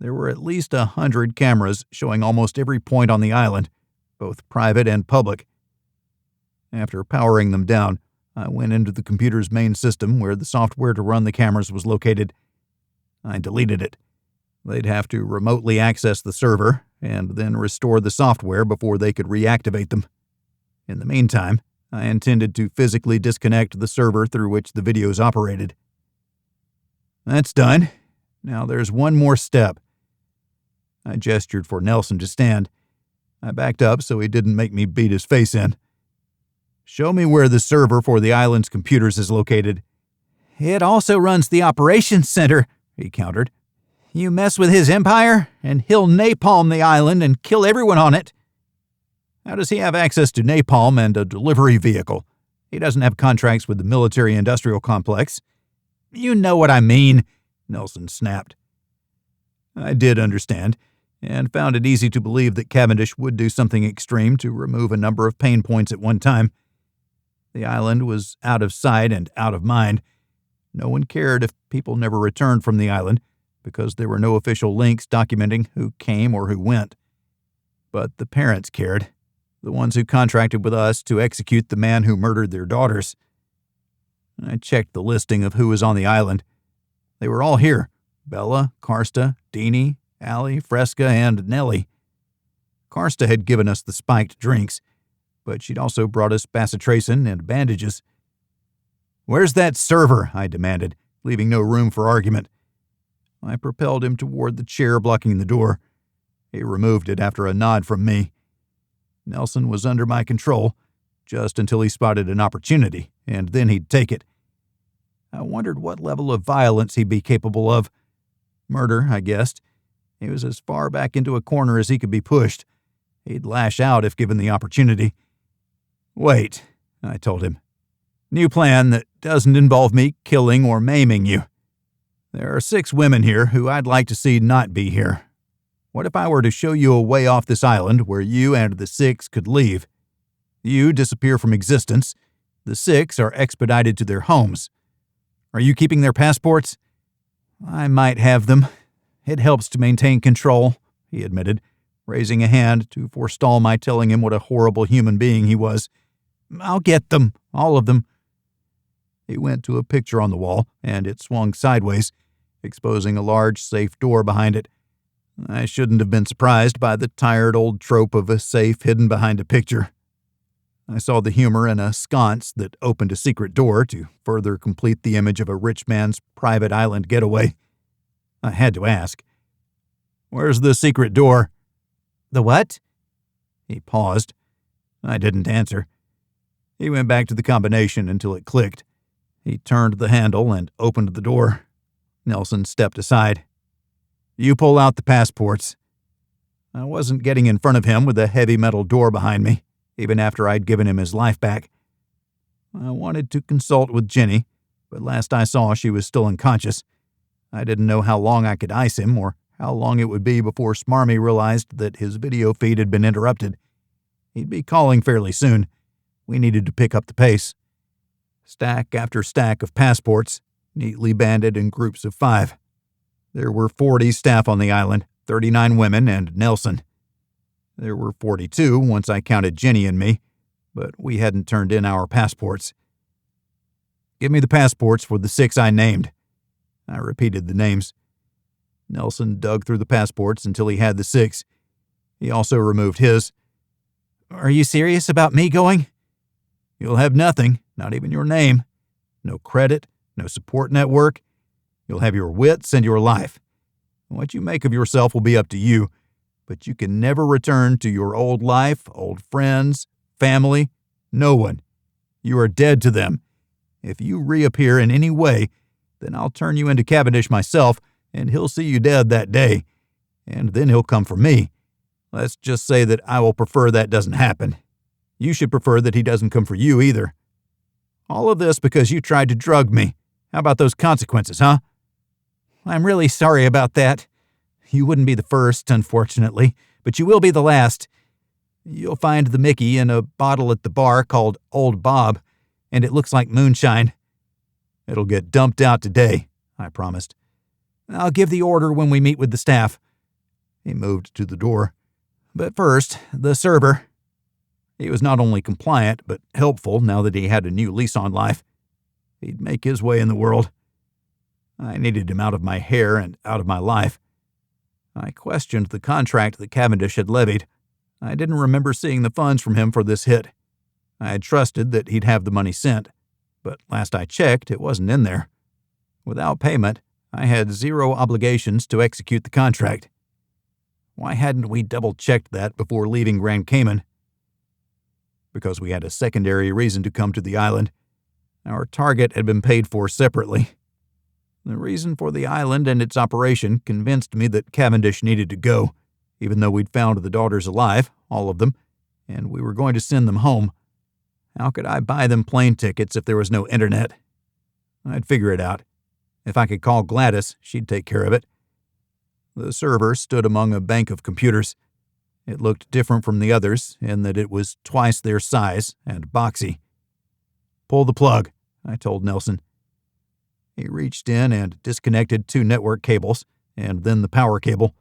There were at least 100 cameras showing almost every point on the island, both private and public. After powering them down, I went into the computer's main system where the software to run the cameras was located. I deleted it. They'd have to remotely access the server and then restore the software before they could reactivate them. In the meantime, I intended to physically disconnect the server through which the videos operated. That's done. Now there's one more step. I gestured for Nelson to stand. I backed up so he didn't make me beat his face in. Show me where the server for the island's computers is located. It also runs the operations center, he countered. You mess with his empire, and he'll napalm the island and kill everyone on it. How does he have access to napalm and a delivery vehicle? He doesn't have contracts with the military-industrial complex. You know what I mean, Nelson snapped. I did understand, and found it easy to believe that Cavendish would do something extreme to remove a number of pain points at one time. The island was out of sight and out of mind. No one cared if people never returned from the island, because there were no official links documenting who came or who went. But the parents cared, the ones who contracted with us to execute the man who murdered their daughters. I checked the listing of who was on the island. They were all here: Bella, Karsta, Deanie, Allie, Fresca, and Nellie. Karsta had given us the spiked drinks, but she'd also brought us bacitracin and bandages. Where's that server? I demanded, leaving no room for argument. I propelled him toward the chair blocking the door. He removed it after a nod from me. Nelson was under my control, just until he spotted an opportunity, and then he'd take it. I wondered what level of violence he'd be capable of. Murder, I guessed. He was as far back into a corner as he could be pushed. He'd lash out if given the opportunity. Wait, I told him. New plan that doesn't involve me killing or maiming you. There are 6 women here who I'd like to see not be here. What if I were to show you a way off this island where you and the 6 could leave? You disappear from existence. The 6 are expedited to their homes. Are you keeping their passports? I might have them. It helps to maintain control, he admitted, raising a hand to forestall my telling him what a horrible human being he was. I'll get them, all of them. He went to a picture on the wall, and it swung sideways, exposing a large, safe door behind it. I shouldn't have been surprised by the tired old trope of a safe hidden behind a picture. I saw the humor in a sconce that opened a secret door to further complete the image of a rich man's private island getaway. I had to ask, "Where's the secret door?" "The what?" He paused. I didn't answer. He went back to the combination until it clicked. He turned the handle and opened the door. Nelson stepped aside. You pull out the passports. I wasn't getting in front of him with a heavy metal door behind me, even after I'd given him his life back. I wanted to consult with Jenny, but last I saw she was still unconscious. I didn't know how long I could ice him or how long it would be before Smarmy realized that his video feed had been interrupted. He'd be calling fairly soon. We needed to pick up the pace. Stack after stack of passports, neatly banded in groups of 5. There were 40 staff on the island, 39 women, and Nelson. There were 42 once I counted Jenny and me, but we hadn't turned in our passports. Give me the passports for the 6 I named. I repeated the names. Nelson dug through the passports until he had the 6. He also removed his. Are you serious about me going? You'll have nothing, not even your name. No credit, no support network. You'll have your wits and your life. What you make of yourself will be up to you, but you can never return to your old life, old friends, family, no one. You are dead to them. If you reappear in any way, then I'll turn you into Cavendish myself, and he'll see you dead that day. And then he'll come for me. Let's just say that I will prefer that doesn't happen. You should prefer that he doesn't come for you either. All of this because you tried to drug me. How about those consequences, huh? I'm really sorry about that. You wouldn't be the first, unfortunately, but you will be the last. You'll find the Mickey in a bottle at the bar called Old Bob, and it looks like moonshine. It'll get dumped out today, I promised. I'll give the order when we meet with the staff. He moved to the door. But first, the server. He was not only compliant, but helpful now that he had a new lease on life. He'd make his way in the world. I needed him out of my hair and out of my life. I questioned the contract that Cavendish had levied. I didn't remember seeing the funds from him for this hit. I had trusted that he'd have the money sent, but last I checked, it wasn't in there. Without payment, I had zero obligations to execute the contract. Why hadn't we double-checked that before leaving Grand Cayman? Because we had a secondary reason to come to the island. Our target had been paid for separately. The reason for the island and its operation convinced me that Cavendish needed to go, even though we'd found the daughters alive, all of them, and we were going to send them home. How could I buy them plane tickets if there was no internet? I'd figure it out. If I could call Gladys, she'd take care of it. The server stood among a bank of computers. It looked different from the others in that it was twice their size and boxy. Pull the plug, I told Nelson. He reached in and disconnected 2 network cables, and then the power cable.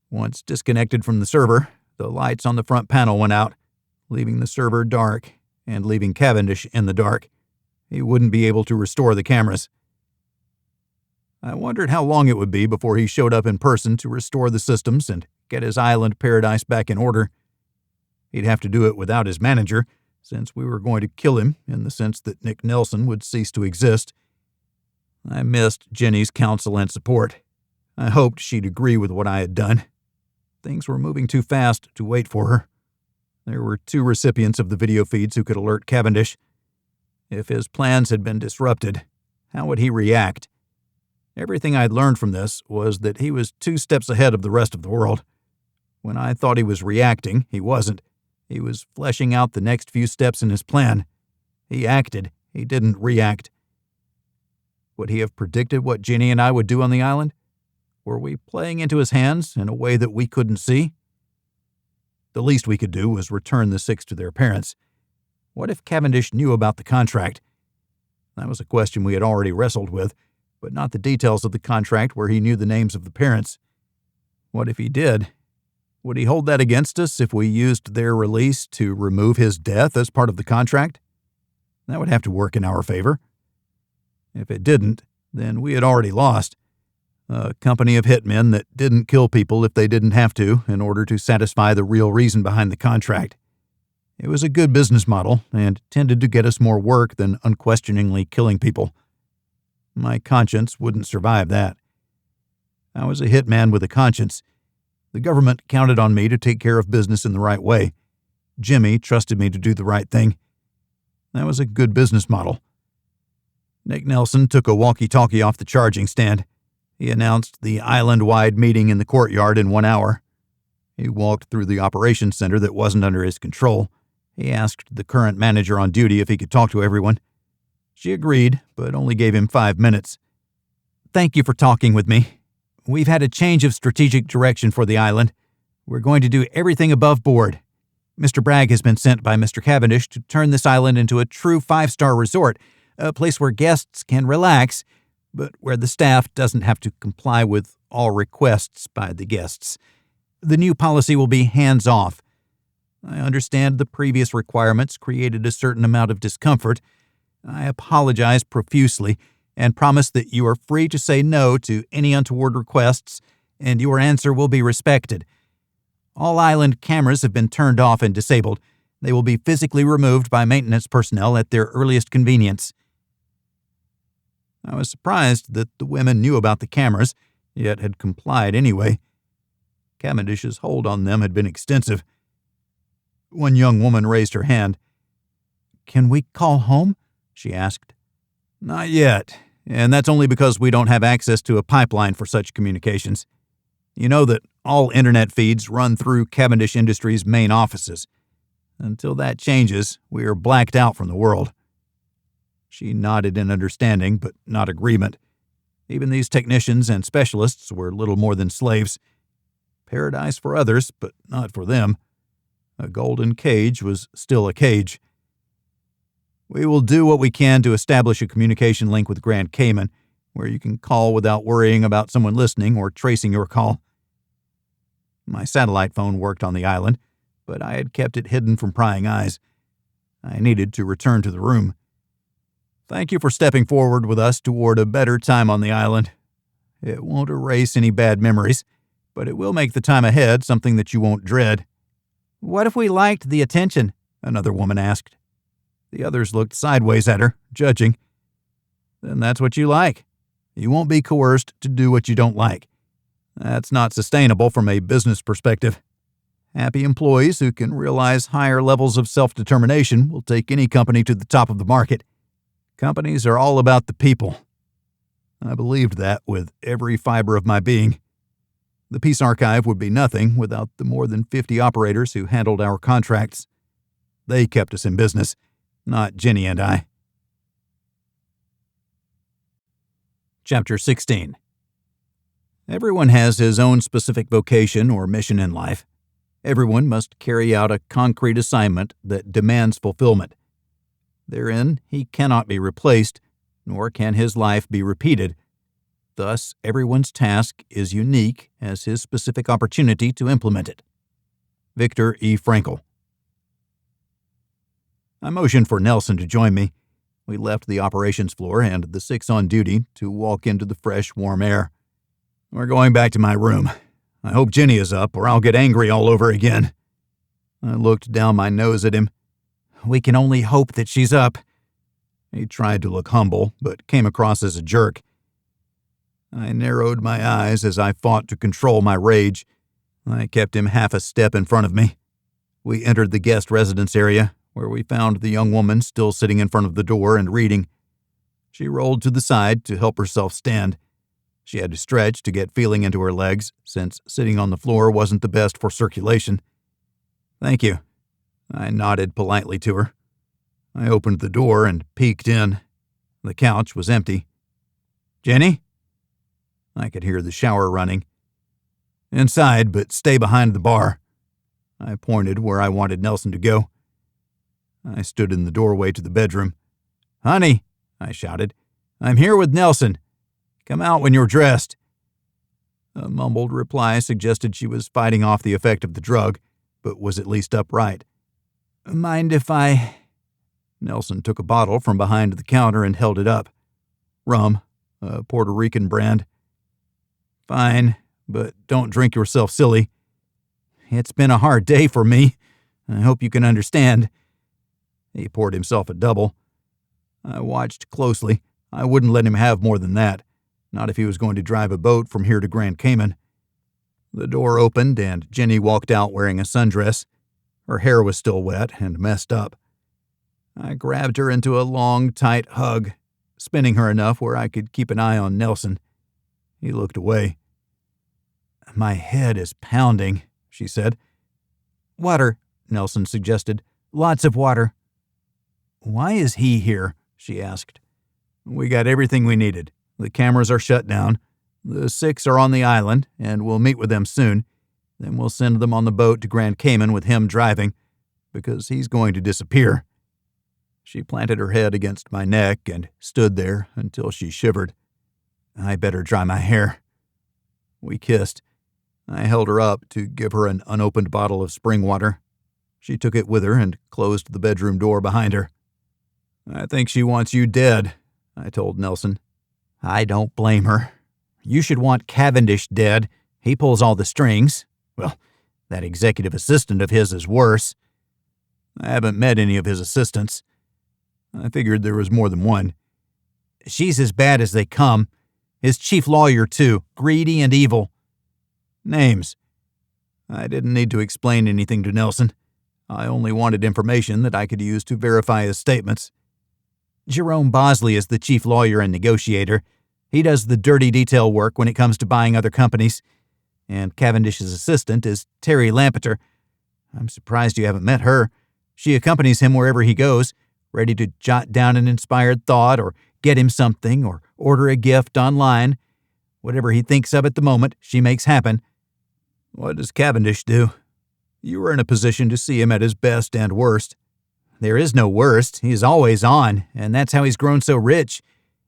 Once disconnected from the server, the lights on the front panel went out, leaving the server dark and leaving Cavendish in the dark. He wouldn't be able to restore the cameras. I wondered how long it would be before he showed up in person to restore the systems and get his island paradise back in order. He'd have to do it without his manager, since we were going to kill him in the sense that Nick Nelson would cease to exist. I missed Jenny's counsel and support. I hoped she'd agree with what I had done. Things were moving too fast to wait for her. There were 2 recipients of the video feeds who could alert Cavendish. If his plans had been disrupted, how would he react? Everything I'd learned from this was that he was 2 steps ahead of the rest of the world. When I thought he was reacting, he wasn't. He was fleshing out the next few steps in his plan. He acted. He didn't react. Would he have predicted what Jenny and I would do on the island? Were we playing into his hands in a way that we couldn't see? The least we could do was return the 6 to their parents. What if Cavendish knew about the contract? That was a question we had already wrestled with, but not the details of the contract where he knew the names of the parents. What if he did? Would he hold that against us if we used their release to remove his death as part of the contract? That would have to work in our favor. If it didn't, then we had already lost. A company of hitmen that didn't kill people if they didn't have to in order to satisfy the real reason behind the contract. It was a good business model and tended to get us more work than unquestioningly killing people. My conscience wouldn't survive that. I was a hitman with a conscience. The government counted on me to take care of business in the right way. Jimmy trusted me to do the right thing. That was a good business model. Nick Nelson took a walkie-talkie off the charging stand. He announced the island-wide meeting in the courtyard in 1 hour. He walked through the operations center that wasn't under his control. He asked the current manager on duty if he could talk to everyone. She agreed, but only gave him 5 minutes. Thank you for talking with me. We've had a change of strategic direction for the island. We're going to do everything above board. Mr. Bragg has been sent by Mr. Cavendish to turn this island into a true 5-star resort, a place where guests can relax, but where the staff doesn't have to comply with all requests by the guests. The new policy will be hands-off. I understand the previous requirements created a certain amount of discomfort. I apologize profusely and promise that you are free to say no to any untoward requests, and your answer will be respected. All island cameras have been turned off and disabled. They will be physically removed by maintenance personnel at their earliest convenience. I was surprised that the women knew about the cameras, yet had complied anyway. Cavendish's hold on them had been extensive. One young woman raised her hand. "Can we call home?" she asked. "Not yet, and that's only because we don't have access to a pipeline for such communications. You know that all internet feeds run through Cavendish Industries' main offices. Until that changes, we are blacked out from the world." She nodded in understanding, but not agreement. Even these technicians and specialists were little more than slaves. Paradise for others, but not for them. A golden cage was still a cage. We will do what we can to establish a communication link with Grand Cayman, where you can call without worrying about someone listening or tracing your call. My satellite phone worked on the island, but I had kept it hidden from prying eyes. I needed to return to the room. Thank you for stepping forward with us toward a better time on the island. It won't erase any bad memories, but it will make the time ahead something that you won't dread. What if we liked the attention? Another woman asked. The others looked sideways at her, judging. Then that's what you like. You won't be coerced to do what you don't like. That's not sustainable from a business perspective. Happy employees who can realize higher levels of self-determination will take any company to the top of the market. Companies are all about the people. I believed that with every fiber of my being. The Peace Archive would be nothing without the more than 50 operators who handled our contracts. They kept us in business, not Jenny and I. Chapter 16. Everyone has his own specific vocation or mission in life. Everyone must carry out a concrete assignment that demands fulfillment. Therein, he cannot be replaced, nor can his life be repeated. Thus, everyone's task is unique as his specific opportunity to implement it. Viktor E. Frankl. I motioned for Nelson to join me. We left the operations floor and the 6 on duty to walk into the fresh, warm air. We're going back to my room. I hope Jenny is up, or I'll get angry all over again. I looked down my nose at him. We can only hope that she's up. He tried to look humble, but came across as a jerk. I narrowed my eyes as I fought to control my rage. I kept him half a step in front of me. We entered the guest residence area, where we found the young woman still sitting in front of the door and reading. She rolled to the side to help herself stand. She had to stretch to get feeling into her legs, since sitting on the floor wasn't the best for circulation. Thank you. I nodded politely to her. I opened the door and peeked in. The couch was empty. Jenny? I could hear the shower running. Inside, but stay behind the bar. I pointed where I wanted Nelson to go. I stood in the doorway to the bedroom. Honey, I shouted, I'm here with Nelson. Come out when you're dressed. A mumbled reply suggested she was fighting off the effect of the drug, but was at least upright. Mind if I... Nelson took a bottle from behind the counter and held it up. Rum, a Puerto Rican brand. Fine, but don't drink yourself silly. It's been a hard day for me. I hope you can understand. He poured himself a double. I watched closely. I wouldn't let him have more than that, not if he was going to drive a boat from here to Grand Cayman. The door opened and Jenny walked out wearing a sundress. Her hair was still wet and messed up. I grabbed her into a long, tight hug, spinning her enough where I could keep an eye on Nelson. He looked away. My head is pounding, she said. Water, Nelson suggested. Lots of water. Why is he here? She asked. We got everything we needed. The cameras are shut down. The 6 are on the island, and we'll meet with them soon. Then we'll send them on the boat to Grand Cayman with him driving, because he's going to disappear. She planted her head against my neck and stood there until she shivered. I better dry my hair. We kissed. I held her up to give her an unopened bottle of spring water. She took it with her and closed the bedroom door behind her. I think she wants you dead, I told Nelson. I don't blame her. You should want Cavendish dead. He pulls all the strings. Well, that executive assistant of his is worse. I haven't met any of his assistants. I figured there was more than one. She's as bad as they come. His chief lawyer, too, greedy and evil. Names. I didn't need to explain anything to Nelson. I only wanted information that I could use to verify his statements. Jerome Bosley is the chief lawyer and negotiator. He does the dirty detail work when it comes to buying other companies. And Cavendish's assistant is Terry Lampeter. I'm surprised you haven't met her. She accompanies him wherever he goes, ready to jot down an inspired thought or get him something or order a gift online. Whatever he thinks of at the moment, she makes happen. What does Cavendish do? You were in a position to see him at his best and worst. There is no worst. He's always on, and that's how he's grown so rich.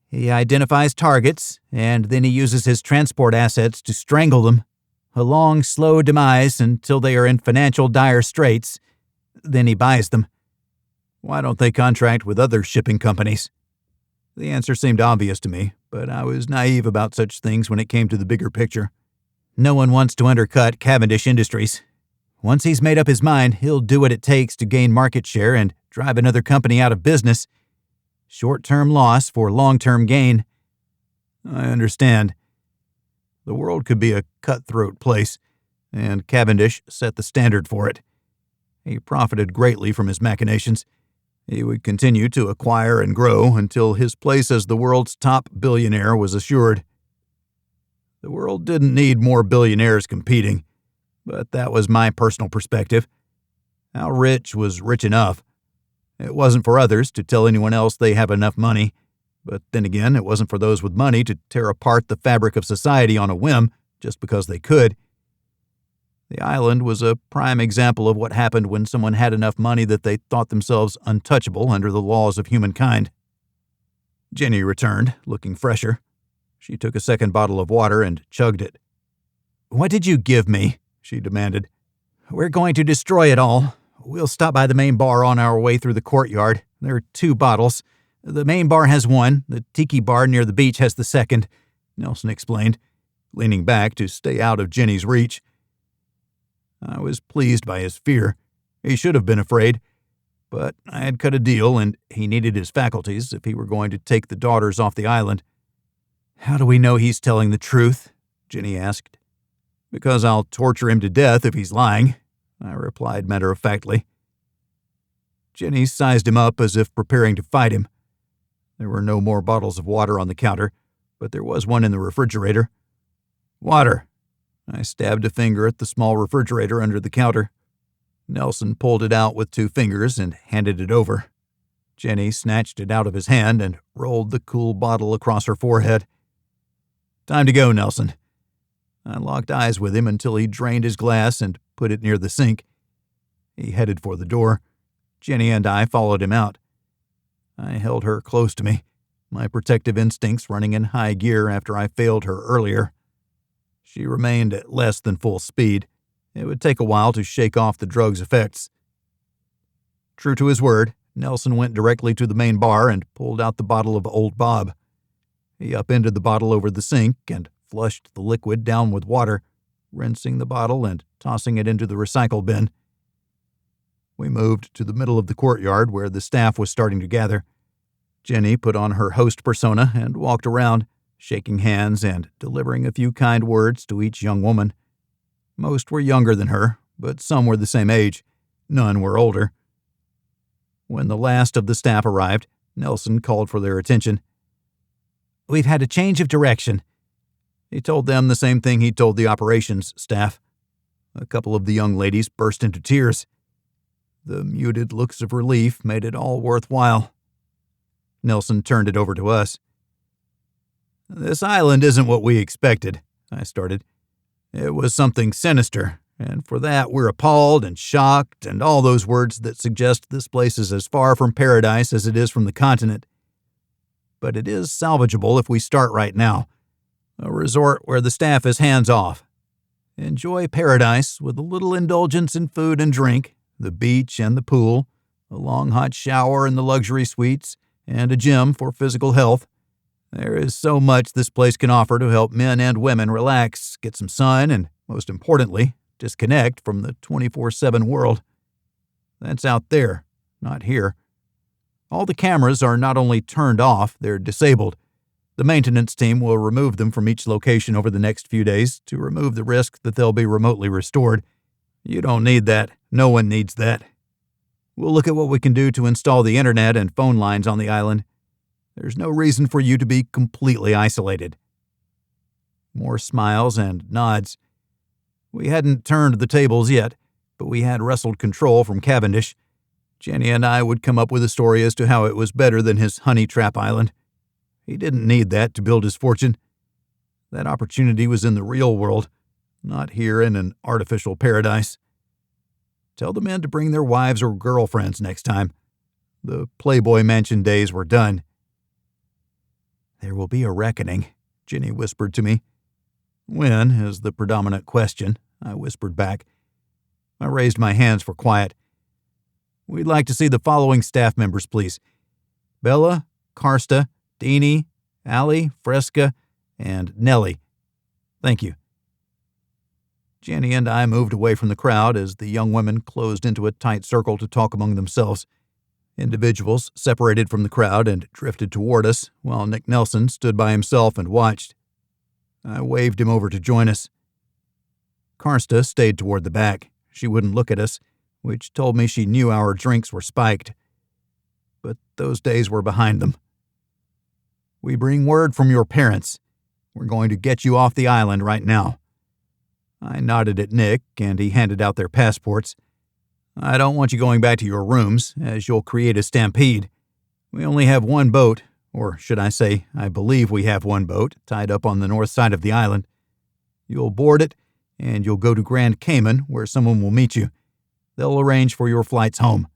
He identifies targets, and then he uses his transport assets to strangle them. A long, slow demise until they are in financial dire straits. Then he buys them. Why don't they contract with other shipping companies? The answer seemed obvious to me, but I was naive about such things when it came to the bigger picture. No one wants to undercut Cavendish Industries. Once he's made up his mind, he'll do what it takes to gain market share and drive another company out of business. Short-term loss for long-term gain. I understand. The world could be a cutthroat place, and Cavendish set the standard for it. He profited greatly from his machinations. He would continue to acquire and grow until his place as the world's top billionaire was assured. The world didn't need more billionaires competing, but that was my personal perspective. How rich was rich enough? It wasn't for others to tell anyone else they have enough money, but then again, it wasn't for those with money to tear apart the fabric of society on a whim just because they could. The island was a prime example of what happened when someone had enough money that they thought themselves untouchable under the laws of humankind. Jenny returned, looking fresher. She took a second bottle of water and chugged it. "What did you give me?" she demanded. "We're going to destroy it all. We'll stop by the main bar on our way through the courtyard. There are 2 bottles. The main bar has one. The tiki bar near the beach has the second," Nelson explained, leaning back to stay out of Jenny's reach. I was pleased by his fear. He should have been afraid. But I had cut a deal, and he needed his faculties if he were going to take the daughters off the island. "How do we know he's telling the truth?" Jenny asked. "Because I'll torture him to death if he's lying," I replied matter-of-factly. Jenny sized him up as if preparing to fight him. There were no more bottles of water on the counter, but there was one in the refrigerator. "Water." I stabbed a finger at the small refrigerator under the counter. Nelson pulled it out with 2 fingers and handed it over. Jenny snatched it out of his hand and rolled the cool bottle across her forehead. "Time to go, Nelson." I locked eyes with him until he drained his glass and put it near the sink. He headed for the door. Jenny and I followed him out. I held her close to me, my protective instincts running in high gear after I failed her earlier. She remained at less than full speed. It would take a while to shake off the drug's effects. True to his word, Nelson went directly to the main bar and pulled out the bottle of Old Bob. He upended the bottle over the sink and flushed the liquid down with water, rinsing the bottle and tossing it into the recycle bin. We moved to the middle of the courtyard where the staff was starting to gather. Jenny put on her host persona and walked around, shaking hands and delivering a few kind words to each young woman. Most were younger than her, but some were the same age. None were older. When the last of the staff arrived, Nelson called for their attention. "We've had a change of direction." He told them the same thing he told the operations staff. A couple of the young ladies burst into tears. The muted looks of relief made it all worthwhile. Nelson turned it over to us. "This island isn't what we expected," I started. "It was something sinister, and for that we're appalled and shocked and all those words that suggest this place is as far from paradise as it is from the continent. But it is salvageable if we start right now. A resort where the staff is hands-off. Enjoy paradise with a little indulgence in food and drink, the beach and the pool, a long hot shower in the luxury suites, and a gym for physical health. There is so much this place can offer to help men and women relax, get some sun, and, most importantly, disconnect from the 24/7 world. That's out there, not here. All the cameras are not only turned off, they're disabled. The maintenance team will remove them from each location over the next few days to remove the risk that they'll be remotely restored. You don't need that. No one needs that. We'll look at what we can do to install the internet and phone lines on the island. There's no reason for you to be completely isolated." More smiles and nods. We hadn't turned the tables yet, but we had wrestled control from Cavendish. Jenny and I would come up with a story as to how it was better than his honey trap island. He didn't need that to build his fortune. That opportunity was in the real world, not here in an artificial paradise. Tell the men to bring their wives or girlfriends next time. The Playboy Mansion days were done. "There will be a reckoning," Jenny whispered to me. "When" is the predominant question, I whispered back. I raised my hands for quiet. "We'd like to see the following staff members, please. Bella, Karsta, Deanie, Allie, Fresca, and Nellie. Thank you." Jenny and I moved away from the crowd as the young women closed into a tight circle to talk among themselves. Individuals separated from the crowd and drifted toward us, while Nick Nelson stood by himself and watched. I waved him over to join us. Karsta stayed toward the back. She wouldn't look at us, which told me she knew our drinks were spiked. But those days were behind them. "We bring word from your parents. We're going to get you off the island right now." I nodded at Nick, and he handed out their passports. "I don't want you going back to your rooms, as you'll create a stampede. We only have one boat, or should I say, I believe we have one boat, tied up on the north side of the island. You'll board it, and you'll go to Grand Cayman, where someone will meet you. They'll arrange for your flights home."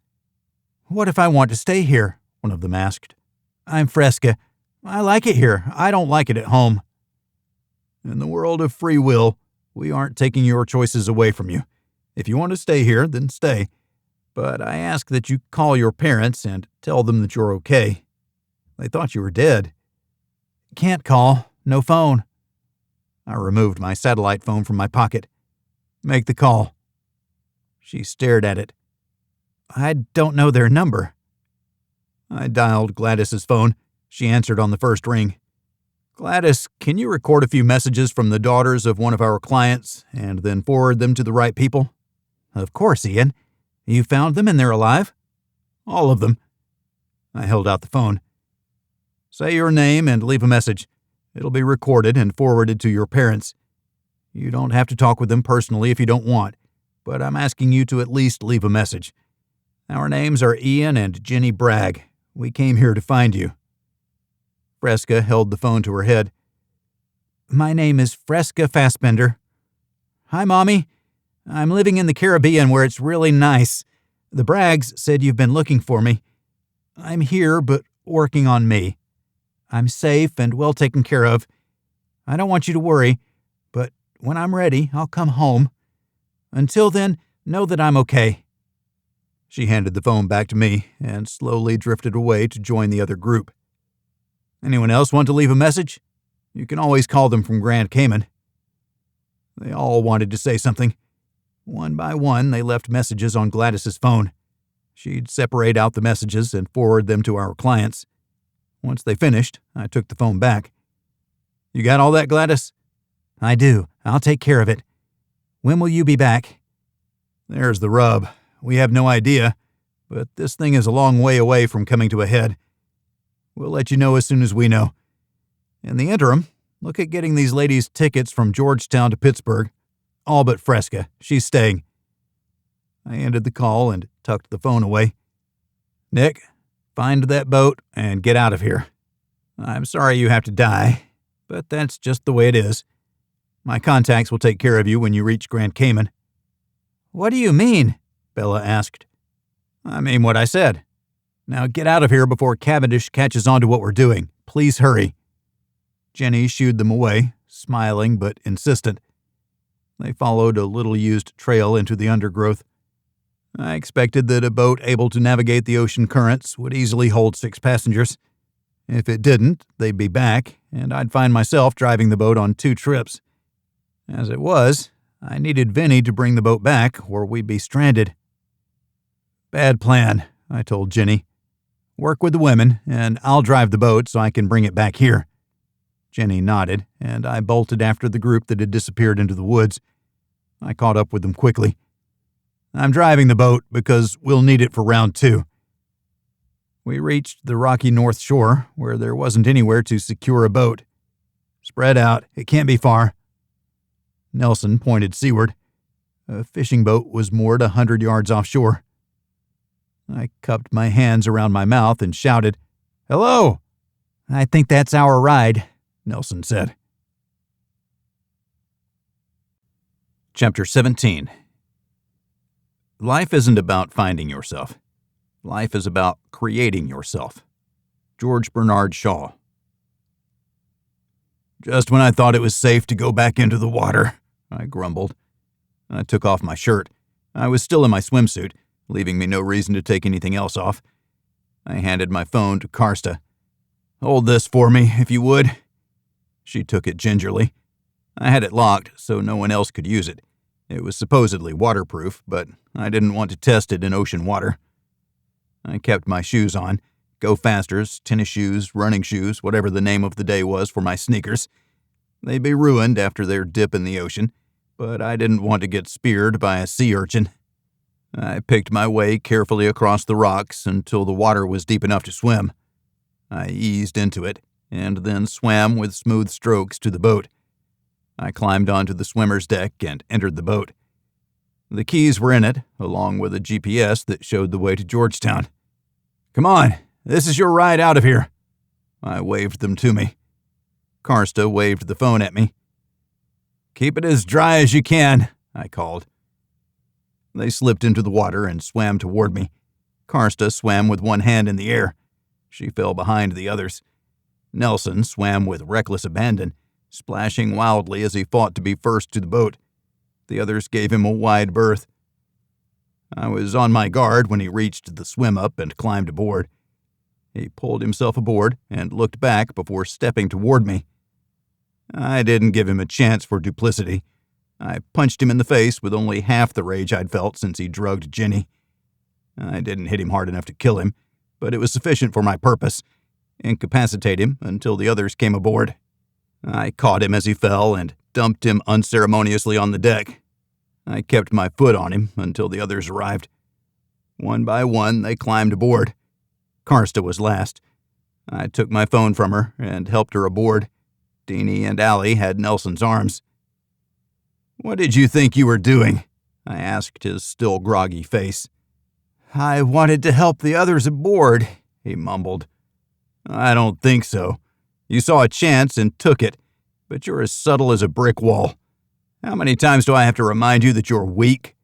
"What if I want to stay here?" one of them asked. "I'm Fresca. I like it here. I don't like it at home." "In the world of free will, we aren't taking your choices away from you. If you want to stay here, then stay. But I ask that you call your parents and tell them that you're okay. They thought you were dead." "Can't call. No phone." I removed my satellite phone from my pocket. "Make the call." She stared at it. "I don't know their number." I dialed Gladys's phone. She answered on the first ring. "Gladys, can you record a few messages from the daughters of one of our clients and then forward them to the right people?" "Of course, Ian. You found them and they're alive?" "All of them." I held out the phone. "Say your name and leave a message. It'll be recorded and forwarded to your parents. You don't have to talk with them personally if you don't want, but I'm asking you to at least leave a message. Our names are Ian and Jenny Bragg. We came here to find you." Fresca held the phone to her head. "My name is Fresca Fassbender. Hi, Mommy. I'm living in the Caribbean where it's really nice. The Braggs said you've been looking for me. I'm here, but working on me. I'm safe and well taken care of. I don't want you to worry, but when I'm ready, I'll come home. Until then, know that I'm okay." She handed the phone back to me and slowly drifted away to join the other group. "Anyone else want to leave a message? You can always call them from Grand Cayman." They all wanted to say something. One by one, they left messages on Gladys's phone. She'd separate out the messages and forward them to our clients. Once they finished, I took the phone back. "You got all that, Gladys?" "I do. I'll take care of it. When will you be back?" "There's the rub. We have no idea, but this thing is a long way away from coming to a head. We'll let you know as soon as we know. In the interim, look at getting these ladies tickets from Georgetown to Pittsburgh. All but Fresca. She's staying." I ended the call and tucked the phone away. "Nick, find that boat and get out of here. I'm sorry you have to die, but that's just the way it is. My contacts will take care of you when you reach Grand Cayman." "What do you mean?" Bella asked. "I mean what I said. Now get out of here before Cavendish catches on to what we're doing. Please hurry." Jenny shooed them away, smiling but insistent. They followed a little-used trail into the undergrowth. I expected that a boat able to navigate the ocean currents would easily hold 6 passengers. If it didn't, they'd be back, and I'd find myself driving the boat on 2 trips. As it was, I needed Vinny to bring the boat back, or we'd be stranded. "Bad plan," I told Jenny. "Work with the women, and I'll drive the boat so I can bring it back here." Jenny nodded, and I bolted after the group that had disappeared into the woods. I caught up with them quickly. "I'm driving the boat because we'll need it for round 2. We reached the rocky north shore, where there wasn't anywhere to secure a boat. "Spread out. It can't be far." Nelson pointed seaward. A fishing boat was moored 100 yards offshore. I cupped my hands around my mouth and shouted, "Hello!" "I think that's our ride," Nelson said. Chapter 17. Life isn't about finding yourself. Life is about creating yourself. George Bernard Shaw. Just when I thought it was safe to go back into the water, I grumbled. I took off my shirt. I was still in my swimsuit, leaving me no reason to take anything else off. I handed my phone to Karsta. "Hold this for me, if you would." She took it gingerly. I had it locked, so no one else could use it. It was supposedly waterproof, but I didn't want to test it in ocean water. I kept my shoes on, go-fasters, tennis shoes, running shoes, whatever the name of the day was for my sneakers. They'd be ruined after their dip in the ocean, but I didn't want to get speared by a sea urchin. I picked my way carefully across the rocks until the water was deep enough to swim. I eased into it, and then swam with smooth strokes to the boat. I climbed onto the swimmer's deck and entered the boat. The keys were in it, along with a GPS that showed the way to Georgetown. "Come on, this is your ride out of here." I waved them to me. Karsta waved the phone at me. "Keep it as dry as you can," I called. They slipped into the water and swam toward me. Karsta swam with one hand in the air. She fell behind the others. Nelson swam with reckless abandon, splashing wildly as he fought to be first to the boat. The others gave him a wide berth. I was on my guard when he reached the swim-up and climbed aboard. He pulled himself aboard and looked back before stepping toward me. I didn't give him a chance for duplicity. I punched him in the face with only half the rage I'd felt since he drugged Jenny. I didn't hit him hard enough to kill him, but it was sufficient for my purpose: incapacitate him until the others came aboard. I caught him as he fell and dumped him unceremoniously on the deck. I kept my foot on him until the others arrived. One by one, they climbed aboard. Karsta was last. I took my phone from her and helped her aboard. Deanie and Allie had Nelson's arms. "What did you think you were doing?" I asked, his still groggy face. "I wanted to help the others aboard," he mumbled. "I don't think so. You saw a chance and took it, but you're as subtle as a brick wall. How many times do I have to remind you that you're weak?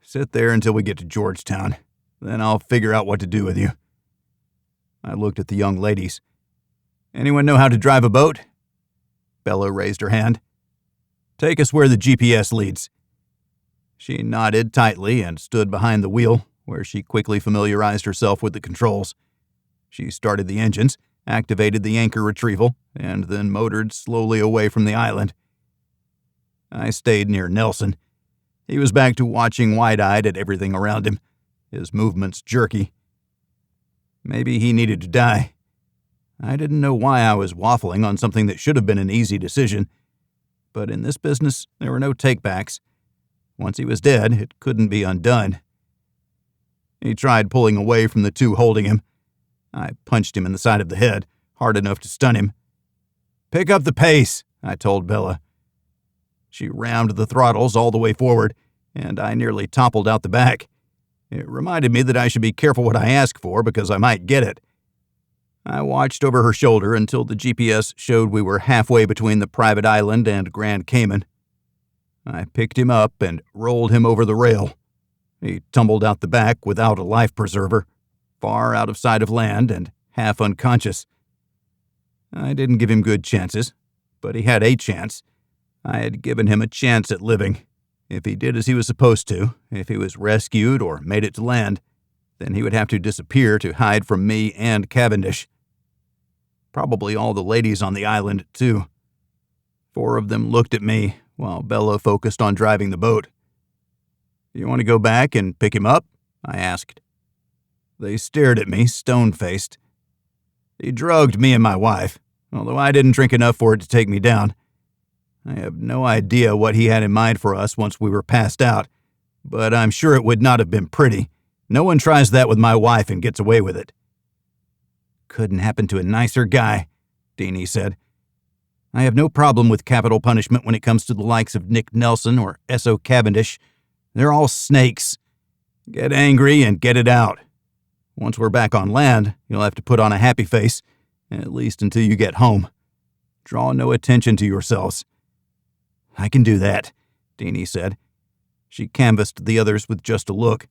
Sit there until we get to Georgetown. Then I'll figure out what to do with you." I looked at the young ladies. "Anyone know how to drive a boat?" Bella raised her hand. "Take us where the GPS leads." She nodded tightly and stood behind the wheel, where she quickly familiarized herself with the controls. She started the engines, activated the anchor retrieval, and then motored slowly away from the island. I stayed near Nelson. He was back to watching wide-eyed at everything around him, his movements jerky. Maybe he needed to die. I didn't know why I was waffling on something that should have been an easy decision, but in this business there were no takebacks. Once he was dead, it couldn't be undone. He tried pulling away from the two holding him. I punched him in the side of the head, hard enough to stun him. "Pick up the pace," I told Bella. She rammed the throttles all the way forward, and I nearly toppled out the back. It reminded me that I should be careful what I ask for because I might get it. I watched over her shoulder until the GPS showed we were halfway between the private island and Grand Cayman. I picked him up and rolled him over the rail. He tumbled out the back without a life preserver, far out of sight of land and half unconscious. I didn't give him good chances, but he had a chance. I had given him a chance at living. If he did as he was supposed to, if he was rescued or made it to land, then he would have to disappear to hide from me and Cavendish. Probably all the ladies on the island, too. 4 of them looked at me while Bella focused on driving the boat. "You want to go back and pick him up?" I asked. They stared at me, stone-faced. "He drugged me and my wife, although I didn't drink enough for it to take me down. I have no idea what he had in mind for us once we were passed out, but I'm sure it would not have been pretty. No one tries that with my wife and gets away with it." "Couldn't happen to a nicer guy," Deanie said. "I have no problem with capital punishment when it comes to the likes of Nick Nelson or Essoe Cavindish. They're all snakes. Get angry and get it out. Once we're back on land, you'll have to put on a happy face, at least until you get home. Draw no attention to yourselves." "I can do that," Deanie said. She canvassed the others with just a look.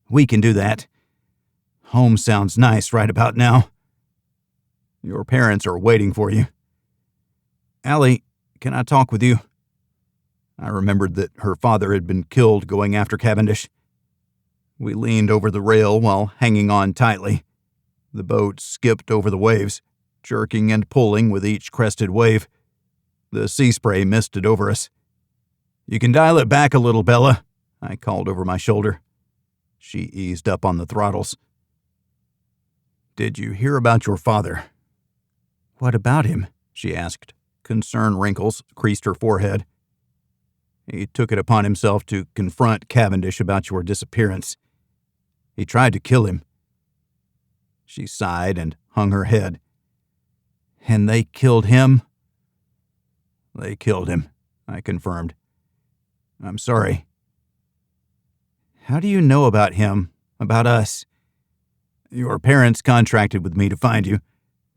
"We can do that." Home sounds nice right about now. Your parents are waiting for you. Allie, can I talk with you? I remembered that her father had been killed going after Cavendish. We leaned over the rail while hanging on tightly. The boat skipped over the waves, jerking and pulling with each crested wave. The sea spray misted over us. You can dial it back a little, Bella, I called over my shoulder. She eased up on the throttles. Did you hear about your father? What about him? She asked. Concern wrinkles creased her forehead. He took it upon himself to confront Cavendish about your disappearance. He tried to kill him. She sighed and hung her head. And they killed him? They killed him, I confirmed. I'm sorry. How do you know about him, about us? Your parents contracted with me to find you,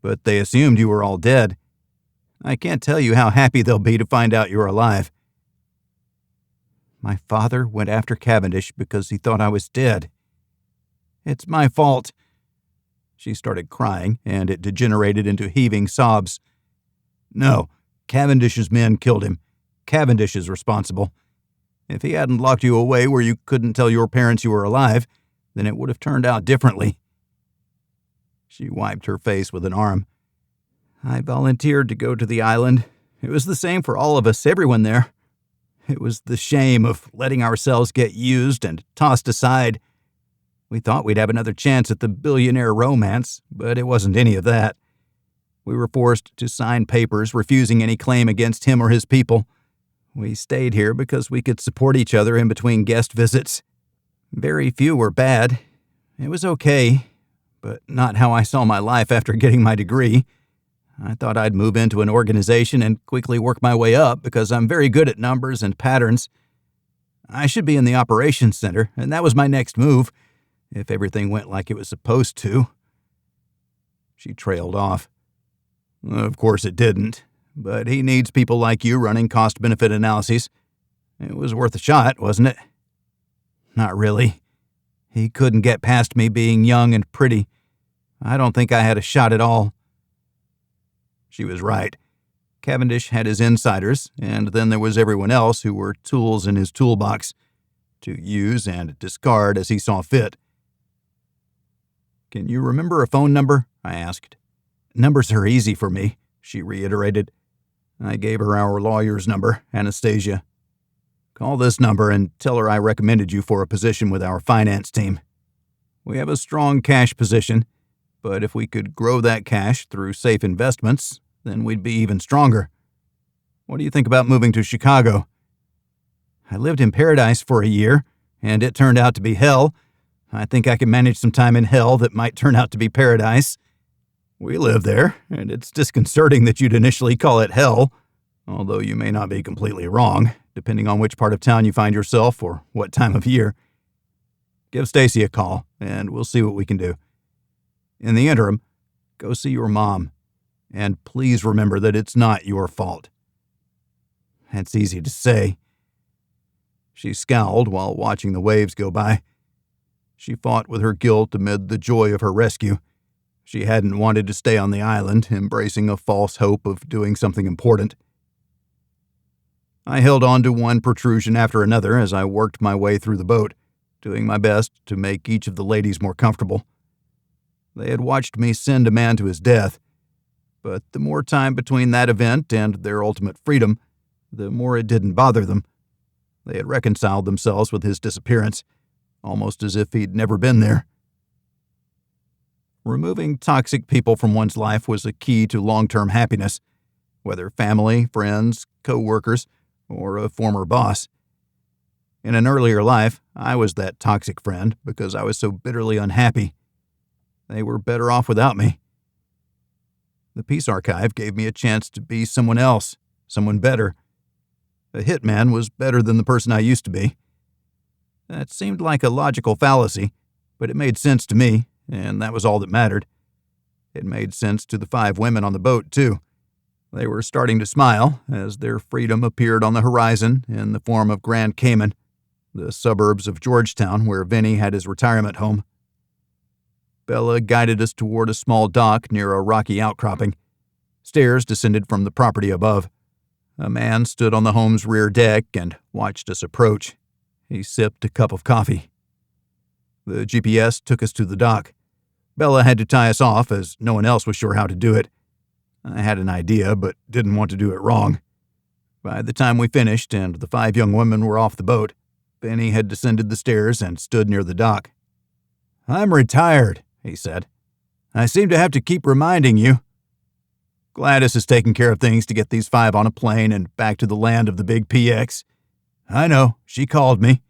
but they assumed you were all dead. I can't tell you how happy they'll be to find out you're alive. My father went after Cavendish because he thought I was dead. It's my fault. She started crying, and it degenerated into heaving sobs. No, Cavendish's men killed him. Cavendish is responsible. If he hadn't locked you away where you couldn't tell your parents you were alive, then it would have turned out differently. She wiped her face with an arm. I volunteered to go to the island. It was the same for all of us, everyone there. It was the shame of letting ourselves get used and tossed aside. We thought we'd have another chance at the billionaire romance, but it wasn't any of that. We were forced to sign papers refusing any claim against him or his people. We stayed here because we could support each other in between guest visits. Very few were bad. It was okay, but not how I saw my life after getting my degree. I thought I'd move into an organization and quickly work my way up because I'm very good at numbers and patterns. I should be in the operations center, and that was my next move, if everything went like it was supposed to. She trailed off. Of course it didn't, but he needs people like you running cost-benefit analyses. It was worth a shot, wasn't it? Not really. He couldn't get past me being young and pretty. I don't think I had a shot at all. She was right. Cavendish had his insiders, and then there was everyone else who were tools in his toolbox, to use and discard as he saw fit. Can you remember a phone number? I asked. Numbers are easy for me, she reiterated. I gave her our lawyer's number, Anastasia. Call this number and tell her I recommended you for a position with our finance team. We have a strong cash position, but if we could grow that cash through safe investments, then we'd be even stronger. What do you think about moving to Chicago? I lived in paradise for a year, and it turned out to be hell. I think I can manage some time in hell that might turn out to be paradise. We live there, and it's disconcerting that you'd initially call it hell, although you may not be completely wrong, depending on which part of town you find yourself or what time of year. Give Stacy a call, and we'll see what we can do. In the interim, go see your mom, and please remember that it's not your fault. That's easy to say. She scowled while watching the waves go by. She fought with her guilt amid the joy of her rescue. She hadn't wanted to stay on the island, embracing a false hope of doing something important. I held on to one protrusion after another as I worked my way through the boat, doing my best to make each of the ladies more comfortable. They had watched me send a man to his death, but the more time between that event and their ultimate freedom, the more it didn't bother them. They had reconciled themselves with his disappearance, almost as if he'd never been there. Removing toxic people from one's life was a key to long-term happiness, whether family, friends, co-workers, or a former boss. In an earlier life, I was that toxic friend because I was so bitterly unhappy. They were better off without me. The Peace Archive gave me a chance to be someone else, someone better. A hitman was better than the person I used to be. That seemed like a logical fallacy, but it made sense to me, and that was all that mattered. It made sense to the 5 women on the boat, too. They were starting to smile as their freedom appeared on the horizon in the form of Grand Cayman, the suburbs of Georgetown where Vinny had his retirement home. Bella guided us toward a small dock near a rocky outcropping. Stairs descended from the property above. A man stood on the home's rear deck and watched us approach. He sipped a cup of coffee. The GPS took us to the dock. Bella had to tie us off as no one else was sure how to do it. I had an idea, but didn't want to do it wrong. By the time we finished and the 5 young women were off the boat, Benny had descended the stairs and stood near the dock. "I'm retired," he said. "I seem to have to keep reminding you. Gladys is taking care of things to get these 5 on a plane and back to the land of the big PX. I know, she called me.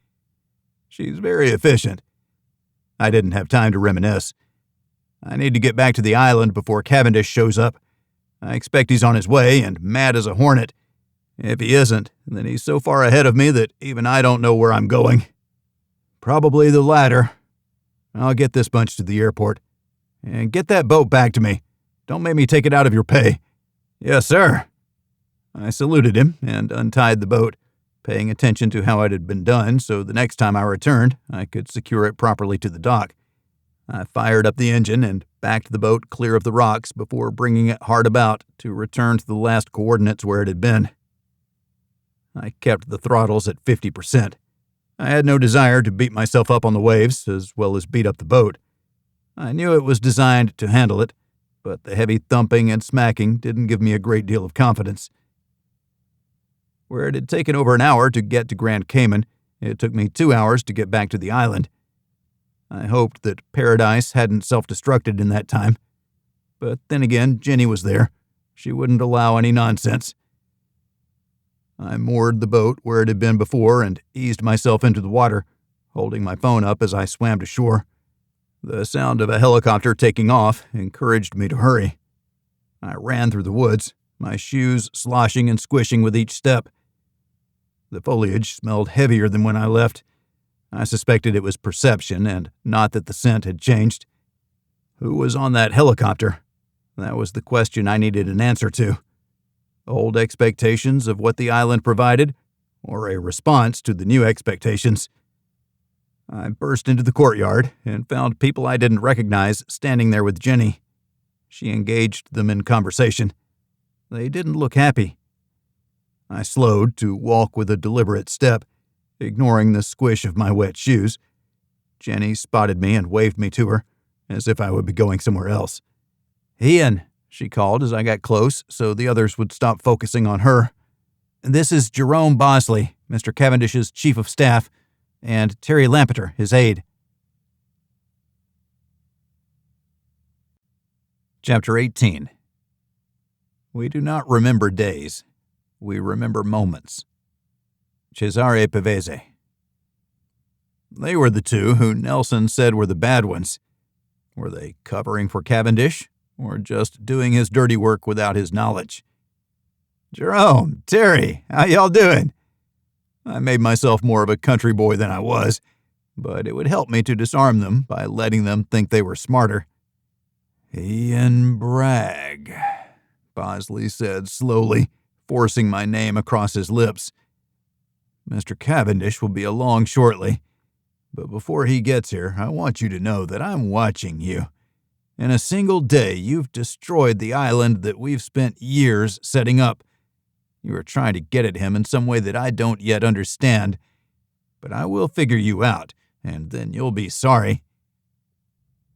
She's very efficient." I didn't have time to reminisce. I need to get back to the island before Cavendish shows up. I expect he's on his way and mad as a hornet. If he isn't, then he's so far ahead of me that even I don't know where I'm going. Probably the latter. I'll get this bunch to the airport. And get that boat back to me. Don't make me take it out of your pay. Yes, sir. I saluted him and untied the boat, paying attention to how it had been done so the next time I returned, I could secure it properly to the dock. I fired up the engine and backed the boat clear of the rocks before bringing it hard about to return to the last coordinates where it had been. I kept the throttles at 50%. I had no desire to beat myself up on the waves as well as beat up the boat. I knew it was designed to handle it, but the heavy thumping and smacking didn't give me a great deal of confidence. Where it had taken over an hour to get to Grand Cayman, it took me 2 hours to get back to the island. I hoped that Paradise hadn't self-destructed in that time. But then again, Jenny was there. She wouldn't allow any nonsense. I moored the boat where it had been before and eased myself into the water, holding my phone up as I swam to shore. The sound of a helicopter taking off encouraged me to hurry. I ran through the woods, my shoes sloshing and squishing with each step. The foliage smelled heavier than when I left. I suspected it was perception and not that the scent had changed. Who was on that helicopter? That was the question I needed an answer to. Old expectations of what the island provided, or a response to the new expectations? I burst into the courtyard and found people I didn't recognize standing there with Jenny. She engaged them in conversation. They didn't look happy. I slowed to walk with a deliberate step, ignoring the squish of my wet shoes. Jenny spotted me and waved me to her, as if I would be going somewhere else. "Ian," she called as I got close so the others would stop focusing on her. "This is Jerome Bosley, Mr. Cavendish's chief of staff, and Terry Lampeter, his aide." Chapter 18. We do not remember days. We remember moments. Cesare Pavese. They were the 2 who Nelson said were the bad ones. Were they covering for Cavendish, or just doing his dirty work without his knowledge? "Jerome, Terry, how y'all doing?" I made myself more of a country boy than I was, but it would help me to disarm them by letting them think they were smarter. "Ian Bragg," Bosley said slowly, forcing my name across his lips. "Mr. Cavendish will be along shortly, but before he gets here, I want you to know that I'm watching you. In a single day, you've destroyed the island that we've spent years setting up. You are trying to get at him in some way that I don't yet understand, but I will figure you out, and then you'll be sorry."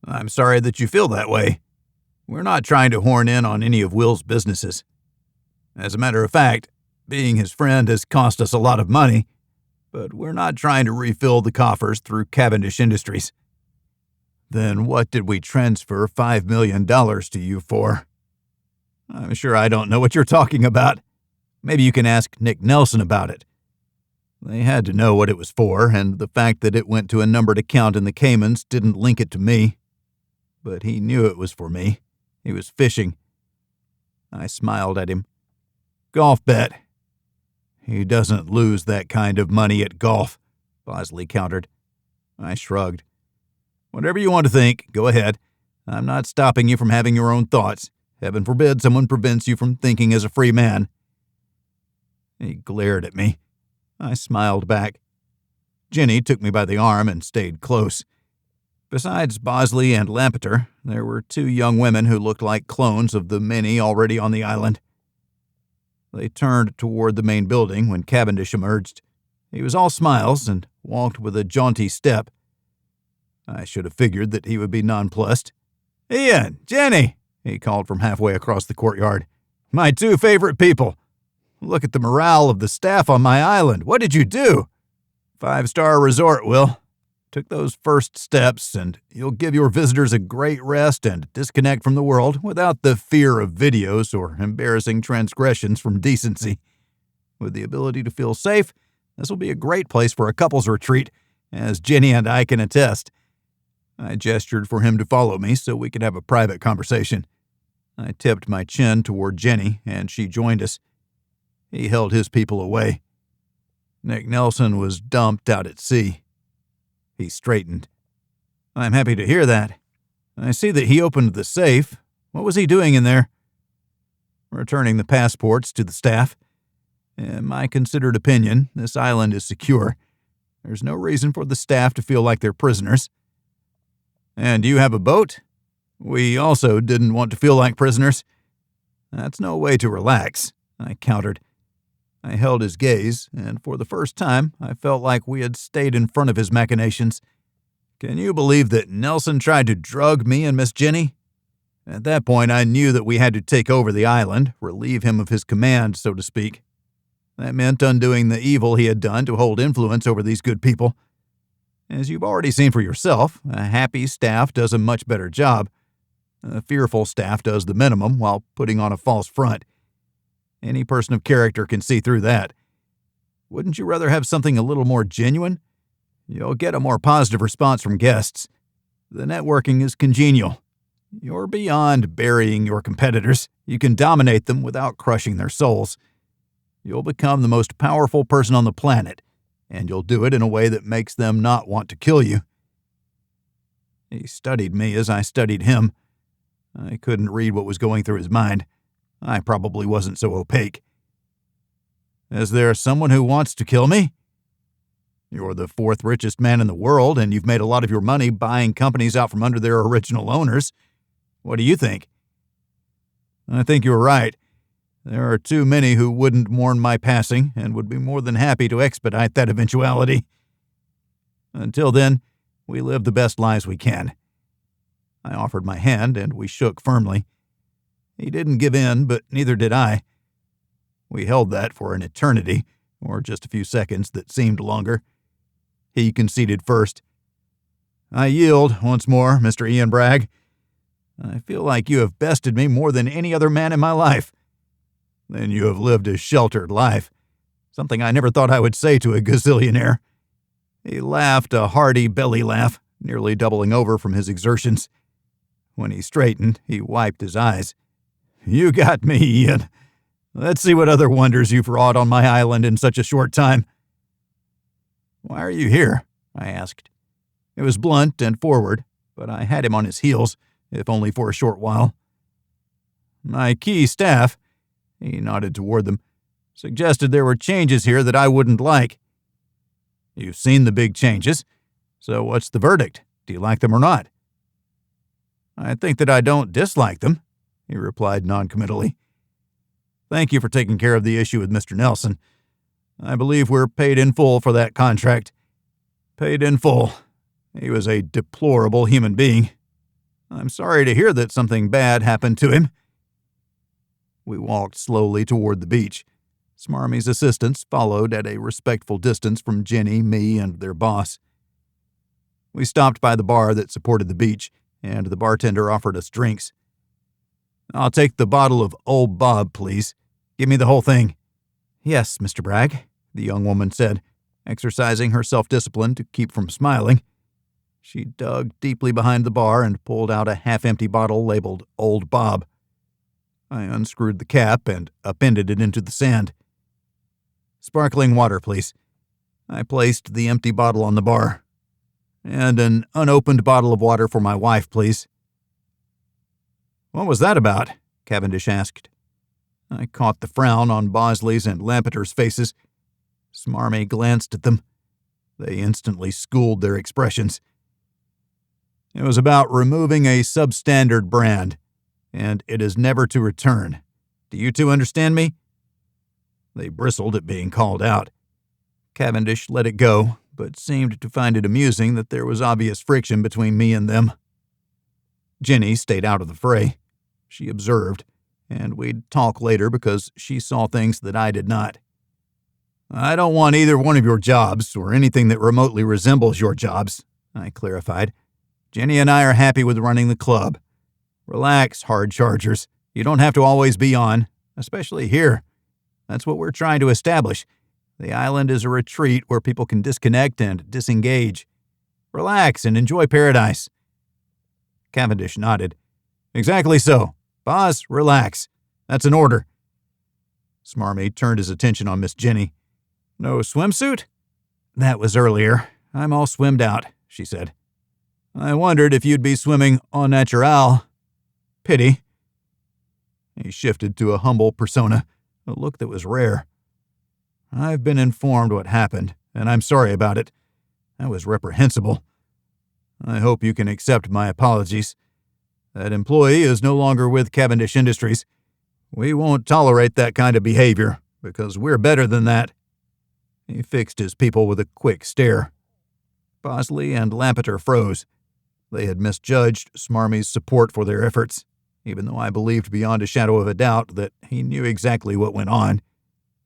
"I'm sorry that you feel that way. We're not trying to horn in on any of Will's businesses. As a matter of fact, being his friend has cost us a lot of money, but we're not trying to refill the coffers through Cavendish Industries." "Then what did we transfer $5 million to you for?" "I'm sure I don't know what you're talking about. Maybe you can ask Nick Nelson about it." They had to know what it was for, and the fact that it went to a numbered account in the Caymans didn't link it to me. But he knew it was for me. He was fishing. I smiled at him. "Golf bet." "He doesn't lose that kind of money at golf," Bosley countered. I shrugged. "Whatever you want to think, go ahead. I'm not stopping you from having your own thoughts. Heaven forbid someone prevents you from thinking as a free man." He glared at me. I smiled back. Jenny took me by the arm and stayed close. Besides Bosley and Lampeter, there were 2 young women who looked like clones of the many already on the island. They turned toward the main building when Cavendish emerged. He was all smiles and walked with a jaunty step. I should have figured that he would be nonplussed. "Ian, Jenny," he called from halfway across the courtyard. "My 2 favorite people. Look at the morale of the staff on my island. What did you do?" 5-star resort, Will. Took those first steps, and you'll give your visitors a great rest and disconnect from the world without the fear of videos or embarrassing transgressions from decency. With the ability to feel safe, this will be a great place for a couples retreat, as Jenny and I can attest. I gestured for him to follow me so we could have a private conversation. I tipped my chin toward Jenny, and she joined us. He held his people away. Nick Nelson was dumped out at sea. He straightened. "I'm happy to hear that. I see that he opened the safe. What was he doing in there?" "Returning the passports to the staff. In my considered opinion, this island is secure. There's no reason for the staff to feel like they're prisoners." "And you have a boat?" "We also didn't want to feel like prisoners." "That's no way to relax," I countered. I held his gaze, and for the first time, I felt like we had stayed in front of his machinations. "Can you believe that Nelson tried to drug me and Miss Jenny?" At that point, I knew that we had to take over the island, relieve him of his command, so to speak. That meant undoing the evil he had done to hold influence over these good people. As you've already seen for yourself, a happy staff does a much better job. A fearful staff does the minimum while putting on a false front. Any person of character can see through that. Wouldn't you rather have something a little more genuine? You'll get a more positive response from guests. The networking is congenial. You're beyond burying your competitors. You can dominate them without crushing their souls. You'll become the most powerful person on the planet, and you'll do it in a way that makes them not want to kill you. He studied me as I studied him. I couldn't read what was going through his mind. I probably wasn't so opaque. "Is there someone who wants to kill me?" "You're the 4th richest man in the world, and you've made a lot of your money buying companies out from under their original owners. What do you think?" "I think you're right. There are too many who wouldn't mourn my passing and would be more than happy to expedite that eventuality. Until then, we live the best lives we can." I offered my hand, and we shook firmly. He didn't give in, but neither did I. We held that for an eternity, or just a few seconds that seemed longer. He conceded first. "I yield once more, Mr. Ian Bragg. I feel like you have bested me more than any other man in my life." "Then you have lived a sheltered life. Something I never thought I would say to a gazillionaire." He laughed a hearty belly laugh, nearly doubling over from his exertions. When he straightened, he wiped his eyes. "You got me, Ian. Let's see what other wonders you've wrought on my island in such a short time." "Why are you here?" I asked. It was blunt and forward, but I had him on his heels, if only for a short while. "My key staff," he nodded toward them, "suggested there were changes here that I wouldn't like." "You've seen the big changes, so what's the verdict? Do you like them or not?" "I think that I don't dislike them," he replied noncommittally. "Thank you for taking care of the issue with Mr. Nelson. I believe we're paid in full for that contract." "Paid in full. He was a deplorable human being. I'm sorry to hear that something bad happened to him." We walked slowly toward the beach. Smarmy's assistants followed at a respectful distance from Jenny, me, and their boss. We stopped by the bar that supported the beach, and the bartender offered us drinks. "I'll take the bottle of Old Bob, please. Give me the whole thing." "Yes, Mr. Bragg," the young woman said, exercising her self-discipline to keep from smiling. She dug deeply behind the bar and pulled out a half-empty bottle labeled Old Bob. I unscrewed the cap and appended it into the sand. "Sparkling water, please." I placed the empty bottle on the bar. "And an unopened bottle of water for my wife, please." "What was that about?" Cavendish asked. I caught the frown on Bosley's and Lampeter's faces. Smarmy glanced at them. They instantly schooled their expressions. It was about removing a substandard brand, and it is never to return. Do you two understand me?" They bristled at being called out. Cavendish let it go, but seemed to find it amusing that there was obvious friction between me and them. Jenny stayed out of the fray. She observed, and we'd talk later because she saw things that I did not. "I don't want either one of your jobs, or anything that remotely resembles your jobs," I clarified. "Jenny and I are happy with running the club. Relax, hard chargers. You don't have to always be on, especially here. That's what we're trying to establish. The island is a retreat where people can disconnect and disengage. Relax and enjoy paradise." Cavendish nodded. "Exactly so. Boss, relax. That's an order." Smarmy turned his attention on Miss Jenny. "No swimsuit?" "That was earlier. I'm all swimmed out," she said. "I wondered if you'd be swimming au naturel. Pity." He shifted to a humble persona, a look that was rare. "I've been informed what happened, and I'm sorry about it. That was reprehensible. I hope you can accept my apologies. That employee is no longer with Cavendish Industries. We won't tolerate that kind of behavior, because we're better than that." He fixed his people with a quick stare. Bosley and Lampeter froze. They had misjudged Smarmy's support for their efforts, even though I believed beyond a shadow of a doubt that he knew exactly what went on.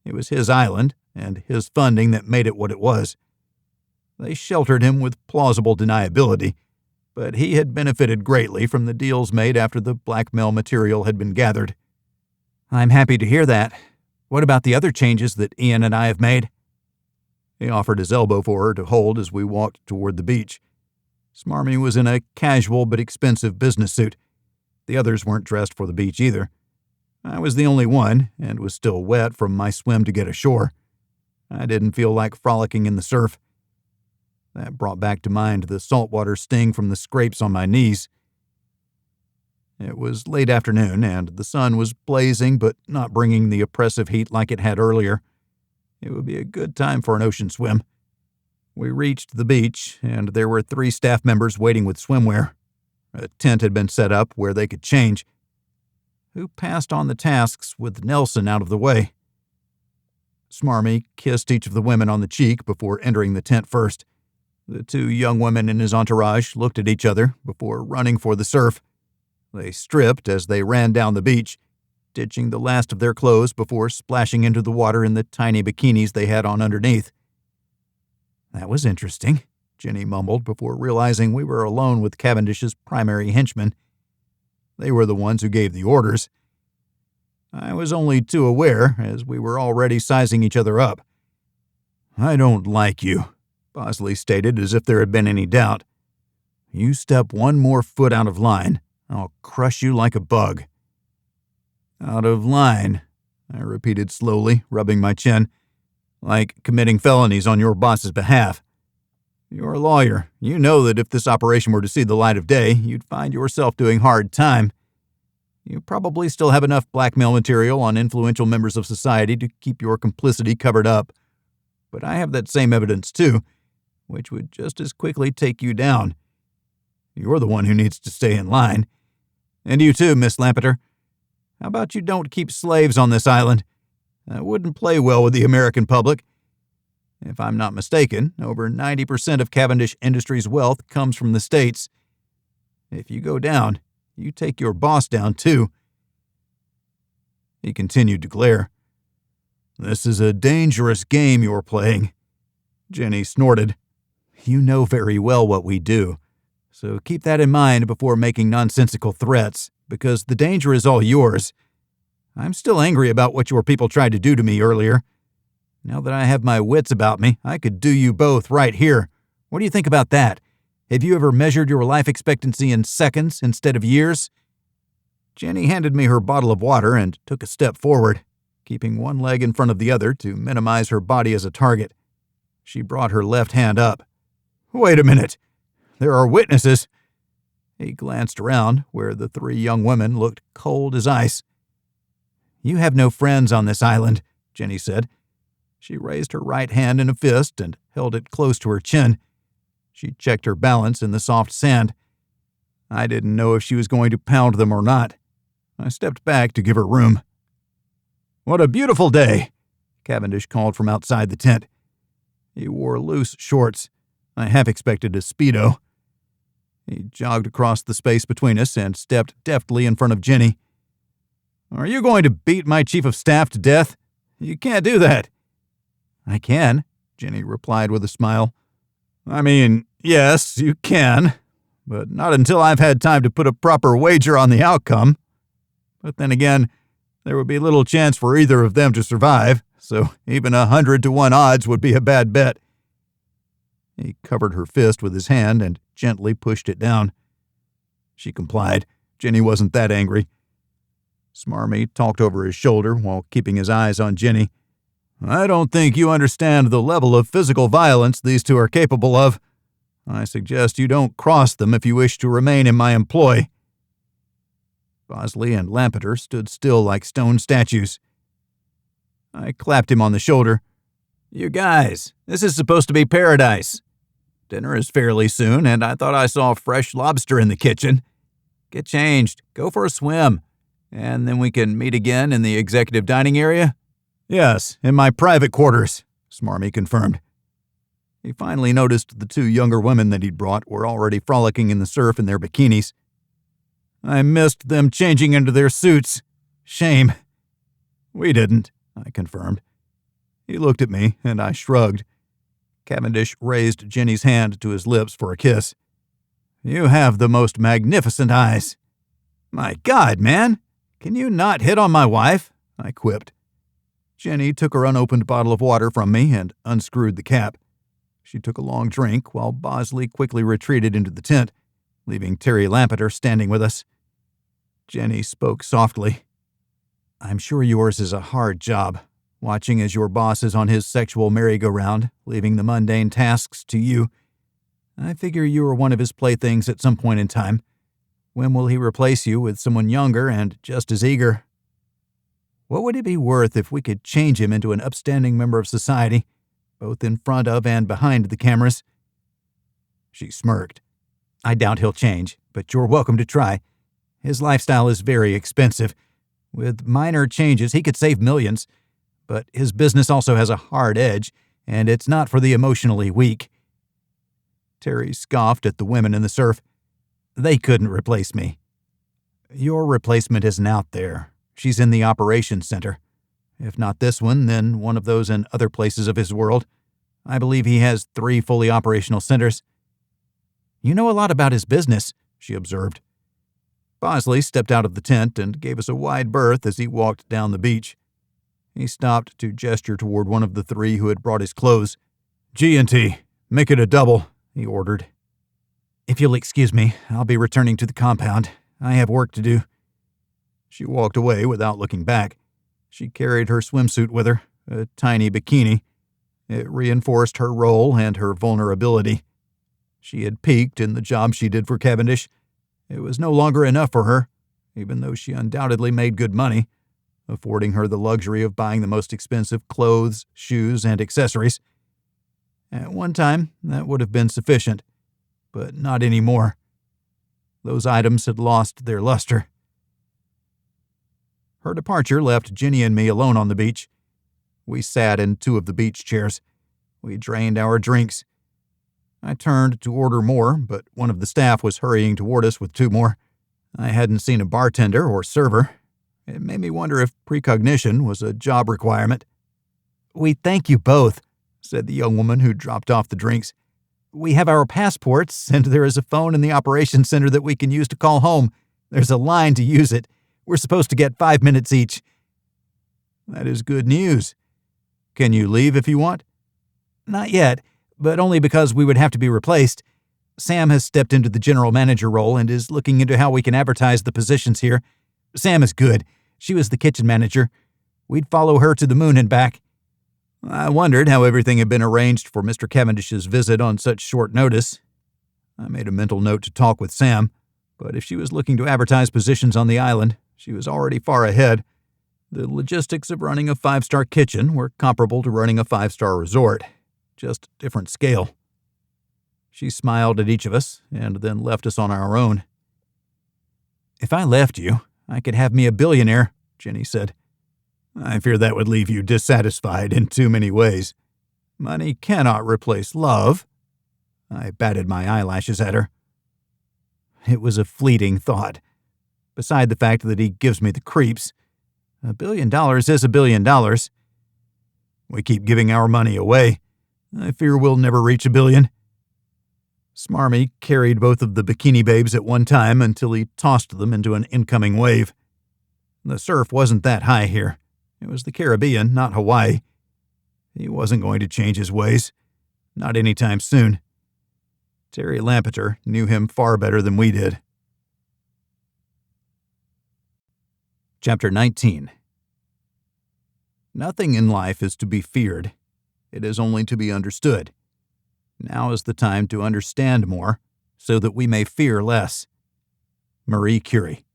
It was his island, and his funding that made it what it was. They sheltered him with plausible deniability, but he had benefited greatly from the deals made after the blackmail material had been gathered. "I'm happy to hear that. What about the other changes that Ian and I have made?" He offered his elbow for her to hold as we walked toward the beach. Smarmy was in a casual but expensive business suit. The others weren't dressed for the beach either. I was the only one, and was still wet from my swim to get ashore. I didn't feel like frolicking in the surf. That brought back to mind the saltwater sting from the scrapes on my knees. It was late afternoon, and the sun was blazing but not bringing the oppressive heat like it had earlier. It would be a good time for an ocean swim. We reached the beach, and there were 3 staff members waiting with swimwear. A tent had been set up where they could change. Who passed on the tasks with Nelson out of the way? Smarmy kissed each of the women on the cheek before entering the tent first. The 2 young women in his entourage looked at each other before running for the surf. They stripped as they ran down the beach, ditching the last of their clothes before splashing into the water in the tiny bikinis they had on underneath. "That was interesting," Jenny mumbled before realizing we were alone with Cavendish's primary henchmen. They were the ones who gave the orders. I was only too aware, as we were already sizing each other up. "I don't like you," Bosley stated as if there had been any doubt. "You step one more foot out of line, I'll crush you like a bug." "Out of line," I repeated slowly, rubbing my chin. "Like committing felonies on your boss's behalf. You're a lawyer. You know that if this operation were to see the light of day, you'd find yourself doing hard time. You probably still have enough blackmail material on influential members of society to keep your complicity covered up. But I have that same evidence too, which would just as quickly take you down. You're the one who needs to stay in line. And you too, Miss Lampeter. How about you don't keep slaves on this island? That wouldn't play well with the American public. If I'm not mistaken, over 90% of Cavendish Industries' wealth comes from the States. If you go down, you take your boss down too." He continued to glare. "This is a dangerous game you're playing." Jenny snorted. "You know very well what we do, so keep that in mind before making nonsensical threats, because the danger is all yours. I'm still angry about what your people tried to do to me earlier. Now that I have my wits about me, I could do you both right here. What do you think about that? Have you ever measured your life expectancy in seconds instead of years?" Jenny handed me her bottle of water and took a step forward, keeping one leg in front of the other to minimize her body as a target. She brought her left hand up. "Wait a minute. There are witnesses." He glanced around, where the 3 young women looked cold as ice. "You have no friends on this island," Jenny said. She raised her right hand in a fist and held it close to her chin. She checked her balance in the soft sand. I didn't know if she was going to pound them or not. I stepped back to give her room. "What a beautiful day," Cavendish called from outside the tent. He wore loose shorts. I half expected a Speedo. He jogged across the space between us and stepped deftly in front of Jenny. "Are you going to beat my chief of staff to death? You can't do that." "I can," Jenny replied with a smile. "I mean, yes, you can, but not until I've had time to put a proper wager on the outcome. But then again, there would be little chance for either of them to survive, so even 100-to-1 odds would be a bad bet." He covered her fist with his hand and gently pushed it down. She complied. Jenny wasn't that angry. Smarmy talked over his shoulder while keeping his eyes on Jenny. "I don't think you understand the level of physical violence these two are capable of. I suggest you don't cross them if you wish to remain in my employ." Bosley and Lampeter stood still like stone statues. I clapped him on the shoulder. "You guys, this is supposed to be paradise. Dinner is fairly soon, and I thought I saw fresh lobster in the kitchen. Get changed, go for a swim, and then we can meet again in the executive dining area?" "Yes, in my private quarters," Smarmy confirmed. He finally noticed the two younger women that he'd brought were already frolicking in the surf in their bikinis. "I missed them changing into their suits. Shame." "We didn't," I confirmed. He looked at me, and I shrugged. Cavendish raised Jenny's hand to his lips for a kiss. "You have the most magnificent eyes." "My God, man! Can you not hit on my wife?" I quipped. Jenny took her unopened bottle of water from me and unscrewed the cap. She took a long drink while Bosley quickly retreated into the tent, leaving Terry Lampeter standing with us. Jenny spoke softly. "I'm sure yours is a hard job, watching as your boss is on his sexual merry-go-round, leaving the mundane tasks to you. I figure you were one of his playthings at some point in time. When will he replace you with someone younger and just as eager? What would it be worth if we could change him into an upstanding member of society, both in front of and behind the cameras?" She smirked. "I doubt he'll change, but you're welcome to try. His lifestyle is very expensive. With minor changes, he could save millions. But his business also has a hard edge, and it's not for the emotionally weak." Terry scoffed at the women in the surf. "They couldn't replace me." "Your replacement isn't out there. She's in the operations center. If not this one, then one of those in other places of his world. I believe he has 3 fully operational centers." "You know a lot about his business," she observed. Bosley stepped out of the tent and gave us a wide berth as he walked down the beach. He stopped to gesture toward one of the 3 who had brought his clothes. "G&T, make it a double," he ordered. "If you'll excuse me, I'll be returning to the compound. I have work to do." She walked away without looking back. She carried her swimsuit with her, a tiny bikini. It reinforced her role and her vulnerability. She had peaked in the job she did for Cavendish. It was no longer enough for her, even though she undoubtedly made good money, affording her the luxury of buying the most expensive clothes, shoes, and accessories. At one time, that would have been sufficient, but not anymore. Those items had lost their luster. Her departure left Jenny and me alone on the beach. We sat in 2 of the beach chairs. We drained our drinks. I turned to order more, but one of the staff was hurrying toward us with 2 more. I hadn't seen a bartender or server. It made me wonder if precognition was a job requirement. "We thank you both," said the young woman who dropped off the drinks. "We have our passports, and there is a phone in the operations center that we can use to call home. There's a line to use it. We're supposed to get 5 minutes each." "That is good news. Can you leave if you want?" "Not yet, but only because we would have to be replaced. Sam has stepped into the general manager role and is looking into how we can advertise the positions here. Sam is good. She was the kitchen manager. We'd follow her to the moon and back." I wondered how everything had been arranged for Mr. Cavendish's visit on such short notice. I made a mental note to talk with Sam, but if she was looking to advertise positions on the island, she was already far ahead. The logistics of running a 5-star kitchen were comparable to running a 5-star resort, just different scale. She smiled at each of us and then left us on our own. If I left you, I could have me a billionaire, Jenny said. I fear that would leave you dissatisfied in too many ways. Money cannot replace love. I batted my eyelashes at her. It was a fleeting thought. Beside the fact that he gives me the creeps, $1 billion is $1 billion. We keep giving our money away. I fear we'll never reach $1 billion. Smarmy carried both of the bikini babes at one time until he tossed them into an incoming wave. The surf wasn't that high here. It was the Caribbean, not Hawaii. He wasn't going to change his ways. Not anytime soon. Terry Lampeter knew him far better than we did. Chapter 19. Nothing in life is to be feared. It is only to be understood. Now is the time to understand more, so that we may fear less. Marie Curie.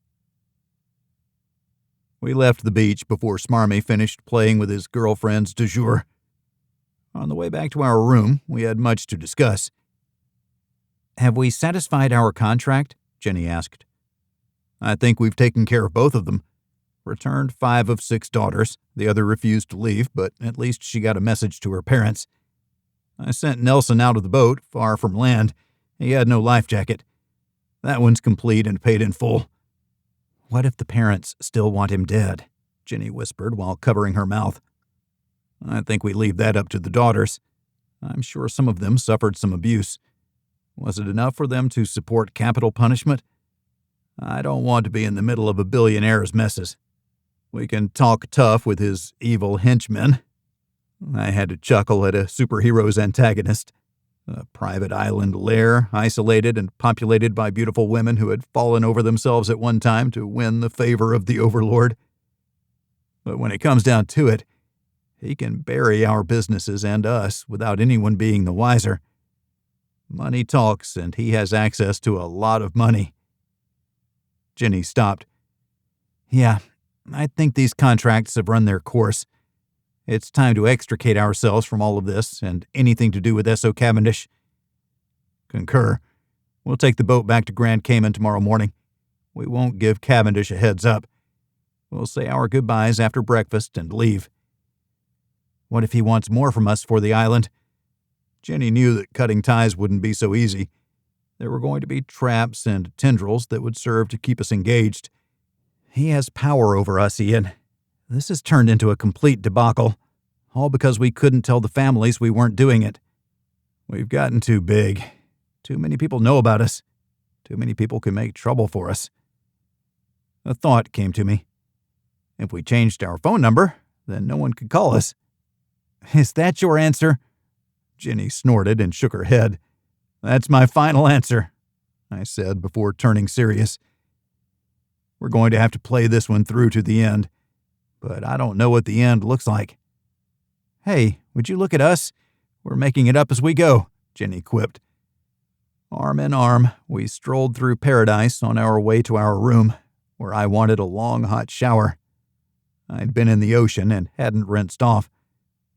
We left the beach before Smarmy finished playing with his girlfriends du jour. On the way back to our room, we had much to discuss. Have we satisfied our contract? Jenny asked. I think we've taken care of both of them. Returned 5 of 6 daughters. The other refused to leave, but at least she got a message to her parents. I sent Nelson out of the boat, far from land. He had no life jacket. That one's complete and paid in full. What if the parents still want him dead? Jenny whispered while covering her mouth. I think we leave that up to the daughters. I'm sure some of them suffered some abuse. Was it enough for them to support capital punishment? I don't want to be in the middle of a billionaire's messes. We can talk tough with his evil henchmen. I had to chuckle at a superhero's antagonist. A private island lair, isolated and populated by beautiful women who had fallen over themselves at one time to win the favor of the overlord. But when it comes down to it, he can bury our businesses and us without anyone being the wiser. Money talks, and he has access to a lot of money. Jenny stopped. Yeah, I think these contracts have run their course. It's time to extricate ourselves from all of this and anything to do with Essoe Cavindish. Concur. We'll take the boat back to Grand Cayman tomorrow morning. We won't give Cavendish a heads up. We'll say our goodbyes after breakfast and leave. What if he wants more from us for the island? Jenny knew that cutting ties wouldn't be so easy. There were going to be traps and tendrils that would serve to keep us engaged. He has power over us, Ian. This has turned into a complete debacle, all because we couldn't tell the families we weren't doing it. We've gotten too big. Too many people know about us. Too many people can make trouble for us. A thought came to me. If we changed our phone number, then no one could call us. Is that your answer? Jenny snorted and shook her head. That's my final answer, I said before turning serious. We're going to have to play this one through to the end. But I don't know what the end looks like. Hey, would you look at us? We're making it up as we go, Jenny quipped. Arm in arm, we strolled through paradise on our way to our room, where I wanted a long hot shower. I'd been in the ocean and hadn't rinsed off.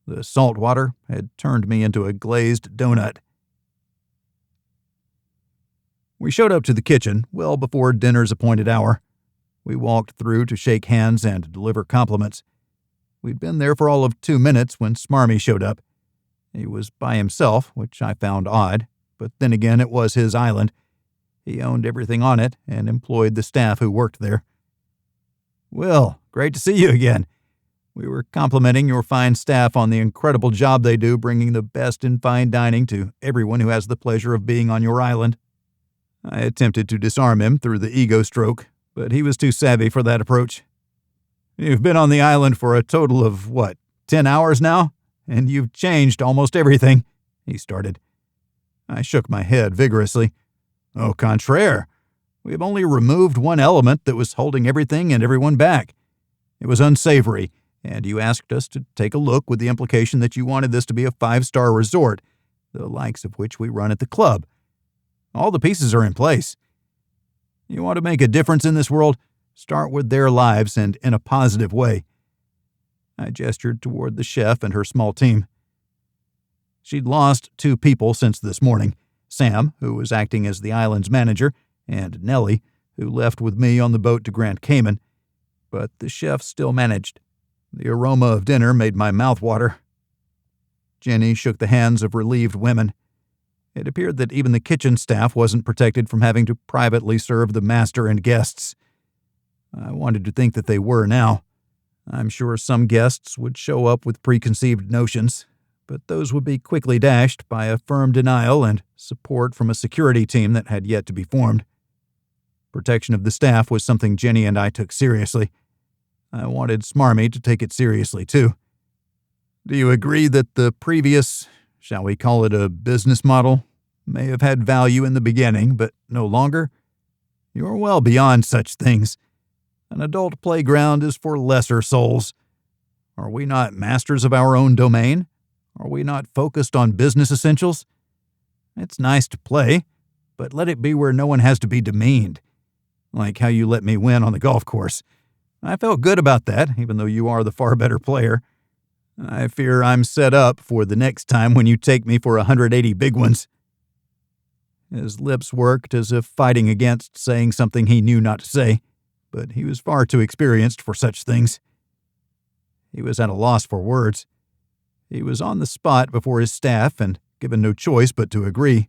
The salt water had turned me into a glazed donut. We showed up to the kitchen well before dinner's appointed hour. We walked through to shake hands and deliver compliments. We'd been there for all of 2 minutes when Smarmy showed up. He was by himself, which I found odd, but then again it was his island. He owned everything on it and employed the staff who worked there. Will, great to see you again. We were complimenting your fine staff on the incredible job they do bringing the best in fine dining to everyone who has the pleasure of being on your island. I attempted to disarm him through the ego stroke, but he was too savvy for that approach. You've been on the island for a total of, 10 hours now? And you've changed almost everything, he started. I shook my head vigorously. Au contraire. We've only removed one element that was holding everything and everyone back. It was unsavory, and you asked us to take a look with the implication that you wanted this to be a 5-star resort, the likes of which we run at the club. All the pieces are in place. You want to make a difference in this world? Start with their lives and in a positive way. I gestured toward the chef and her small team. She'd lost 2 people since this morning, Sam, who was acting as the island's manager, and Nellie, who left with me on the boat to Grand Cayman, but the chef still managed. The aroma of dinner made my mouth water. Jenny shook the hands of relieved women. It appeared that even the kitchen staff wasn't protected from having to privately serve the master and guests. I wanted to think that they were now. I'm sure some guests would show up with preconceived notions, but those would be quickly dashed by a firm denial and support from a security team that had yet to be formed. Protection of the staff was something Jenny and I took seriously. I wanted Smarmy to take it seriously, too. Do you agree that the previous, shall we call it a business model, may have had value in the beginning, but no longer? You're well beyond such things. An adult playground is for lesser souls. Are we not masters of our own domain? Are we not focused on business essentials? It's nice to play, but let it be where no one has to be demeaned. Like how you let me win on the golf course. I felt good about that, even though you are the far better player. I fear I'm set up for the next time when you take me for 180 big ones. His lips worked as if fighting against saying something he knew not to say, but he was far too experienced for such things. He was at a loss for words. He was on the spot before his staff and given no choice but to agree.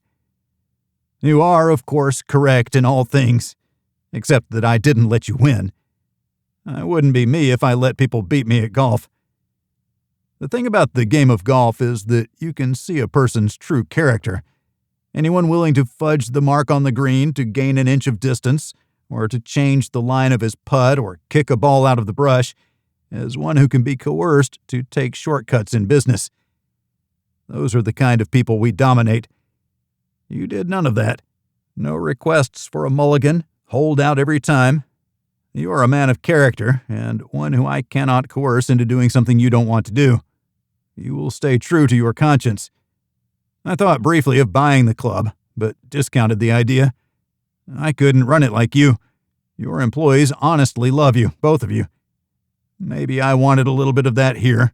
You are, of course, correct in all things, except that I didn't let you win. I wouldn't be me if I let people beat me at golf. The thing about the game of golf is that you can see a person's true character. Anyone willing to fudge the mark on the green to gain an inch of distance, or to change the line of his putt or kick a ball out of the brush, is one who can be coerced to take shortcuts in business. Those are the kind of people we dominate. You did none of that. No requests for a mulligan, hold out every time. You are a man of character, and one who I cannot coerce into doing something you don't want to do. You will stay true to your conscience. I thought briefly of buying the club, but discounted the idea. I couldn't run it like you. Your employees honestly love you, both of you. Maybe I wanted a little bit of that here,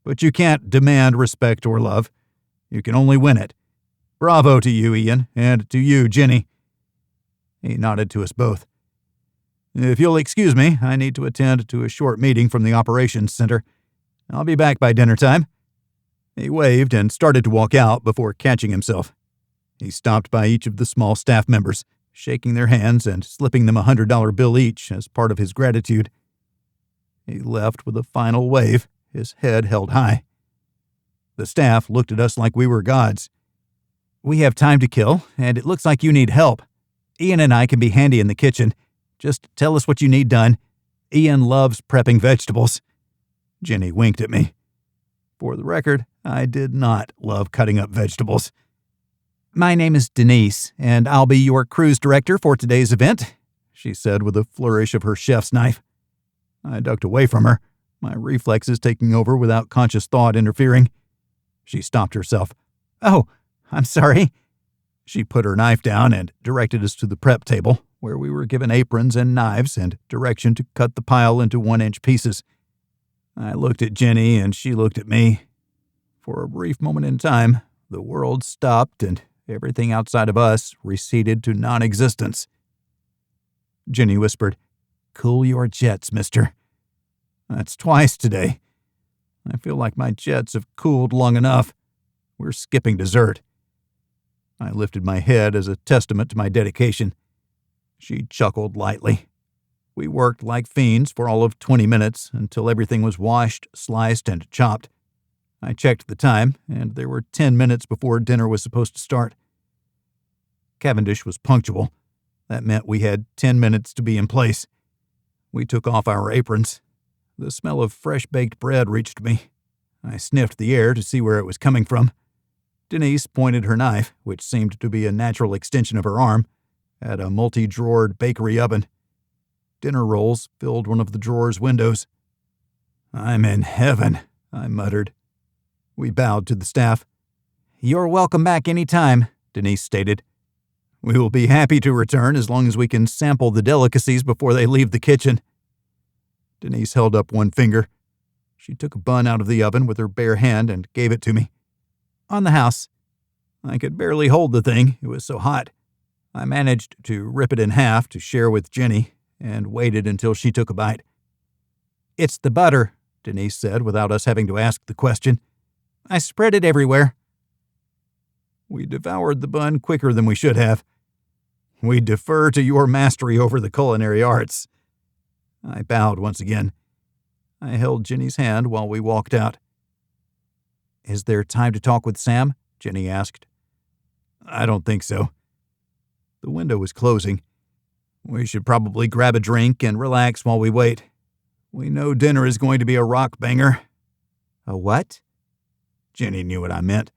but you can't demand respect or love. You can only win it. Bravo to you, Ian, and to you, Jenny. He nodded to us both. If you'll excuse me, I need to attend to a short meeting from the operations center. I'll be back by dinner time. He waved and started to walk out before catching himself. He stopped by each of the small staff members, shaking their hands and slipping them a $100 bill each as part of his gratitude. He left with a final wave, his head held high. The staff looked at us like we were gods. We have time to kill, and it looks like you need help. Ian and I can be handy in the kitchen. Just tell us what you need done. Ian loves prepping vegetables. Jenny winked at me. For the record, I did not love cutting up vegetables. My name is Denise, and I'll be your cruise director for today's event, she said with a flourish of her chef's knife. I ducked away from her, my reflexes taking over without conscious thought interfering. She stopped herself. Oh, I'm sorry. She put her knife down and directed us to the prep table, where we were given aprons and knives and direction to cut the pile into 1-inch pieces. I looked at Jenny and she looked at me. For a brief moment in time, the world stopped and everything outside of us receded to non-existence. Jenny whispered, "Cool your jets, mister." That's twice today. I feel like my jets have cooled long enough. We're skipping dessert. I lifted my head as a testament to my dedication. She chuckled lightly. We worked like fiends for all of 20 minutes until everything was washed, sliced, and chopped. I checked the time, and there were 10 minutes before dinner was supposed to start. Cavendish was punctual. That meant we had 10 minutes to be in place. We took off our aprons. The smell of fresh-baked bread reached me. I sniffed the air to see where it was coming from. Denise pointed her knife, which seemed to be a natural extension of her arm, at a multi-drawered bakery oven. Dinner rolls filled one of the drawer's windows. I'm in heaven, I muttered. We bowed to the staff. You're welcome back any time, Denise stated. We will be happy to return as long as we can sample the delicacies before they leave the kitchen. Denise held up one finger. She took a bun out of the oven with her bare hand and gave it to me. On the house. I could barely hold the thing, it was so hot. I managed to rip it in half to share with Jenny and waited until she took a bite. "It's the butter," Denise said without us having to ask the question. "I spread it everywhere." We devoured the bun quicker than we should have. "We defer to your mastery over the culinary arts." I bowed once again. I held Jenny's hand while we walked out. "Is there time to talk with Sam?" Jenny asked. "I don't think so." The window was closing. "We should probably grab a drink and relax while we wait. We know dinner is going to be a rock banger." "A what?" Jenny knew what I meant.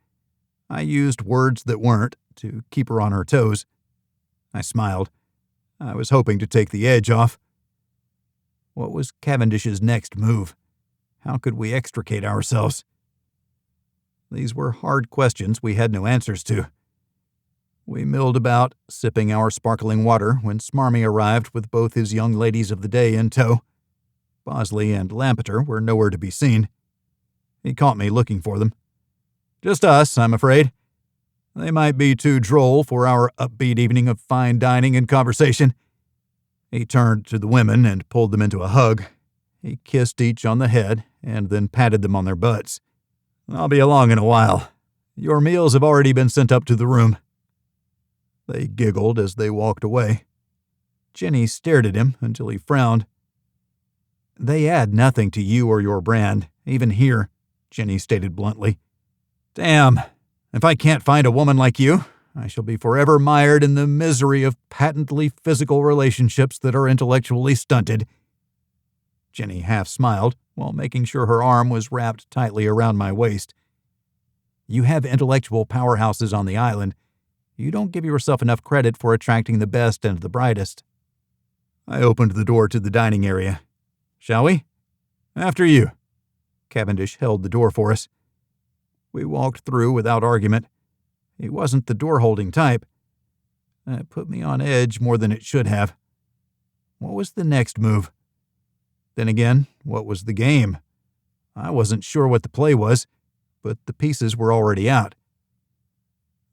I used words that weren't to keep her on her toes. I smiled. I was hoping to take the edge off. What was Cavendish's next move? How could we extricate ourselves? These were hard questions we had no answers to. We milled about, sipping our sparkling water, when Smarmy arrived with both his young ladies of the day in tow. Bosley and Lampeter were nowhere to be seen. He caught me looking for them. "Just us, I'm afraid. They might be too droll for our upbeat evening of fine dining and conversation." He turned to the women and pulled them into a hug. He kissed each on the head and then patted them on their butts. "I'll be along in a while. Your meals have already been sent up to the room." They giggled as they walked away. Jenny stared at him until he frowned. "They add nothing to you or your brand, even here," Jenny stated bluntly. "Damn, if I can't find a woman like you, I shall be forever mired in the misery of patently physical relationships that are intellectually stunted." Jenny half smiled while making sure her arm was wrapped tightly around my waist. "You have intellectual powerhouses on the island. You don't give yourself enough credit for attracting the best and the brightest." I opened the door to the dining area. "Shall we?" "After you." Cavendish held the door for us. We walked through without argument. He wasn't the door-holding type. That put me on edge more than it should have. What was the next move? Then again, what was the game? I wasn't sure what the play was, but the pieces were already out.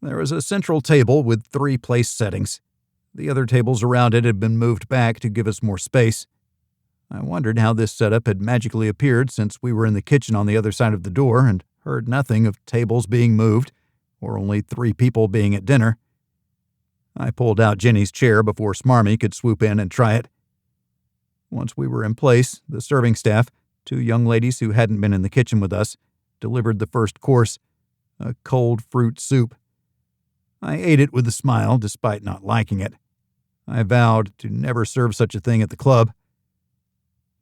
There was a central table with 3 place settings. The other tables around it had been moved back to give us more space. I wondered how this setup had magically appeared since we were in the kitchen on the other side of the door and heard nothing of tables being moved or only 3 people being at dinner. I pulled out Jenny's chair before Smarmy could swoop in and try it. Once we were in place, the serving staff, 2 young ladies who hadn't been in the kitchen with us, delivered the first course, a cold fruit soup. I ate it with a smile despite not liking it. I vowed to never serve such a thing at the club.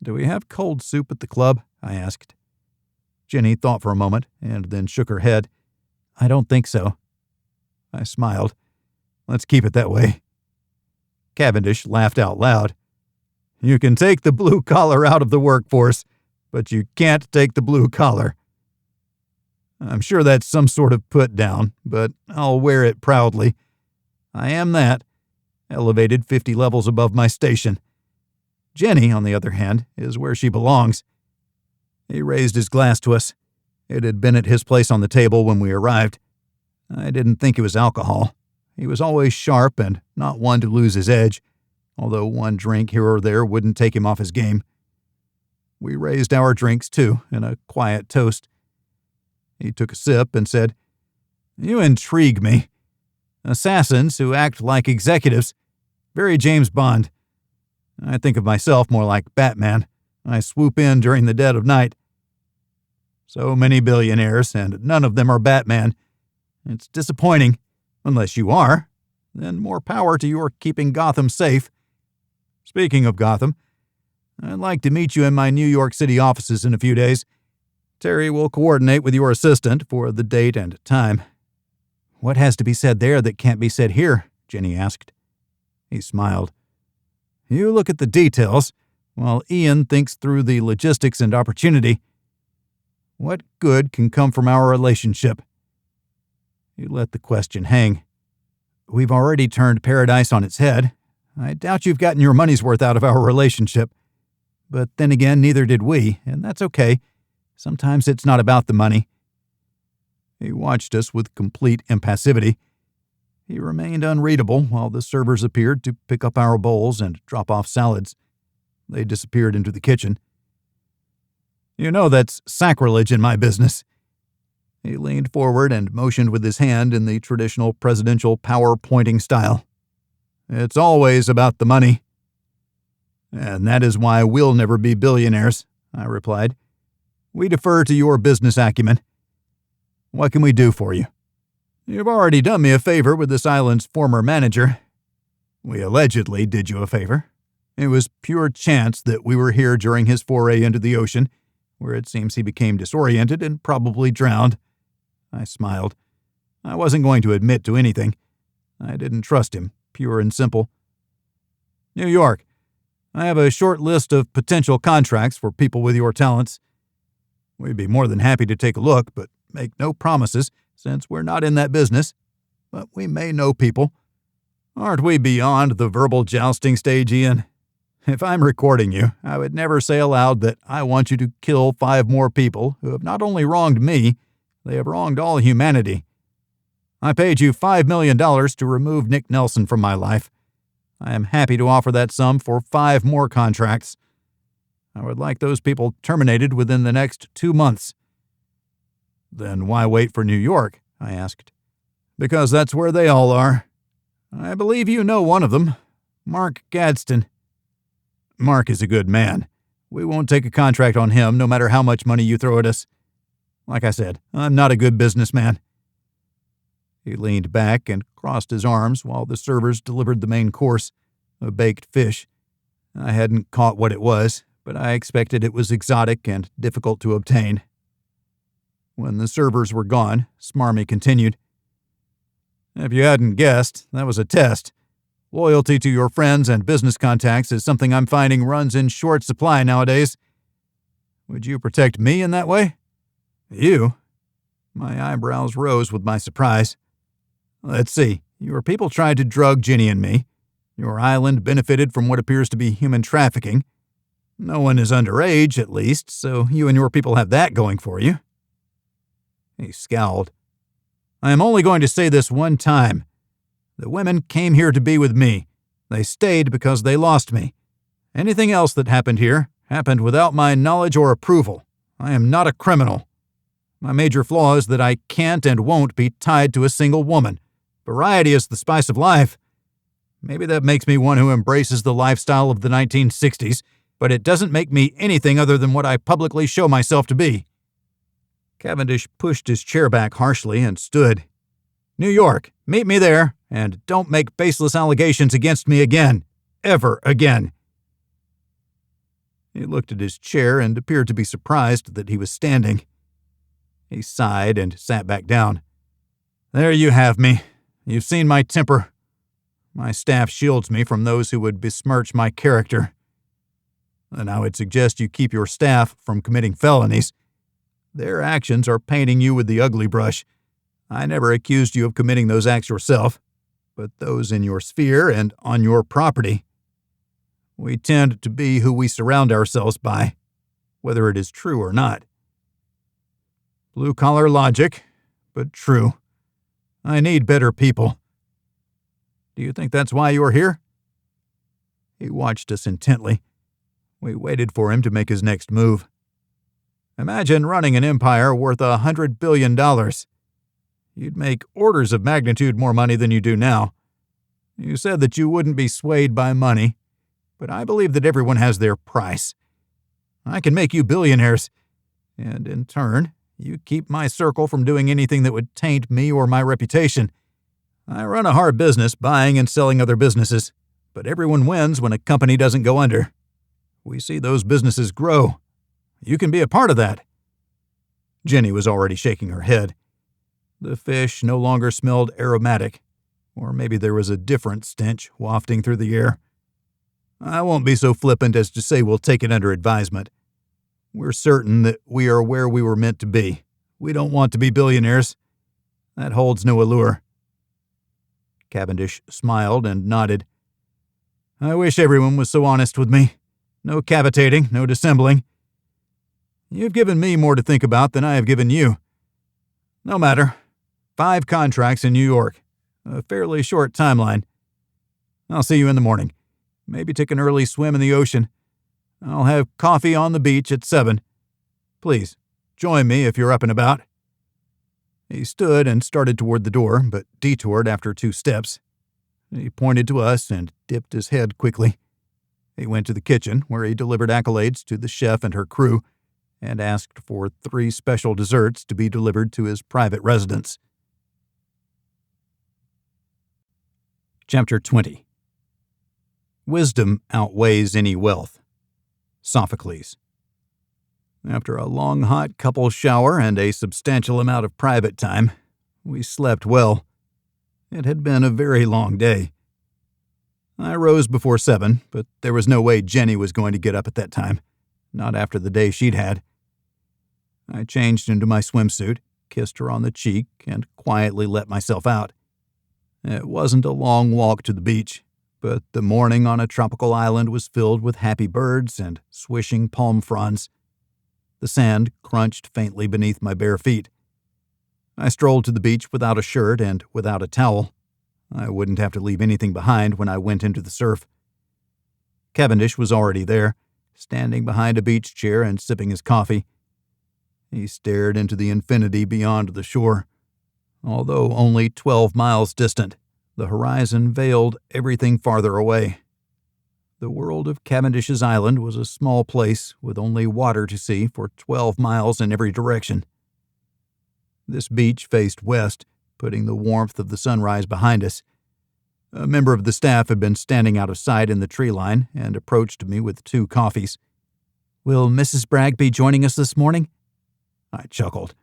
"Do we have cold soup at the club?" I asked. Jenny thought for a moment and then shook her head. "I don't think so." I smiled. "Let's keep it that way." Cavendish laughed out loud. "You can take the blue collar out of the workforce, but you can't take the blue collar." I'm sure that's some sort of put-down, but I'll wear it proudly. I am that, elevated 50 levels above my station. Jenny, on the other hand, is where she belongs. He raised his glass to us. It had been at his place on the table when we arrived. I didn't think it was alcohol. He was always sharp and not one to lose his edge, although one drink here or there wouldn't take him off his game. We raised our drinks, too, in a quiet toast. He took a sip and said, "You intrigue me. Assassins who act like executives. Very James Bond. I think of myself more like Batman. I swoop in during the dead of night. So many billionaires, and none of them are Batman. It's disappointing, unless you are. Then more power to your keeping Gotham safe. Speaking of Gotham, I'd like to meet you in my New York City offices in a few days. Terry will coordinate with your assistant for the date and time." "What has to be said there that can't be said here?" Jenny asked. He smiled. "You look at the details, while Ian thinks through the logistics and opportunity. What good can come from our relationship?" He let the question hang. "We've already turned paradise on its head. I doubt you've gotten your money's worth out of our relationship. But then again, neither did we, and that's okay. Sometimes it's not about the money." He watched us with complete impassivity. He remained unreadable while the servers appeared to pick up our bowls and drop off salads. They disappeared into the kitchen. "You know that's sacrilege in my business." He leaned forward and motioned with his hand in the traditional presidential power-pointing style. "It's always about the money." "And that is why we'll never be billionaires," I replied. "We defer to your business acumen. What can we do for you?" "You've already done me a favor with this island's former manager." "We allegedly did you a favor. It was pure chance that we were here during his foray into the ocean, where it seems he became disoriented and probably drowned." I smiled. I wasn't going to admit to anything. I didn't trust him, pure and simple. "New York. I have a short list of potential contracts for people with your talents. We'd be more than happy to take a look, but make no promises, since we're not in that business. But we may know people. Aren't we beyond the verbal jousting stage, Ian? If I'm recording you, I would never say aloud that I want you to kill 5 more people who have not only wronged me, they have wronged all humanity. I paid you $5 million to remove Nick Nelson from my life. I am happy to offer that sum for 5 more contracts. I would like those people terminated within the next 2 months." "Then why wait for New York?" I asked. "Because that's where they all are. I believe you know one of them, Mark Gadsden." "Mark is a good man. We won't take a contract on him no matter how much money you throw at us. Like I said, I'm not a good businessman." He leaned back and crossed his arms while the servers delivered the main course, a baked fish. I hadn't caught what it was, but I expected it was exotic and difficult to obtain. When the servers were gone, Smarmy continued. "If you hadn't guessed, that was a test. Loyalty to your friends and business contacts is something I'm finding runs in short supply nowadays. Would you protect me in that way?" "You?" My eyebrows rose with my surprise. "Let's see. Your people tried to drug Jenny and me. Your island benefited from what appears to be human trafficking. No one is underage, at least, so you and your people have that going for you." He scowled. "I am only going to say this one time. The women came here to be with me. They stayed because they lost me. Anything else that happened here happened without my knowledge or approval. I am not a criminal. My major flaw is that I can't and won't be tied to a single woman. Variety is the spice of life. Maybe that makes me one who embraces the lifestyle of the 1960s, but it doesn't make me anything other than what I publicly show myself to be." Cavendish pushed his chair back harshly and stood. "New York, meet me there, and don't make baseless allegations against me again. Ever again." He looked at his chair and appeared to be surprised that he was standing. He sighed and sat back down. "There you have me. You've seen my temper. My staff shields me from those who would besmirch my character. And I would suggest you keep your staff from committing felonies. Their actions are painting you with the ugly brush. I never accused you of committing those acts yourself, but those in your sphere and on your property. We tend to be who we surround ourselves by, whether it is true or not. Blue-collar logic, but true. I need better people. Do you think that's why you're here?" He watched us intently. We waited for him to make his next move. "Imagine running an empire worth $100 billion. You'd make orders of magnitude more money than you do now. You said that you wouldn't be swayed by money, but I believe that everyone has their price. I can make you billionaires, and in turn, you keep my circle from doing anything that would taint me or my reputation. I run a hard business buying and selling other businesses, but everyone wins when a company doesn't go under. We see those businesses grow. You can be a part of that." Jenny was already shaking her head. The fish no longer smelled aromatic, or maybe there was a different stench wafting through the air. "I won't be so flippant as to say we'll take it under advisement. We're certain that we are where we were meant to be. We don't want to be billionaires. That holds no allure." Cavendish smiled and nodded. "I wish everyone was so honest with me. No cavitating, no dissembling. You've given me more to think about than I have given you. No matter. 5 contracts in New York. A fairly short timeline. I'll see you in the morning. Maybe take an early swim in the ocean. I'll have coffee on the beach at 7. Please, join me if you're up and about." He stood and started toward the door, but detoured after 2 steps. He pointed to us and dipped his head quickly. He went to the kitchen, where he delivered accolades to the chef and her crew, and asked for 3 special desserts to be delivered to his private residence. Chapter 20. Wisdom outweighs any wealth. Sophocles. After a long hot couple shower and a substantial amount of private time, we slept well. It had been a very long day. I rose before 7, but there was no way Jenny was going to get up at that time, not after the day she'd had. I changed into my swimsuit, kissed her on the cheek, and quietly let myself out. It wasn't a long walk to the beach, but the morning on a tropical island was filled with happy birds and swishing palm fronds. The sand crunched faintly beneath my bare feet. I strolled to the beach without a shirt and without a towel. I wouldn't have to leave anything behind when I went into the surf. Cavendish was already there, standing behind a beach chair and sipping his coffee. He stared into the infinity beyond the shore. Although only 12 miles distant, the horizon veiled everything farther away. The world of Cavendish's island was a small place with only water to see for 12 miles in every direction. This beach faced west, putting the warmth of the sunrise behind us. A member of the staff had been standing out of sight in the tree line and approached me with 2 coffees. "Will Mrs. Bragg be joining us this morning?" I chuckled.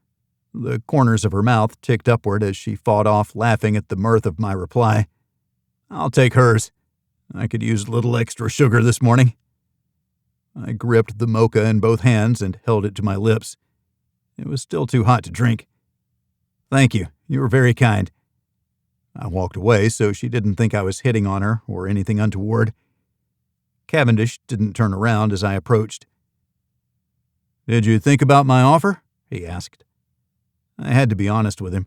The corners of her mouth ticked upward as she fought off laughing at the mirth of my reply. "I'll take hers. I could use a little extra sugar this morning." I gripped the mocha in both hands and held it to my lips. It was still too hot to drink. "Thank you. You were very kind." I walked away so she didn't think I was hitting on her or anything untoward. Cavendish didn't turn around as I approached. "Did you think about my offer?" he asked. I had to be honest with him.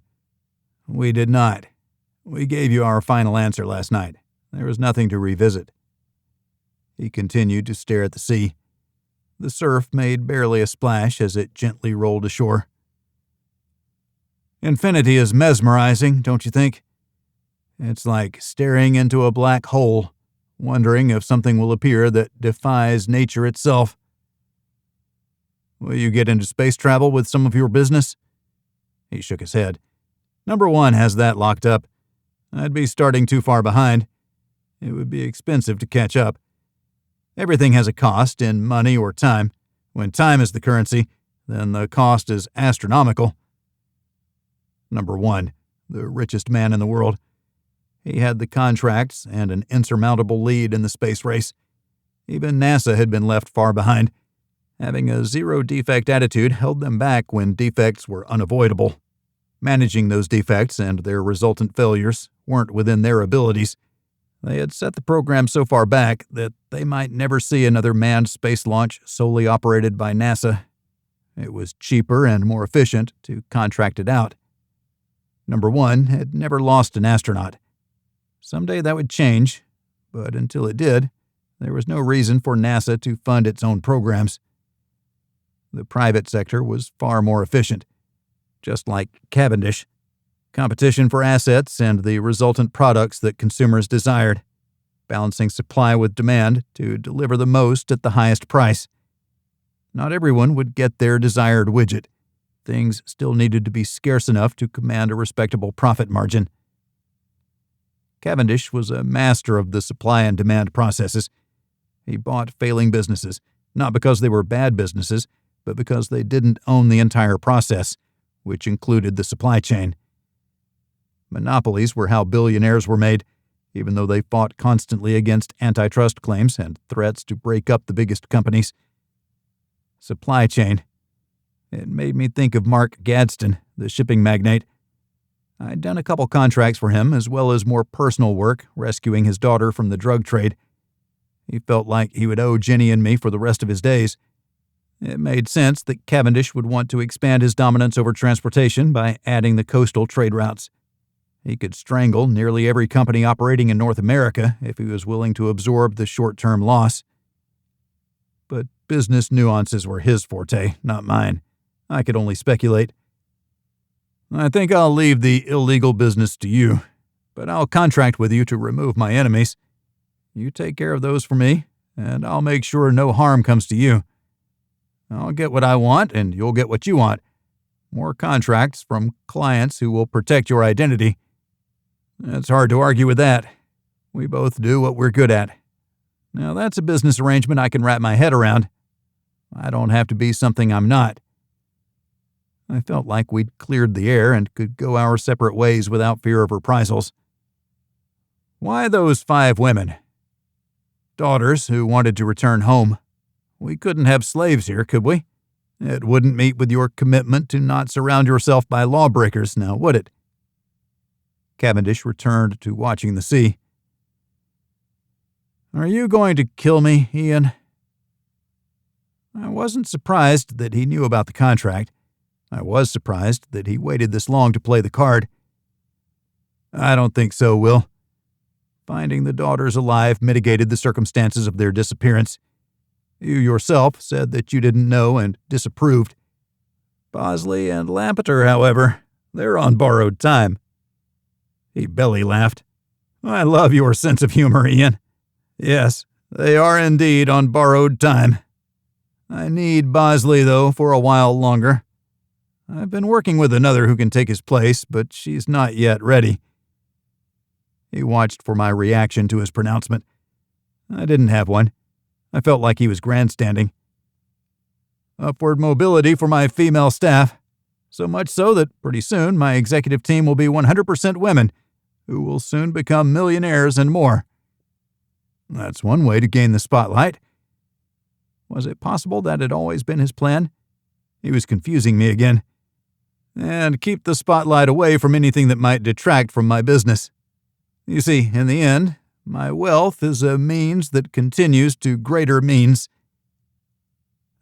"We did not. We gave you our final answer last night. There was nothing to revisit." He continued to stare at the sea. The surf made barely a splash as it gently rolled ashore. "Infinity is mesmerizing, don't you think? It's like staring into a black hole, wondering if something will appear that defies nature itself." "Will you get into space travel with some of your business?" He shook his head. "Number 1 has that locked up. I'd be starting too far behind. It would be expensive to catch up. Everything has a cost in money or time. When time is the currency, then the cost is astronomical." Number 1, the richest man in the world. He had the contracts and an insurmountable lead in the space race. Even NASA had been left far behind. Having a zero-defect attitude held them back when defects were unavoidable. Managing those defects and their resultant failures weren't within their abilities. They had set the program so far back that they might never see another manned space launch solely operated by NASA. It was cheaper and more efficient to contract it out. Number 1 had never lost an astronaut. Someday that would change, but until it did, there was no reason for NASA to fund its own programs. The private sector was far more efficient. Just like Cavendish, competition for assets and the resultant products that consumers desired, balancing supply with demand to deliver the most at the highest price. Not everyone would get their desired widget. Things still needed to be scarce enough to command a respectable profit margin. Cavendish was a master of the supply and demand processes. He bought failing businesses, not because they were bad businesses, but because they didn't own the entire process, which included the supply chain. Monopolies were how billionaires were made, even though they fought constantly against antitrust claims and threats to break up the biggest companies. Supply chain. It made me think of Mark Gadsden, the shipping magnate. I'd done a couple contracts for him, as well as more personal work, rescuing his daughter from the drug trade. He felt like he would owe Jenny and me for the rest of his days. It made sense that Cavendish would want to expand his dominance over transportation by adding the coastal trade routes. He could strangle nearly every company operating in North America if he was willing to absorb the short-term loss. But business nuances were his forte, not mine. I could only speculate. I think I'll leave the illegal business to you, but I'll contract with you to remove my enemies. You take care of those for me, and I'll make sure no harm comes to you. I'll get what I want, and you'll get what you want. More contracts from clients who will protect your identity. It's hard to argue with that. We both do what we're good at. Now, that's a business arrangement I can wrap my head around. I don't have to be something I'm not. I felt like we'd cleared the air and could go our separate ways without fear of reprisals. Why those 5 women? Daughters who wanted to return home. We couldn't have slaves here, could we? It wouldn't meet with your commitment to not surround yourself by lawbreakers, now would it? Cavendish returned to watching the sea. Are you going to kill me, Ian? I wasn't surprised that he knew about the contract. I was surprised that he waited this long to play the card. I don't think so, Will. Finding the daughters alive mitigated the circumstances of their disappearance. You yourself said that you didn't know and disapproved. Bosley and Lampeter, however, they're on borrowed time. He belly laughed. I love your sense of humor, Ian. Yes, they are indeed on borrowed time. I need Bosley, though, for a while longer. I've been working with another who can take his place, but she's not yet ready. He watched for my reaction to his pronouncement. I didn't have one. I felt like he was grandstanding. Upward mobility for my female staff. So much so that pretty soon my executive team will be 100% women, who will soon become millionaires and more. That's one way to gain the spotlight. Was it possible that had always been his plan? He was confusing me again. And keep the spotlight away from anything that might detract from my business. You see, in the end, my wealth is a means that continues to greater means.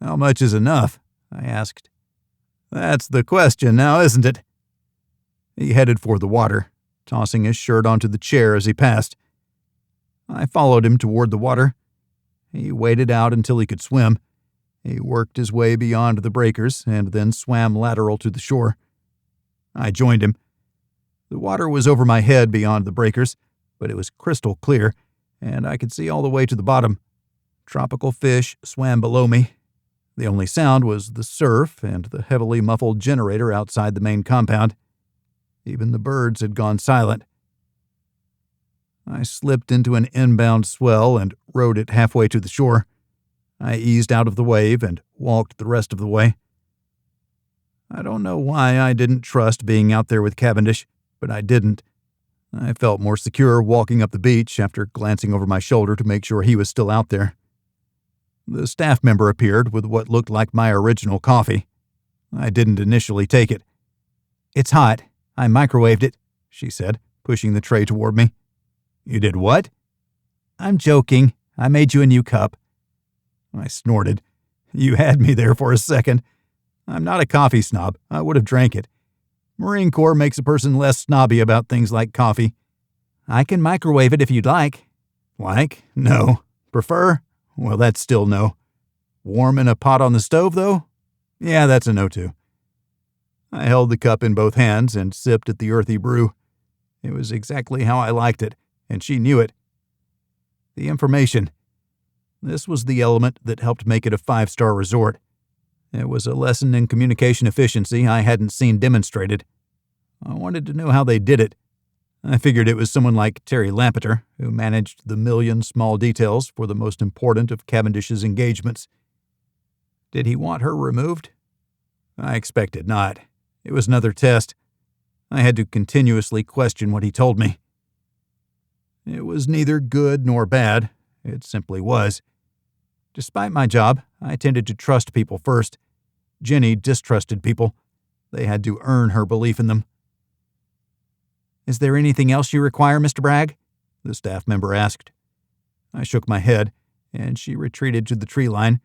How much is enough? I asked. That's the question now, isn't it? He headed for the water, tossing his shirt onto the chair as he passed. I followed him toward the water. He waded out until he could swim. He worked his way beyond the breakers and then swam lateral to the shore. I joined him. The water was over my head beyond the breakers, but it was crystal clear, and I could see all the way to the bottom. Tropical fish swam below me. The only sound was the surf and the heavily muffled generator outside the main compound. Even the birds had gone silent. I slipped into an inbound swell and rode it halfway to the shore. I eased out of the wave and walked the rest of the way. I don't know why I didn't trust being out there with Cavendish, but I didn't. I felt more secure walking up the beach after glancing over my shoulder to make sure he was still out there. The staff member appeared with what looked like my original coffee. I didn't initially take it. It's hot. I microwaved it, she said, pushing the tray toward me. You did what? I'm joking. I made you a new cup. I snorted. You had me there for a second. I'm not a coffee snob. I would have drank it. Marine Corps makes a person less snobby about things like coffee. I can microwave it if you'd like. Like? No. Prefer? Well, that's still no. Warm in a pot on the stove, though? Yeah, that's a no, too. I held the cup in both hands and sipped at the earthy brew. It was exactly how I liked it, and she knew it. The information. This was the element that helped make it a 5-star resort. It was a lesson in communication efficiency I hadn't seen demonstrated. I wanted to know how they did it. I figured it was someone like Terry Lampeter, who managed the million small details for the most important of Cavendish's engagements. Did he want her removed? I expected not. It was another test. I had to continuously question what he told me. It was neither good nor bad. It simply was. Despite my job, I tended to trust people first. Jenny distrusted people. They had to earn her belief in them. Is there anything else you require, Mr. Bragg? The staff member asked. I shook my head, and she retreated to the tree line,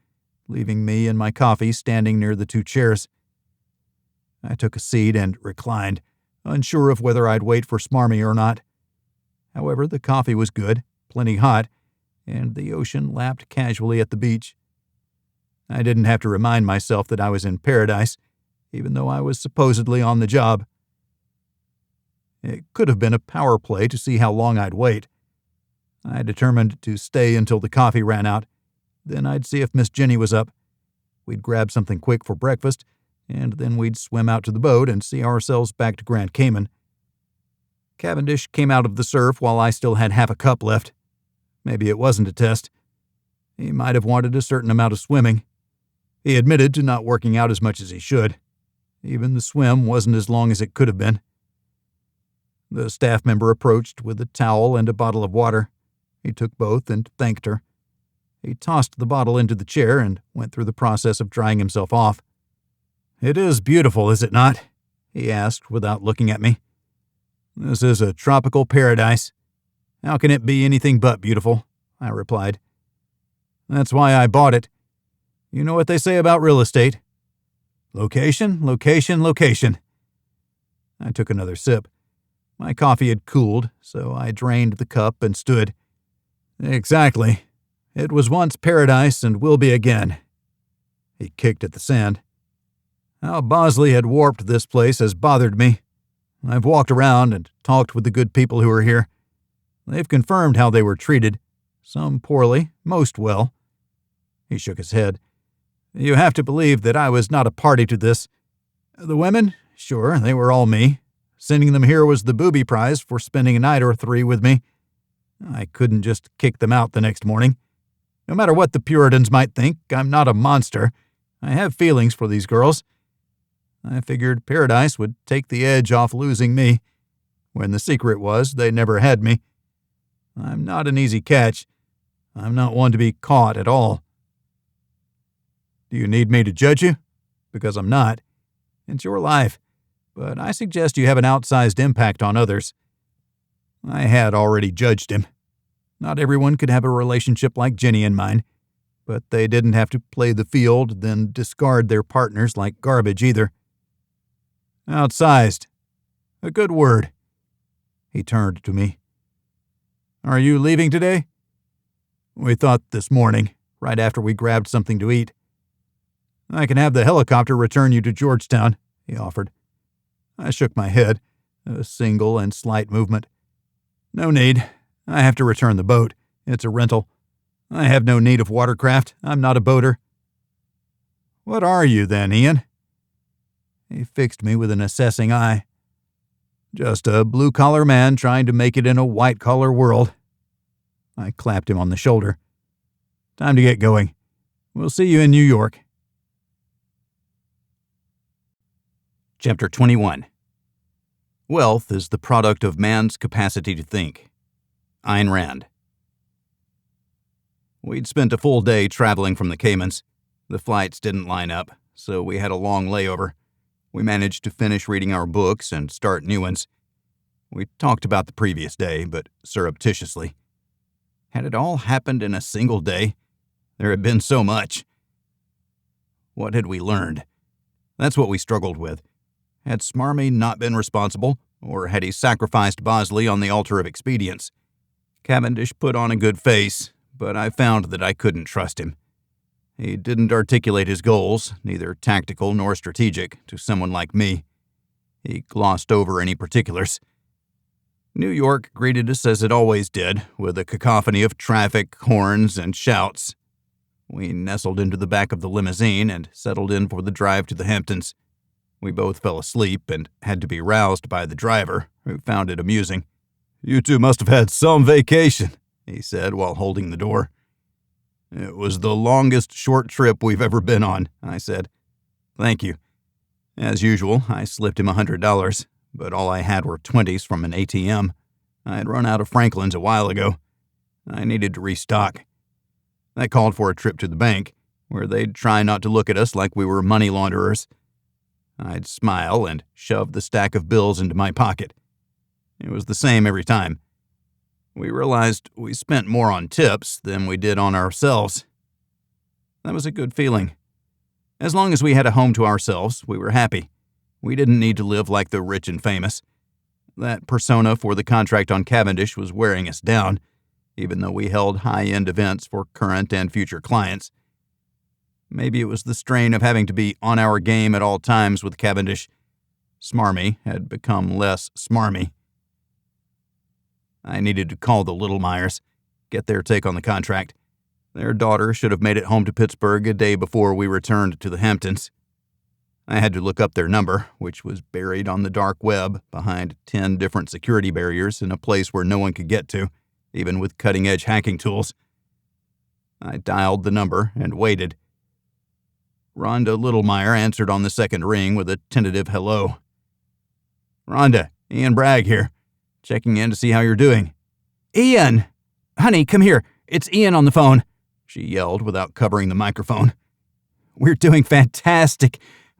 leaving me and my coffee standing near the 2 chairs. I took a seat and reclined, unsure of whether I'd wait for Smarmy or not. However, the coffee was good, plenty hot, and the ocean lapped casually at the beach. I didn't have to remind myself that I was in paradise, even though I was supposedly on the job. It could have been a power play to see how long I'd wait. I determined to stay until the coffee ran out. Then I'd see if Miss Jenny was up. We'd grab something quick for breakfast, and then we'd swim out to the boat and see ourselves back to Grand Cayman. Cavendish came out of the surf while I still had half a cup left. Maybe it wasn't a test. He might have wanted a certain amount of swimming. He admitted to not working out as much as he should. Even the swim wasn't as long as it could have been. The staff member approached with a towel and a bottle of water. He took both and thanked her. He tossed the bottle into the chair and went through the process of drying himself off. "It is beautiful, is it not?" he asked without looking at me. "This is a tropical paradise. How can it be anything but beautiful?" I replied. "That's why I bought it. You know what they say about real estate? Location, location, location." I took another sip. My coffee had cooled, so I drained the cup and stood. "Exactly. It was once paradise and will be again." He kicked at the sand. "How Bosley had warped this place has bothered me. I've walked around and talked with the good people who are here. They've confirmed how they were treated. Some poorly, most well." He shook his head. "You have to believe that I was not a party to this. The women? Sure, they were all me. Sending them here was the booby prize for spending a night or three with me. I couldn't just kick them out the next morning. No matter what the Puritans might think, I'm not a monster. I have feelings for these girls. I figured paradise would take the edge off losing me, when the secret was they never had me. I'm not an easy catch. I'm not one to be caught at all." "Do you need me to judge you? Because I'm not. It's your life, but I suggest you have an outsized impact on others." I had already judged him. Not everyone could have a relationship like Jenny and mine, but they didn't have to play the field, then discard their partners like garbage either. "Outsized. A good word." He turned to me. "Are you leaving today?" "We thought this morning, right after we grabbed something to eat." "I can have the helicopter return you to Georgetown," he offered. I shook my head, a single and slight movement. "No need. I have to return the boat. It's a rental. I have no need of watercraft. I'm not a boater." "What are you then, Ian?" He fixed me with an assessing eye. "Just a blue-collar man trying to make it in a white-collar world." I clapped him on the shoulder. "Time to get going. We'll see you in New York." Chapter 21. Wealth is the product of man's capacity to think. Ayn Rand. We'd spent a full day traveling from the Caymans. The flights didn't line up, so we had a long layover. We managed to finish reading our books and start new ones. We talked about the previous day, but surreptitiously. Had it all happened in a single day? There had been so much. What had we learned? That's what we struggled with. Had Smarmy not been responsible, or had he sacrificed Bosley on the altar of expedience? Cavendish put on a good face, but I found that I couldn't trust him. He didn't articulate his goals, neither tactical nor strategic, to someone like me. He glossed over any particulars. New York greeted us as it always did, with a cacophony of traffic, horns, and shouts. We nestled into the back of the limousine and settled in for the drive to the Hamptons. We both fell asleep and had to be roused by the driver, who found it amusing. "You two must have had some vacation," he said while holding the door. "It was the longest short trip we've ever been on," I said. "Thank you." As usual, I slipped him $100, but all I had were 20s from an ATM. I had run out of Franklin's a while ago. I needed to restock. That called for a trip to the bank, where they'd try not to look at us like we were money launderers. I'd smile and shove the stack of bills into my pocket. It was the same every time. We realized we spent more on tips than we did on ourselves. That was a good feeling. As long as we had a home to ourselves, we were happy. We didn't need to live like the rich and famous. That persona for the contract on Cavendish was wearing us down, even though we held high-end events for current and future clients. Maybe it was the strain of having to be on our game at all times with Cavendish. Smarmy had become less smarmy. I needed to call the Littlemeyers, get their take on the contract. Their daughter should have made it home to Pittsburgh a day before we returned to the Hamptons. I had to look up their number, which was buried on the dark web behind 10 different security barriers in a place where no one could get to, even with cutting-edge hacking tools. I dialed the number and waited. Rhonda Littlemeyer answered on the second ring with a tentative hello. "Rhonda, Ian Bragg here. Checking in to see how you're doing." "Ian! Honey, come here. It's Ian on the phone," she yelled without covering the microphone. "We're doing fantastic.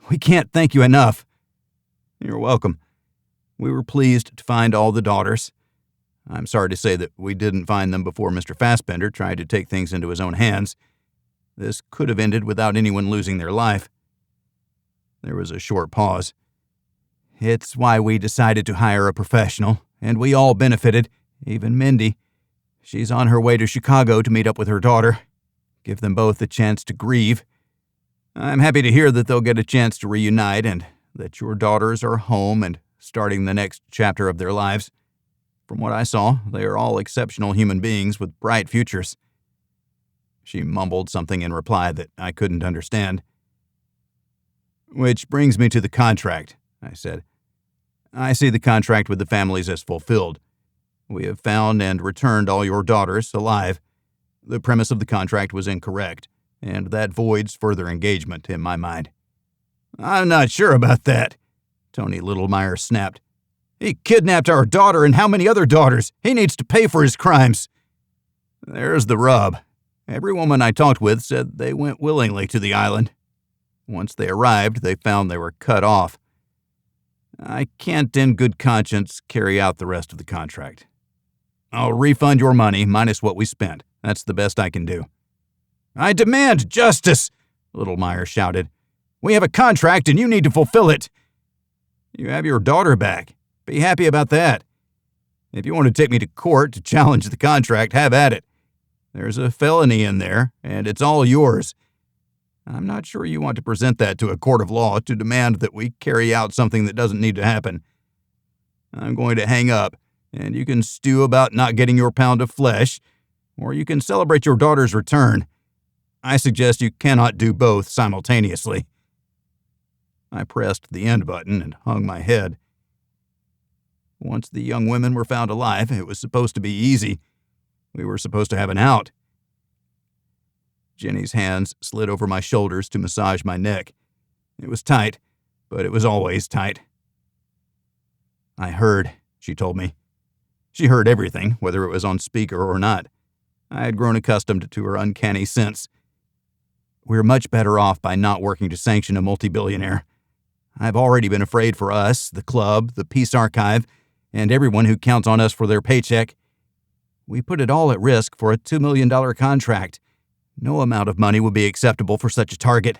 We can't thank you enough." "You're welcome. We were pleased to find all the daughters. I'm sorry to say that we didn't find them before Mr. Fassbender tried to take things into his own hands. This could have ended without anyone losing their life." There was a short pause. "It's why we decided to hire a professional, and we all benefited, even Mindy. She's on her way to Chicago to meet up with her daughter. Give them both a chance to grieve. I'm happy to hear that they'll get a chance to reunite and that your daughters are home and starting the next chapter of their lives. From what I saw, they are all exceptional human beings with bright futures." She mumbled something in reply that I couldn't understand. "Which brings me to the contract," I said. "I see the contract with the families as fulfilled. We have found and returned all your daughters alive. The premise of the contract was incorrect, and that voids further engagement in my mind." "I'm not sure about that," Tony Littlemeyer snapped. "He kidnapped our daughter and how many other daughters? He needs to pay for his crimes." "There's the rub. Every woman I talked with said they went willingly to the island. Once they arrived, they found they were cut off. I can't in good conscience carry out the rest of the contract. I'll refund your money minus what we spent. That's the best I can do." "I demand justice!" Littlemeyer shouted. "We have a contract and you need to fulfill it." "You have your daughter back. Be happy about that. If you want to take me to court to challenge the contract, have at it. There's a felony in there, and it's all yours. I'm not sure you want to present that to a court of law to demand that we carry out something that doesn't need to happen. I'm going to hang up, and you can stew about not getting your pound of flesh, or you can celebrate your daughter's return. I suggest you cannot do both simultaneously." I pressed the end button and hung my head. Once the young women were found alive, it was supposed to be easy. We were supposed to have an out. Jenny's hands slid over my shoulders to massage my neck. It was tight, but it was always tight. "I heard," she told me. She heard everything, whether it was on speaker or not. I had grown accustomed to her uncanny sense. "We're much better off by not working to sanction a multi-billionaire. I've already been afraid for us, the club, the Peace Archive, and everyone who counts on us for their paycheck. We put it all at risk for a $2 million contract. No amount of money would be acceptable for such a target.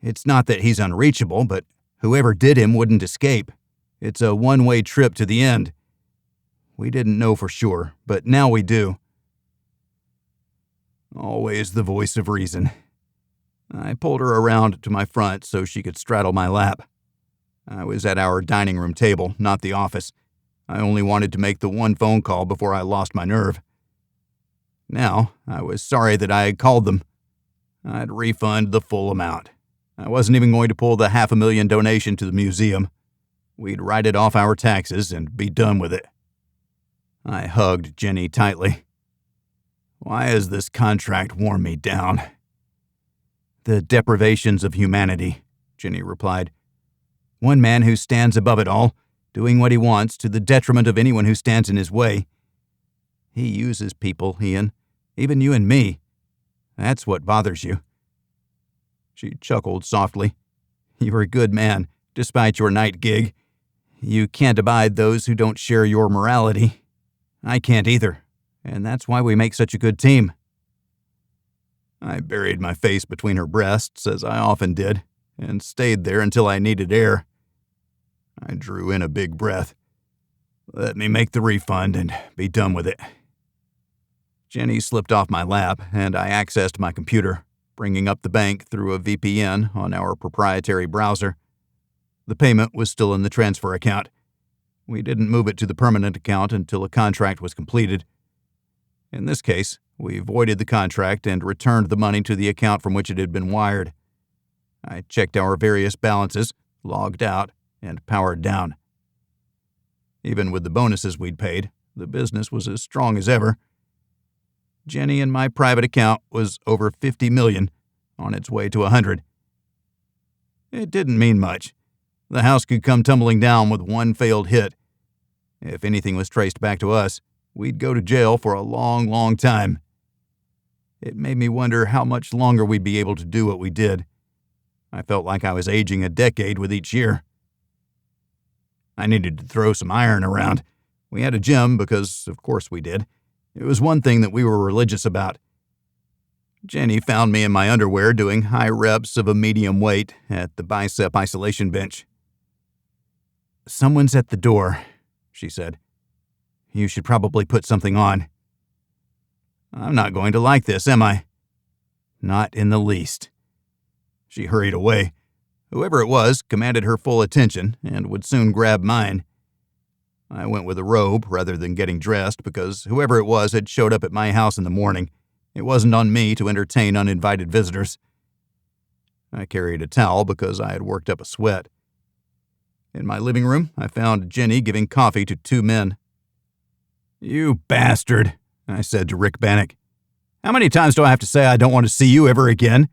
It's not that he's unreachable, but whoever did him wouldn't escape. It's a one-way trip to the end. We didn't know for sure, but now we do." Always the voice of reason. I pulled her around to my front so she could straddle my lap. I was at our dining room table, not the office. I only wanted to make the one phone call before I lost my nerve. Now, I was sorry that I had called them. I'd refund the full amount. I wasn't even going to pull the $500,000 donation to the museum. We'd write it off our taxes and be done with it. I hugged Jenny tightly. Why has this contract worn me down? "The deprivations of humanity," Jenny replied. "One man who stands above it all, doing what he wants to the detriment of anyone who stands in his way. He uses people, Ian, even you and me. That's what bothers you." She chuckled softly. "You're a good man, despite your night gig. You can't abide those who don't share your morality. I can't either, and that's why we make such a good team." I buried my face between her breasts, as I often did, and stayed there until I needed air. I drew in a big breath. Let me make the refund and be done with it." Jenny slipped off my lap, and I accessed my computer, bringing up the bank through a VPN on our proprietary browser. The payment was still in the transfer account. We didn't move it to the permanent account until a contract was completed. In this case, we voided the contract and returned the money to the account from which it had been wired. I checked our various balances, logged out, and powered down. Even with the bonuses we'd paid, the business was as strong as ever. Jenny and my private account was over $50 million, on its way to 100. It didn't mean much. The house could come tumbling down with one failed hit. If anything was traced back to us, we'd go to jail for a long, long time. It made me wonder how much longer we'd be able to do what we did. I felt like I was aging a decade with each year. I needed to throw some iron around. We had a gym because, of course, we did. It was one thing that we were religious about. Jenny found me in my underwear doing high reps of a medium weight at the bicep isolation bench. "Someone's at the door," she said. "You should probably put something on." "I'm not going to like this, am I?" "Not in the least." She hurried away. Whoever it was commanded her full attention and would soon grab mine. I went with a robe rather than getting dressed because whoever it was had showed up at my house in the morning. It wasn't on me to entertain uninvited visitors. I carried a towel because I had worked up a sweat. In my living room, I found Jenny giving coffee to two men. "You bastard," I said to Rick Bannock. "How many times do I have to say I don't want to see you ever again?"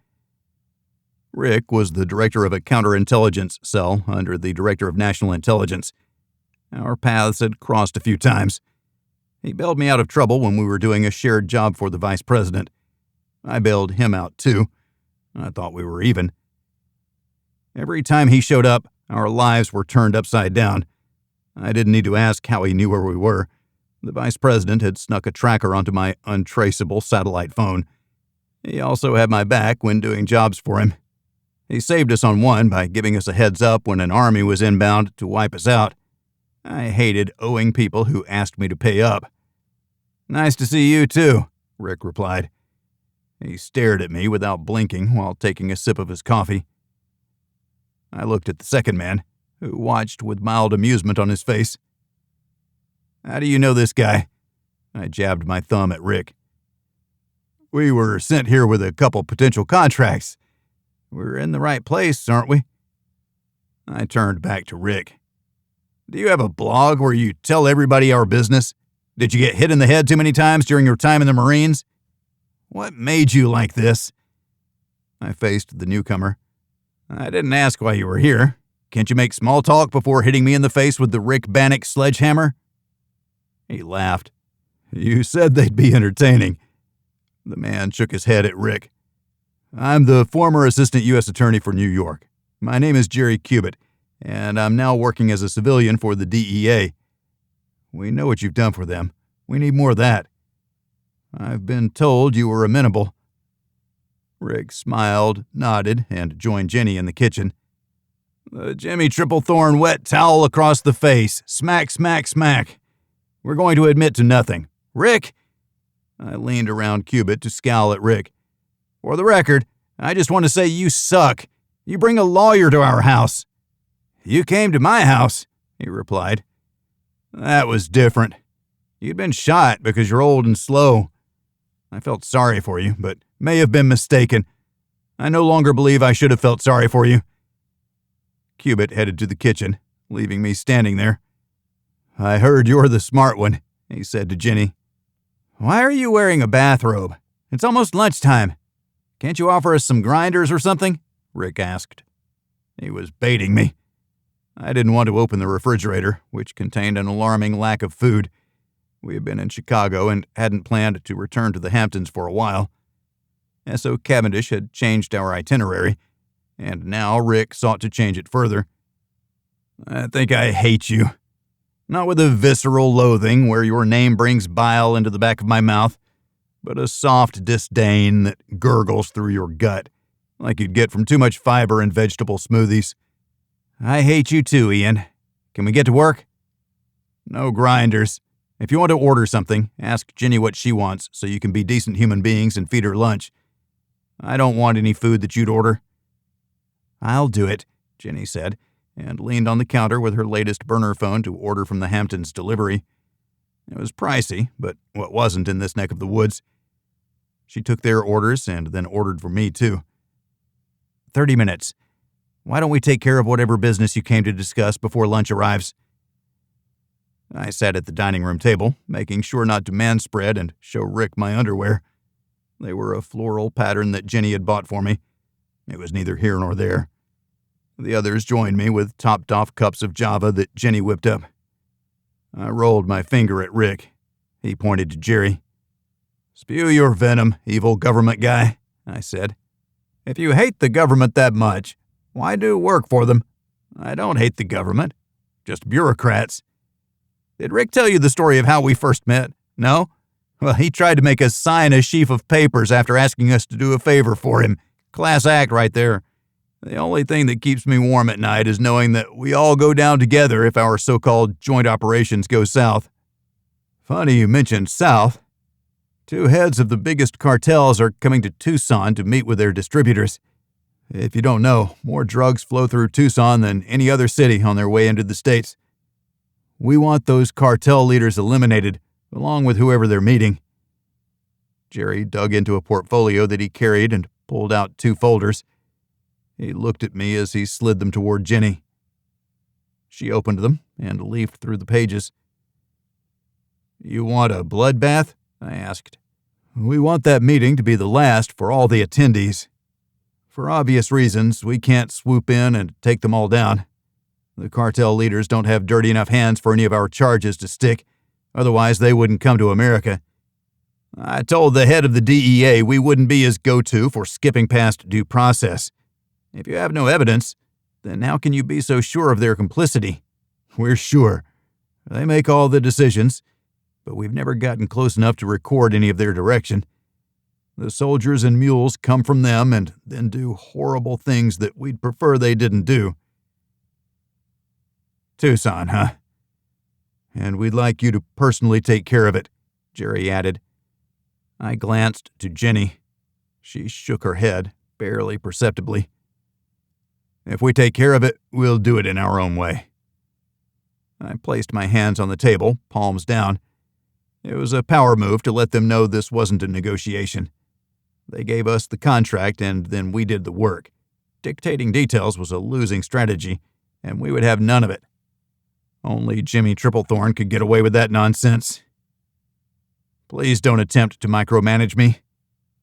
Rick was the director of a counterintelligence cell under the director of national intelligence. Our paths had crossed a few times. He bailed me out of trouble when we were doing a shared job for the vice president. I bailed him out, too. I thought we were even. Every time he showed up, our lives were turned upside down. I didn't need to ask how he knew where we were. The vice president had snuck a tracker onto my untraceable satellite phone. He also had my back when doing jobs for him. He saved us on one by giving us a heads up when an army was inbound to wipe us out. I hated owing people who asked me to pay up. "Nice to see you, too," Rick replied. He stared at me without blinking while taking a sip of his coffee. I looked at the second man, who watched with mild amusement on his face. "How do you know this guy?" I jabbed my thumb at Rick. "We were sent here with a couple potential contracts. We're in the right place, aren't we?" I turned back to Rick. "Do you have a blog where you tell everybody our business? Did you get hit in the head too many times during your time in the Marines? What made you like this?" I faced the newcomer. "I didn't ask why you were here. Can't you make small talk before hitting me in the face with the Rick Bannock sledgehammer?" He laughed. "You said they'd be entertaining." The man shook his head at Rick. "I'm the former assistant U.S. attorney for New York. My name is Jerry Cubitt, and I'm now working as a civilian for the DEA. We know what you've done for them. We need more of that. I've been told you were amenable." Rick smiled, nodded, and joined Jenny in the kitchen. "The Jimmy Triplethorn wet towel across the face. Smack, smack, smack. We're going to admit to nothing. Rick?" I leaned around Cubitt to scowl at Rick. "For the record, I just want to say you suck. You bring a lawyer to our house." "You came to my house," he replied. "That was different. You'd been shot because you're old and slow. I felt sorry for you, but may have been mistaken. I no longer believe I should have felt sorry for you." Cubitt headed to the kitchen, leaving me standing there. "I heard you're the smart one," he said to Jenny. "Why are you wearing a bathrobe? It's almost lunchtime. Can't you offer us some grinders or something?" Rick asked. He was baiting me. I didn't want to open the refrigerator, which contained an alarming lack of food. We had been in Chicago and hadn't planned to return to the Hamptons for a while. Essoe Cavindish had changed our itinerary, and now Rick sought to change it further. "I think I hate you. Not with a visceral loathing where your name brings bile into the back of my mouth, but a soft disdain that gurgles through your gut, like you'd get from too much fiber in vegetable smoothies. I hate you too, Ian. Can we get to work?" No grinders. If you want to order something, ask Jenny what she wants so you can be decent human beings and feed her lunch. I don't want any food that you'd order." "I'll do it," Jenny said, and leaned on the counter with her latest burner phone to order from the Hamptons delivery. It was pricey, but what wasn't in this neck of the woods? She took their orders and then ordered for me, too. 30 minutes. Why don't we take care of whatever business you came to discuss before lunch arrives?" I sat at the dining room table, making sure not to manspread and show Rick my underwear. They were a floral pattern that Jenny had bought for me. It was neither here nor there. The others joined me with topped-off cups of Java that Jenny whipped up. I rolled my finger at Rick. He pointed to Jerry. "Spew your venom, evil government guy," I said. "If you hate the government that much, why do work for them?" "I don't hate the government, just bureaucrats." "Did Rick tell you the story of how we first met? No? Well, he tried to make us sign a sheaf of papers after asking us to do a favor for him. Class act right there. The only thing that keeps me warm at night is knowing that we all go down together if our so-called joint operations go south." "Funny you mentioned south. 2 heads of the biggest cartels are coming to Tucson to meet with their distributors. If you don't know, more drugs flow through Tucson than any other city on their way into the States. We want those cartel leaders eliminated, along with whoever they're meeting." Jerry dug into a portfolio that he carried and pulled out 2 folders. He looked at me as he slid them toward Jenny. She opened them and leafed through the pages. "You want a bloodbath?" I asked. "We want that meeting to be the last for all the attendees. For obvious reasons, we can't swoop in and take them all down. The cartel leaders don't have dirty enough hands for any of our charges to stick, otherwise they wouldn't come to America. I told the head of the DEA we wouldn't be his go-to for skipping past due process. If you have no evidence, then how can you be so sure of their complicity? We're sure. They make all the decisions, but we've never gotten close enough to record any of their direction. The soldiers and mules come from them and then do horrible things that we'd prefer they didn't do." "Tucson, huh? And we'd like you to personally take care of it," Jerry added. I glanced to Jenny. She shook her head, barely perceptibly. "If we take care of it, we'll do it in our own way." I placed my hands on the table, palms down. It was a power move to let them know this wasn't a negotiation. They gave us the contract and then we did the work. Dictating details was a losing strategy, and we would have none of it. Only Jimmy Triplethorn could get away with that nonsense. "Please don't attempt to micromanage me.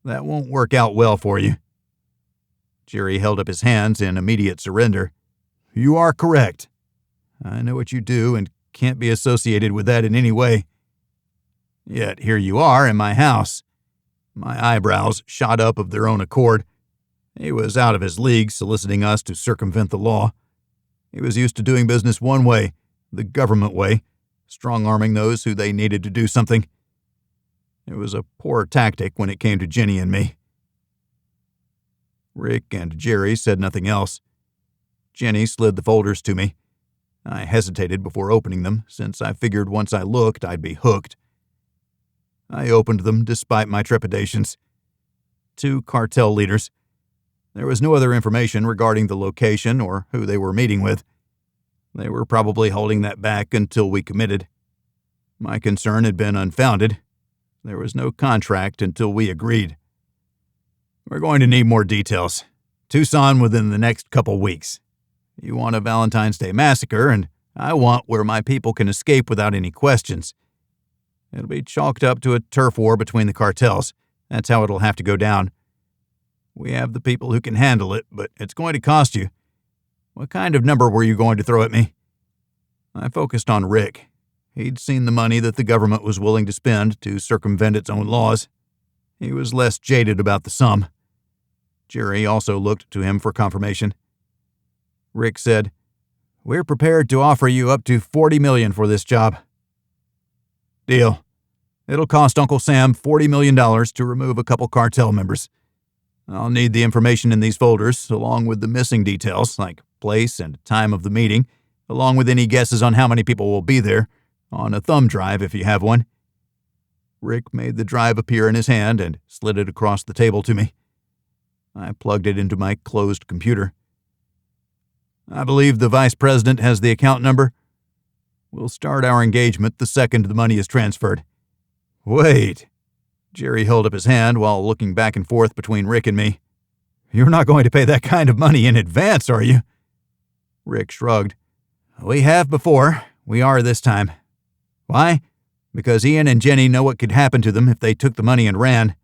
That won't work out well for you." Jerry held up his hands in immediate surrender. "You are correct. I know what you do and can't be associated with that in any way. Yet here you are in my house." My eyebrows shot up of their own accord. He was out of his league soliciting us to circumvent the law. He was used to doing business one way, the government way, strong-arming those who they needed to do something. It was a poor tactic when it came to Jenny and me. Rick and Jerry said nothing else. Jenny slid the folders to me. I hesitated before opening them, since I figured once I looked I'd be hooked. I opened them despite my trepidations. 2 cartel leaders. There was no other information regarding the location or who they were meeting with. They were probably holding that back until we committed. My concern had been unfounded. There was no contract until we agreed. "We're going to need more details. Tucson within the next couple weeks. You want a Valentine's Day massacre, and I want where my people can escape without any questions. It'll be chalked up to a turf war between the cartels. That's how it'll have to go down. We have the people who can handle it, but it's going to cost you. What kind of number were you going to throw at me?" I focused on Rick. He'd seen the money that the government was willing to spend to circumvent its own laws. He was less jaded about the sum. Jerry also looked to him for confirmation. Rick said, "We're prepared to offer you up to $40 million for this job." "Deal. It'll cost Uncle Sam $40 million to remove a couple cartel members. I'll need the information in these folders, along with the missing details, like place and time of the meeting, along with any guesses on how many people will be there, On a thumb drive, if you have one." Rick made the drive appear in his hand and slid it across the table to me. I plugged it into my closed computer. "I believe the vice president has the account number. We'll start our engagement the second the money is transferred." "Wait." Jerry held up his hand while looking back and forth between Rick and me. "You're not going to pay that kind of money in advance, are you?" Rick shrugged. "We have before. We are this time. Why? Because Ian and Jenny know what could happen to them if they took the money and ran.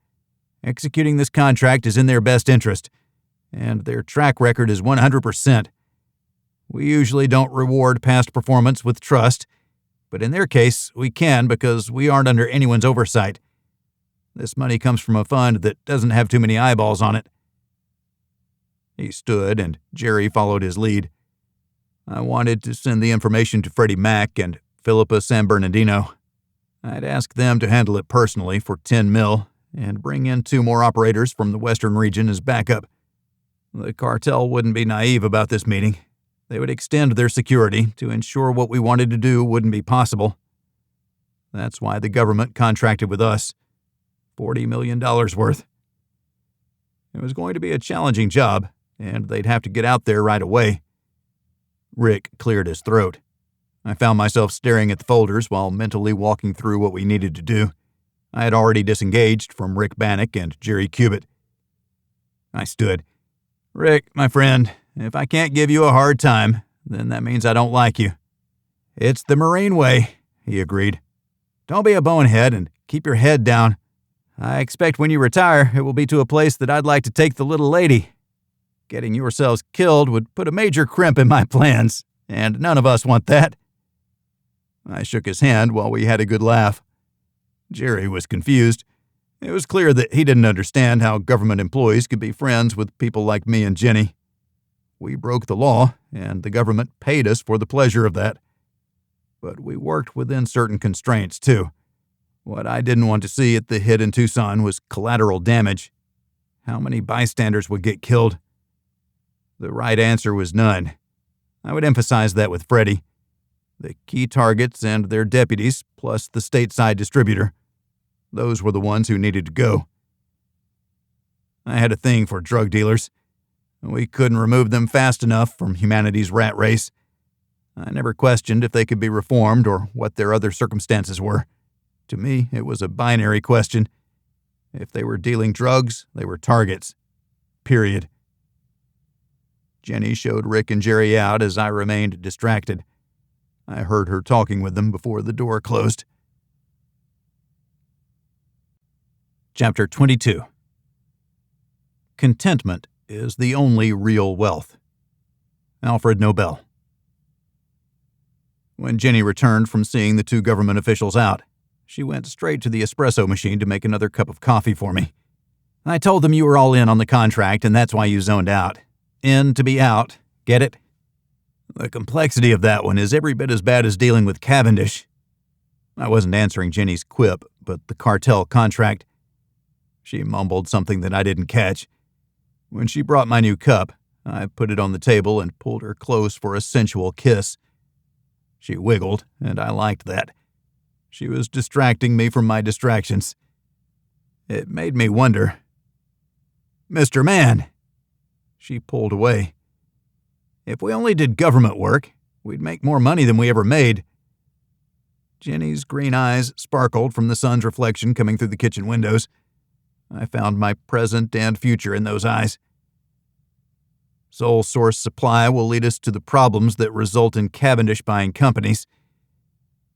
Executing this contract is in their best interest, and their track record is 100%. We usually don't reward past performance with trust, but in their case, we can because we aren't under anyone's oversight. This money comes from a fund that doesn't have too many eyeballs on it." He stood, and Jerry followed his lead. I wanted to send the information to Freddie Mac and Philippa San Bernardino. I'd ask them to handle it personally for $10 million and bring in 2 more operators from the western region as backup. The cartel wouldn't be naive about this meeting. They would extend their security to ensure what we wanted to do wouldn't be possible. That's why the government contracted with us. $40 million worth. It was going to be a challenging job, and they'd have to get out there right away. Rick cleared his throat. I found myself staring at the folders while mentally walking through what we needed to do. I had already disengaged from Rick Bannock and Jerry Cubitt. I stood. "Rick, my friend, if I can't give you a hard time, then that means I don't like you." "It's the Marine way," he agreed. "Don't be a bonehead and keep your head down. I expect when you retire, it will be to a place that I'd like to take the little lady. Getting yourselves killed would put a major crimp in my plans, and none of us want that." I shook his hand while we had a good laugh. Jerry was confused. It was clear that he didn't understand how government employees could be friends with people like me and Jenny. We broke the law, and the government paid us for the pleasure of that. But we worked within certain constraints, too. What I didn't want to see at the hit in Tucson was collateral damage. How many bystanders would get killed? The right answer was none. I would emphasize that with Freddie. The key targets and their deputies, plus the stateside distributor. Those were the ones who needed to go. I had a thing for drug dealers. We couldn't remove them fast enough from humanity's rat race. I never questioned if they could be reformed or what their other circumstances were. To me, it was a binary question. If they were dealing drugs, they were targets. Period. Jenny showed Rick and Jerry out as I remained distracted. I heard her talking with them before the door closed. Chapter 22. Contentment is the only real wealth. Alfred Nobel. When Jenny returned from seeing the 2 government officials out, she went straight to the espresso machine to make another cup of coffee for me. "I told them you were all in on the contract, and that's why you zoned out. In to be out. Get it? The complexity of that one is every bit as bad as dealing with Cavendish." I wasn't answering Jenny's quip, but the cartel contract. She mumbled something that I didn't catch. When she brought my new cup, I put it on the table and pulled her close for a sensual kiss. She wiggled, and I liked that. She was distracting me from my distractions. It made me wonder. "Mr. Man!" She pulled away. "If we only did government work, we'd make more money than we ever made." Jenny's green eyes sparkled from the sun's reflection coming through the kitchen windows. I found my present and future in those eyes. Sole source supply will lead us to the problems that result in Cavendish buying companies.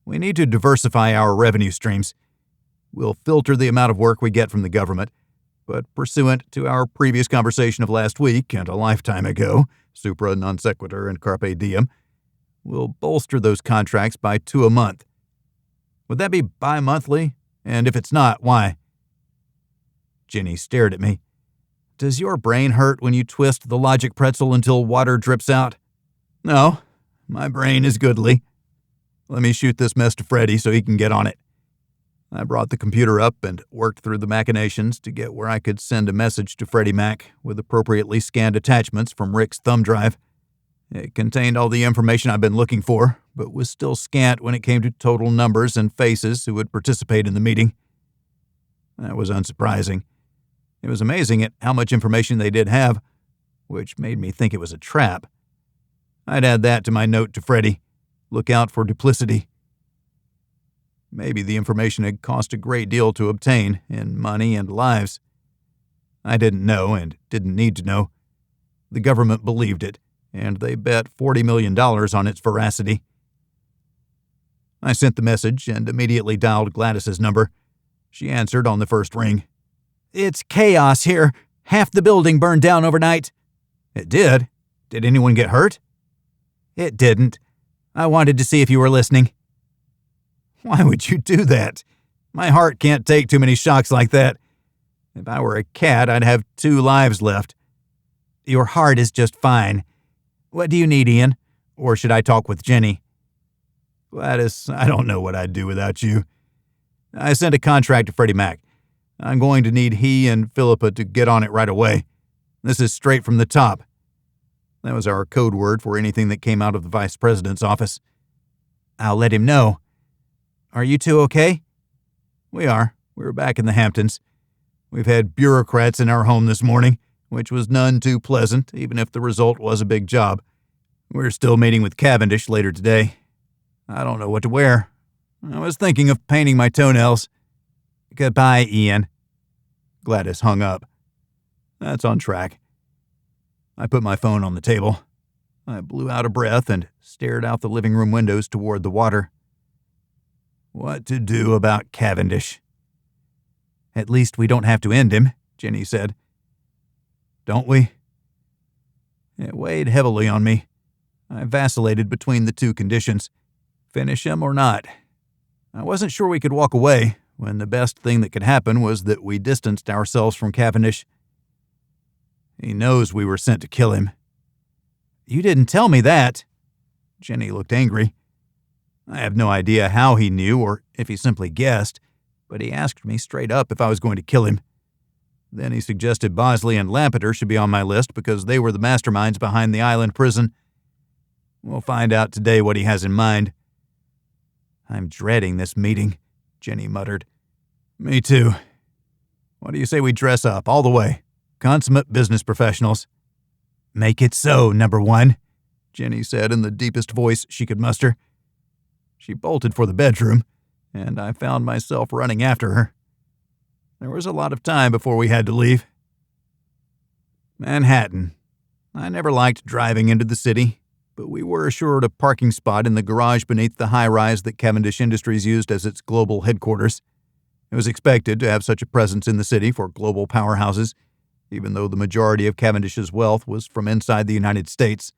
We need to diversify our revenue streams. We'll filter the amount of work we get from the government, but pursuant to our previous conversation of last week and a lifetime ago, supra, non sequitur, and carpe diem, we'll bolster those contracts by 2 a month. Would that be bi-monthly? And if it's not, why? Jenny stared at me. "Does your brain hurt when you twist the logic pretzel until water drips out?" "No, my brain is goodly. Let me shoot this mess to Freddie so he can get on it." I brought the computer up and worked through the machinations to get where I could send a message to Freddie Mac with appropriately scanned attachments from Rick's thumb drive. It contained all the information I've been looking for, but was still scant when it came to total numbers and faces who would participate in the meeting. That was unsurprising. It was amazing at how much information they did have, which made me think it was a trap. I'd add that to my note to Freddie. Look out for duplicity. Maybe the information had cost a great deal to obtain in money and lives. I didn't know and didn't need to know. The government believed it, and they bet $40 million on its veracity. I sent the message and immediately dialed Gladys's number. She answered on the first ring. "It's chaos here. Half the building burned down overnight." "It did? Did anyone get hurt?" "It didn't. I wanted to see if you were listening." "Why would you do that? My heart can't take too many shocks like that. If I were a cat, I'd have 2 lives left." "Your heart is just fine. What do you need, Ian? Or should I talk with Jenny?" "Gladys, I don't know what I'd do without you. I sent a contract to Freddie Mac. I'm going to need he and Philippa to get on it right away. This is straight from the top." That was our code word for anything that came out of the vice president's office. "I'll let him know. Are you two okay?" "We are. We're back in the Hamptons. We've had bureaucrats in our home this morning, which was none too pleasant, even if the result was a big job. We're still meeting with Cavendish later today. I don't know what to wear. I was thinking of painting my toenails." "Goodbye, Ian." Gladys hung up. That's on track. I put my phone on the table. I blew out a breath and stared out the living room windows toward the water. What to do about Cavendish? "At least we don't have to end him," Jenny said. "Don't we?" It weighed heavily on me. I vacillated between the two conditions. Finish him or not. I wasn't sure we could walk away, when the best thing that could happen was that we distanced ourselves from Cavendish. He knows we were sent to kill him. "You didn't tell me that." Jenny looked angry. I have no idea how he knew or if he simply guessed, but he asked me straight up if I was going to kill him. Then he suggested Bosley and Lampeter should be on my list because they were the masterminds behind the island prison. We'll find out today what he has in mind. "I'm dreading this meeting," Jenny muttered. "Me too. What do you say we dress up all the way? Consummate business professionals." "Make it so, number 1, Jenny said in the deepest voice she could muster. She bolted for the bedroom, and I found myself running after her. There was a lot of time before we had to leave. Manhattan. I never liked driving into the city, but we were assured a parking spot in the garage beneath the high-rise that Cavendish Industries used as its global headquarters. It was expected to have such a presence in the city for global powerhouses, even though the majority of Cavendish's wealth was from inside the United States.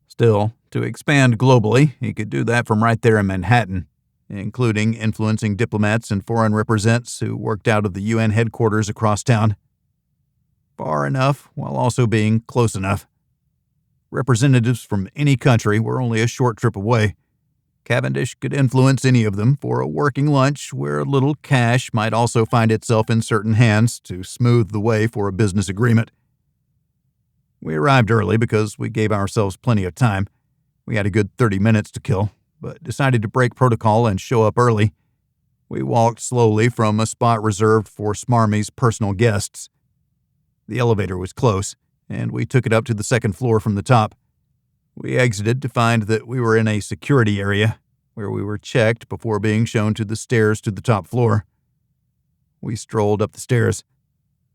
Still, to expand globally, he could do that from right there in Manhattan, including influencing diplomats and foreign representatives who worked out of the UN headquarters across town. Far enough, while also being close enough. Representatives from any country were only a short trip away. Cavendish could influence any of them for a working lunch where a little cash might also find itself in certain hands to smooth the way for a business agreement. We arrived early because we gave ourselves plenty of time. We had a good 30 minutes to kill, but decided to break protocol and show up early. We walked slowly from a spot reserved for Smarmy's personal guests. The elevator was close, and we took it up to the second floor from the top. We exited to find that we were in a security area, where we were checked before being shown to the stairs to the top floor. We strolled up the stairs.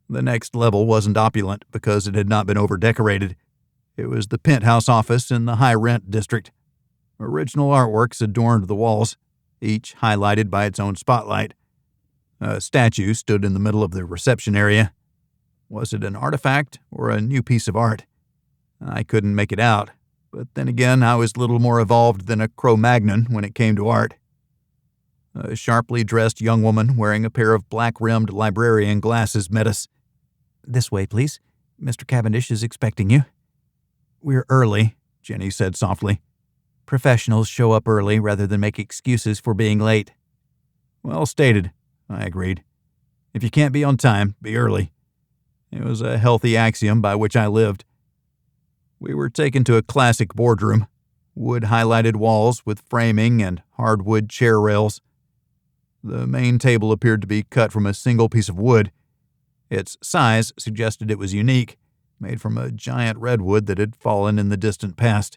The next level wasn't opulent because it had not been over-decorated. It was the penthouse office in the high-rent district. Original artworks adorned the walls, each highlighted by its own spotlight. A statue stood in the middle of the reception area. Was it an artifact or a new piece of art? I couldn't make it out, but then again, I was little more evolved than a Cro-Magnon when it came to art. A sharply dressed young woman wearing a pair of black-rimmed librarian glasses met us. "This way, please. Mr. Cavendish is expecting you." "We're early," Jenny said softly. "Professionals show up early rather than make excuses for being late." "Well stated," I agreed. "If you can't be on time, be early." It was a healthy axiom by which I lived. We were taken to a classic boardroom, wood-highlighted walls with framing and hardwood chair rails. The main table appeared to be cut from a single piece of wood. Its size suggested it was unique, made from a giant redwood that had fallen in the distant past.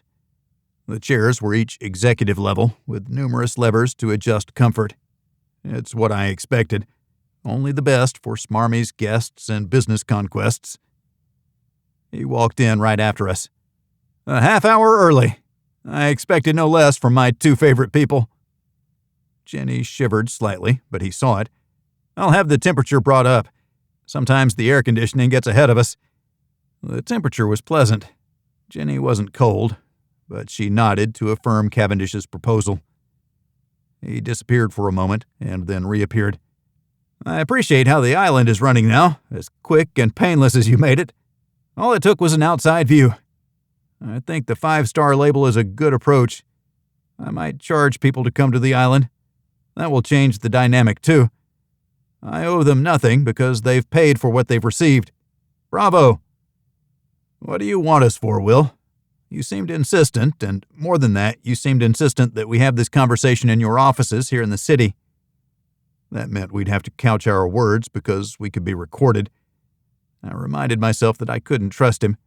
The chairs were each executive level, with numerous levers to adjust comfort. It's what I expected. Only the best for smarmy's guests and business conquests. He walked in right after us. A half hour early. I expected no less from my two favorite people. Jenny shivered slightly, but he saw it. I'll have the temperature brought up. Sometimes the air conditioning gets ahead of us. The temperature was pleasant. Jenny wasn't cold, but she nodded to affirm Cavendish's proposal. He disappeared for a moment and then reappeared. I appreciate how the island is running now, as quick and painless as you made it. All it took was an outside view. I think the 5-star label is a good approach. I might charge people to come to the island. That will change the dynamic, too. I owe them nothing because they've paid for what they've received. Bravo! What do you want us for, Will? You seemed insistent, and more than that, you seemed insistent that we have this conversation in your offices here in the city. That meant we'd have to couch our words because we could be recorded. I reminded myself that I couldn't trust him.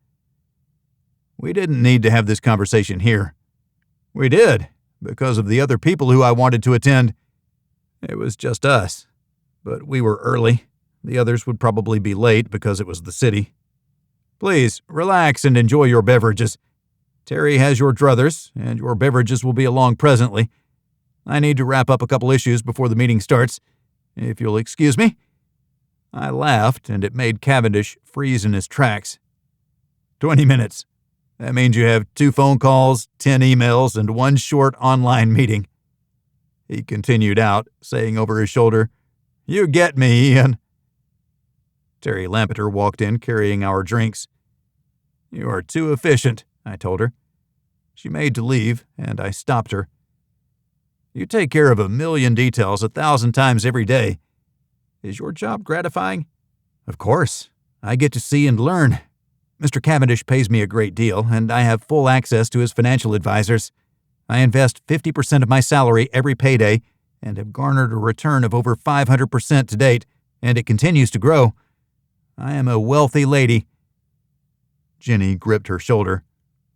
We didn't need to have this conversation here. We did, because of the other people who I wanted to attend. It was just us. But we were early. The others would probably be late because it was the city. Please, relax and enjoy your beverages. Terry has your druthers, and your beverages will be along presently. I need to wrap up a couple issues before the meeting starts. If you'll excuse me. I laughed, and it made Cavendish freeze in his tracks. 20 minutes. That means you have 2 phone calls, 10 emails, and 1 short online meeting. He continued out, saying over his shoulder, You get me, Ian. Terry Lampeter walked in carrying our drinks. You are too efficient, I told her. She made to leave, and I stopped her. You take care of 1,000,000 details 1,000 times every day. Is your job gratifying? Of course. I get to see and learn. Mr. Cavendish pays me a great deal, and I have full access to his financial advisors. I invest 50% of my salary every payday and have garnered a return of over 500% to date, and it continues to grow. I am a wealthy lady. Jenny gripped her shoulder.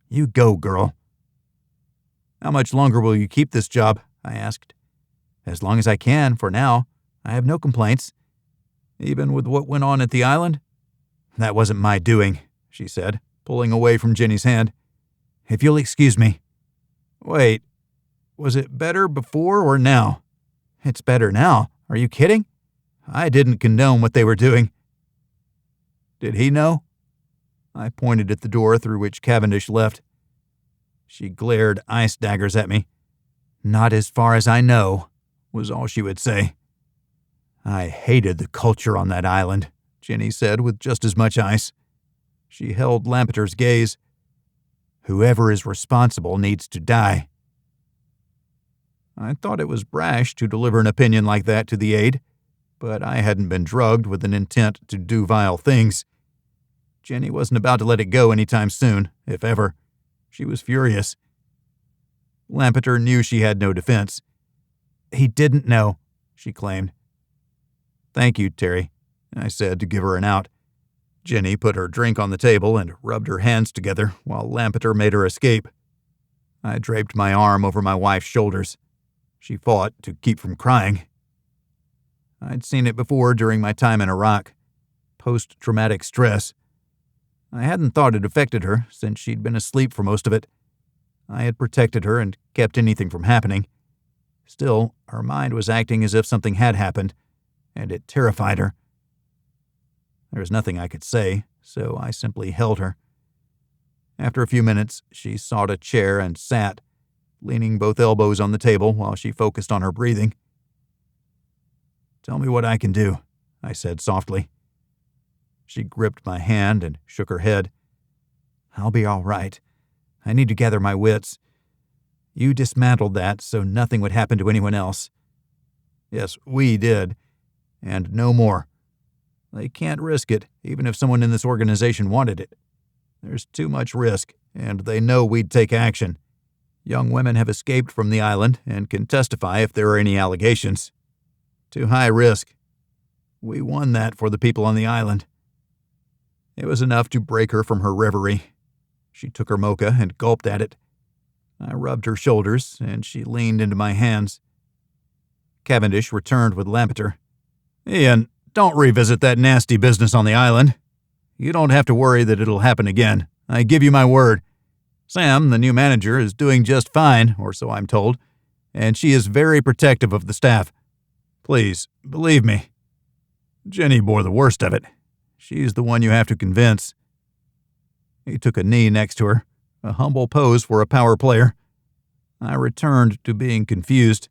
You go, girl. How much longer will you keep this job? I asked. As long as I can, for now. I have no complaints. Even with what went on at the island? That wasn't my doing, she said, pulling away from Jenny's hand. If you'll excuse me. Wait, was it better before or now? It's better now. Are you kidding? I didn't condone what they were doing. Did he know? I pointed at the door through which Cavendish left. She glared ice daggers at me. Not as far as I know, was all she would say. I hated the culture on that island, Jenny said with just as much ice. She held Lampeter's gaze. Whoever is responsible needs to die. I thought it was brash to deliver an opinion like that to the aide, but I hadn't been drugged with an intent to do vile things. Jenny wasn't about to let it go any time soon, if ever. She was furious. Lampeter knew she had no defense. He didn't know, she claimed. Thank you, Terry, I said to give her an out. Jenny put her drink on the table and rubbed her hands together while Lampeter made her escape. I draped my arm over my wife's shoulders. She fought to keep from crying. I'd seen it before during my time in Iraq. Post-traumatic stress. I hadn't thought it affected her since she'd been asleep for most of it. I had protected her and kept anything from happening. Still, her mind was acting as if something had happened, and it terrified her. There was nothing I could say, so I simply held her. After a few minutes, she sought a chair and sat, leaning both elbows on the table while she focused on her breathing. Tell me what I can do, I said softly. She gripped my hand and shook her head. I'll be all right. I need to gather my wits. You dismantled that so nothing would happen to anyone else. Yes, we did. And no more. They can't risk it, even if someone in this organization wanted it. There's too much risk, and they know we'd take action. Young women have escaped from the island and can testify if there are any allegations. Too high risk. We won that for the people on the island." It was enough to break her from her reverie. She took her mocha and gulped at it. I rubbed her shoulders, and she leaned into my hands. Cavendish returned with Lampeter. "Ian, don't revisit that nasty business on the island. You don't have to worry that it'll happen again. I give you my word. Sam, the new manager, is doing just fine, or so I'm told, and she is very protective of the staff. Please, believe me. Jenny bore the worst of it. She's the one you have to convince." He took a knee next to her, a humble pose for a power player. I returned to being confused.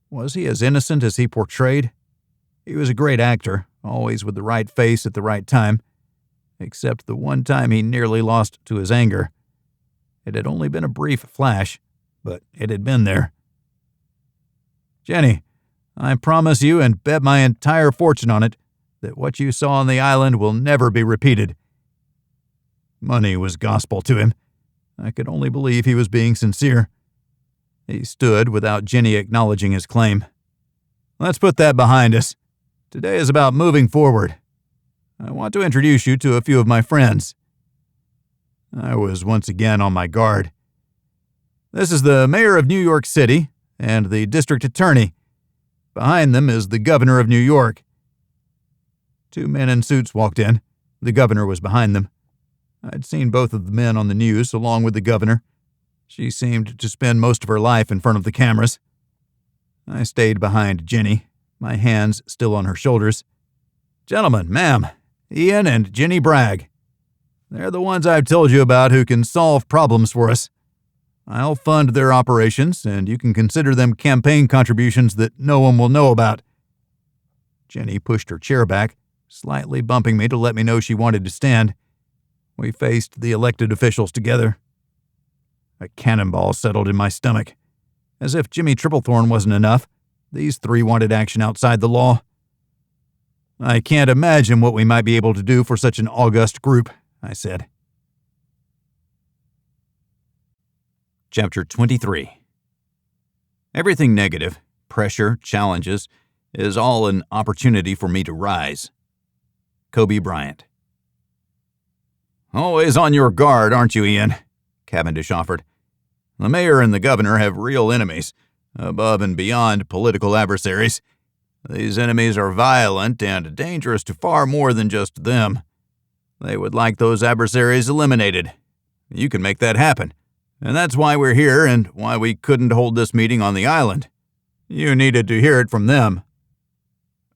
Was he as innocent as he portrayed? He was a great actor, always with the right face at the right time, except the one time he nearly lost to his anger. It had only been a brief flash, but it had been there. "Jenny, I promise you and bet my entire fortune on it that what you saw on the island will never be repeated." Money was gospel to him. I could only believe he was being sincere. He stood without Jenny acknowledging his claim. "Let's put that behind us. Today is about moving forward. I want to introduce you to a few of my friends." I was once again on my guard. "This is the mayor of New York City and the district attorney. Behind them is the governor of New York." Two men in suits walked in. The governor was behind them. I'd seen both of the men on the news, along with the governor. She seemed to spend most of her life in front of the cameras. I stayed behind Jenny, my hands still on her shoulders. "Gentlemen, ma'am, Ian and Jenny Bragg. They're the ones I've told you about who can solve problems for us. I'll fund their operations, and you can consider them campaign contributions that no one will know about." Jenny pushed her chair back, slightly bumping me to let me know she wanted to stand. We faced the elected officials together. A cannonball settled in my stomach. As if Jimmy Triplethorn wasn't enough, these three wanted action outside the law. "I can't imagine what we might be able to do for such an august group," I said. Chapter 23. Everything negative, pressure, challenges, is all an opportunity for me to rise. Kobe Bryant. "Always on your guard, aren't you, Ian?" Cavendish offered. "The mayor and the governor have real enemies, above and beyond political adversaries. These enemies are violent and dangerous to far more than just them. They would like those adversaries eliminated. You can make that happen, and that's why we're here and why we couldn't hold this meeting on the island. You needed to hear it from them.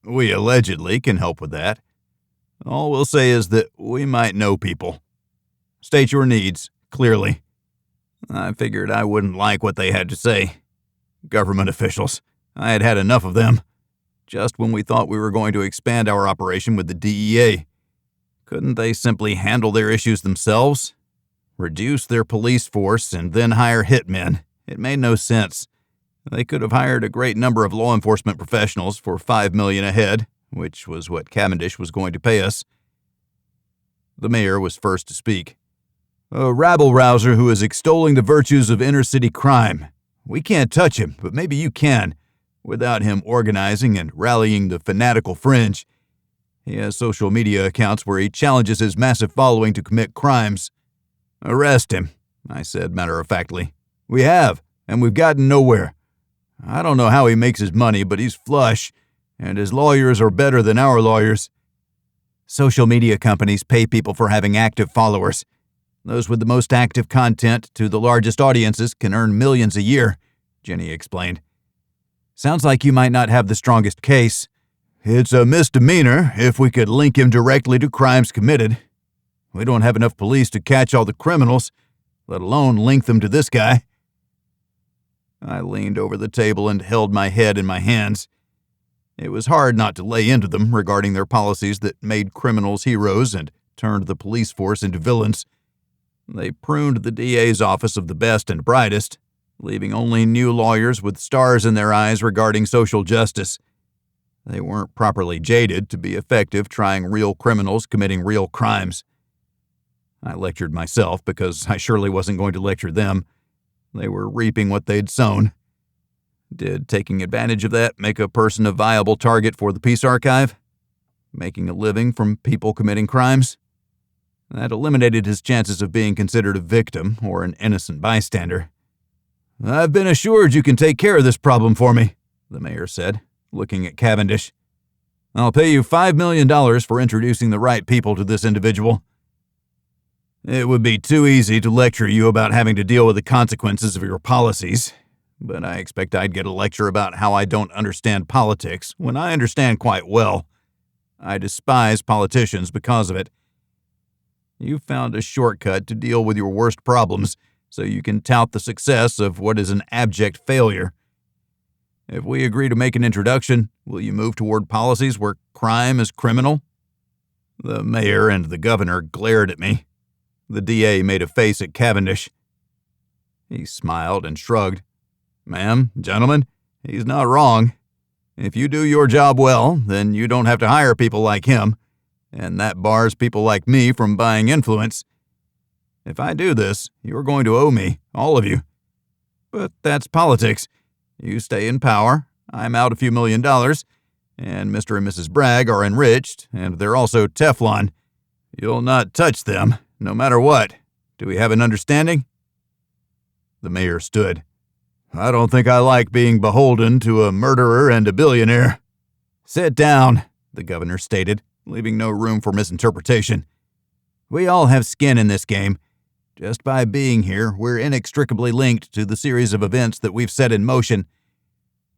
We allegedly can help with that. All we'll say is that we might know people. State your needs, clearly." I figured I wouldn't like what they had to say. Government officials. I had had enough of them. Just when we thought we were going to expand our operation with the DEA. Couldn't they simply handle their issues themselves? Reduce their police force and then hire hitmen? It made no sense. They could have hired a great number of law enforcement professionals for $5 million a head, which was what Cavendish was going to pay us. The mayor was first to speak. "A rabble-rouser who is extolling the virtues of inner-city crime. We can't touch him, but maybe you can, without him organizing and rallying the fanatical fringe. He has social media accounts where he challenges his massive following to commit crimes." "Arrest him," I said matter-of-factly. "We have, and we've gotten nowhere. I don't know how he makes his money, but he's flush, and his lawyers are better than our lawyers." "Social media companies pay people for having active followers. Those with the most active content to the largest audiences can earn millions a year," Jenny explained. "Sounds like you might not have the strongest case." "It's a misdemeanor if we could link him directly to crimes committed. We don't have enough police to catch all the criminals, let alone link them to this guy." I leaned over the table and held my head in my hands. It was hard not to lay into them regarding their policies that made criminals heroes and turned the police force into villains. They pruned the DA's office of the best and brightest, leaving only new lawyers with stars in their eyes regarding social justice. They weren't properly jaded to be effective trying real criminals committing real crimes. I lectured myself because I surely wasn't going to lecture them. They were reaping what they'd sown. Did taking advantage of that make a person a viable target for the Peace Archive? Making a living from people committing crimes? That eliminated his chances of being considered a victim or an innocent bystander. "I've been assured you can take care of this problem for me," the mayor said, looking at Cavendish. "I'll pay you $5 million for introducing the right people to this individual." It would be too easy to lecture you about having to deal with the consequences of your policies, but I expect I'd get a lecture about how I don't understand politics when I understand quite well. I despise politicians because of it. You found a shortcut to deal with your worst problems so you can tout the success of what is an abject failure. If we agree to make an introduction, will you move toward policies where crime is criminal? The mayor and the governor glared at me. The DA made a face at Cavendish. He smiled and shrugged. "Ma'am, gentlemen, he's not wrong. If you do your job well, then you don't have to hire people like him, and that bars people like me from buying influence. If I do this, you're going to owe me, all of you. But that's politics. You stay in power, I'm out a few $1 million, and Mr. and Mrs. Bragg are enriched, and they're also Teflon. You'll not touch them, no matter what. Do we have an understanding?" The mayor stood. "I don't think I like being beholden to a murderer and a billionaire." "Sit down," the governor stated, leaving no room for misinterpretation. "We all have skin in this game. Just by being here, we're inextricably linked to the series of events that we've set in motion.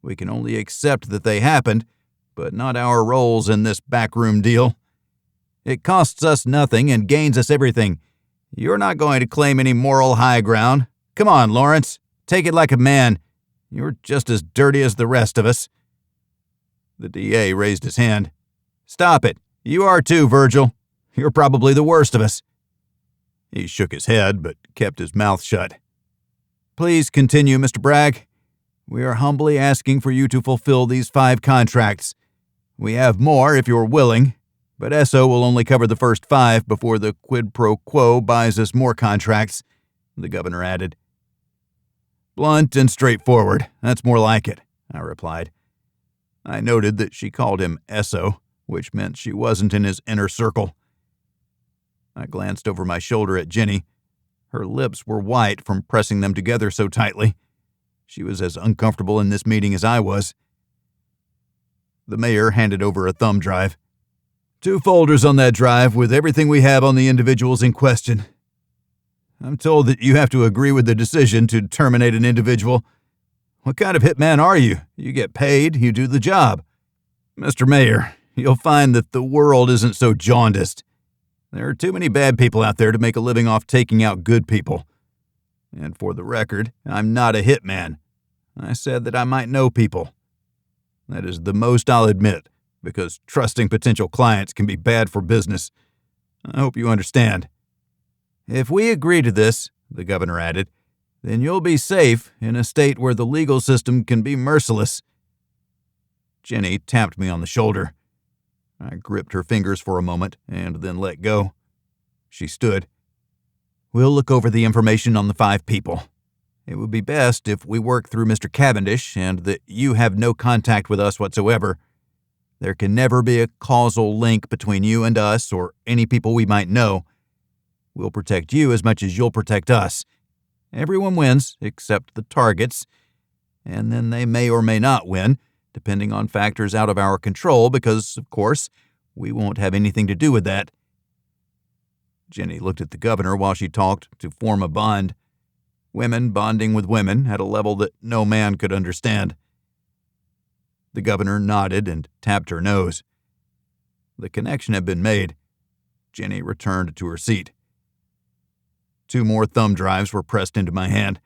We can only accept that they happened, but not our roles in this backroom deal. It costs us nothing and gains us everything. You're not going to claim any moral high ground. Come on, Lawrence. Take it like a man. You're just as dirty as the rest of us." The DA raised his hand. "Stop it. You are too, Virgil. You're probably the worst of us." He shook his head, but kept his mouth shut. "Please continue, Mr. Bragg. We are humbly asking for you to fulfill these 5 contracts. We have more if you're willing, but Essoe will only cover the first 5 before the quid pro quo buys us more contracts," the governor added. "Blunt and straightforward. That's more like it," I replied. I noted that she called him Essoe, which meant she wasn't in his inner circle. I glanced over my shoulder at Jenny. Her lips were white from pressing them together so tightly. She was as uncomfortable in this meeting as I was. The mayor handed over a thumb drive. 2 folders on that drive with everything we have on the individuals in question. I'm told that you have to agree with the decision to terminate an individual. What kind of hitman are you? You get paid, you do the job. Mr. Mayor, you'll find that the world isn't so jaundiced. There are too many bad people out there to make a living off taking out good people. And for the record, I'm not a hitman. I said that I might know people. That is the most I'll admit, because trusting potential clients can be bad for business. I hope you understand. If we agree to this, the governor added, then you'll be safe in a state where the legal system can be merciless. Jenny tapped me on the shoulder. I gripped her fingers for a moment and then let go. She stood. We'll look over the information on the 5 people. It would be best if we work through Mr. Cavendish and that you have no contact with us whatsoever. There can never be a causal link between you and us or any people we might know. We'll protect you as much as you'll protect us. Everyone wins except the targets, and then they may or may not win, depending on factors out of our control because, of course, we won't have anything to do with that. Jenny looked at the governor while she talked to form a bond. Women bonding with women at a level that no man could understand. The governor nodded and tapped her nose. The connection had been made. Jenny returned to her seat. 2 more thumb drives were pressed into my hand.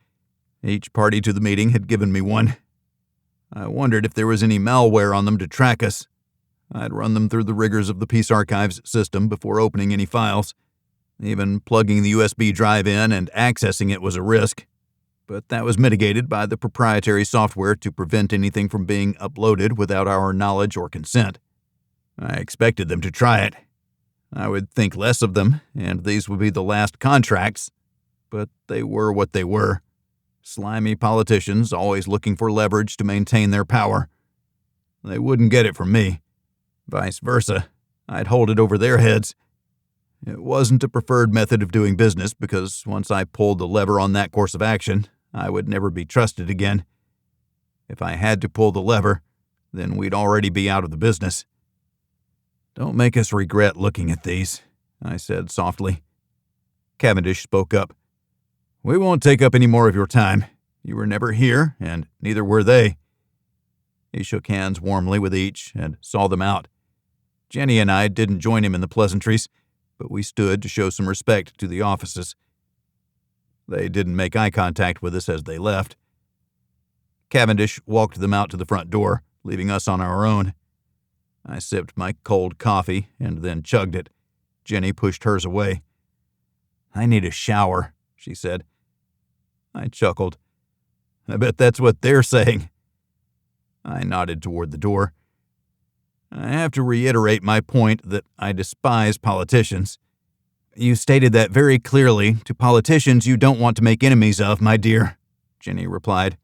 Each party to the meeting had given me one. I wondered if there was any malware on them to track us. I'd run them through the rigors of the Peace Archives system before opening any files. Even plugging the USB drive in and accessing it was a risk, but that was mitigated by the proprietary software to prevent anything from being uploaded without our knowledge or consent. I expected them to try it. I would think less of them, and these would be the last contracts. But they were what they were. Slimy politicians always looking for leverage to maintain their power. They wouldn't get it from me. Vice versa, I'd hold it over their heads. It wasn't a preferred method of doing business because once I pulled the lever on that course of action, I would never be trusted again. If I had to pull the lever, then we'd already be out of the business. Don't make us regret looking at these, I said softly. Cavendish spoke up. We won't take up any more of your time. You were never here, and neither were they. He shook hands warmly with each and saw them out. Jenny and I didn't join him in the pleasantries, but we stood to show some respect to the offices. They didn't make eye contact with us as they left. Cavendish walked them out to the front door, leaving us on our own. I sipped my cold coffee and then chugged it. Jenny pushed hers away. I need a shower, she said. I chuckled. I bet that's what they're saying. I nodded toward the door. I have to reiterate my point that I despise politicians. You stated that very clearly. To politicians you don't want to make enemies of, my dear, Jenny replied.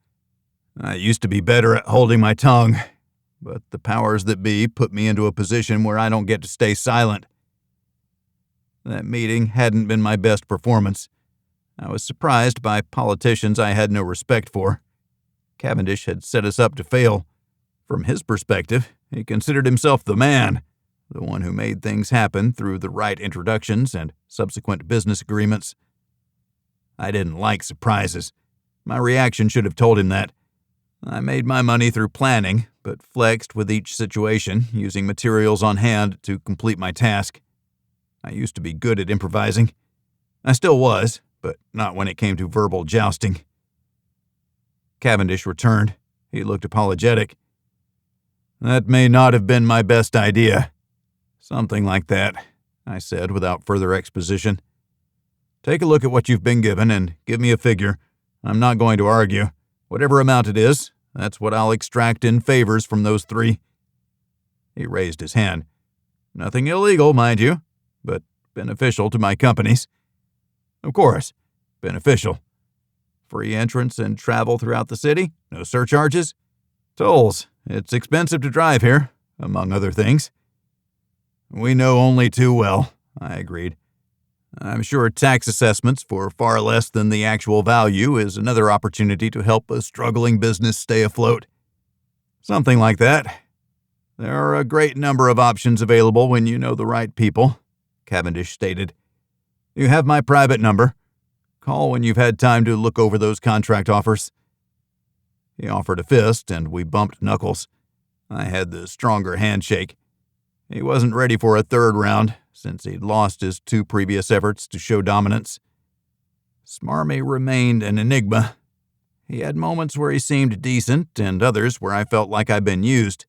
I used to be better at holding my tongue, but the powers that be put me into a position where I don't get to stay silent. That meeting hadn't been my best performance. I was surprised by politicians I had no respect for. Cavendish had set us up to fail. From his perspective, he considered himself the man, the one who made things happen through the right introductions and subsequent business agreements. I didn't like surprises. My reaction should have told him that. I made my money through planning, but flexed with each situation, using materials on hand to complete my task. I used to be good at improvising. I still was, but not when it came to verbal jousting. Cavendish returned. He looked apologetic. That may not have been my best idea. Something like that, I said without further exposition. Take a look at what you've been given and give me a figure. I'm not going to argue. Whatever amount it is, that's what I'll extract in favors from those three. He raised his hand. Nothing illegal, mind you, but beneficial to my companies. Of course, beneficial. Free entrance and travel throughout the city, no surcharges. Tolls. It's expensive to drive here, among other things. We know only too well, I agreed. I'm sure tax assessments for far less than the actual value is another opportunity to help a struggling business stay afloat. Something like that. There are a great number of options available when you know the right people, Cavendish stated. You have my private number. Call when you've had time to look over those contract offers. He offered a fist, and we bumped knuckles. I had the stronger handshake. He wasn't ready for a third round, since he'd lost his 2 previous efforts to show dominance. Smarmy remained an enigma. He had moments where he seemed decent, and others where I felt like I'd been used.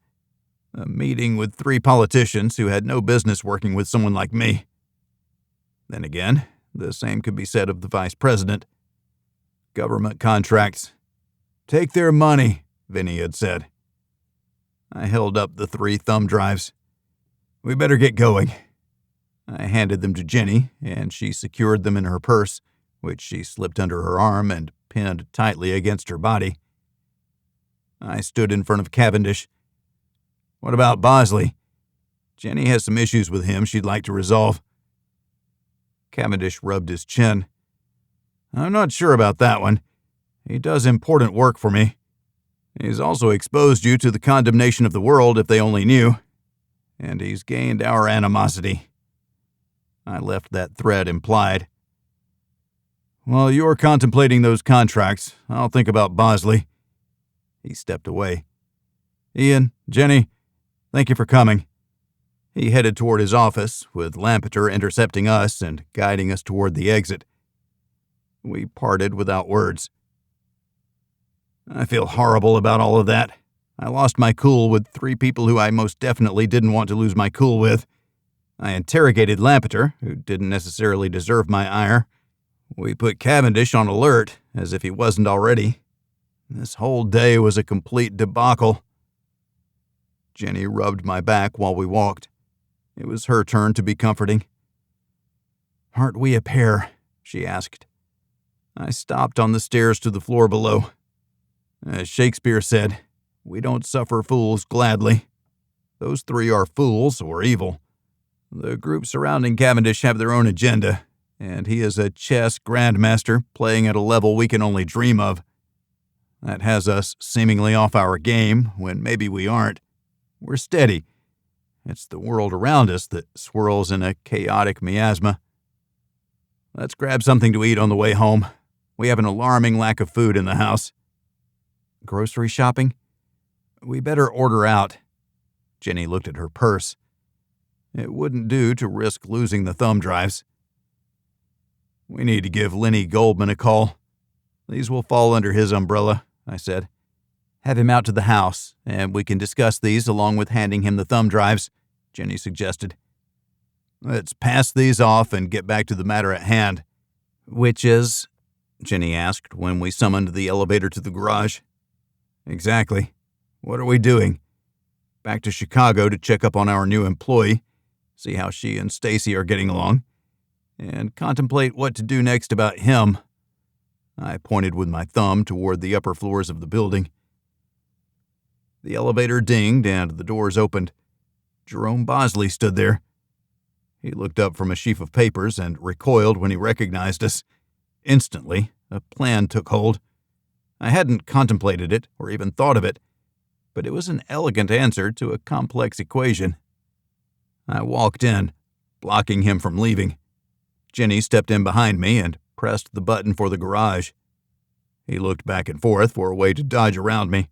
A meeting with 3 politicians who had no business working with someone like me. Then again, the same could be said of the vice president. Government contracts. Take their money, Vinny had said. I held up the 3 thumb drives. We better get going. I handed them to Jenny, and she secured them in her purse, which she slipped under her arm and pinned tightly against her body. I stood in front of Cavendish. What about Bosley? Jenny has some issues with him she'd like to resolve. Cavendish rubbed his chin. I'm not sure about that one. He does important work for me. He's also exposed you to the condemnation of the world if they only knew. And he's gained our animosity. I left that thread implied. While you're contemplating those contracts, I'll think about Bosley. He stepped away. Ian, Jenny, thank you for coming. He headed toward his office, with Lampeter intercepting us and guiding us toward the exit. We parted without words. I feel horrible about all of that. I lost my cool with 3 people who I most definitely didn't want to lose my cool with. I interrogated Lampeter, who didn't necessarily deserve my ire. We put Cavendish on alert, as if he wasn't already. This whole day was a complete debacle. Jenny rubbed my back while we walked. It was her turn to be comforting. "Aren't we a pair?" she asked. I stopped on the stairs to the floor below. As Shakespeare said, "We don't suffer fools gladly." Those three are fools or evil. The group surrounding Cavendish have their own agenda, and he is a chess grandmaster playing at a level we can only dream of. That has us seemingly off our game when maybe we aren't. We're steady. It's the world around us that swirls in a chaotic miasma. Let's grab something to eat on the way home. We have an alarming lack of food in the house. Grocery shopping? We better order out. Jenny looked at her purse. It wouldn't do to risk losing the thumb drives. We need to give Lenny Goldman a call. These will fall under his umbrella, I said. Have him out to the house, and we can discuss these along with handing him the thumb drives, Jenny suggested. Let's pass these off and get back to the matter at hand. Which is? Jenny asked when we summoned the elevator to the garage. Exactly. What are we doing? Back to Chicago to check up on our new employee, see how she and Stacy are getting along, and contemplate what to do next about him. I pointed with my thumb toward the upper floors of the building. The elevator dinged and the doors opened. Jerome Bosley stood there. He looked up from a sheaf of papers and recoiled when he recognized us. Instantly, a plan took hold. I hadn't contemplated it or even thought of it, but it was an elegant answer to a complex equation. I walked in, blocking him from leaving. Jenny stepped in behind me and pressed the button for the garage. He looked back and forth for a way to dodge around me.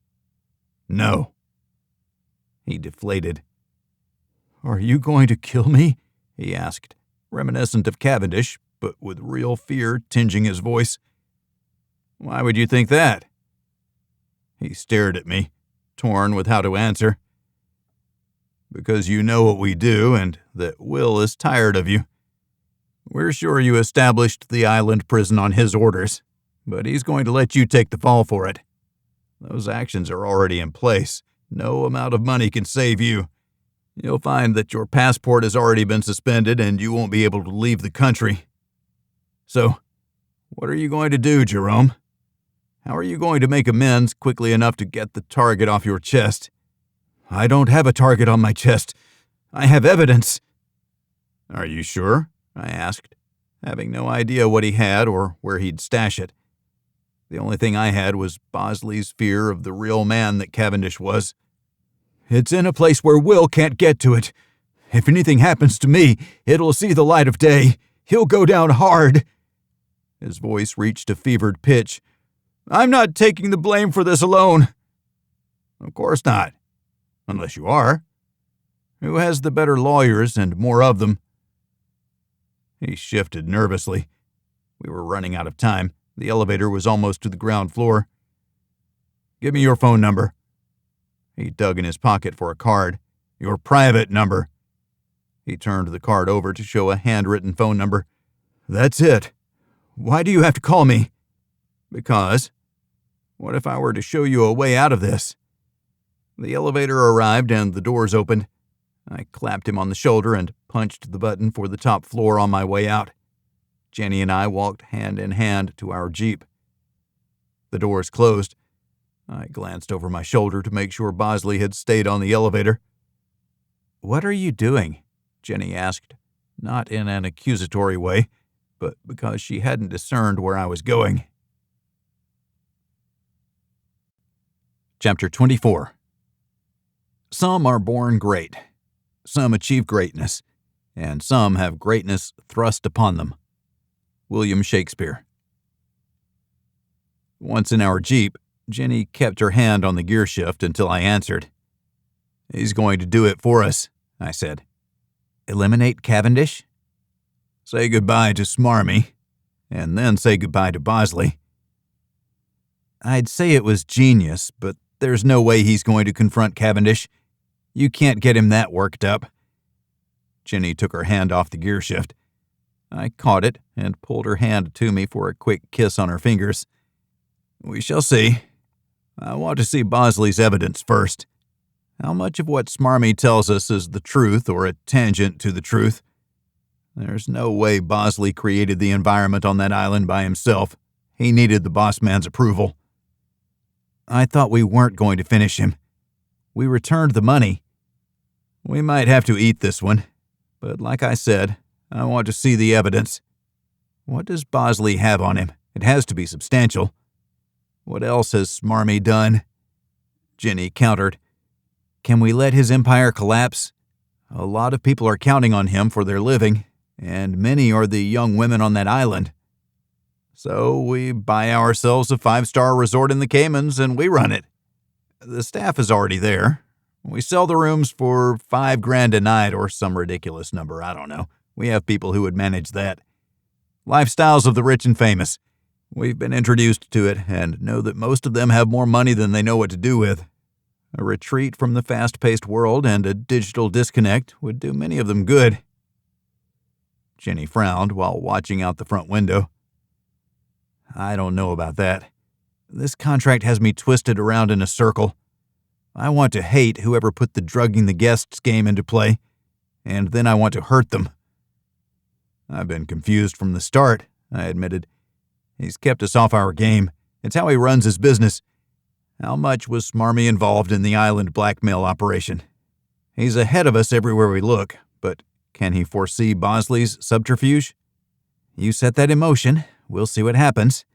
No. He deflated. Are you going to kill me? He asked, reminiscent of Cavendish, but with real fear tinging his voice. Why would you think that? He stared at me, torn with how to answer. Because you know what we do and that Will is tired of you. We're sure you established the island prison on his orders, but he's going to let you take the fall for it. Those actions are already in place. No amount of money can save you. You'll find that your passport has already been suspended and you won't be able to leave the country. So, what are you going to do, Jerome? How are you going to make amends quickly enough to get the target off your chest? I don't have a target on my chest. I have evidence. Are you sure? I asked, having no idea what he had or where he'd stash it. The only thing I had was Bosley's fear of the real man that Cavendish was. It's in a place where Will can't get to it. If anything happens to me, it'll see the light of day. He'll go down hard. His voice reached a fevered pitch. I'm not taking the blame for this alone. Of course not. Unless you are. Who has the better lawyers and more of them? He shifted nervously. We were running out of time. The elevator was almost to the ground floor. Give me your phone number. He dug in his pocket for a card. Your private number. He turned the card over to show a handwritten phone number. That's it. Why do you have to call me? Because. What if I were to show you a way out of this? The elevator arrived and the doors opened. I clapped him on the shoulder and punched the button for the top floor on my way out. Jenny and I walked hand in hand to our Jeep. The doors closed. I glanced over my shoulder to make sure Bosley had stayed on the elevator. What are you doing? Jenny asked, not in an accusatory way, but because she hadn't discerned where I was going. Chapter 24. Some are born great. Some achieve greatness, and some have greatness thrust upon them. William Shakespeare. Once in our Jeep, Jenny kept her hand on the gear shift until I answered. He's going to do it for us, I said. Eliminate Cavendish? Say goodbye to Smarmy, and then say goodbye to Bosley. I'd say it was genius, but there's no way he's going to confront Cavendish. You can't get him that worked up. Jenny took her hand off the gear shift. I caught it and pulled her hand to me for a quick kiss on her fingers. We shall see. I want to see Bosley's evidence first. How much of what Smarmy tells us is the truth or a tangent to the truth? There's no way Bosley created the environment on that island by himself. He needed the boss man's approval. I thought we weren't going to finish him. We returned the money. We might have to eat this one, but like I said, I want to see the evidence. What does Bosley have on him? It has to be substantial. What else has Smarmy done? Jenny countered. Can we let his empire collapse? A lot of people are counting on him for their living, and many are the young women on that island. So we buy ourselves a 5-star resort in the Caymans and we run it. The staff is already there. We sell the rooms for $5,000 a night or some ridiculous number, I don't know. We have people who would manage that. Lifestyles of the rich and famous. We've been introduced to it and know that most of them have more money than they know what to do with. A retreat from the fast-paced world and a digital disconnect would do many of them good. Jenny frowned while watching out the front window. I don't know about that. This contract has me twisted around in a circle. I want to hate whoever put the drugging the guests game into play, and then I want to hurt them. I've been confused from the start, I admitted. He's kept us off our game. It's how he runs his business. How much was Smarmy involved in the island blackmail operation? He's ahead of us everywhere we look, but can he foresee Bosley's subterfuge? You set that in motion. We'll see what happens.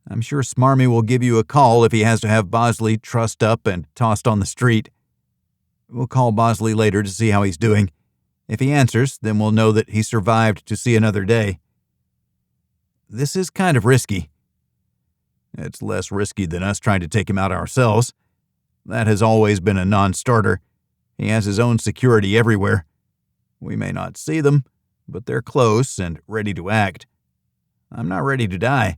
I'm sure Smarmy will give you a call if he has to have Bosley trussed up and tossed on the street. We'll call Bosley later to see how he's doing. If he answers, then we'll know that he survived to see another day. This is kind of risky. It's less risky than us trying to take him out ourselves. That has always been a non-starter. He has his own security everywhere. We may not see them, but they're close and ready to act. I'm not ready to die.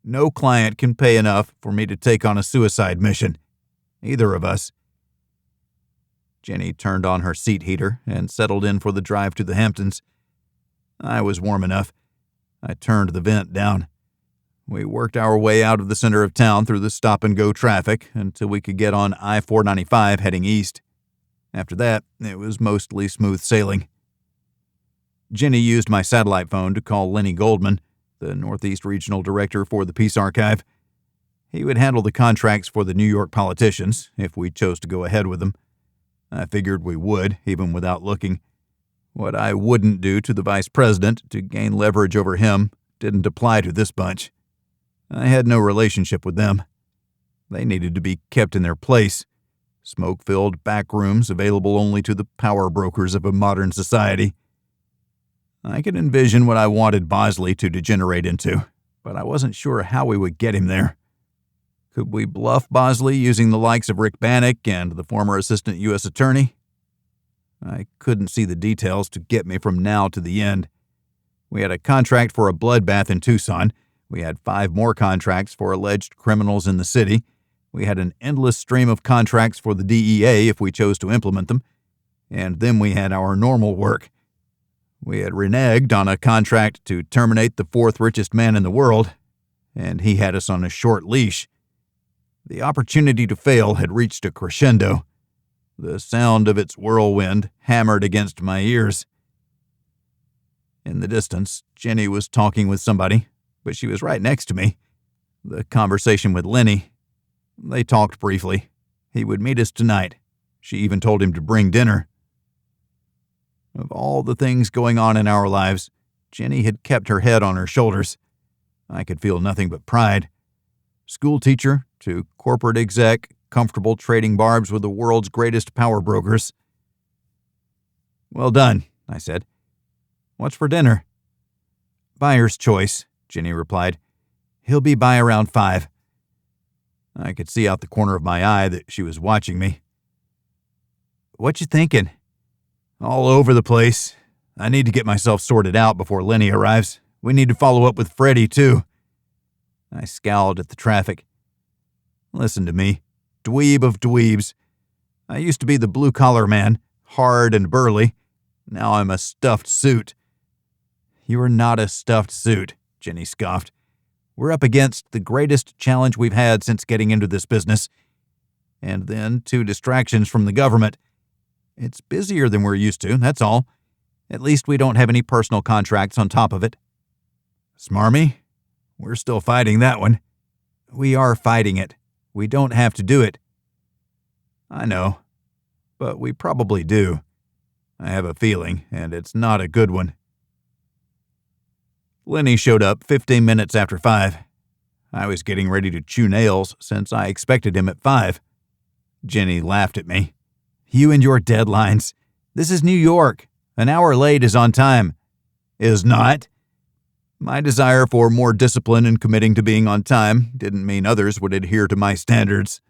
No client can pay enough for me to take on a suicide mission. Either of us. Jenny turned on her seat heater and settled in for the drive to the Hamptons. I was warm enough. I turned the vent down. We worked our way out of the center of town through the stop-and-go traffic until we could get on I-495 heading east. After that, it was mostly smooth sailing. Jenny used my satellite phone to call Lenny Goldman, the Northeast Regional Director for the Peace Archive. He would handle the contracts for the New York politicians if we chose to go ahead with them. I figured we would, even without looking. What I wouldn't do to the vice president to gain leverage over him didn't apply to this bunch. I had no relationship with them. They needed to be kept in their place. Smoke-filled back rooms available only to the power brokers of a modern society. I could envision what I wanted Bosley to degenerate into, but I wasn't sure how we would get him there. Could we bluff Bosley using the likes of Rick Bannock and the former assistant U.S. attorney? I couldn't see the details to get me from now to the end. We had a contract for a bloodbath in Tucson. We had 5 more contracts for alleged criminals in the city. We had an endless stream of contracts for the DEA if we chose to implement them. And then we had our normal work. We had reneged on a contract to terminate the 4th richest man in the world, and he had us on a short leash. The opportunity to fail had reached a crescendo. The sound of its whirlwind hammered against my ears. In the distance, Jenny was talking with somebody, but she was right next to me. The conversation with Lenny. They talked briefly. He would meet us tonight. She even told him to bring dinner. Of all the things going on in our lives, Jenny had kept her head on her shoulders. I could feel nothing but pride. School teacher to corporate exec, comfortable trading barbs with the world's greatest power brokers. Well done, I said. What's for dinner? Buyer's choice, Jenny replied. He'll be by around 5. I could see out the corner of my eye that she was watching me. What you thinking? All over the place. I need to get myself sorted out before Lenny arrives. We need to follow up with Freddie, too. I scowled at the traffic. Listen to me, dweeb of dweebs. I used to be the blue-collar man, hard and burly. Now I'm a stuffed suit. You are not a stuffed suit, Jenny scoffed. We're up against the greatest challenge we've had since getting into this business. And then 2 distractions from the government. It's busier than we're used to, that's all. At least we don't have any personal contracts on top of it. Smarmy? We're still fighting that one. We are fighting it. We don't have to do it. I know, but we probably do. I have a feeling, and it's not a good one. Lenny showed up 15 minutes after 5. I was getting ready to chew nails since I expected him at 5. Jenny laughed at me. You and your deadlines. This is New York. An hour late is on time. Is not. My desire for more discipline and committing to being on time didn't mean others would adhere to my standards.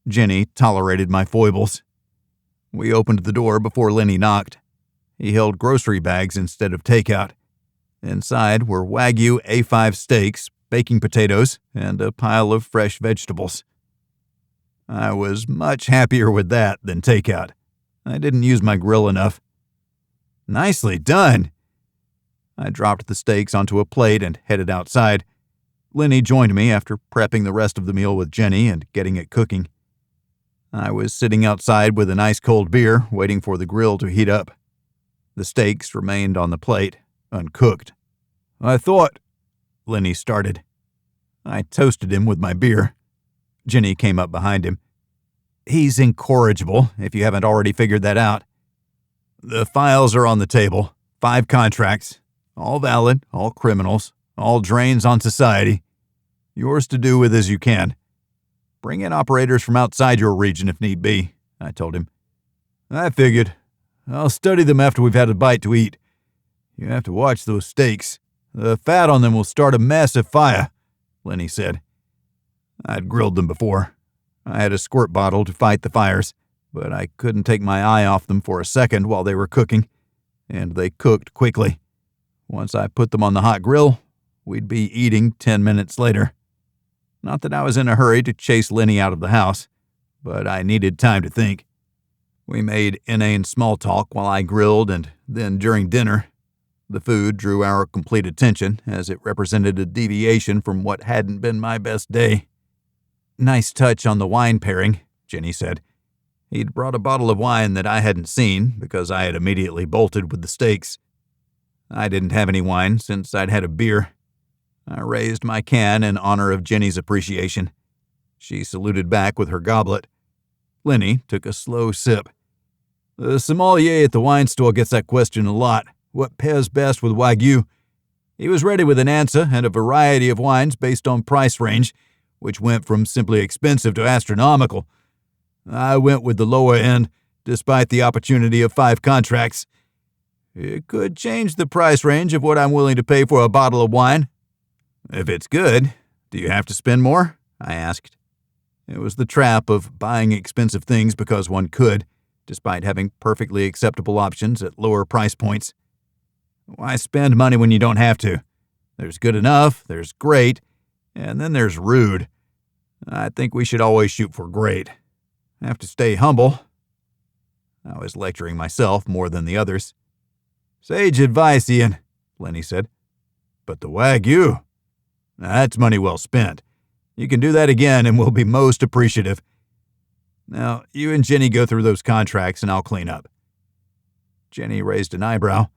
Jenny tolerated my foibles. We opened the door before Lenny knocked. He held grocery bags instead of takeout. Inside were Wagyu A5 steaks, baking potatoes, and a pile of fresh vegetables. I was much happier with that than takeout. I didn't use my grill enough. Nicely done. I dropped the steaks onto a plate and headed outside. Lenny joined me after prepping the rest of the meal with Jenny and getting it cooking. I was sitting outside with an ice-cold beer, waiting for the grill to heat up. The steaks remained on the plate, uncooked. I thought, Lenny started. I toasted him with my beer. Jenny came up behind him. He's incorrigible, if you haven't already figured that out. The files are on the table. 5 contracts. All valid, all criminals, all drains on society. Yours to do with as you can. Bring in operators from outside your region if need be, I told him. I figured. I'll study them after we've had a bite to eat. You have to watch those steaks. The fat on them will start a massive fire, Lenny said. I'd grilled them before. I had a squirt bottle to fight the fires, but I couldn't take my eye off them for a second while they were cooking, and they cooked quickly. Once I put them on the hot grill, we'd be eating 10 minutes later. Not that I was in a hurry to chase Lenny out of the house, but I needed time to think. We made inane small talk while I grilled, and then during dinner, the food drew our complete attention as it represented a deviation from what hadn't been my best day. Nice touch on the wine pairing, Jenny said. He'd brought a bottle of wine that I hadn't seen because I had immediately bolted with the steaks. I didn't have any wine since I'd had a beer. I raised my can in honor of Jenny's appreciation. She saluted back with her goblet. Lenny took a slow sip. The sommelier at the wine store gets that question a lot. What pairs best with Wagyu? He was ready with an answer and a variety of wines based on price range, which went from simply expensive to astronomical. I went with the lower end, despite the opportunity of 5 contracts. It could change the price range of what I'm willing to pay for a bottle of wine. If it's good, do you have to spend more? I asked. It was the trap of buying expensive things because one could, despite having perfectly acceptable options at lower price points. Why spend money when you don't have to? There's good enough, there's great, and then there's rude. I think we should always shoot for great. Have to stay humble. I was lecturing myself more than the others. Sage advice, Ian, Lenny said. But the Wagyu? That's money well spent. You can do that again and we'll be most appreciative. Now, you and Jenny go through those contracts and I'll clean up. Jenny raised an eyebrow.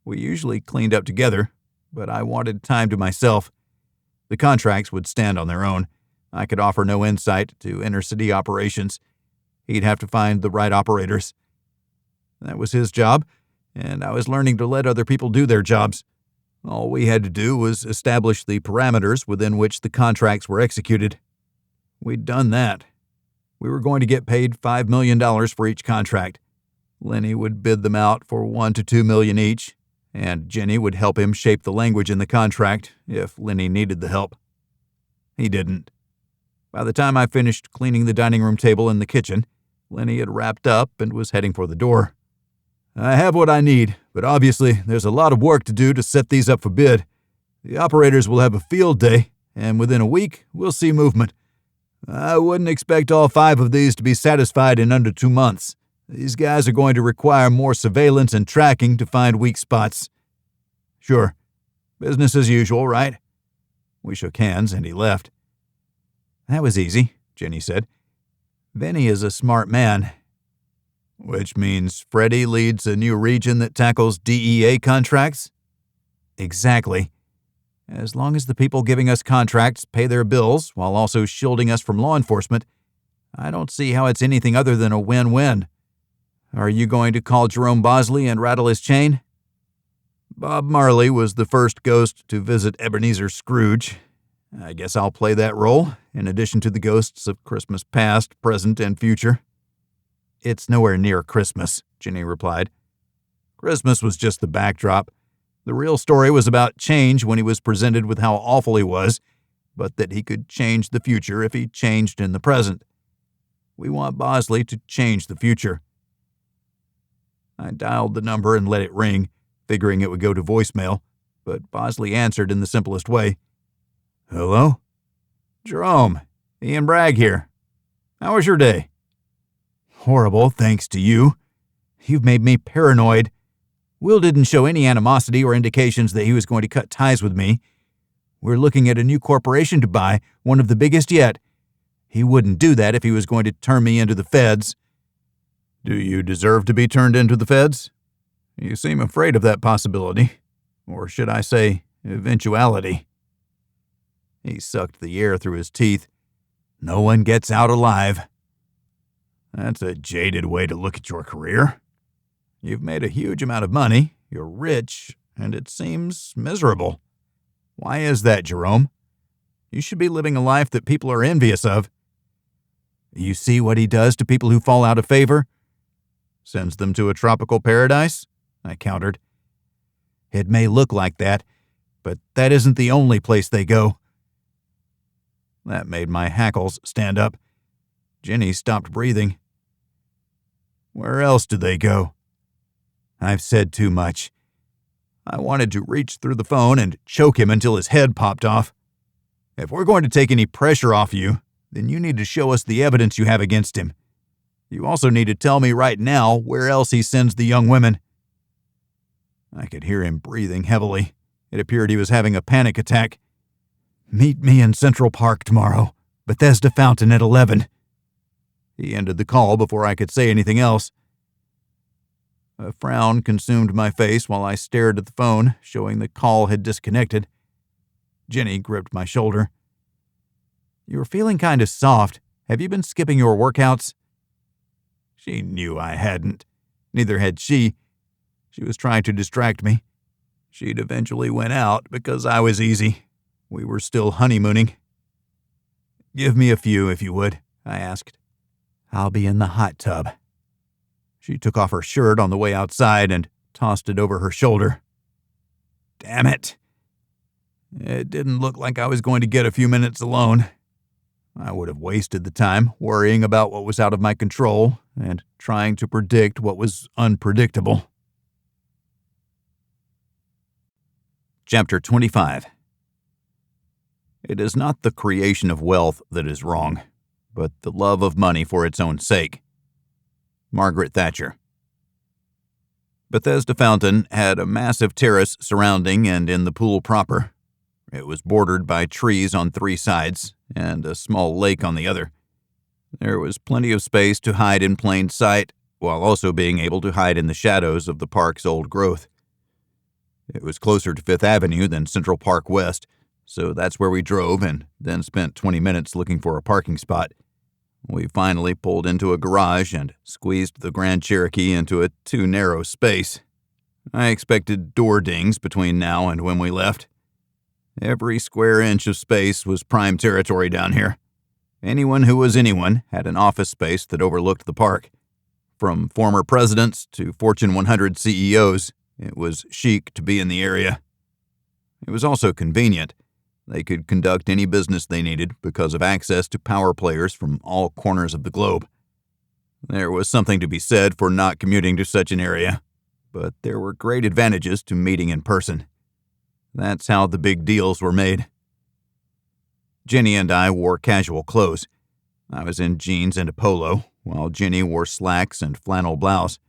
We usually cleaned up together, but I wanted time to myself. The contracts would stand on their own. I could offer no insight to inner-city operations. He'd have to find the right operators. That was his job, and I was learning to let other people do their jobs. All we had to do was establish the parameters within which the contracts were executed. We'd done that. We were going to get paid $5 million for each contract. Lenny would bid them out for $1 to $2 million each, and Jenny would help him shape the language in the contract if Lenny needed the help. He didn't. By the time I finished cleaning the dining room table and the kitchen, Lenny had wrapped up and was heading for the door. I have what I need, but obviously there's a lot of work to do to set these up for bid. The operators will have a field day, and within a week, we'll see movement. I wouldn't expect all 5 of these to be satisfied in under 2 months. These guys are going to require more surveillance and tracking to find weak spots. Sure. Business as usual, right? We shook hands and he left. That was easy, Jenny said. Vinny is a smart man. Which means Freddie leads a new region that tackles DEA contracts? Exactly. As long as the people giving us contracts pay their bills while also shielding us from law enforcement, I don't see how it's anything other than a win-win. Are you going to call Jerome Bosley and rattle his chain? Bob Marley was the first ghost to visit Ebenezer Scrooge. I guess I'll play that role, in addition to the ghosts of Christmas past, present, and future. It's nowhere near Christmas, Jenny replied. Christmas was just the backdrop. The real story was about change when he was presented with how awful he was, but that he could change the future if he changed in the present. We want Bosley to change the future. I dialed the number and let it ring, figuring it would go to voicemail, but Bosley answered in the simplest way. Hello? Jerome, Ian Bragg here. How was your day? Horrible, thanks to you. You've made me paranoid. Will didn't show any animosity or indications that he was going to cut ties with me. We're looking at a new corporation to buy, one of the biggest yet. He wouldn't do that if he was going to turn me into the feds. Do you deserve to be turned into the feds? You seem afraid of that possibility. Or should I say, eventuality. He sucked the air through his teeth. No one gets out alive. That's a jaded way to look at your career. You've made a huge amount of money, you're rich, and it seems miserable. Why is that, Jerome? You should be living a life that people are envious of. You see what he does to people who fall out of favor? Sends them to a tropical paradise? I countered. It may look like that, but that isn't the only place they go. That made my hackles stand up. Jenny stopped breathing. Where else do they go? I've said too much. I wanted to reach through the phone and choke him until his head popped off. If we're going to take any pressure off you, then you need to show us the evidence you have against him. You also need to tell me right now where else he sends the young women. I could hear him breathing heavily. It appeared he was having a panic attack. Meet me in Central Park tomorrow, Bethesda Fountain at 11. He ended the call before I could say anything else. A frown consumed my face while I stared at the phone, showing the call had disconnected. Jenny gripped my shoulder. You're feeling kind of soft. Have you been skipping your workouts? She knew I hadn't. Neither had she. She was trying to distract me. She'd eventually went out because I was easy. We were still honeymooning. Give me a few, if you would, I asked. I'll be in the hot tub. She took off her shirt on the way outside and tossed it over her shoulder. Damn it. It didn't look like I was going to get a few minutes alone. I would have wasted the time worrying about what was out of my control and trying to predict what was unpredictable. Chapter 25. It is not the creation of wealth that is wrong, but the love of money for its own sake. Margaret Thatcher. Bethesda Fountain had a massive terrace surrounding and in the pool proper. It was bordered by trees on 3 sides and a small lake on the other. There was plenty of space to hide in plain sight, while also being able to hide in the shadows of the park's old growth. It was closer to Fifth Avenue than Central Park West, so that's where we drove and then spent 20 minutes looking for a parking spot. We finally pulled into a garage and squeezed the Grand Cherokee into a too narrow space. I expected door dings between now and when we left. Every square inch of space was prime territory down here. Anyone who was anyone had an office space that overlooked the park. From former presidents to Fortune 100 CEOs, it was chic to be in the area. It was also convenient. They could conduct any business they needed because of access to power players from all corners of the globe. There was something to be said for not commuting to such an area, but there were great advantages to meeting in person. That's how the big deals were made. Jenny and I wore casual clothes. I was in jeans and a polo, while Jenny wore slacks and flannel blouse.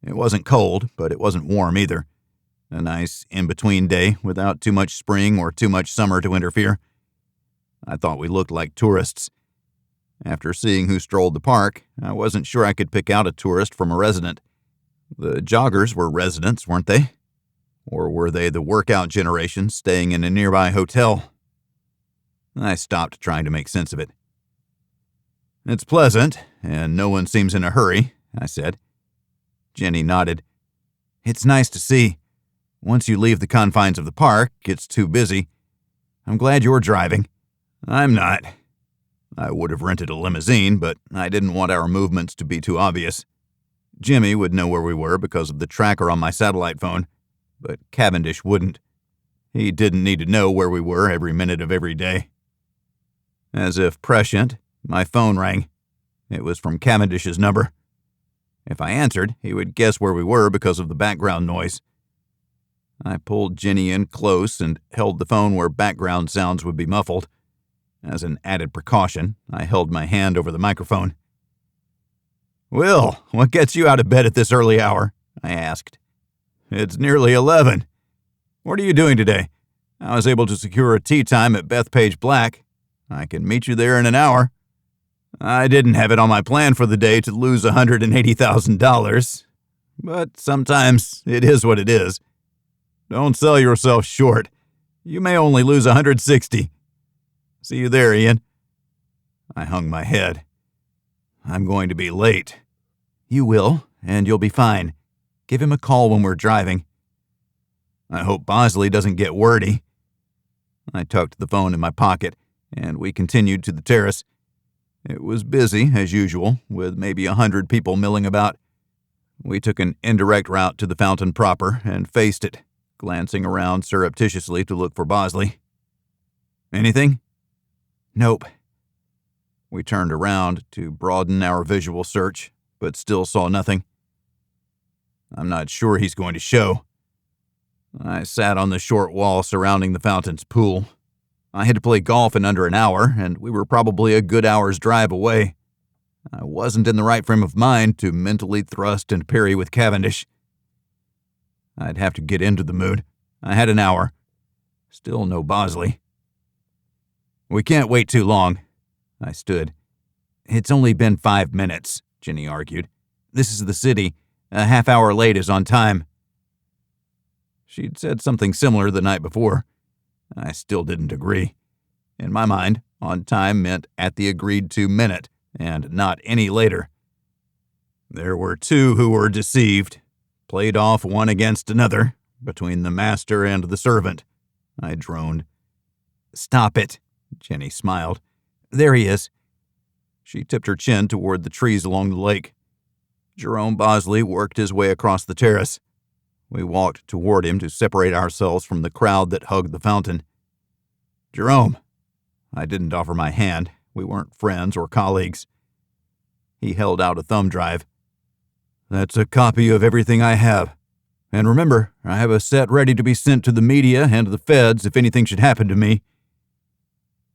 It wasn't cold, but it wasn't warm either. A nice in-between day without too much spring or too much summer to interfere. I thought we looked like tourists. After seeing who strolled the park, I wasn't sure I could pick out a tourist from a resident. The joggers were residents, weren't they? Or were they the workout generation staying in a nearby hotel? I stopped trying to make sense of it. "It's pleasant, and no one seems in a hurry," I said. Jenny nodded. "It's nice to see. Once you leave the confines of the park, it's too busy. I'm glad you're driving." "I'm not. I would have rented a limousine, but I didn't want our movements to be too obvious. Jimmy would know where we were because of the tracker on my satellite phone, but Cavendish wouldn't. He didn't need to know where we were every minute of every day." As if prescient, my phone rang. It was from Cavendish's number. If I answered, he would guess where we were because of the background noise. I pulled Jenny in close and held the phone where background sounds would be muffled. As an added precaution, I held my hand over the microphone. "Will, what gets you out of bed at this early hour?" I asked. "It's nearly 11. What are you doing today? I was able to secure a tea time at Bethpage Black. I can meet you there in an hour. I didn't have it on my plan for the day to lose $180,000, but sometimes it is what it is. Don't sell yourself short. You may only lose $160. See you there, Ian." I hung my head. "I'm going to be late." "You will, and you'll be fine. Give him a call when we're driving." "I hope Bosley doesn't get wordy." I tucked the phone in my pocket, and we continued to the terrace. It was busy, as usual, with maybe 100 people milling about. We took an indirect route to the fountain proper and faced it, glancing around surreptitiously to look for Bosley. "Anything?" "Nope." We turned around to broaden our visual search, but still saw nothing. "I'm not sure he's going to show." I sat on the short wall surrounding the fountain's pool. I had to play golf in under an hour, and we were probably a good hour's drive away. I wasn't in the right frame of mind to mentally thrust and parry with Cavendish. I'd have to get into the mood. I had an hour. Still no Bosley. "We can't wait too long." I stood. "It's only been 5 minutes, Jenny argued. "This is the city. A half hour late is on time." She'd said something similar the night before. I still didn't agree. In my mind, on time meant at the agreed-to minute, and not any later. There were two who were deceived, played off one against another, between the master and the servant. I droned. "Stop it," Jenny smiled. "There he is." She tipped her chin toward the trees along the lake. Jerome Bosley worked his way across the terrace. We walked toward him to separate ourselves from the crowd that hugged the fountain. "Jerome." I didn't offer my hand. We weren't friends or colleagues. He held out a thumb drive. "That's a copy of everything I have. And remember, I have a set ready to be sent to the media and the feds if anything should happen to me."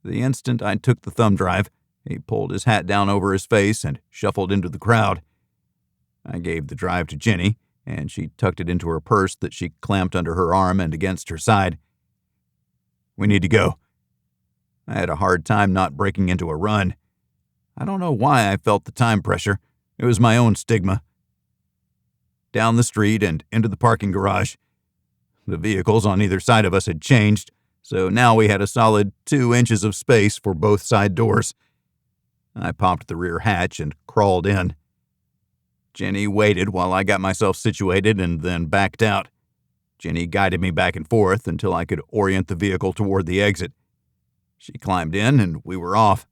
The instant I took the thumb drive, he pulled his hat down over his face and shuffled into the crowd. I gave the drive to Jenny, and she tucked it into her purse that she clamped under her arm and against her side. "We need to go." I had a hard time not breaking into a run. I don't know why I felt the time pressure. It was my own stigma. Down the street and into the parking garage. The vehicles on either side of us had changed, so now we had a solid 2 inches of space for both side doors. I popped the rear hatch and crawled in. Jenny waited while I got myself situated and then backed out. Jenny guided me back and forth until I could orient the vehicle toward the exit. She climbed in and we were off.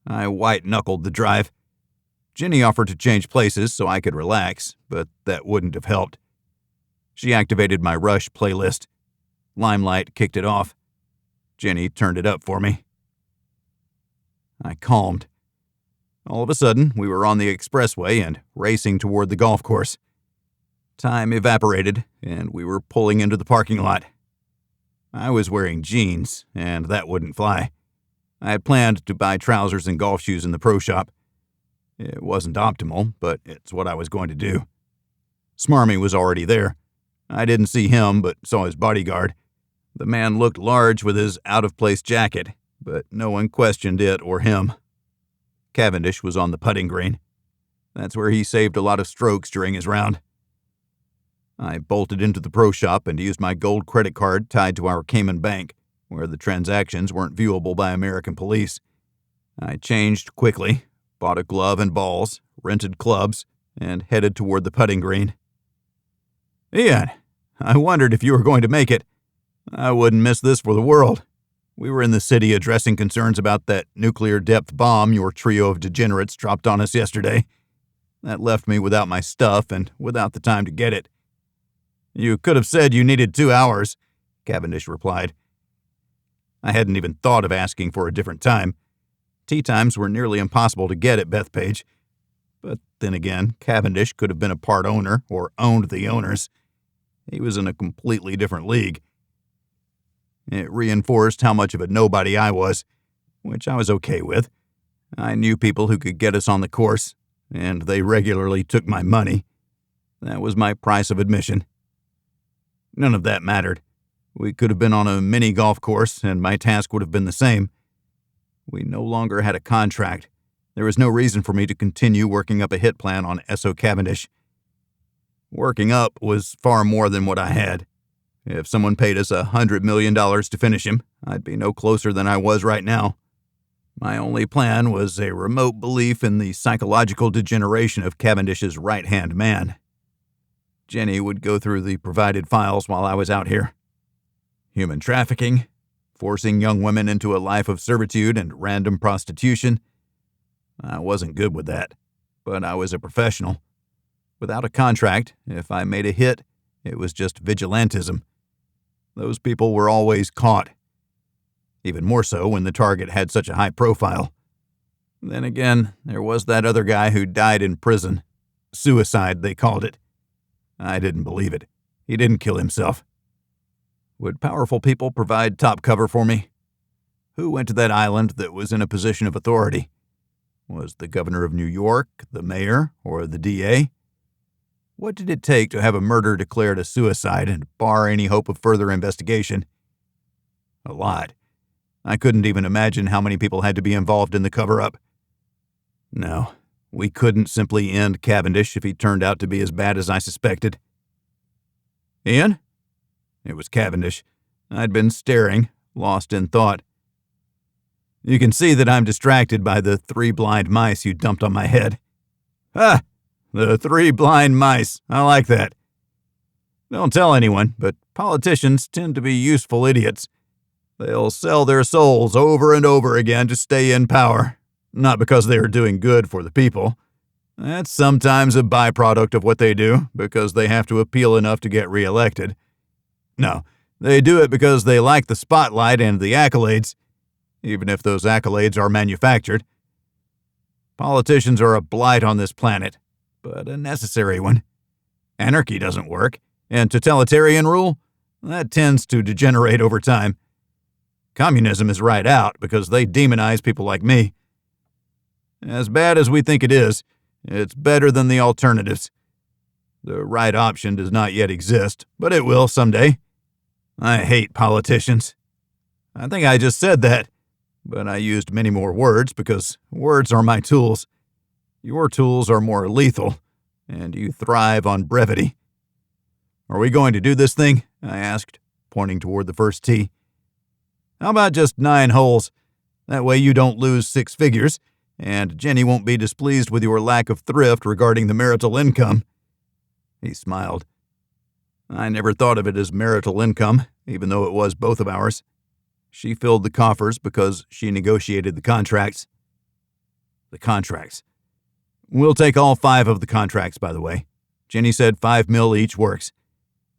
I white-knuckled the drive. Jenny offered to change places so I could relax, but that wouldn't have helped. She activated my Rush playlist. Limelight kicked it off. Jenny turned it up for me. I calmed. All of a sudden, we were on the expressway and racing toward the golf course. Time evaporated, and we were pulling into the parking lot. I was wearing jeans, and that wouldn't fly. I had planned to buy trousers and golf shoes in the pro shop. It wasn't optimal, but it's what I was going to do. Smarmy was already there. I didn't see him, but saw his bodyguard. The man looked large with his out-of-place jacket, but no one questioned it or him. Cavendish was on the putting green. That's where he saved a lot of strokes during his round. I bolted into the pro shop and used my gold credit card tied to our Cayman bank, where the transactions weren't viewable by American police. I changed quickly, bought a glove and balls, rented clubs, and headed toward the putting green. "Ian, I wondered if you were going to make it. I wouldn't miss this for the world. We were in the city addressing concerns about that nuclear depth bomb your trio of degenerates dropped on us yesterday. That left me without my stuff and without the time to get it." "You could have said you needed 2 hours," Cavendish replied. I hadn't even thought of asking for a different time. Tea times were nearly impossible to get at Bethpage. But then again, Cavendish could have been a part owner or owned the owners. He was in a completely different league. It reinforced how much of a nobody I was, which I was okay with. I knew people who could get us on the course, and they regularly took my money. That was my price of admission. None of that mattered. We could have been on a mini golf course, and my task would have been the same. We no longer had a contract. There was no reason for me to continue working up a hit plan on Essoe Cavindish. Working up was far more than what I had. If someone paid us $100 million to finish him, I'd be no closer than I was right now. My only plan was a remote belief in the psychological degeneration of Cavendish's right-hand man. Jenny would go through the provided files while I was out here. Human trafficking, forcing young women into a life of servitude and random prostitution. I wasn't good with that, but I was a professional. Without a contract, if I made a hit, it was just vigilantism. Those people were always caught. Even more so when the target had such a high profile. Then again, there was that other guy who died in prison. Suicide, they called it. I didn't believe it. He didn't kill himself. Would powerful people provide top cover for me? Who went to that island that was in a position of authority? Was the governor of New York, the mayor, or the DA? What did it take to have a murder declared a suicide and bar any hope of further investigation? A lot. I couldn't even imagine how many people had to be involved in the cover-up. No, we couldn't simply end Cavendish if he turned out to be as bad as I suspected. "Ian?" It was Cavendish. I'd been staring, lost in thought. "You can see that I'm distracted by the 3 blind mice you dumped on my head." "Ah, the 3 blind mice. I like that. Don't tell anyone, but politicians tend to be useful idiots. They'll sell their souls over and over again to stay in power, not because they are doing good for the people. That's sometimes a byproduct of what they do, because they have to appeal enough to get reelected. No, they do it because they like the spotlight and the accolades, even if those accolades are manufactured. Politicians are a blight on this planet, but a necessary one. Anarchy doesn't work, and totalitarian rule, that tends to degenerate over time. Communism is right out because they demonize people like me. As bad as we think it is, it's better than the alternatives. The right option does not yet exist, but it will someday. I hate politicians. I think I just said that, but I used many more words because words are my tools. Your tools are more lethal, and you thrive on brevity. "Are we going to do this thing?" I asked, pointing toward the first tee. "How about just 9 holes? That way you don't lose 6 figures, and Jenny won't be displeased with your lack of thrift regarding the marital income." He smiled. I never thought of it as marital income, even though it was both of ours. She filled the coffers because she negotiated the contracts. The contracts. We'll take all 5 of the contracts, by the way. Jenny said 5 mil each works.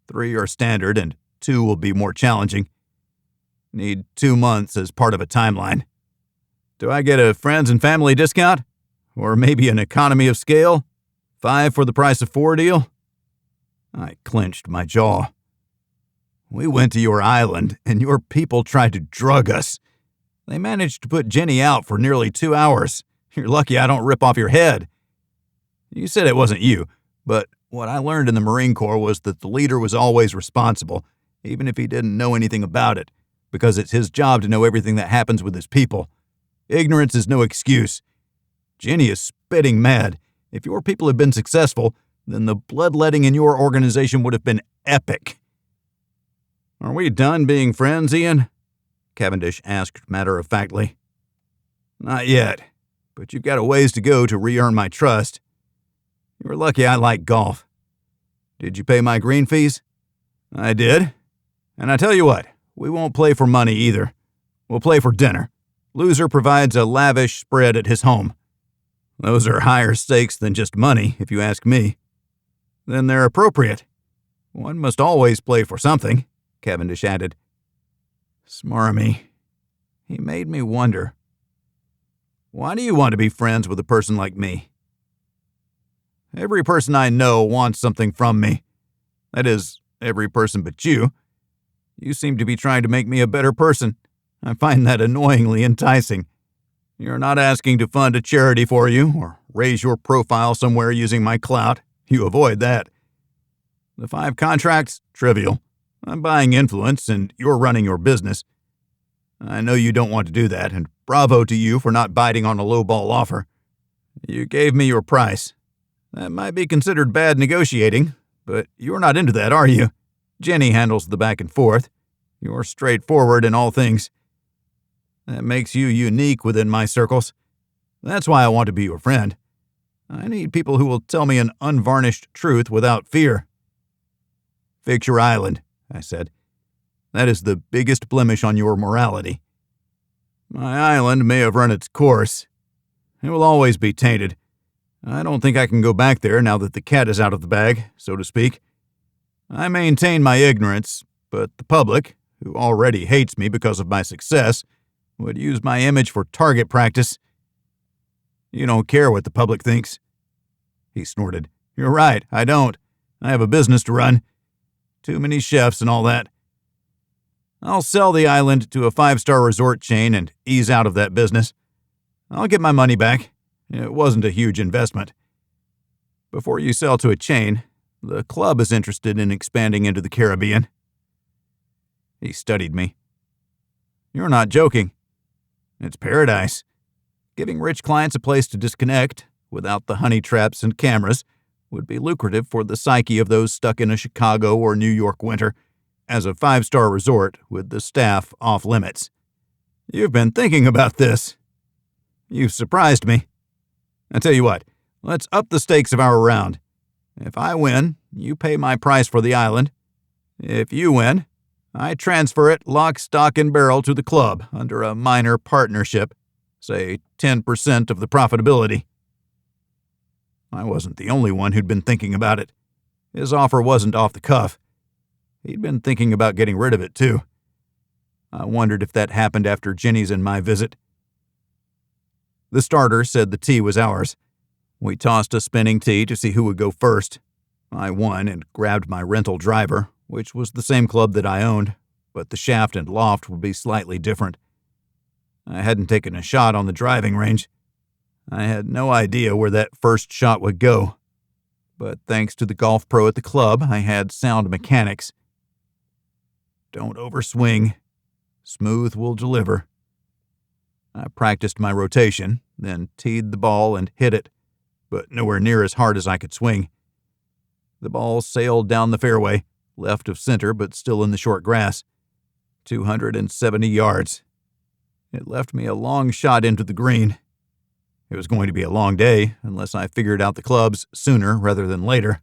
3 are standard, and 2 will be more challenging. Need 2 months as part of a timeline. Do I get a friends and family discount? Or maybe an economy of scale? 5 for the price of 4 deal? I clenched my jaw. We went to your island, and your people tried to drug us. They managed to put Jenny out for nearly 2 hours. You're lucky I don't rip off your head. You said it wasn't you, but what I learned in the Marine Corps was that the leader was always responsible, even if he didn't know anything about it, because it's his job to know everything that happens with his people. Ignorance is no excuse. Jenny is spitting mad. If your people had been successful, then the bloodletting in your organization would have been epic. Are we done being friends, Ian? Cavendish asked matter-of-factly. Not yet, but you've got a ways to go to re-earn my trust. You're lucky I like golf. Did you pay my green fees? I did. And I tell you what, we won't play for money either. We'll play for dinner. Loser provides a lavish spread at his home. Those are higher stakes than just money, if you ask me. Then they're appropriate. One must always play for something, Cavendish added. Smarmy. He made me wonder. Why do you want to be friends with a person like me? Every person I know wants something from me. That is, every person but you. You seem to be trying to make me a better person. I find that annoyingly enticing. You're not asking to fund a charity for you or raise your profile somewhere using my clout. You avoid that. The 5 contracts, trivial. I'm buying influence and you're running your business. I know you don't want to do that, and bravo to you for not biting on a lowball offer. You gave me your price. That might be considered bad negotiating, but you're not into that, are you? Jenny handles the back and forth. You're straightforward in all things. That makes you unique within my circles. That's why I want to be your friend. I need people who will tell me an unvarnished truth without fear. Fix your island, I said. That is the biggest blemish on your morality. My island may have run its course. It will always be tainted. I don't think I can go back there now that the cat is out of the bag, so to speak. I maintain my ignorance, but the public, who already hates me because of my success, would use my image for target practice. You don't care what the public thinks. He snorted. You're right, I don't. I have a business to run. Too many chefs and all that. I'll sell the island to a 5-star resort chain and ease out of that business. I'll get my money back. It wasn't a huge investment. Before you sell to a chain, the club is interested in expanding into the Caribbean. He studied me. You're not joking. It's paradise. Giving rich clients a place to disconnect, without the honey traps and cameras, would be lucrative for the psyche of those stuck in a Chicago or New York winter, as a 5-star resort with the staff off limits. You've been thinking about this. You've surprised me. I tell you what, let's up the stakes of our round. If I win, you pay my price for the island. If you win, I transfer it lock, stock, and barrel to the club under a minor partnership, say 10% of the profitability. I wasn't the only one who'd been thinking about it. His offer wasn't off the cuff. He'd been thinking about getting rid of it, too. I wondered if that happened after Jenny's and my visit. The starter said the tea was ours. We tossed a spinning tea to see who would go first. I won and grabbed my rental driver, which was the same club that I owned, but the shaft and loft would be slightly different. I hadn't taken a shot on the driving range. I had no idea where that first shot would go. But thanks to the golf pro at the club, I had sound mechanics. Don't overswing. Smooth will deliver. I practiced my rotation, then teed the ball and hit it, but nowhere near as hard as I could swing. The ball sailed down the fairway, left of center but still in the short grass. 270 yards. It left me a long shot into the green. It was going to be a long day unless I figured out the clubs sooner rather than later.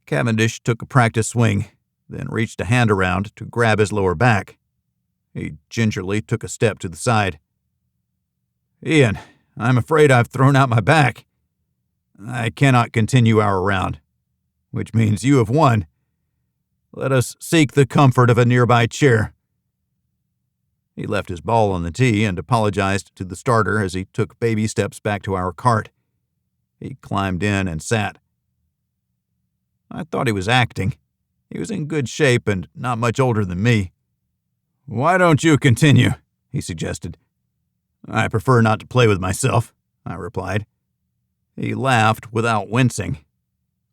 Cavendish took a practice swing, then reached a hand around to grab his lower back. He gingerly took a step to the side. Ian, I'm afraid I've thrown out my back. I cannot continue our round, which means you have won. Let us seek the comfort of a nearby chair. He left his ball on the tee and apologized to the starter as he took baby steps back to our cart. He climbed in and sat. I thought he was acting. He was in good shape and not much older than me. Why don't you continue? He suggested. I prefer not to play with myself, I replied. He laughed without wincing.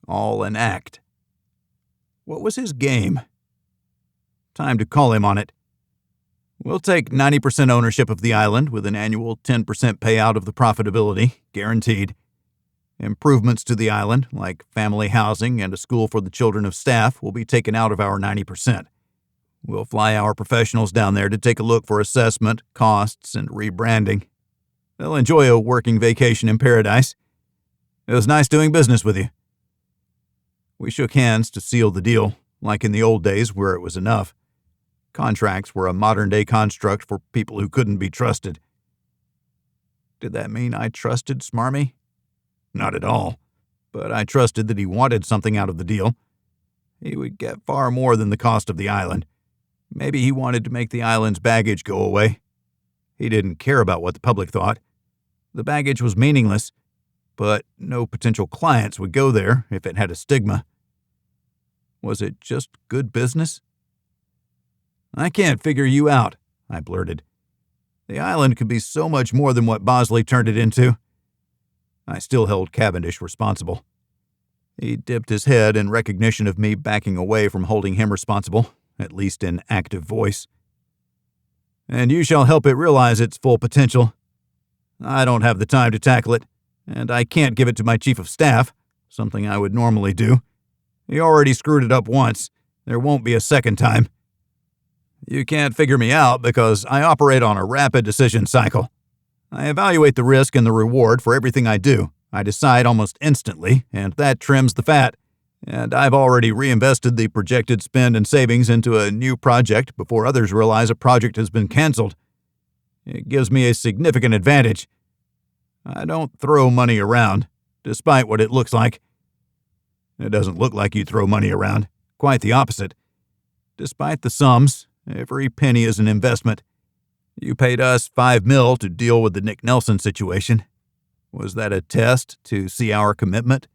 All an act. What was his game? Time to call him on it. We'll take 90% ownership of the island with an annual 10% payout of the profitability, guaranteed. Improvements to the island, like family housing and a school for the children of staff, will be taken out of our 90%. We'll fly our professionals down there to take a look for assessment, costs, and rebranding. They'll enjoy a working vacation in paradise. It was nice doing business with you. We shook hands to seal the deal, like in the old days where it was enough. Contracts were a modern-day construct for people who couldn't be trusted. Did that mean I trusted Smarmy? Not at all, but I trusted that he wanted something out of the deal. He would get far more than the cost of the island. Maybe he wanted to make the island's baggage go away. He didn't care about what the public thought. The baggage was meaningless, but no potential clients would go there if it had a stigma. Was it just good business? I can't figure you out, I blurted. The island could be so much more than what Bosley turned it into. I still held Cavendish responsible. He dipped his head in recognition of me backing away from holding him responsible, at least in active voice. And you shall help it realize its full potential. I don't have the time to tackle it, and I can't give it to my chief of staff, something I would normally do. He already screwed it up once. There won't be a second time. You can't figure me out because I operate on a rapid decision cycle. I evaluate the risk and the reward for everything I do. I decide almost instantly, and that trims the fat. And I've already reinvested the projected spend and savings into a new project before others realize a project has been canceled. It gives me a significant advantage. I don't throw money around, despite what it looks like. It doesn't look like you throw money around. Quite the opposite. Despite the sums, every penny is an investment. You paid us $5 million to deal with the Nick Nelson situation. Was that a test to see our commitment?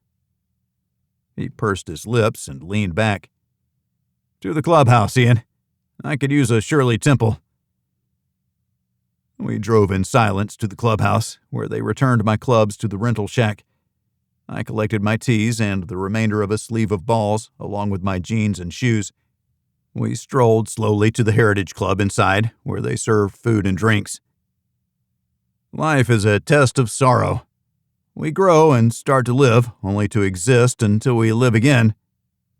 He pursed his lips and leaned back. To the clubhouse, Ian. I could use a Shirley Temple. We drove in silence to the clubhouse, where they returned my clubs to the rental shack. I collected my tees and the remainder of a sleeve of balls, along with my jeans and shoes. We strolled slowly to the Heritage Club inside, where they served food and drinks. Life is a test of sorrow. We grow and start to live, only to exist until we live again.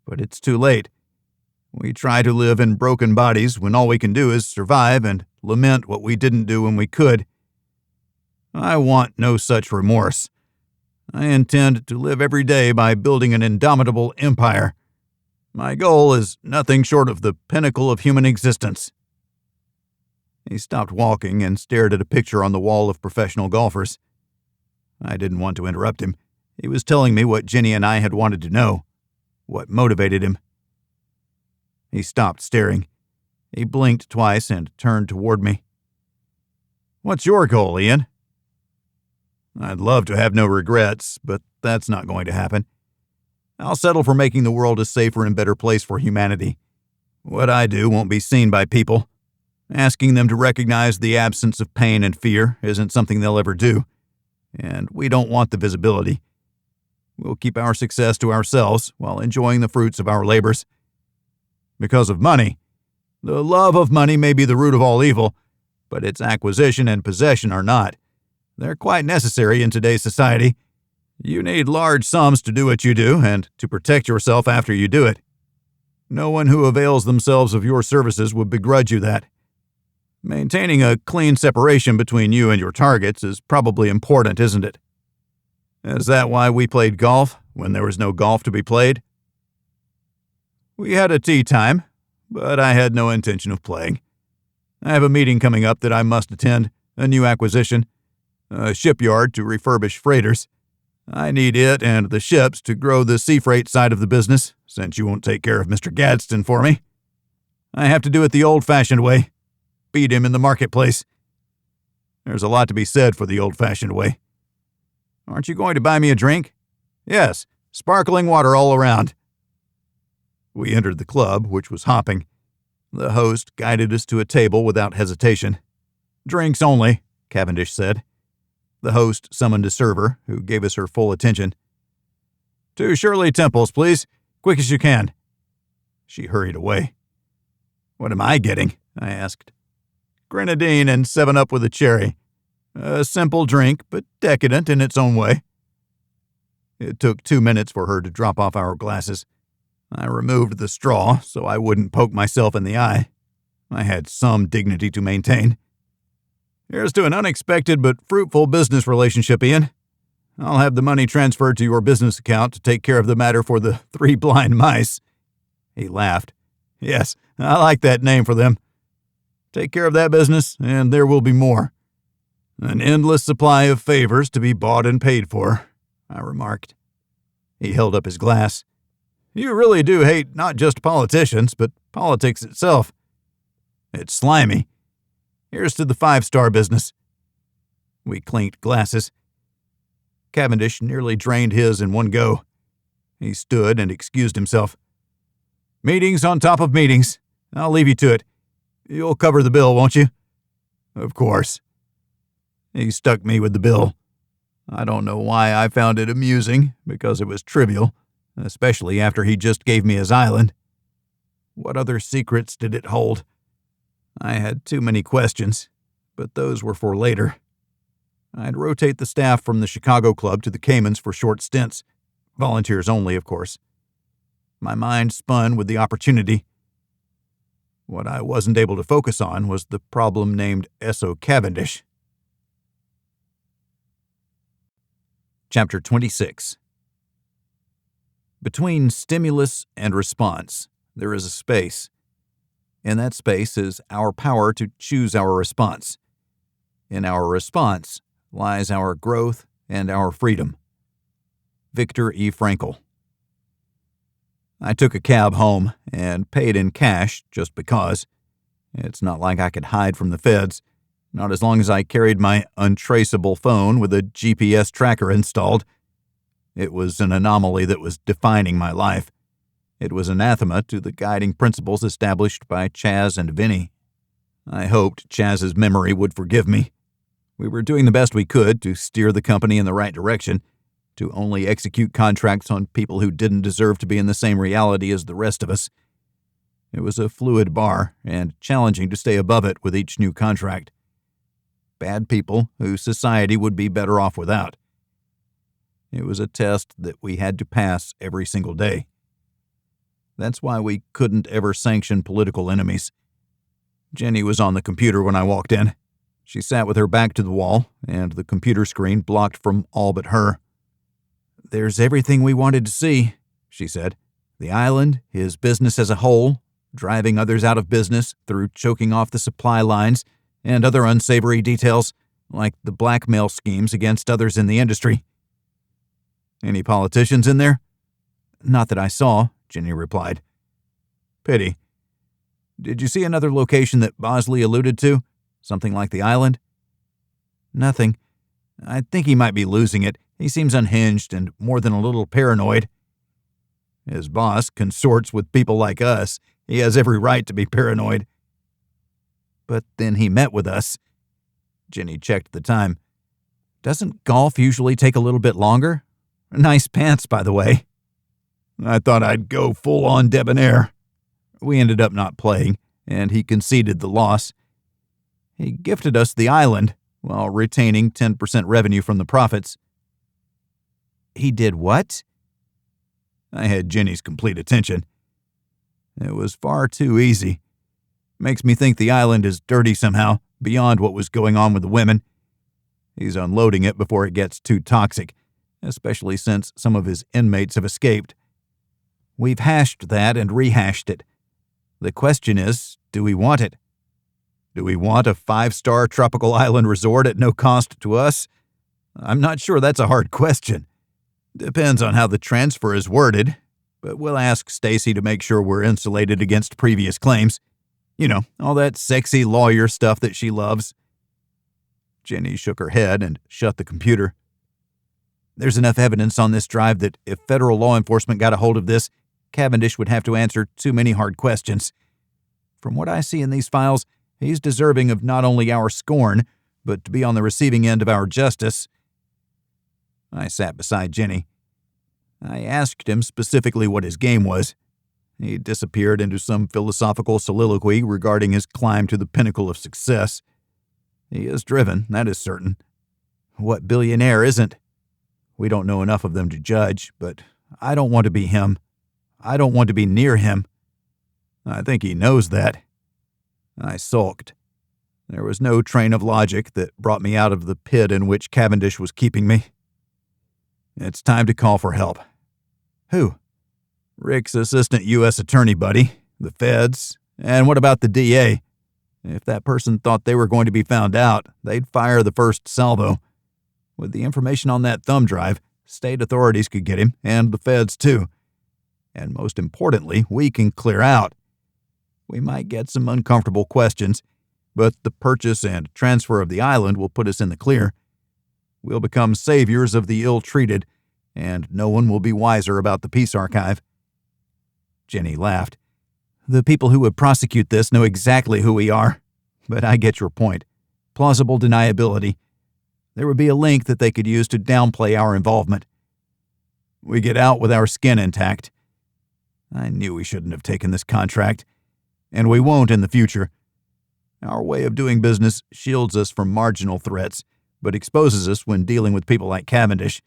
But it's too late. We try to live in broken bodies when all we can do is survive and lament what we didn't do when we could. I want no such remorse. I intend to live every day by building an indomitable empire. My goal is nothing short of the pinnacle of human existence. He stopped walking and stared at a picture on the wall of professional golfers. I didn't want to interrupt him. He was telling me what Jenny and I had wanted to know, what motivated him. He stopped staring. He blinked twice and turned toward me. What's your goal, Ian? I'd love to have no regrets, but that's not going to happen. I'll settle for making the world a safer and better place for humanity. What I do won't be seen by people. Asking them to recognize the absence of pain and fear isn't something they'll ever do, and we don't want the visibility. We'll keep our success to ourselves while enjoying the fruits of our labors. Because of money. The love of money may be the root of all evil, but its acquisition and possession are not. They're quite necessary in today's society. You need large sums to do what you do and to protect yourself after you do it. No one who avails themselves of your services would begrudge you that. Maintaining a clean separation between you and your targets is probably important, isn't it? Is that why we played golf when there was no golf to be played? We had a tea time, but I had no intention of playing. I have a meeting coming up that I must attend, a new acquisition, a shipyard to refurbish freighters. I need it and the ships to grow the sea freight side of the business, since you won't take care of Mr. Gadsden for me. I have to do it the old-fashioned way. Beat him in the marketplace. There's a lot to be said for the old-fashioned way. Aren't you going to buy me a drink? Yes, sparkling water all around. We entered the club, which was hopping. The host guided us to a table without hesitation. Drinks only, Cavendish said. The host summoned a server, who gave us her full attention. 2 Shirley Temples, please. Quick as you can. She hurried away. What am I getting? I asked. Grenadine and 7-Up with a cherry. A simple drink, but decadent in its own way. It took 2 minutes for her to drop off our glasses. I removed the straw so I wouldn't poke myself in the eye. I had some dignity to maintain. Here's to an unexpected but fruitful business relationship, Ian. I'll have the money transferred to your business account to take care of the matter for the 3 blind mice. He laughed. Yes, I like that name for them. Take care of that business, and there will be more. An endless supply of favors to be bought and paid for, I remarked. He held up his glass. You really do hate not just politicians, but politics itself. It's slimy. Here's to the 5-star business. We clinked glasses. Cavendish nearly drained his in one go. He stood and excused himself. Meetings on top of meetings. I'll leave you to it. You'll cover the bill, won't you? Of course. He stuck me with the bill. I don't know why I found it amusing, because it was trivial, especially after he just gave me his island. What other secrets did it hold? I had too many questions, but those were for later. I'd rotate the staff from the Chicago Club to the Caymans for short stints. Volunteers only, of course. My mind spun with the opportunity. What I wasn't able to focus on was the problem named Essoe Cavindish. Chapter 26. Between stimulus and response, there is a space. In that space is our power to choose our response. In our response lies our growth and our freedom. Viktor E. Frankl. I took a cab home and paid in cash just because. It's not like I could hide from the feds, not as long as I carried my untraceable phone with a GPS tracker installed. It was an anomaly that was defining my life. It was anathema to the guiding principles established by Chaz and Vinny. I hoped Chaz's memory would forgive me. We were doing the best we could to steer the company in the right direction, to only execute contracts on people who didn't deserve to be in the same reality as the rest of us. It was a fluid bar, and challenging to stay above it with each new contract. Bad people who society would be better off without. It was a test that we had to pass every single day. That's why we couldn't ever sanction political enemies. Jenny was on the computer when I walked in. She sat with her back to the wall, and the computer screen blocked from all but her. There's everything we wanted to see, she said. The island, his business as a whole, driving others out of business through choking off the supply lines, and other unsavory details, like the blackmail schemes against others in the industry. Any politicians in there? Not that I saw, Jenny replied. Pity. Did you see another location that Bosley alluded to? Something like the island? Nothing. I think he might be losing it. He seems unhinged and more than a little paranoid. His boss consorts with people like us. He has every right to be paranoid. But then he met with us. Jenny checked the time. Doesn't golf usually take a little bit longer? Nice pants, by the way. I thought I'd go full-on debonair. We ended up not playing, and he conceded the loss. He gifted us the island, while retaining 10% revenue from the profits. He did what? I had Jenny's complete attention. It was far too easy. Makes me think the island is dirty somehow, beyond what was going on with the women. He's unloading it before it gets too toxic, especially since some of his inmates have escaped. We've hashed that and rehashed it. The question is, do we want it? Do we want a 5-star tropical island resort at no cost to us? I'm not sure that's a hard question. Depends on how the transfer is worded, but we'll ask Stacy to make sure we're insulated against previous claims. You know, all that sexy lawyer stuff that she loves. Jenny shook her head and shut the computer. There's enough evidence on this drive that if federal law enforcement got a hold of this, Cavendish would have to answer too many hard questions. From what I see in these files, he's deserving of not only our scorn, but to be on the receiving end of our justice. I sat beside Jenny. I asked him specifically what his game was. He disappeared into some philosophical soliloquy regarding his climb to the pinnacle of success. He is driven, that is certain. What billionaire isn't? We don't know enough of them to judge, but I don't want to be him. I don't want to be near him. I think he knows that. I sulked. There was no train of logic that brought me out of the pit in which Cavendish was keeping me. It's time to call for help. Who? Rick's assistant U.S. attorney buddy, the feds, and what about the DA? If that person thought they were going to be found out, they'd fire the first salvo. With the information on that thumb drive, state authorities could get him, and the feds too. And most importantly, we can clear out. We might get some uncomfortable questions, but the purchase and transfer of the island will put us in the clear. We'll become saviors of the ill-treated, and no one will be wiser about the peace archive. Jenny laughed. The people who would prosecute this know exactly who we are, but I get your point. Plausible deniability. There would be a link that they could use to downplay our involvement. We get out with our skin intact. I knew we shouldn't have taken this contract, and we won't in the future. Our way of doing business shields us from marginal threats, but exposes us when dealing with people like Cavendish.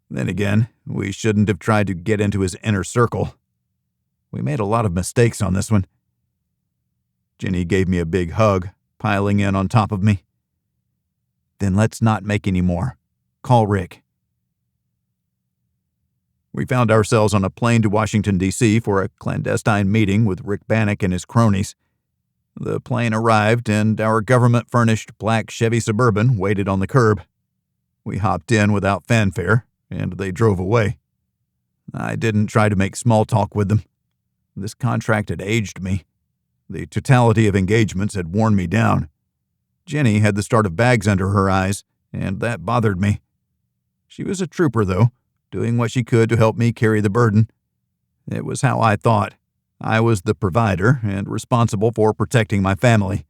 Then again, we shouldn't have tried to get into his inner circle. We made a lot of mistakes on this one. Jenny gave me a big hug, piling in on top of me. Then let's not make any more. Call Rick. We found ourselves on a plane to Washington, D.C. for a clandestine meeting with Rick Bannock and his cronies. The plane arrived, and our government-furnished black Chevy Suburban waited on the curb. We hopped in without fanfare, and they drove away. I didn't try to make small talk with them. This contract had aged me. The totality of engagements had worn me down. Jenny had the start of bags under her eyes, and that bothered me. She was a trooper, though, doing what she could to help me carry the burden. It was how I thought. I was the provider and responsible for protecting my family.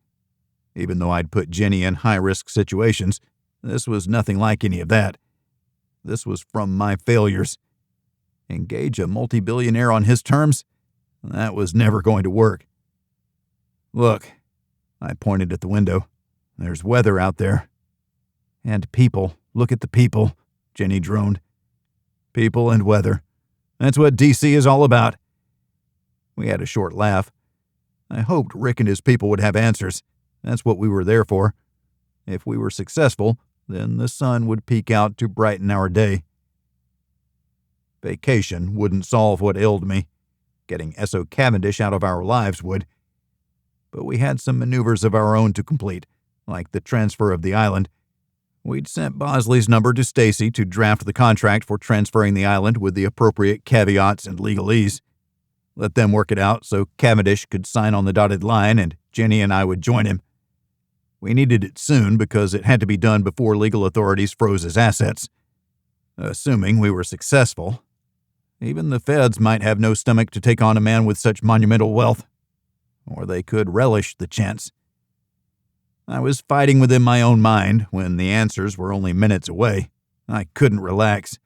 Even though I'd put Jenny in high-risk situations, this was nothing like any of that. This was from my failures. Engage a multi-billionaire on his terms? That was never going to work. Look, I pointed at the window. There's weather out there. And people. Look at the people, Jenny droned. People and weather. That's what D.C. is all about. We had a short laugh. I hoped Rick and his people would have answers. That's what we were there for. If we were successful, then the sun would peek out to brighten our day. Vacation wouldn't solve what ailed me. Getting Essoe Cavindish out of our lives would. But we had some maneuvers of our own to complete, like the transfer of the island. We'd sent Bosley's number to Stacy to draft the contract for transferring the island with the appropriate caveats and legalese. Let them work it out so Cavendish could sign on the dotted line and Jenny and I would join him. We needed it soon because it had to be done before legal authorities froze his assets. Assuming we were successful, even the feds might have no stomach to take on a man with such monumental wealth. Or they could relish the chance. I was fighting within my own mind when the answers were only minutes away. I couldn't relax.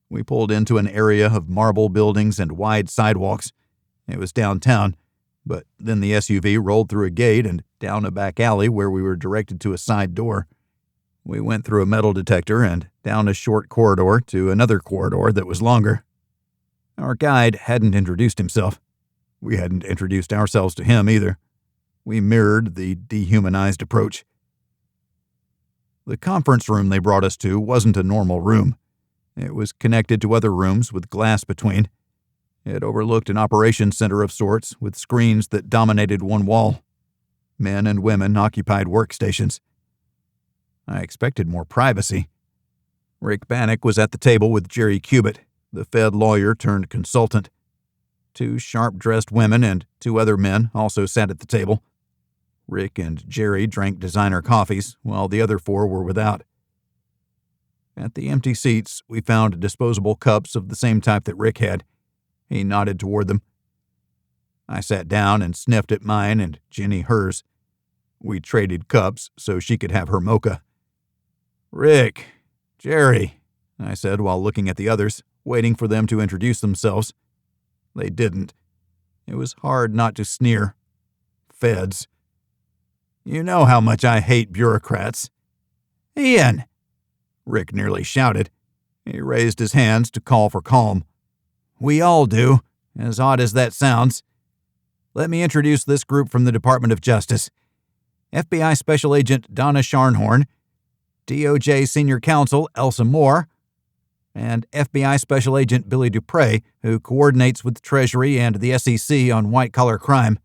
We pulled into an area of marble buildings and wide sidewalks. It was downtown, but then the SUV rolled through a gate and down a back alley where we were directed to a side door. We went through a metal detector and down a short corridor to another corridor that was longer. Our guide hadn't introduced himself. We hadn't introduced ourselves to him either. We mirrored the dehumanized approach. The conference room they brought us to wasn't a normal room. It was connected to other rooms with glass between. It overlooked an operations center of sorts with screens that dominated one wall. Men and women occupied workstations. I expected more privacy. Rick Bannock was at the table with Jerry Cubitt, the Fed lawyer turned consultant. 2 sharp-dressed women and 2 other men also sat at the table. Rick and Jerry drank designer coffees, while the other 4 were without. At the empty seats, we found disposable cups of the same type that Rick had. He nodded toward them. I sat down and sniffed at mine and Jenny hers. We traded cups so she could have her mocha. "Rick, Jerry," I said while looking at the others, waiting for them to introduce themselves. They didn't. It was hard not to sneer. Feds. You know how much I hate bureaucrats. Ian! Rick nearly shouted. He raised his hands to call for calm. We all do, as odd as that sounds. Let me introduce this group from the Department of Justice. FBI Special Agent Donna Sharnhorn, DOJ Senior Counsel Elsa Moore, and FBI Special Agent Billy Dupre, who coordinates with Treasury and the SEC on white-collar crime.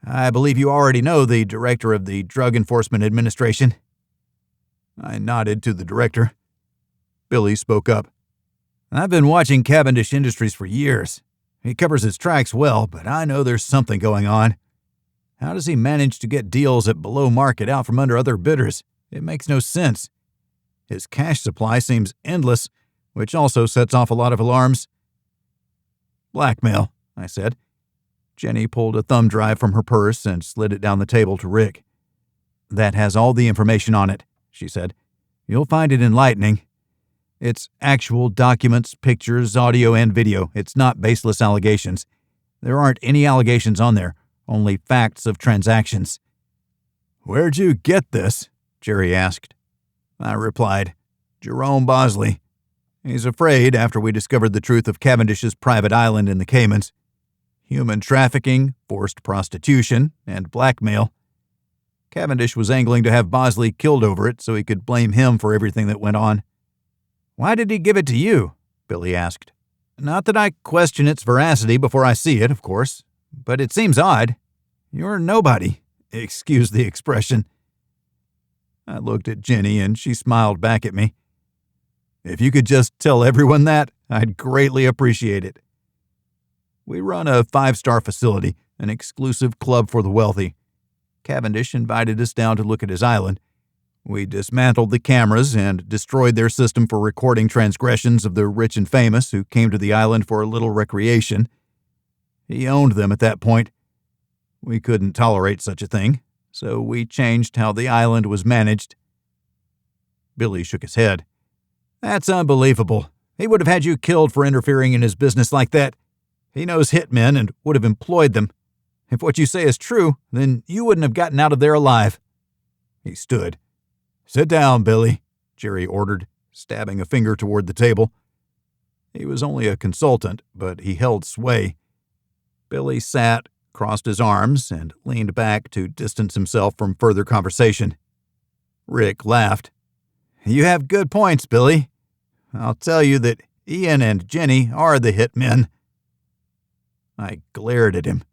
I believe you already know the Director of the Drug Enforcement Administration. I nodded to the director. Billy spoke up. I've been watching Cavendish Industries for years. He covers his tracks well, but I know there's something going on. How does he manage to get deals at below market out from under other bidders? It makes no sense. His cash supply seems endless, which also sets off a lot of alarms. Blackmail, I said. Jenny pulled a thumb drive from her purse and slid it down the table to Rick. That has all the information on it, she said. You'll find it enlightening. It's actual documents, pictures, audio, and video. It's not baseless allegations. There aren't any allegations on there, only facts of transactions. Where'd you get this? Jerry asked. I replied, Jerome Bosley. He's afraid after we discovered the truth of Cavendish's private island in the Caymans. Human trafficking, forced prostitution, and blackmail. Cavendish was angling to have Bosley killed over it so he could blame him for everything that went on. Why did he give it to you? Billy asked. Not that I question its veracity before I see it, of course, but it seems odd. You're nobody. Excuse the expression. I looked at Jenny and she smiled back at me. If you could just tell everyone that, I'd greatly appreciate it. We run a 5-star facility, an exclusive club for the wealthy. Cavendish invited us down to look at his island. We dismantled the cameras and destroyed their system for recording transgressions of the rich and famous who came to the island for a little recreation. He owned them at that point. We couldn't tolerate such a thing, so we changed how the island was managed. Billy shook his head. That's unbelievable. He would have had you killed for interfering in his business like that. He knows hitmen and would have employed them. If what you say is true, then you wouldn't have gotten out of there alive. He stood. Sit down, Billy, Jerry ordered, stabbing a finger toward the table. He was only a consultant, but he held sway. Billy sat, crossed his arms, and leaned back to distance himself from further conversation. Rick laughed. You have good points, Billy. I'll tell you that Ian and Jenny are the hitmen. I glared at him.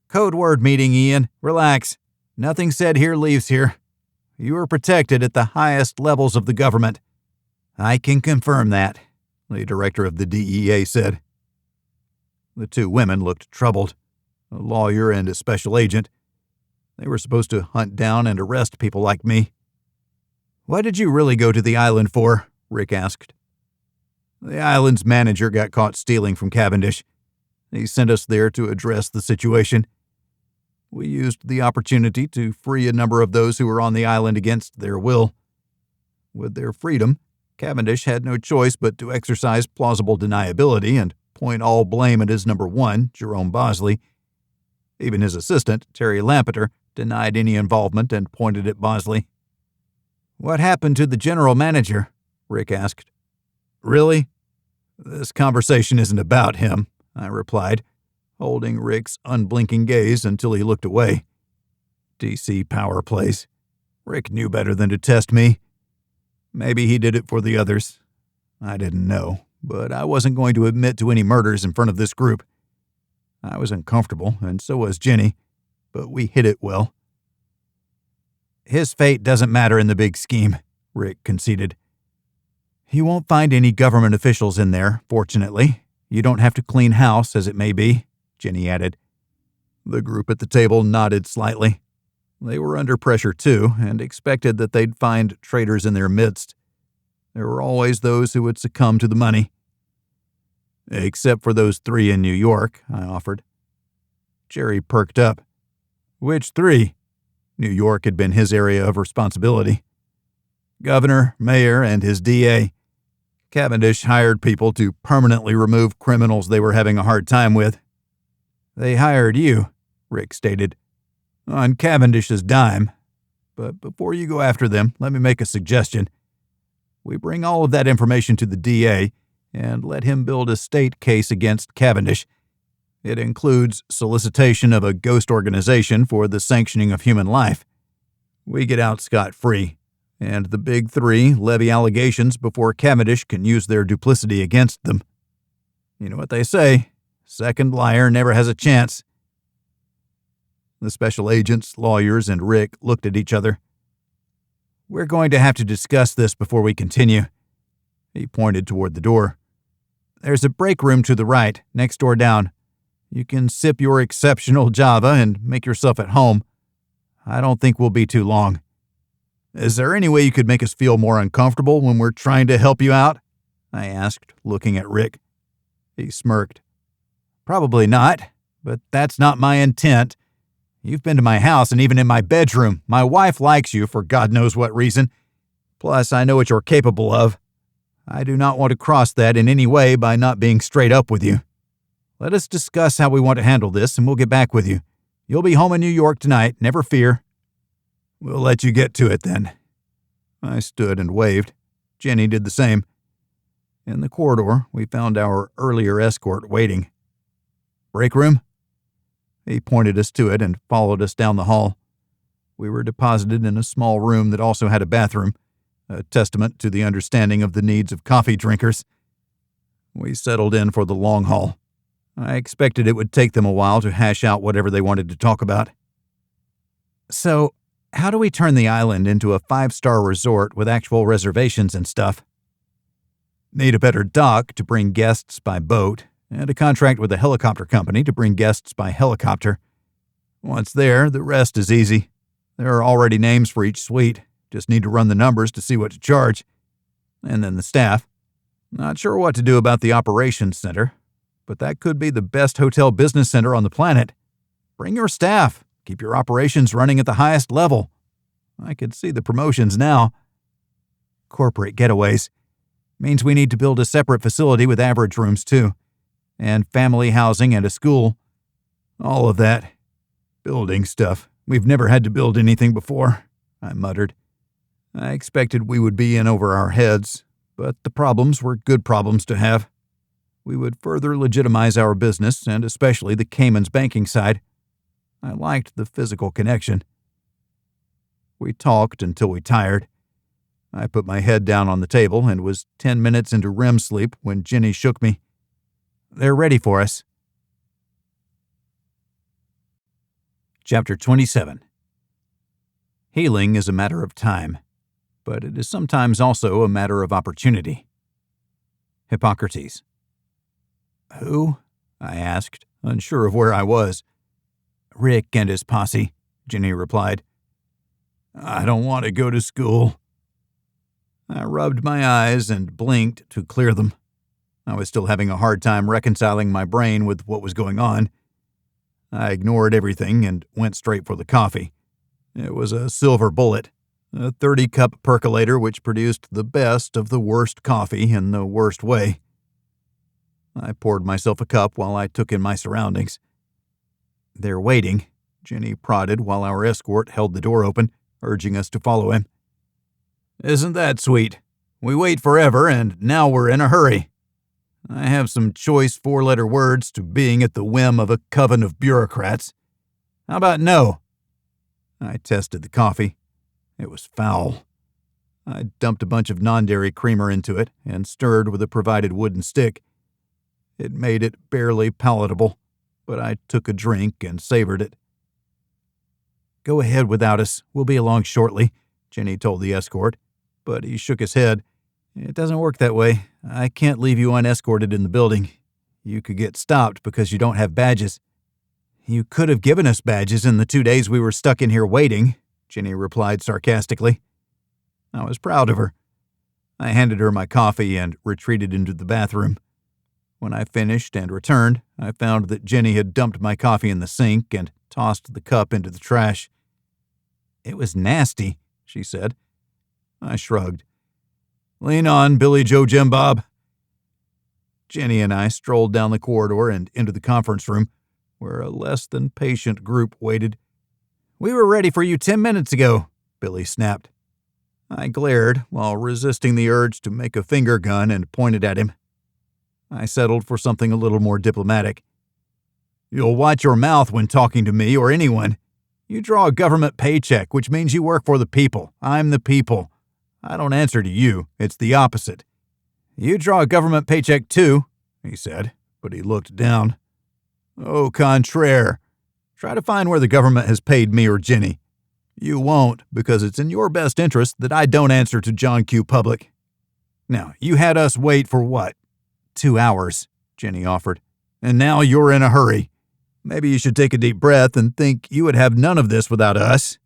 Code word meeting, Ian. Relax. Nothing said here leaves here. You are protected at the highest levels of the government. I can confirm that, the director of the DEA said. The two women looked troubled, a lawyer and a special agent. They were supposed to hunt down and arrest people like me. What did you really go to the island for? Rick asked. The island's manager got caught stealing from Cavendish. He sent us there to address the situation. We used the opportunity to free a number of those who were on the island against their will. With their freedom, Cavendish had no choice but to exercise plausible deniability and point all blame at his number one, Jerome Bosley. Even his assistant, Terry Lampeter, denied any involvement and pointed at Bosley. What happened to the general manager? Rick asked. Really? This conversation isn't about him, I replied, holding Rick's unblinking gaze until he looked away. DC power plays. Rick knew better than to test me. Maybe he did it for the others. I didn't know, but I wasn't going to admit to any murders in front of this group. I was uncomfortable, and so was Jenny, but we hid it well. His fate doesn't matter in the big scheme, Rick conceded. You won't find any government officials in there, fortunately. You don't have to clean house, as it may be, Jenny added. The group at the table nodded slightly. They were under pressure, too, and expected that they'd find traitors in their midst. There were always those who would succumb to the money. Except for those 3 in New York, I offered. Jerry perked up. Which 3? New York had been his area of responsibility. Governor, mayor, and his DA. Cavendish hired people to permanently remove criminals they were having a hard time with. They hired you, Rick stated. On Cavendish's dime. But before you go after them, let me make a suggestion. We bring all of that information to the DA and let him build a state case against Cavendish. It includes solicitation of a ghost organization for the sanctioning of human life. We get out scot-free, and the big three levy allegations before Cavendish can use their duplicity against them. You know what they say, second liar never has a chance. The special agents, lawyers, and Rick looked at each other. We're going to have to discuss this before we continue. He pointed toward the door. There's a break room to the right, next door down. You can sip your exceptional Java and make yourself at home. I don't think we'll be too long. Is there any way you could make us feel more uncomfortable when we're trying to help you out? I asked, looking at Rick. He smirked. Probably not, but that's not my intent. You've been to my house and even in my bedroom. My wife likes you for God knows what reason. Plus, I know what you're capable of. I do not want to cross that in any way by not being straight up with you. Let us discuss how we want to handle this, and we'll get back with you. You'll be home in New York tonight, never fear. We'll let you get to it then. I stood and waved. Jenny did the same. In the corridor, we found our earlier escort waiting. Break room? He pointed us to it and followed us down the hall. We were deposited in a small room that also had a bathroom, a testament to the understanding of the needs of coffee drinkers. We settled in for the long haul. I expected it would take them a while to hash out whatever they wanted to talk about. So, how do we turn the island into a 5-star resort with actual reservations and stuff? Need a better dock to bring guests by boat, and a contract with a helicopter company to bring guests by helicopter. Once there, the rest is easy. There are already names for each suite. Just need to run the numbers to see what to charge. And then the staff. Not sure what to do about the operations center, but that could be the best hotel business center on the planet. Bring your staff. Keep your operations running at the highest level. I could see the promotions now. Corporate getaways. Means we need to build a separate facility with average rooms, too. And family housing and a school. All of that. Building stuff. We've never had to build anything before, I muttered. I expected we would be in over our heads, but the problems were good problems to have. We would further legitimize our business, and especially the Cayman's banking side. I liked the physical connection. We talked until we tired. I put my head down on the table and was 10 minutes into REM sleep when Jenny shook me. They're ready for us. Chapter 27. Healing is a matter of time, but it is sometimes also a matter of opportunity. Hippocrates. Who? I asked, unsure of where I was. Rick and his posse, Jenny replied. I don't want to go to school. I rubbed my eyes and blinked to clear them. I was still having a hard time reconciling my brain with what was going on. I ignored everything and went straight for the coffee. It was a silver bullet, a 30-cup percolator which produced the best of the worst coffee in the worst way. I poured myself a cup while I took in my surroundings. They're waiting, Jenny prodded while our escort held the door open, urging us to follow him. Isn't that sweet? We wait forever, and now we're in a hurry. I have some choice 4-letter words to being at the whim of a coven of bureaucrats. How about no? I tested the coffee. It was foul. I dumped a bunch of non-dairy creamer into it and stirred with a provided wooden stick. It made it barely palatable, but I took a drink and savored it. Go ahead without us. We'll be along shortly, Jenny told the escort, but he shook his head. It doesn't work that way. I can't leave you unescorted in the building. You could get stopped because you don't have badges. You could have given us badges in the 2 days we were stuck in here waiting, Jenny replied sarcastically. I was proud of her. I handed her my coffee and retreated into the bathroom. When I finished and returned, I found that Jenny had dumped my coffee in the sink and tossed the cup into the trash. It was nasty, she said. I shrugged. Lean on, Billy Joe Jim Bob. Jenny and I strolled down the corridor and into the conference room, where a less than patient group waited. We were ready for you 10 minutes ago, Billy snapped. I glared while resisting the urge to make a finger gun and pointed at him. I settled for something a little more diplomatic. You'll watch your mouth when talking to me or anyone. You draw a government paycheck, which means you work for the people. I'm the people. I don't answer to you. It's the opposite. You draw a government paycheck too, he said, but he looked down. Au contraire. Try to find where the government has paid me or Jenny. You won't, because it's in your best interest that I don't answer to John Q. Public. Now, you had us wait for what? 2 hours, Jenny offered. And now you're in a hurry. Maybe you should take a deep breath and think you would have none of this without us.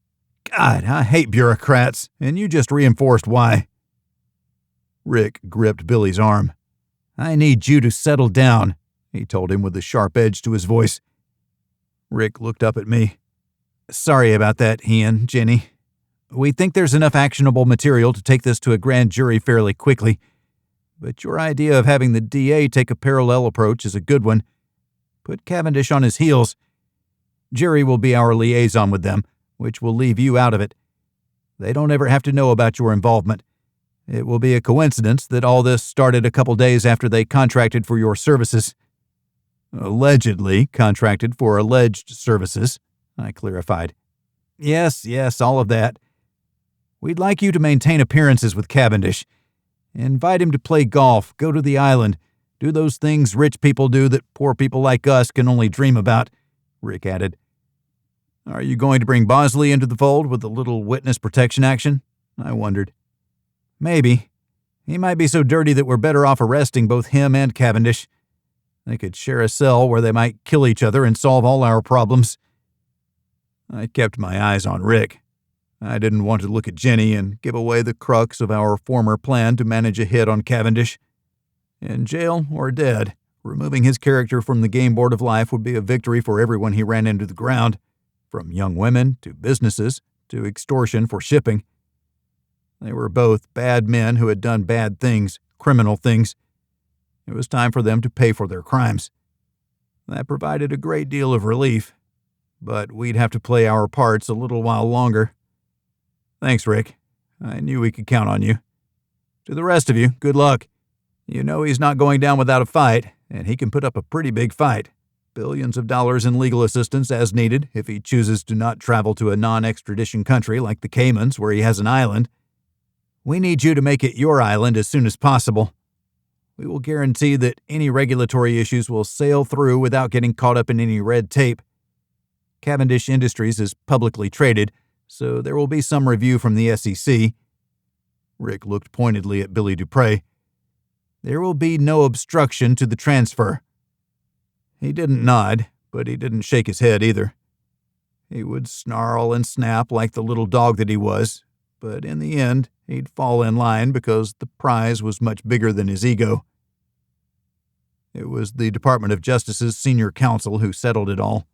God, I hate bureaucrats, and you just reinforced why. Rick gripped Billy's arm. I need you to settle down, he told him with a sharp edge to his voice. Rick looked up at me. Sorry about that, Ian, Jenny. We think there's enough actionable material to take this to a grand jury fairly quickly. But your idea of having the DA take a parallel approach is a good one. Put Cavendish on his heels. Jerry will be our liaison with them, which will leave you out of it. They don't ever have to know about your involvement. It will be a coincidence that all this started a couple days after they contracted for your services. Allegedly contracted for alleged services, I clarified. Yes, all of that. We'd like you to maintain appearances with Cavendish. Invite him to play golf, go to the island, do those things rich people do that poor people like us can only dream about, Rick added. Are you going to bring Bosley into the fold with a little witness protection action? I wondered. Maybe. He might be so dirty that we're better off arresting both him and Cavendish. They could share a cell where they might kill each other and solve all our problems. I kept my eyes on Rick. I didn't want to look at Jenny and give away the crux of our former plan to manage a hit on Cavendish. In jail or dead, removing his character from the game board of life would be a victory for everyone he ran into the ground, from young women to businesses to extortion for shipping. They were both bad men who had done bad things, criminal things. It was time for them to pay for their crimes. That provided a great deal of relief, but we'd have to play our parts a little while longer. Thanks, Rick. I knew we could count on you. To the rest of you, good luck. You know he's not going down without a fight, and he can put up a pretty big fight. Billions of dollars in legal assistance as needed if he chooses to not travel to a non-extradition country like the Caymans where he has an island. We need you to make it your island as soon as possible. We will guarantee that any regulatory issues will sail through without getting caught up in any red tape. Cavendish Industries is publicly traded, so there will be some review from the SEC. Rick looked pointedly at Billy Dupre. There will be no obstruction to the transfer. He didn't nod, but he didn't shake his head either. He would snarl and snap like the little dog that he was, but in the end, he'd fall in line because the prize was much bigger than his ego. It was the Department of Justice's senior counsel who settled it all.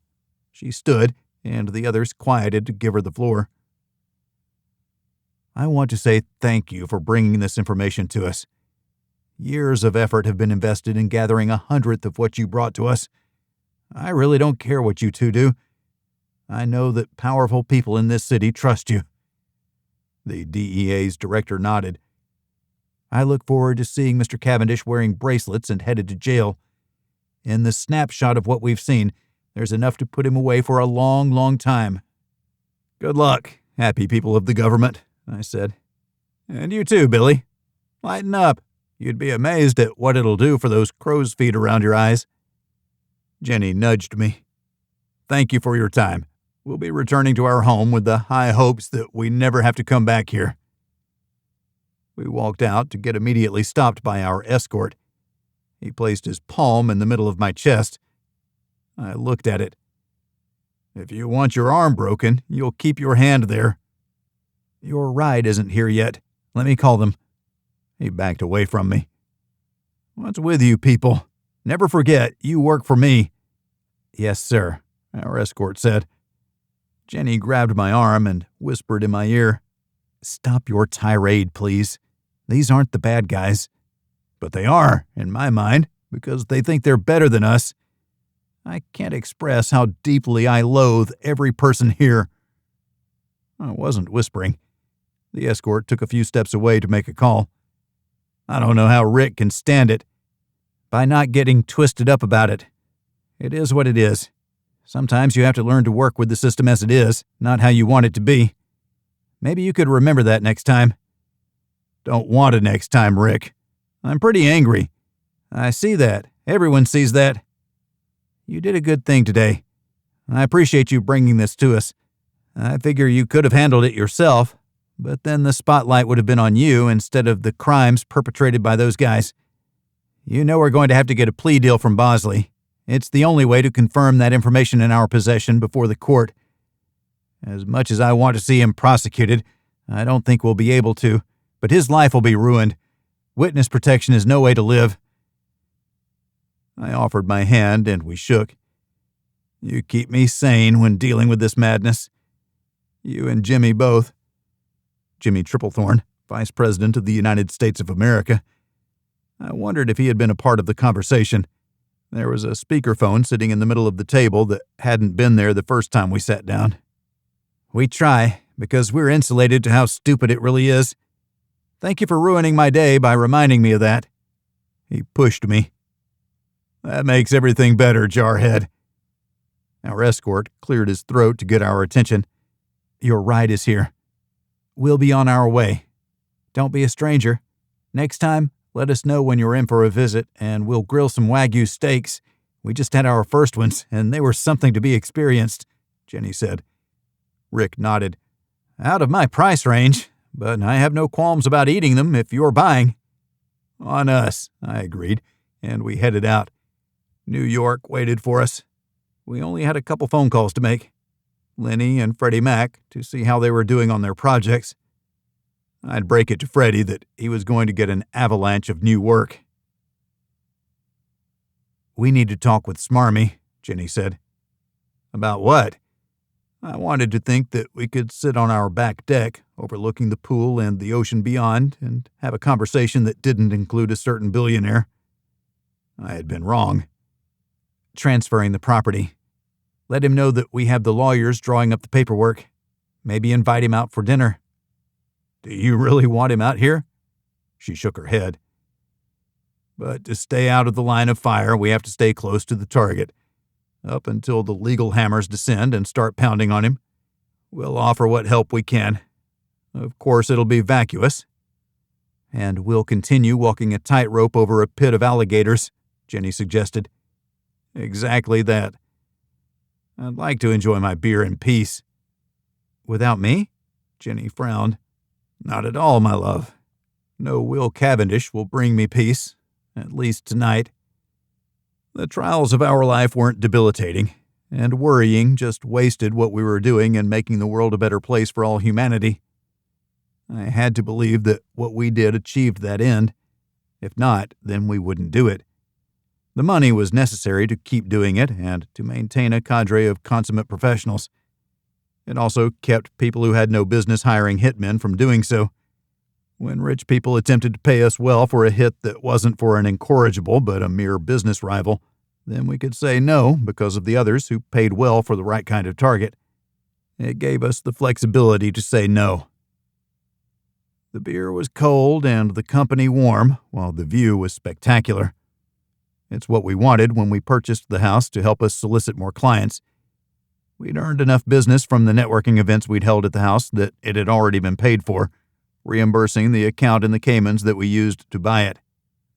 She stood, and the others quieted to give her the floor. I want to say thank you for bringing this information to us. Years of effort have been invested in gathering 1/100th of what you brought to us. I really don't care what you two do. I know that powerful people in this city trust you. The DEA's director nodded. I look forward to seeing Mr. Cavendish wearing bracelets and headed to jail. In the snapshot of what we've seen, there's enough to put him away for a long, long time. Good luck, happy people of the government, I said. And you too, Billy. Lighten up. You'd be amazed at what it'll do for those crow's feet around your eyes. Jenny nudged me. Thank you for your time. We'll be returning to our home with the high hopes that we never have to come back here. We walked out to get immediately stopped by our escort. He placed his palm in the middle of my chest. I looked at it. If you want your arm broken, you'll keep your hand there. Your ride isn't here yet. Let me call them. He backed away from me. What's with you people? Never forget, you work for me. Yes, sir, our escort said. Jenny grabbed my arm and whispered in my ear, Stop your tirade, please. These aren't the bad guys. But they are, in my mind, because they think they're better than us. I can't express how deeply I loathe every person here." I wasn't whispering. The escort took a few steps away to make a call. "I don't know how Rick can stand it." "By not getting twisted up about it. It is what it is. Sometimes you have to learn to work with the system as it is, not how you want it to be. Maybe you could remember that next time." "Don't want a next time, Rick. I'm pretty angry." "I see that. Everyone sees that. You did a good thing today. I appreciate you bringing this to us. I figure you could have handled it yourself, but then the spotlight would have been on you instead of the crimes perpetrated by those guys. You know we're going to have to get a plea deal from Bosley. It's the only way to confirm that information in our possession before the court. As much as I want to see him prosecuted, I don't think we'll be able to, but his life will be ruined. Witness protection is no way to live." I offered my hand and we shook. "You keep me sane when dealing with this madness. You and Jimmy both." Jimmy Triplethorne, Vice President of the United States of America. I wondered if he had been a part of the conversation. There was a speakerphone sitting in the middle of the table that hadn't been there the first time we sat down. "We try, because we're insulated to how stupid it really is. Thank you for ruining my day by reminding me of that." He pushed me. "That makes everything better, Jarhead." Our escort cleared his throat to get our attention. "Your ride is here. We'll be on our way. Don't be a stranger. Next time, let us know when you're in for a visit, and we'll grill some Wagyu steaks. We just had our first ones, and they were something to be experienced," Jenny said. Rick nodded. "Out of my price range, but I have no qualms about eating them if you're buying." "On us," I agreed, and we headed out. New York waited for us. We only had a couple phone calls to make. Lenny and Freddie Mac to see how they were doing on their projects. I'd break it to Freddie that he was going to get an avalanche of new work. "We need to talk with Smarmy," Jenny said. "About what?" I wanted to think that we could sit on our back deck, overlooking the pool and the ocean beyond, and have a conversation that didn't include a certain billionaire. I had been wrong. "Transferring the property. Let him know that we have the lawyers drawing up the paperwork. Maybe invite him out for dinner." "Do you really want him out here?" She shook her head. "But to stay out of the line of fire, we have to stay close to the target. Up until the legal hammers descend and start pounding on him. We'll offer what help we can. Of course, it'll be vacuous." "And we'll continue walking a tightrope over a pit of alligators," Jenny suggested. "Exactly that. I'd like to enjoy my beer in peace." "Without me?" Jenny frowned. "Not at all, my love. No Will Cavendish will bring me peace, at least tonight. The trials of our life weren't debilitating, and worrying just wasted what we were doing in making the world a better place for all humanity. I had to believe that what we did achieved that end. If not, then we wouldn't do it. The money was necessary to keep doing it and to maintain a cadre of consummate professionals. It also kept people who had no business hiring hitmen from doing so. When rich people attempted to pay us well for a hit that wasn't for an incorrigible but a mere business rival, then we could say no because of the others who paid well for the right kind of target. It gave us the flexibility to say no. The beer was cold and the company warm, while the view was spectacular. It's what we wanted when we purchased the house to help us solicit more clients. We'd earned enough business from the networking events we'd held at the house that it had already been paid for, reimbursing the account in the Caymans that we used to buy it.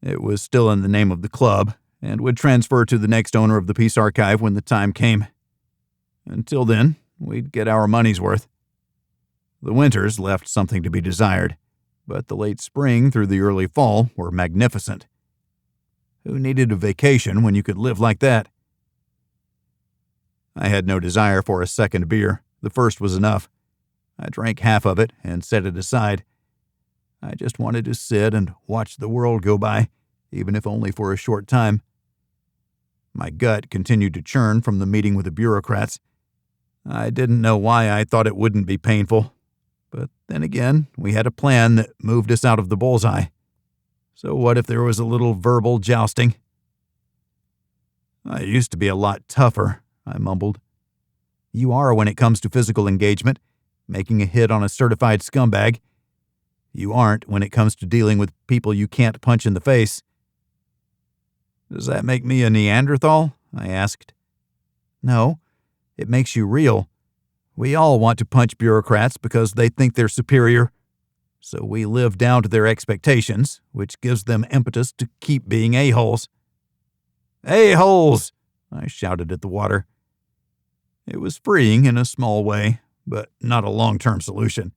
It was still in the name of the club and would transfer to the next owner of the Peace Archive when the time came. Until then, we'd get our money's worth. The winters left something to be desired, but the late spring through the early fall were magnificent. Who needed a vacation when you could live like that? I had no desire for a second beer. The first was enough. I drank half of it and set it aside. I just wanted to sit and watch the world go by, even if only for a short time. My gut continued to churn from the meeting with the bureaucrats. I didn't know why I thought it wouldn't be painful. But then again, we had a plan that moved us out of the bullseye. So what if there was a little verbal jousting? I used to be a lot tougher, I mumbled. You are when it comes to physical engagement, making a hit on a certified scumbag. You aren't when it comes to dealing with people you can't punch in the face. Does that make me a Neanderthal? I asked. No, it makes you real. We all want to punch bureaucrats because they think they're superior. So we live down to their expectations, which gives them impetus to keep being a-holes. A-holes! I shouted at the water. It was freeing in a small way, but not a long-term solution.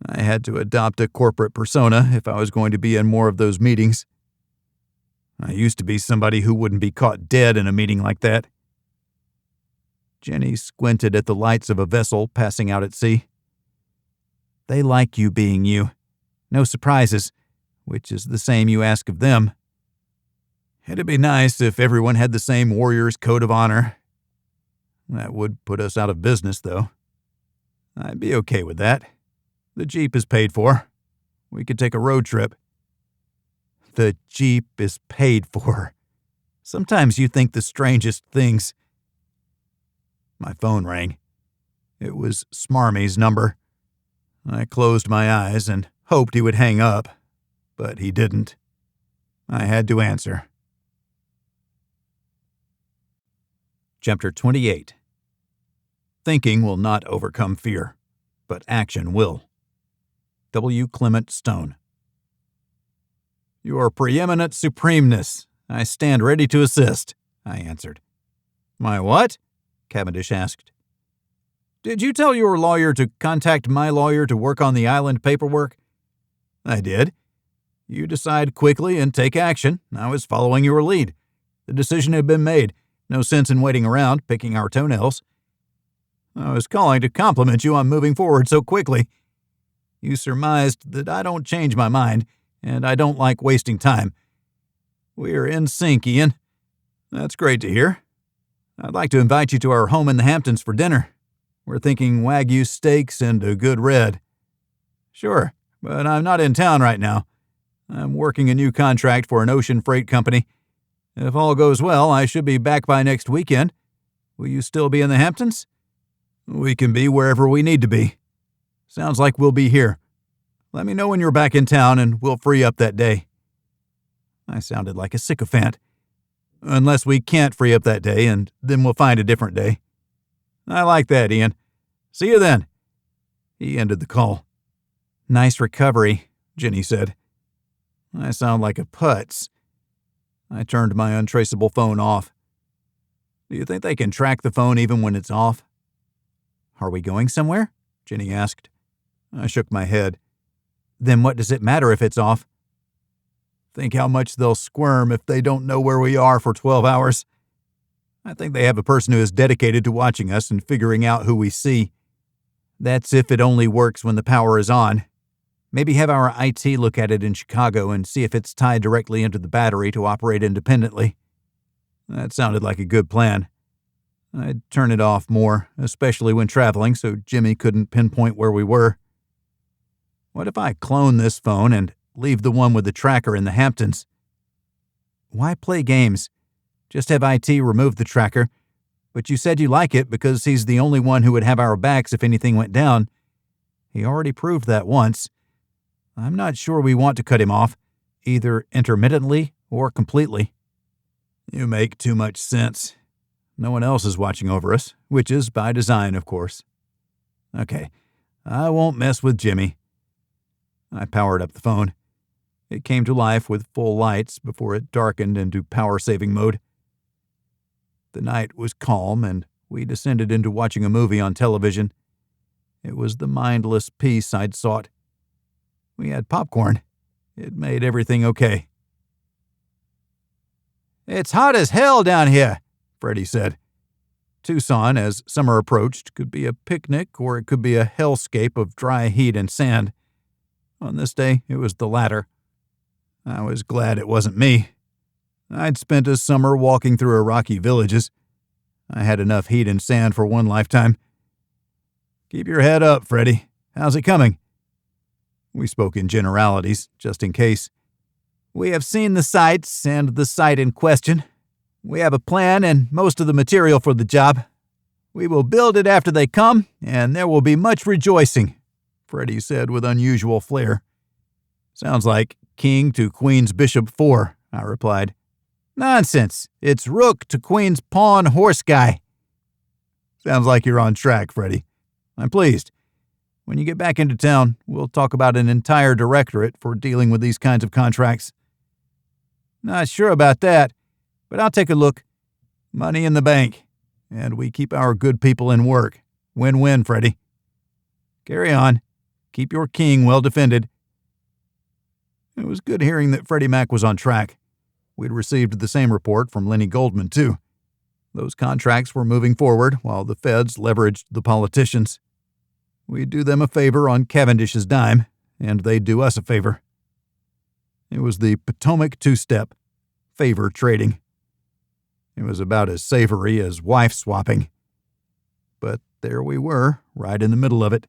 I had to adopt a corporate persona if I was going to be in more of those meetings. I used to be somebody who wouldn't be caught dead in a meeting like that. Jenny squinted at the lights of a vessel passing out at sea. They like you being you. No surprises, which is the same you ask of them. It'd be nice if everyone had the same warrior's code of honor. That would put us out of business, though. I'd be okay with that. The Jeep is paid for. We could take a road trip. The Jeep is paid for. Sometimes you think the strangest things. My phone rang. It was Smarmy's number. I closed my eyes and hoped he would hang up, but he didn't. I had to answer. Chapter 28. Thinking will not overcome fear, but action will. W. Clement Stone. Your preeminent supremeness, I stand ready to assist, I answered. My what? Cavendish asked. Did you tell your lawyer to contact my lawyer to work on the island paperwork? I did. You decide quickly and take action. I was following your lead. The decision had been made. No sense in waiting around, picking our toenails. I was calling to compliment you on moving forward so quickly. You surmised that I don't change my mind, and I don't like wasting time. We're in sync, Ian. That's great to hear. I'd like to invite you to our home in the Hamptons for dinner. We're thinking Wagyu steaks and a good red. Sure, but I'm not in town right now. I'm working a new contract for an ocean freight company. If all goes well, I should be back by next weekend. Will you still be in the Hamptons? We can be wherever we need to be. Sounds like we'll be here. Let me know when you're back in town and we'll free up that day. I sounded like a sycophant. Unless we can't free up that day, and then we'll find a different day. I like that, Ian. See you then. He ended the call. Nice recovery, Jenny said. I sound like a putz. I turned my untraceable phone off. Do you think they can track the phone even when it's off? Are we going somewhere? Jenny asked. I shook my head. Then what does it matter if it's off? Think how much they'll squirm if they don't know where we are for 12 hours. I think they have a person who is dedicated to watching us and figuring out who we see. That's if it only works when the power is on. Maybe have our IT look at it in Chicago and see if it's tied directly into the battery to operate independently. That sounded like a good plan. I'd turn it off more, especially when traveling, so Jimmy couldn't pinpoint where we were. What if I clone this phone and leave the one with the tracker in the Hamptons? Why play games? Just have IT remove the tracker. But you said you like it because he's the only one who would have our backs if anything went down. He already proved that once. I'm not sure we want to cut him off, either intermittently or completely. You make too much sense. No one else is watching over us, which is by design, of course. Okay, I won't mess with Jimmy. I powered up the phone. It came to life with full lights before it darkened into power-saving mode. The night was calm, and we descended into watching a movie on television. It was the mindless peace I'd sought. We had popcorn. It made everything okay. It's hot as hell down here, Freddie said. Tucson, as summer approached, could be a picnic or it could be a hellscape of dry heat and sand. On this day, it was the latter. I was glad it wasn't me. I'd spent a summer walking through Iraqi villages. I had enough heat and sand for one lifetime. Keep your head up, Freddie. How's it coming?" We spoke in generalities, just in case. "We have seen the sites and the site in question. We have a plan and most of the material for the job. We will build it after they come, and there will be much rejoicing," Freddie said with unusual flair. "Sounds like king to queen's bishop 4, I replied. "Nonsense. It's rook to queen's pawn horse guy." "Sounds like you're on track, Freddie. I'm pleased. When you get back into town, we'll talk about an entire directorate for dealing with these kinds of contracts." "Not sure about that, but I'll take a look. Money in the bank, and we keep our good people in work. Win-win, Freddie. Carry on. Keep your king well defended." It was good hearing that Freddie Mac was on track. We'd received the same report from Lenny Goldman, too. Those contracts were moving forward while the feds leveraged the politicians. We'd do them a favor on Cavendish's dime, and they'd do us a favor. It was the Potomac two-step, favor trading. It was about as savory as wife swapping. But there we were, right in the middle of it.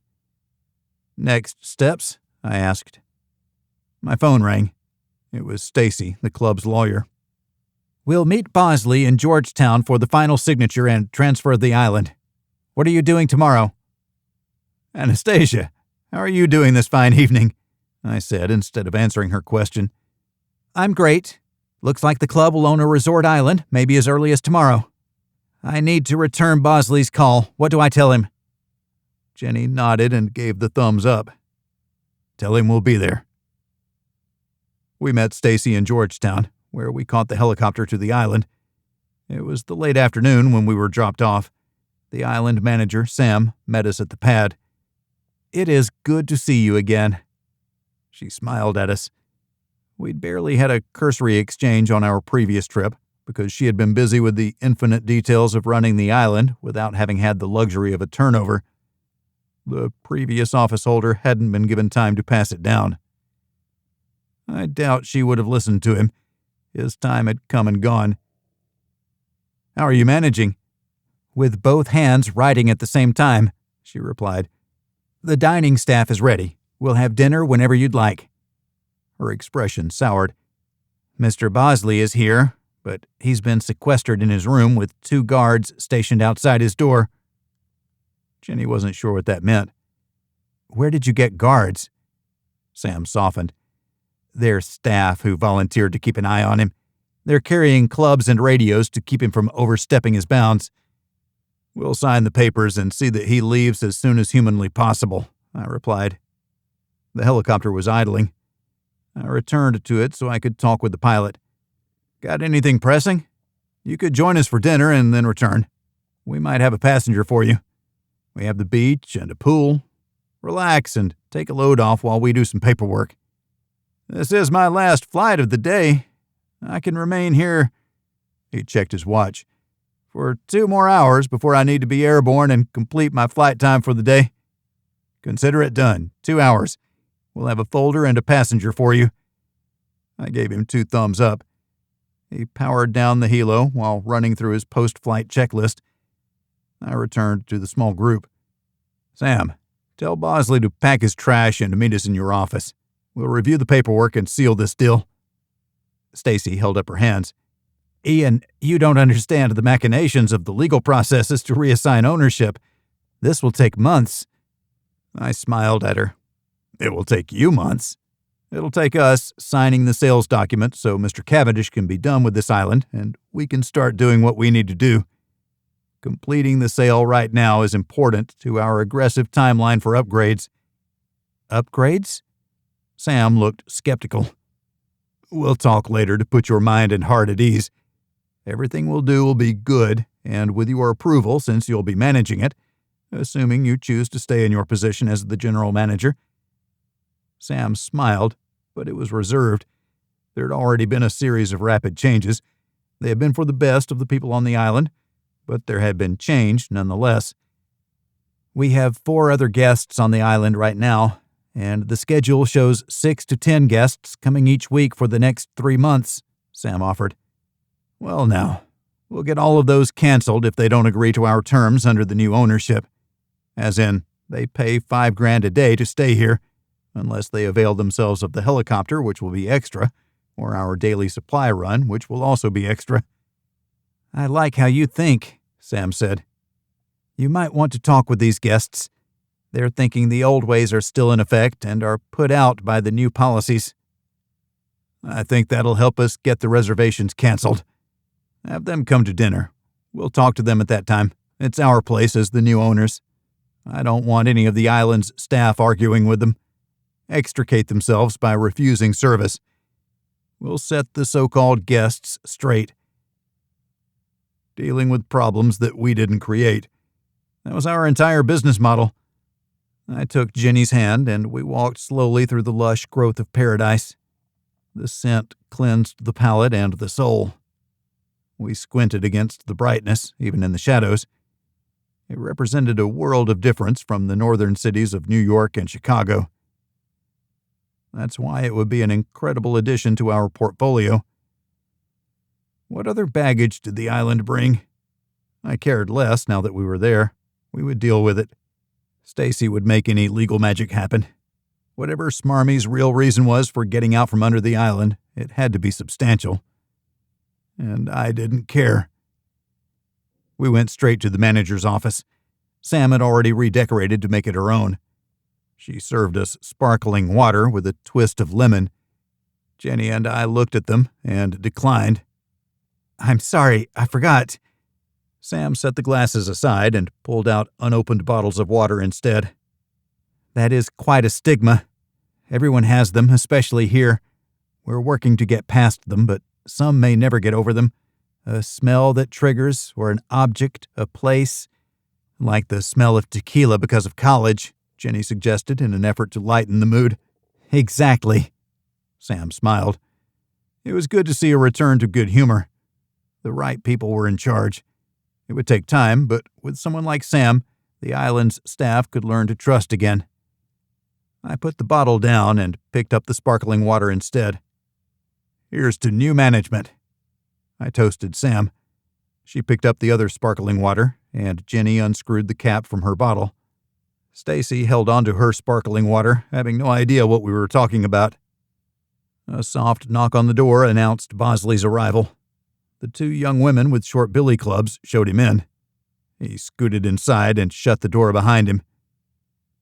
"Next steps?" I asked. My phone rang. It was Stacy, the club's lawyer. "We'll meet Bosley in Georgetown for the final signature and transfer the island. What are you doing tomorrow?" "Anastasia, how are you doing this fine evening?" I said instead of answering her question. "I'm great. Looks like the club will own a resort island, maybe as early as tomorrow. I need to return Bosley's call. What do I tell him?" Jenny nodded and gave the thumbs up. "Tell him we'll be there." We met Stacy in Georgetown, where we caught the helicopter to the island. It was the late afternoon when we were dropped off. The island manager, Sam, met us at the pad. "It is good to see you again." She smiled at us. We'd barely had a cursory exchange on our previous trip because she had been busy with the infinite details of running the island without having had the luxury of a turnover. The previous office holder hadn't been given time to pass it down. I doubt she would have listened to him. His time had come and gone. "How are you managing?" "With both hands writing at the same time," she replied. "The dining staff is ready. We'll have dinner whenever you'd like." Her expression soured. "Mr. Bosley is here, but he's been sequestered in his room with 2 guards stationed outside his door." Jenny wasn't sure what that meant. "Where did you get guards?" Sam softened. "They're staff who volunteered to keep an eye on him. They're carrying clubs and radios to keep him from overstepping his bounds. We'll sign the papers and see that he leaves as soon as humanly possible," I replied. The helicopter was idling. I returned to it so I could talk with the pilot. "Got anything pressing? You could join us for dinner and then return. We might have a passenger for you. We have the beach and a pool. Relax and take a load off while we do some paperwork. This is my last flight of the day. I can remain here," he checked his watch, "for 2 more hours before I need to be airborne and complete my flight time for the day. Consider it done. 2 hours. We'll have a folder and a passenger for you." I gave him 2 thumbs up. He powered down the helo while running through his post-flight checklist. I returned to the small group. "Sam, tell Bosley to pack his trash and meet us in your office. We'll review the paperwork and seal this deal." Stacy held up her hands. "Ian, you don't understand the machinations of the legal processes to reassign ownership. This will take months." I smiled at her. "It will take you months. It'll take us signing the sales document so Mr. Cavendish can be done with this island and we can start doing what we need to do. Completing the sale right now is important to our aggressive timeline for upgrades." "Upgrades?" Sam looked skeptical. "We'll talk later to put your mind and heart at ease. Everything we'll do will be good, and with your approval, since you'll be managing it, assuming you choose to stay in your position as the general manager." Sam smiled, but it was reserved. There had already been a series of rapid changes. They had been for the best of the people on the island, but there had been change nonetheless. "We have 4 other guests on the island right now, and the schedule shows 6 to 10 guests coming each week for the next 3 months, Sam offered. "Well now, we'll get all of those canceled if they don't agree to our terms under the new ownership. As in, They pay $5,000 a day to stay here, unless they avail themselves of the helicopter, which will be extra, or our daily supply run, which will also be extra." "I like how you think," Sam said. "You might want to talk with these guests. They're thinking the old ways are still in effect and are put out by the new policies." "I think that'll help us get the reservations canceled. Have them come to dinner. We'll talk to them at that time. It's our place as the new owners. I don't want any of the island's staff arguing with them. Extricate themselves by refusing service. We'll set the so-called guests straight. Dealing with problems that we didn't create. That was our entire business model." I took Jenny's hand, and we walked slowly through the lush growth of paradise. The scent cleansed the palate and the soul. We squinted against the brightness, even in the shadows. It represented a world of difference from the northern cities of New York and Chicago. That's why it would be an incredible addition to our portfolio. What other baggage did the island bring? I cared less now that we were there. We would deal with it. Stacy would make any legal magic happen. Whatever Smarmy's real reason was for getting out from under the island, it had to be substantial. And I didn't care. We went straight to the manager's office. Sam had already redecorated to make it her own. She served us sparkling water with a twist of lemon. Jenny and I looked at them and declined. "I'm sorry, I forgot." Sam set the glasses aside and pulled out unopened bottles of water instead. "That is quite a stigma. Everyone has them, especially here. We're working to get past them, but some may never get over them. A smell that triggers, or an object, a place. Like the smell of tequila because of college," Jenny suggested in an effort to lighten the mood. "Exactly." Sam smiled. It was good to see a return to good humor. The right people were in charge. It would take time, but with someone like Sam, the island's staff could learn to trust again. I put the bottle down and picked up the sparkling water instead. "Here's to new management." I toasted Sam. She picked up the other sparkling water, and Jenny unscrewed the cap from her bottle. Stacy held onto her sparkling water, having no idea what we were talking about. A soft knock on the door announced Bosley's arrival. The two young women with short billy clubs showed him in. He scooted inside and shut the door behind him.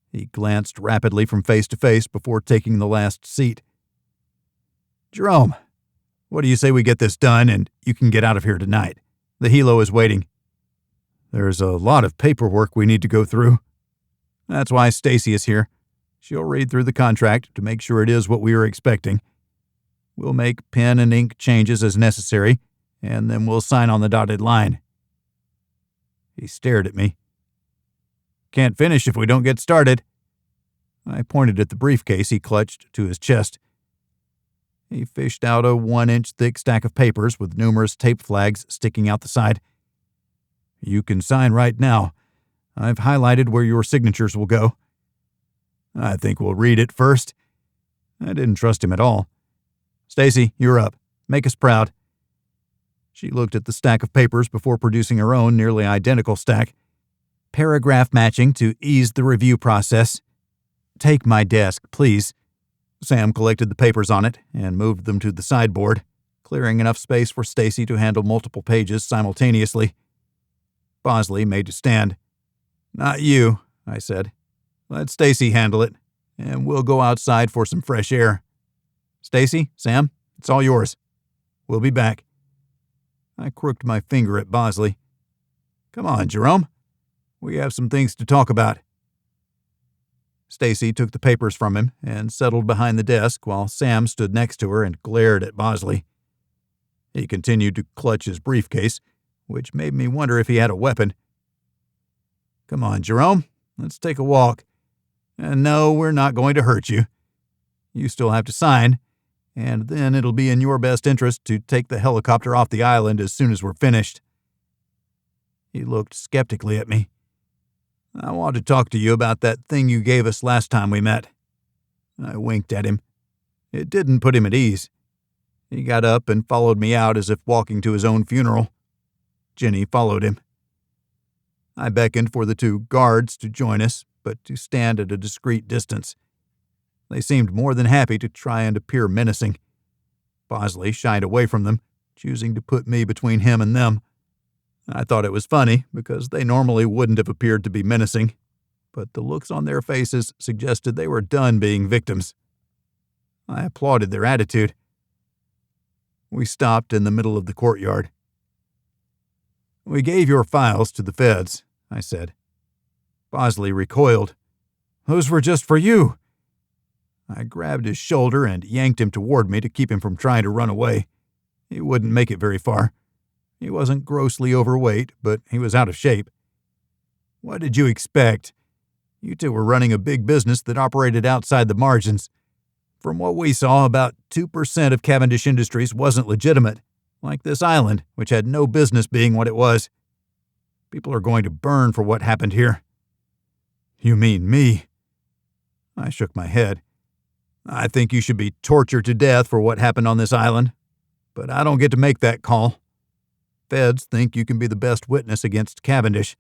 He glanced rapidly from face to face before taking the last seat. "Jerome, what do you say we get this done and you can get out of here tonight? The helo is waiting." "There's a lot of paperwork we need to go through." "That's why Stacy is here. She'll read through the contract to make sure it is what we are expecting. We'll make pen and ink changes as necessary, and then we'll sign on the dotted line." He stared at me. "Can't finish if we don't get started." I pointed at the briefcase he clutched to his chest. He fished out a 1-inch thick stack of papers with numerous tape flags sticking out the side. "You can sign right now. I've highlighted where your signatures will go." "I think we'll read it first." I didn't trust him at all. "Stacy, you're up. Make us proud." She looked at the stack of papers before producing her own nearly identical stack. "Paragraph matching to ease the review process. Take my desk, please." Sam collected the papers on it and moved them to the sideboard, clearing enough space for Stacy to handle multiple pages simultaneously. Bosley made to stand. "Not you," I said. "Let Stacy handle it, and we'll go outside for some fresh air. Stacy, Sam, it's all yours. We'll be back." I crooked my finger at Bosley. "Come on, Jerome. We have some things to talk about." Stacy took the papers from him and settled behind the desk while Sam stood next to her and glared at Bosley. He continued to clutch his briefcase, which made me wonder if he had a weapon. "Come on, Jerome. Let's take a walk. And no, we're not going to hurt you. You still have to sign, and then it'll be in your best interest to take the helicopter off the island as soon as we're finished." He looked skeptically at me. "I want to talk to you about that thing you gave us last time we met." I winked at him. It didn't put him at ease. He got up and followed me out as if walking to his own funeral. Jenny followed him. I beckoned for the two guards to join us, but but to stand at a discreet distance. They seemed more than happy to try and appear menacing. Bosley shied away from them, choosing to put me between him and them. I thought it was funny, because they normally wouldn't have appeared to be menacing, but the looks on their faces suggested they were done being victims. I applauded their attitude. We stopped in the middle of the courtyard. "We gave your files to the feds," I said. Bosley recoiled. "Those were just for you." I grabbed his shoulder and yanked him toward me to keep him from trying to run away. He wouldn't make it very far. He wasn't grossly overweight, but he was out of shape. "What did you expect? You two were running a big business that operated outside the margins. From what we saw, about 2% of Cavendish Industries wasn't legitimate, like this island, which had no business being what it was. People are going to burn for what happened here." "You mean me?" I shook my head. "I think you should be tortured to death for what happened on this island, but I don't get to make that call. Feds think you can be the best witness against Cavendish.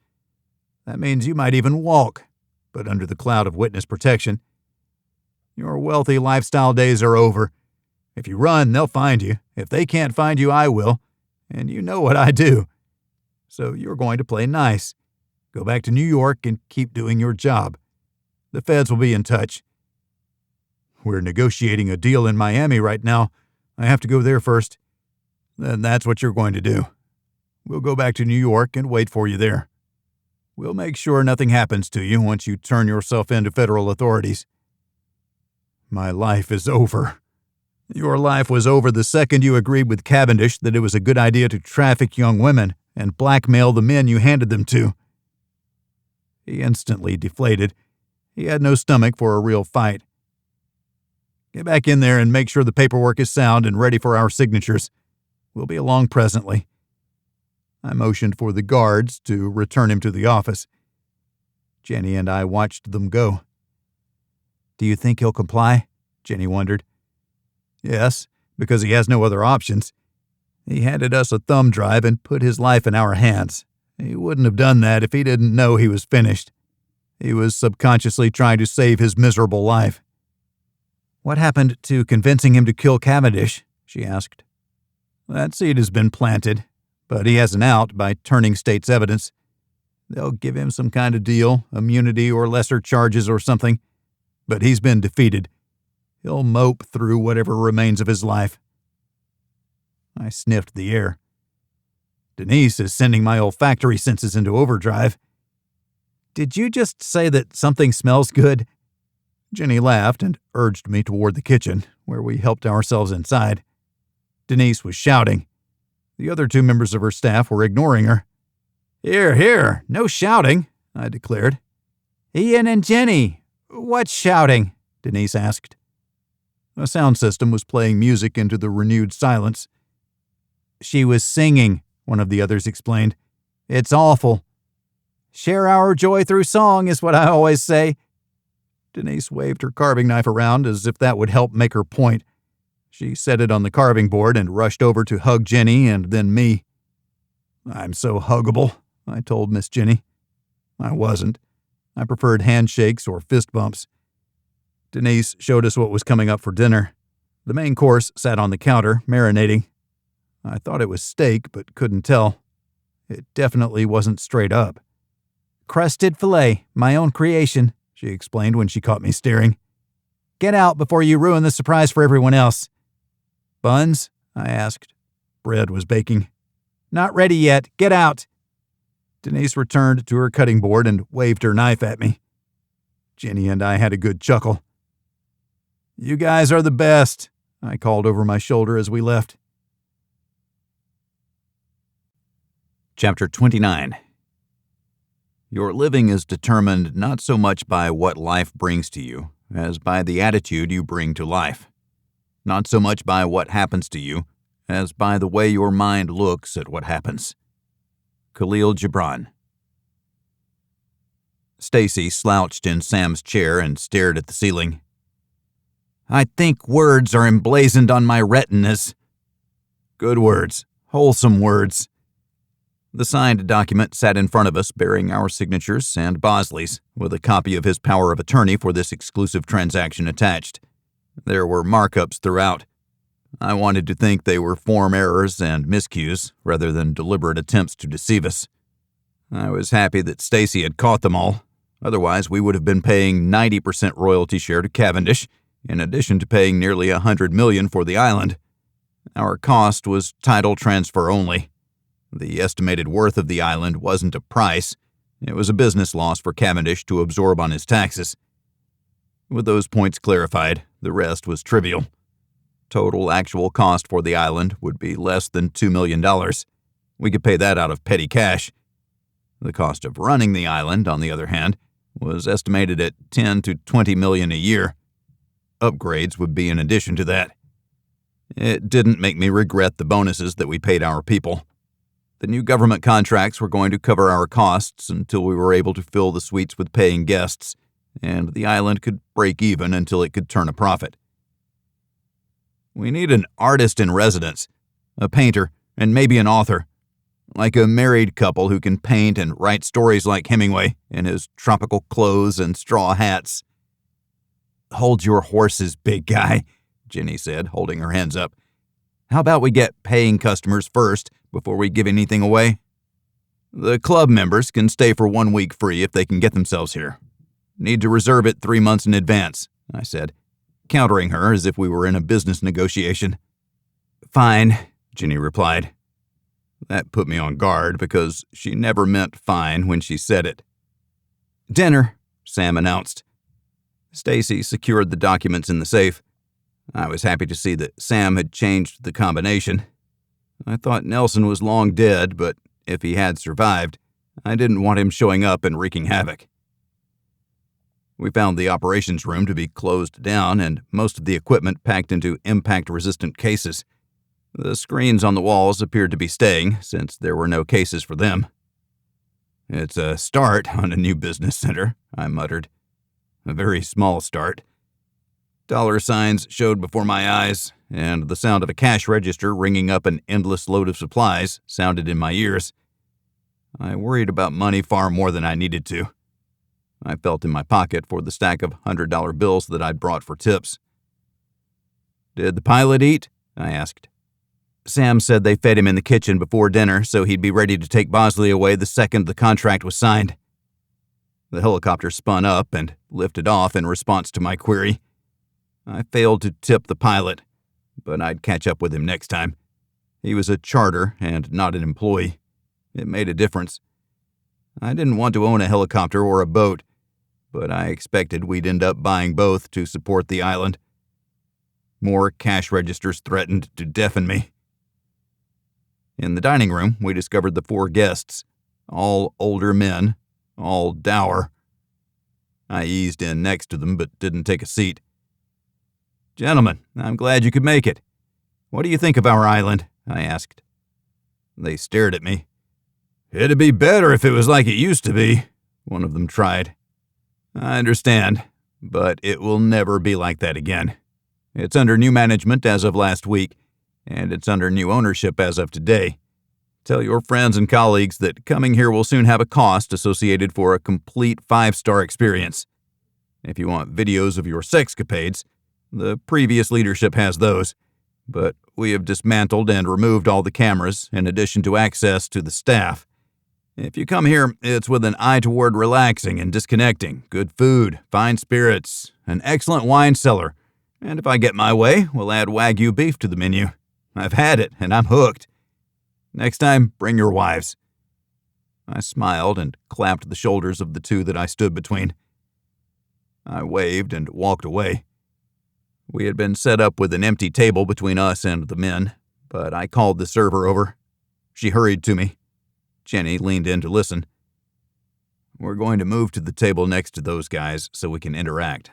That means you might even walk, but under the cloud of witness protection. Your wealthy lifestyle days are over. If you run, they'll find you. If they can't find you, I will, and you know what I do. So you're going to play nice. Go back to New York and keep doing your job. The feds will be in touch." "We're negotiating a deal in Miami right now. I have to go there first." "Then that's what you're going to do. We'll go back to New York and wait for you there. We'll make sure nothing happens to you once you turn yourself in to federal authorities." "My life is over." "Your life was over the second you agreed with Cavendish that it was a good idea to traffic young women and blackmail the men you handed them to." He instantly deflated. He had no stomach for a real fight. "Get back in there and make sure the paperwork is sound and ready for our signatures. We'll be along presently." I motioned for the guards to return him to the office. Jenny and I watched them go. "Do you think he'll comply?" Jenny wondered. "Yes, because he has no other options. He handed us a thumb drive and put his life in our hands. He wouldn't have done that if he didn't know he was finished. He was subconsciously trying to save his miserable life." "What happened to convincing him to kill Cavendish?" she asked. "That seed has been planted, but he has an out by turning state's evidence. They'll give him some kind of deal, immunity or lesser charges or something, but he's been defeated. He'll mope through whatever remains of his life." I sniffed the air. Denise is sending my olfactory senses into overdrive. "Did you just say that something smells good?" Jenny laughed and urged me toward the kitchen, where we helped ourselves inside. Denise was shouting. The other two members of her staff were ignoring her. "Here, here, no shouting," I declared. "Ian and Jenny, what's shouting?" Denise asked. A sound system was playing music into the renewed silence. "She was singing," one of the others explained. "It's awful. Share our joy through song is what I always say." Denise waved her carving knife around as if that would help make her point. She set it on the carving board and rushed over to hug Jenny and then me. "I'm so huggable," I told Miss Jenny. I wasn't. I preferred handshakes or fist bumps. Denise showed us what was coming up for dinner. The main course sat on the counter, marinating. I thought it was steak, but couldn't tell. It definitely wasn't straight up. "Crusted filet, my own creation," she explained when she caught me staring. "Get out before you ruin the surprise for everyone else." "Buns?" I asked. Bread was baking. "Not ready yet. Get out." Denise returned to her cutting board and waved her knife at me. Jenny and I had a good chuckle. "You guys are the best," I called over my shoulder as we left. Chapter 29. Your living is determined not so much by what life brings to you as by the attitude you bring to life. Not so much by what happens to you as by the way your mind looks at what happens. Khalil Gibran. Stacy slouched in Sam's chair and stared at the ceiling. "I think words are emblazoned on my retinas." "Good words. Wholesome words." The signed document sat in front of us bearing our signatures and Bosley's, with a copy of his power of attorney for this exclusive transaction attached. There were markups throughout. I wanted to think they were form errors and miscues rather than deliberate attempts to deceive us. I was happy that Stacy had caught them all. Otherwise, we would have been paying 90% royalty share to Cavendish, in addition to paying nearly $100 million for the island. Our cost was title transfer only. The estimated worth of the island wasn't a price. It was a business loss for Cavendish to absorb on his taxes. With those points clarified, the rest was trivial. Total actual cost for the island would be less than $2 million. We could pay that out of petty cash. The cost of running the island, on the other hand, was estimated at $10 to $20 million a year. Upgrades would be in addition to that. It didn't make me regret the bonuses that we paid our people. The new government contracts were going to cover our costs until we were able to fill the suites with paying guests, and the island could break even until it could turn a profit. We need an artist in residence, a painter, and maybe an author, like a married couple who can paint and write stories like Hemingway in his tropical clothes and straw hats. "Hold your horses, big guy," Jenny said, holding her hands up. "How about we get paying customers first before we give anything away? The club members can stay for 1 week free if they can get themselves here. Need to reserve it 3 months in advance," I said, countering her as if we were in a business negotiation. "Fine," Jenny replied. That put me on guard because she never meant fine when she said it. "Dinner," Sam announced. Stacy secured the documents in the safe. I was happy to see that Sam had changed the combination. I thought Nelson was long dead, but if he had survived, I didn't want him showing up and wreaking havoc. We found the operations room to be closed down and most of the equipment packed into impact-resistant cases. The screens on the walls appeared to be staying, since there were no cases for them. "It's a start on a new business center," I muttered. "A very small start." Dollar signs showed before my eyes, and the sound of a cash register ringing up an endless load of supplies sounded in my ears. I worried about money far more than I needed to. I felt in my pocket for the stack of $100 bills that I'd brought for tips. "Did the pilot eat?" I asked. "Sam said they fed him in the kitchen before dinner so he'd be ready to take Bosley away the second the contract was signed." The helicopter spun up and lifted off in response to my query. I failed to tip the pilot, but I'd catch up with him next time. He was a charter and not an employee. It made a difference. I didn't want to own a helicopter or a boat, but I expected we'd end up buying both to support the island. More cash registers threatened to deafen me. In the dining room, we discovered the 4 guests, all older men, all dour. I eased in next to them but didn't take a seat. "Gentlemen, I'm glad you could make it. What do you think of our island?" I asked. They stared at me. "It'd be better if it was like it used to be," one of them tried. "I understand, but it will never be like that again. It's under new management as of last week, and it's under new ownership as of today. Tell your friends and colleagues that coming here will soon have a cost associated for a complete 5-star experience. If you want videos of your sexcapades, the previous leadership has those, but we have dismantled and removed all the cameras in addition to access to the staff. If you come here, it's with an eye toward relaxing and disconnecting, good food, fine spirits, an excellent wine cellar, and if I get my way, we'll add Wagyu beef to the menu. I've had it, and I'm hooked. Next time, bring your wives." I smiled and clapped the shoulders of the 2 that I stood between. I waved and walked away. We had been set up with an empty table between us and the men, but I called the server over. She hurried to me. Jenny leaned in to listen. "We're going to move to the table next to those guys so we can interact.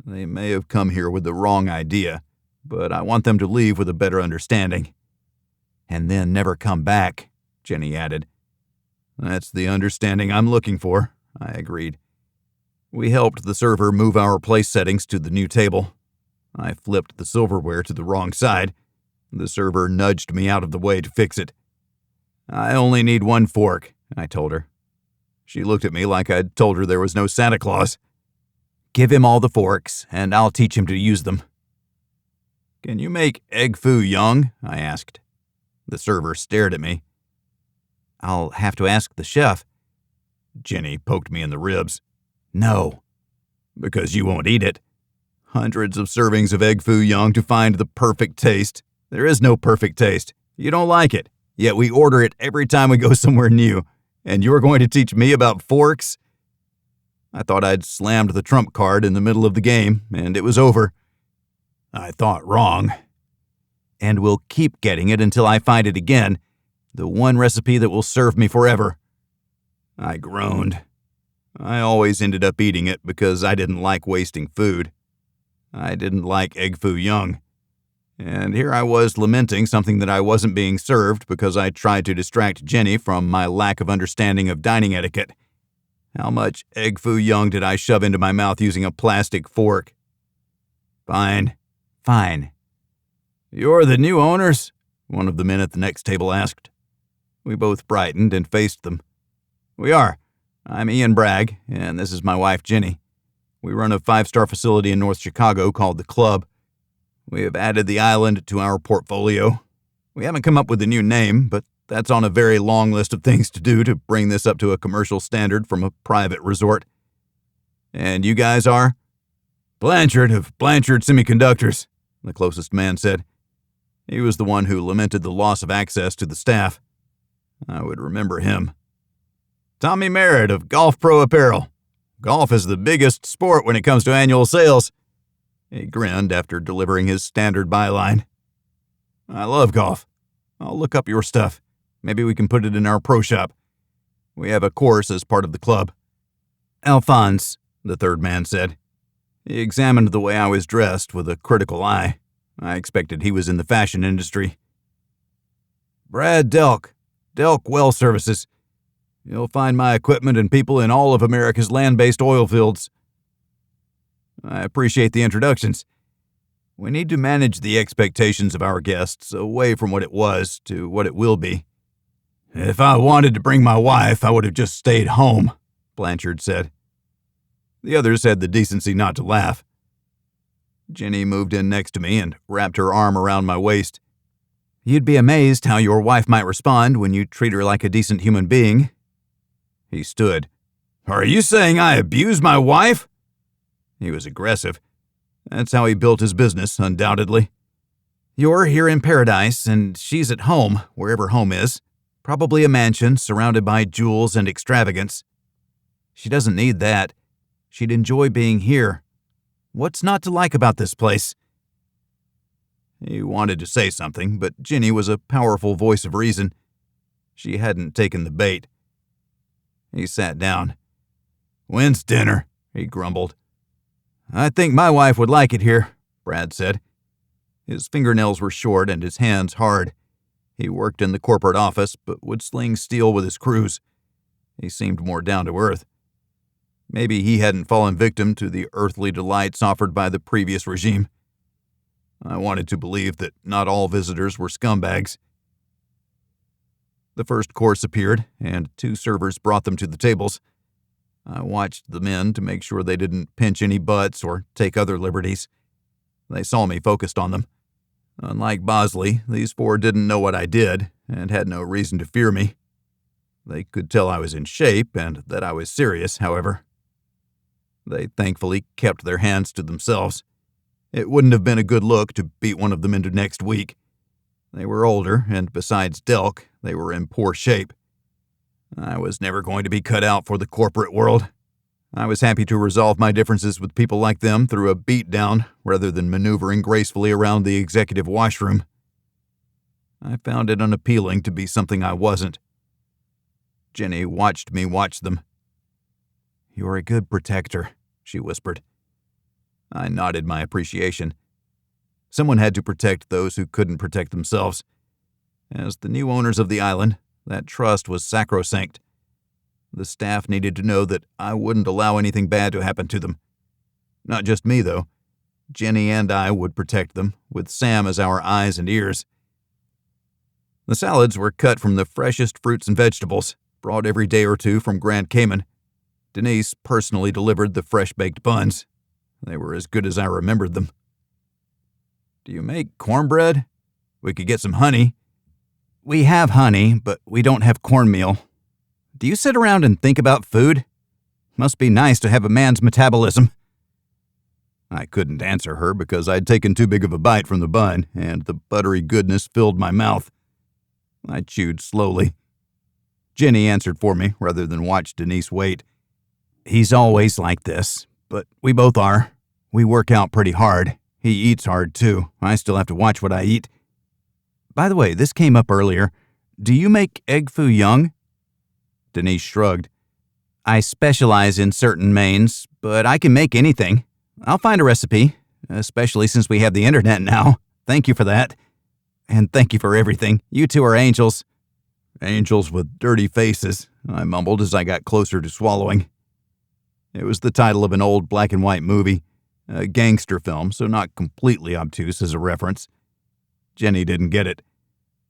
They may have come here with the wrong idea, but I want them to leave with a better understanding." "And then never come back," Jenny added. "That's the understanding I'm looking for," I agreed. We helped the server move our place settings to the new table. I flipped the silverware to the wrong side. The server nudged me out of the way to fix it. I only need one fork, I told her. She looked at me like I'd told her there was no Santa Claus. Give him all the forks, and I'll teach him to use them. Can you make egg foo young? I asked. The server stared at me. I'll have to ask the chef. Jenny poked me in the ribs. No. Because you won't eat it. Hundreds of servings of egg foo young to find the perfect taste. There is no perfect taste. You don't like it, yet we order it every time we go somewhere new. And you're going to teach me about forks? I thought I'd slammed the trump card in the middle of the game, and it was over. I thought wrong. And we'll keep getting it until I find it again, the one recipe that will serve me forever. I groaned. I always ended up eating it because I didn't like wasting food. I didn't like egg foo young. And here I was lamenting something that I wasn't being served because I tried to distract Jenny from my lack of understanding of dining etiquette. How much egg foo young did I shove into my mouth using a plastic fork? Fine. You're the new owners? One of the men at the next table asked. We both brightened and faced them. We are. I'm Ian Bragg, and this is my wife, Jenny. We run a 5-star facility in North Chicago called The Club. We have added the island to our portfolio. We haven't come up with a new name, but that's on a very long list of things to do to bring this up to a commercial standard from a private resort. And you guys are? Blanchard of Blanchard Semiconductors, the closest man said. He was the one who lamented the loss of access to the staff. I would remember him. Tommy Merritt of Golf Pro Apparel. Golf is the biggest sport when it comes to annual sales. He grinned after delivering his standard byline. I love golf. I'll look up your stuff. Maybe we can put it in our pro shop. We have a course as part of the club. Alphonse, the third man said. He examined the way I was dressed with a critical eye. I expected he was in the fashion industry. Brad Delk Well Services. You'll find my equipment and people in all of America's land-based oil fields. I appreciate the introductions. We need to manage the expectations of our guests away from what it was to what it will be. If I wanted to bring my wife, I would have just stayed home, Blanchard said. The others had the decency not to laugh. Jenny moved in next to me and wrapped her arm around my waist. You'd be amazed how your wife might respond when you treat her like a decent human being. He stood. Are you saying I abuse my wife? He was aggressive. That's how he built his business, undoubtedly. You're here in paradise, and she's at home, wherever home is. Probably a mansion surrounded by jewels and extravagance. She doesn't need that. She'd enjoy being here. What's not to like about this place? He wanted to say something, but Jenny was a powerful voice of reason. She hadn't taken the bait. He sat down. When's dinner? He grumbled. I think my wife would like it here, Brad said. His fingernails were short and his hands hard. He worked in the corporate office, but would sling steel with his crews. He seemed more down to earth. Maybe he hadn't fallen victim to the earthly delights offered by the previous regime. I wanted to believe that not all visitors were scumbags. The first course appeared, and 2 servers brought them to the tables. I watched the men to make sure they didn't pinch any butts or take other liberties. They saw me focused on them. Unlike Bosley, these 4 didn't know what I did and had no reason to fear me. They could tell I was in shape and that I was serious, however. They thankfully kept their hands to themselves. It wouldn't have been a good look to beat one of them into next week. They were older, and besides Delk, they were in poor shape. I was never going to be cut out for the corporate world. I was happy to resolve my differences with people like them through a beatdown rather than maneuvering gracefully around the executive washroom. I found it unappealing to be something I wasn't. Jenny watched me watch them. You're a good protector, she whispered. I nodded my appreciation. Someone had to protect those who couldn't protect themselves. As the new owners of the island, that trust was sacrosanct. The staff needed to know that I wouldn't allow anything bad to happen to them. Not just me, though. Jenny and I would protect them, with Sam as our eyes and ears. The salads were cut from the freshest fruits and vegetables, brought every day or two from Grand Cayman. Denise personally delivered the fresh-baked buns. They were as good as I remembered them. Do you make cornbread? We could get some honey. We have honey, but we don't have cornmeal. Do you sit around and think about food? Must be nice to have a man's metabolism. I couldn't answer her because I'd taken too big of a bite from the bun, and the buttery goodness filled my mouth. I chewed slowly. Jenny answered for me rather than watch Denise wait. He's always like this, but we both are. We work out pretty hard. He eats hard, too. I still have to watch what I eat. By the way, this came up earlier. Do you make egg foo young? Denise shrugged. I specialize in certain mains, but I can make anything. I'll find a recipe, especially since we have the internet now. Thank you for that. And thank you for everything. You two are angels. Angels with dirty faces, I mumbled as I got closer to swallowing. It was the title of an old black and white movie, a gangster film, so not completely obtuse as a reference. Jenny didn't get it.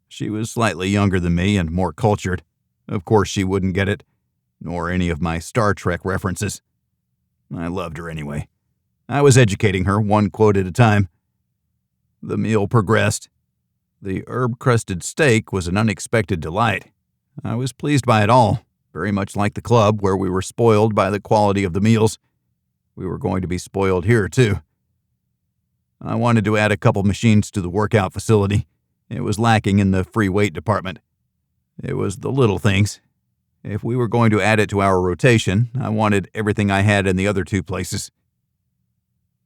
She was slightly younger than me and more cultured. Of course she wouldn't get it, nor any of my Star Trek references. I loved her anyway. I was educating her one quote at a time. The meal progressed. The herb-crusted steak was an unexpected delight. I was pleased by it all, very much like the club where we were spoiled by the quality of the meals. We were going to be spoiled here, too. I wanted to add a couple machines to the workout facility. It was lacking in the free weight department. It was the little things. If we were going to add it to our rotation, I wanted everything I had in the other two places.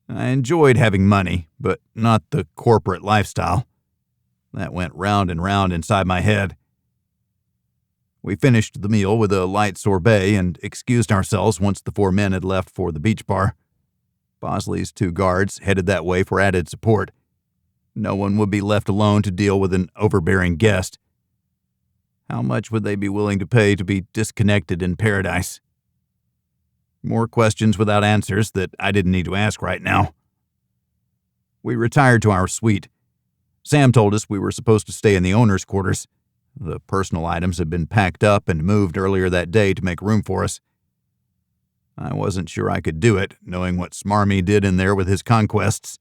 I enjoyed having money, but not the corporate lifestyle. That went round and round inside my head. We finished the meal with a light sorbet and excused ourselves once the 4 men had left for the beach bar. Bosley's 2 guards headed that way for added support. No one would be left alone to deal with an overbearing guest. How much would they be willing to pay to be disconnected in paradise? More questions without answers that I didn't need to ask right now. We retired to our suite. Sam told us we were supposed to stay in the owner's quarters. The personal items had been packed up and moved earlier that day to make room for us. I wasn't sure I could do it, knowing what Smarmy did in there with his conquests.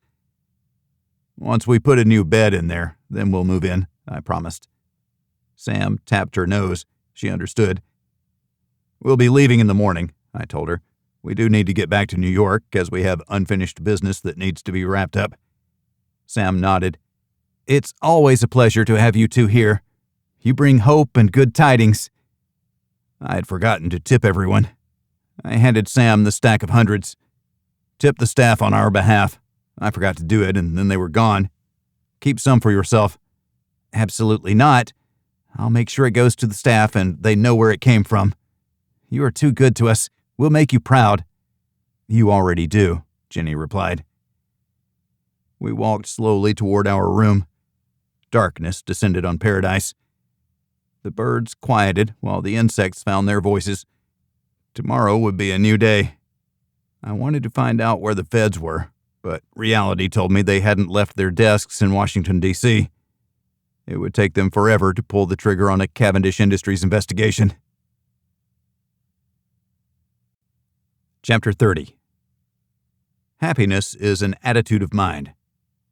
Once we put a new bed in there, then we'll move in, I promised. Sam tapped her nose. She understood. We'll be leaving in the morning, I told her. We do need to get back to New York, as we have unfinished business that needs to be wrapped up. Sam nodded. It's always a pleasure to have you two here. You bring hope and good tidings. I had forgotten to tip everyone. I handed Sam the stack of hundreds. Tip the staff on our behalf. I forgot to do it, and then they were gone. Keep some for yourself. Absolutely not. I'll make sure it goes to the staff and they know where it came from. You are too good to us. We'll make you proud. You already do, Jenny replied. We walked slowly toward our room. Darkness descended on paradise. The birds quieted while the insects found their voices. Tomorrow would be a new day. I wanted to find out where the feds were, but reality told me they hadn't left their desks in Washington, D.C. It would take them forever to pull the trigger on a Cavendish Industries investigation. Chapter 30. Happiness is an attitude of mind,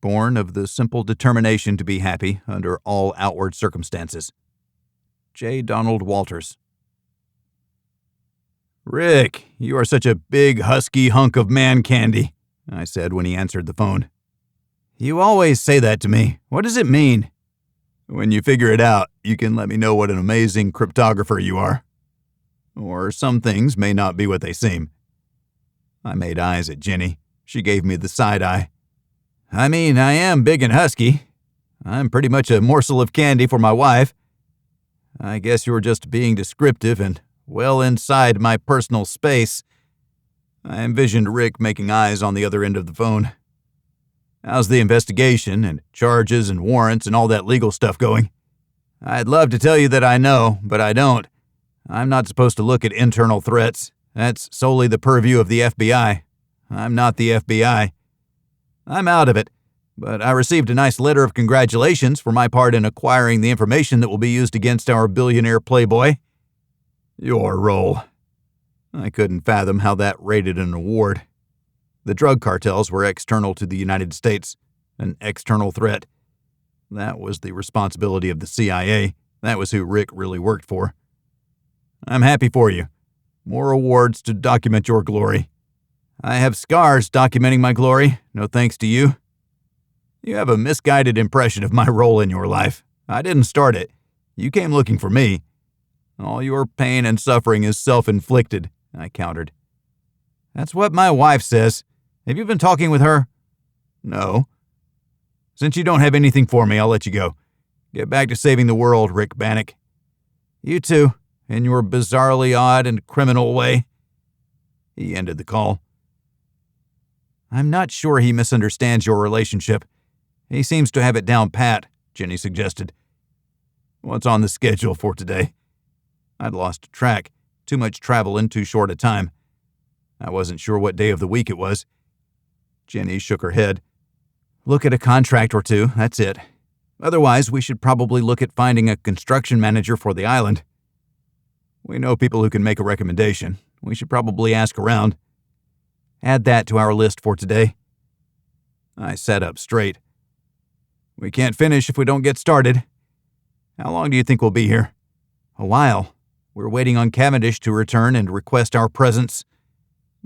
born of the simple determination to be happy under all outward circumstances. J. Donald Walters. Rick, you are such a big, husky hunk of man candy, I said when he answered the phone. You always say that to me. What does it mean? When you figure it out, you can let me know what an amazing cryptographer you are. Or some things may not be what they seem. I made eyes at Jenny. She gave me the side eye. I mean, I am big and husky. I'm pretty much a morsel of candy for my wife. I guess you're just being descriptive and well inside my personal space. I envisioned Rick making eyes on the other end of the phone. How's the investigation and charges and warrants and all that legal stuff going? I'd love to tell you that I know, but I don't. I'm not supposed to look at internal threats. That's solely the purview of the FBI. I'm not the FBI. I'm out of it. but I received a nice letter of congratulations for my part in acquiring the information that will be used against our billionaire playboy. Your role. I couldn't fathom how that rated an award. The drug cartels were external to the United States, an external threat. That was the responsibility of the CIA. That was who Rick really worked for. I'm happy for you. More awards to document your glory. I have scars documenting my glory, no thanks to you. You have a misguided impression of my role in your life. I didn't start it. You came looking for me. All your pain and suffering is self-inflicted, I countered. That's what my wife says. Have you been talking with her? No. Since you don't have anything for me, I'll let you go. Get back to saving the world, Rick Bannock. You too, in your bizarrely odd and criminal way. He ended the call. I'm not sure he misunderstands your relationship. He seems to have it down pat, Jenny suggested. What's on the schedule for today? I'd lost track. Too much travel in too short a time. I wasn't sure what day of the week it was. Jenny shook her head. Look at a contract or two, that's it. Otherwise, we should probably look at finding a construction manager for the island. We know people who can make a recommendation. We should probably ask around. Add that to our list for today. I sat up straight. We can't finish if we don't get started. How long do you think we'll be here? A while. We're waiting on Cavendish to return and request our presence.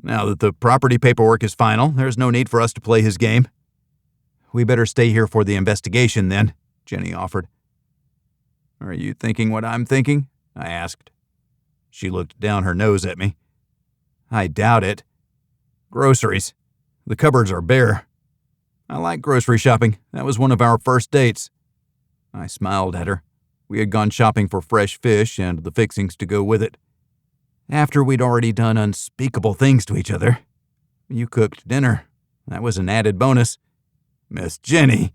Now that the property paperwork is final, there's no need for us to play his game. We better stay here for the investigation then, Jenny offered. Are you thinking what I'm thinking? I asked. She looked down her nose at me. I doubt it. Groceries. The cupboards are bare. I like grocery shopping. That was one of our first dates. I smiled at her. We had gone shopping for fresh fish and the fixings to go with it. After we'd already done unspeakable things to each other. You cooked dinner. That was an added bonus. Miss Jenny.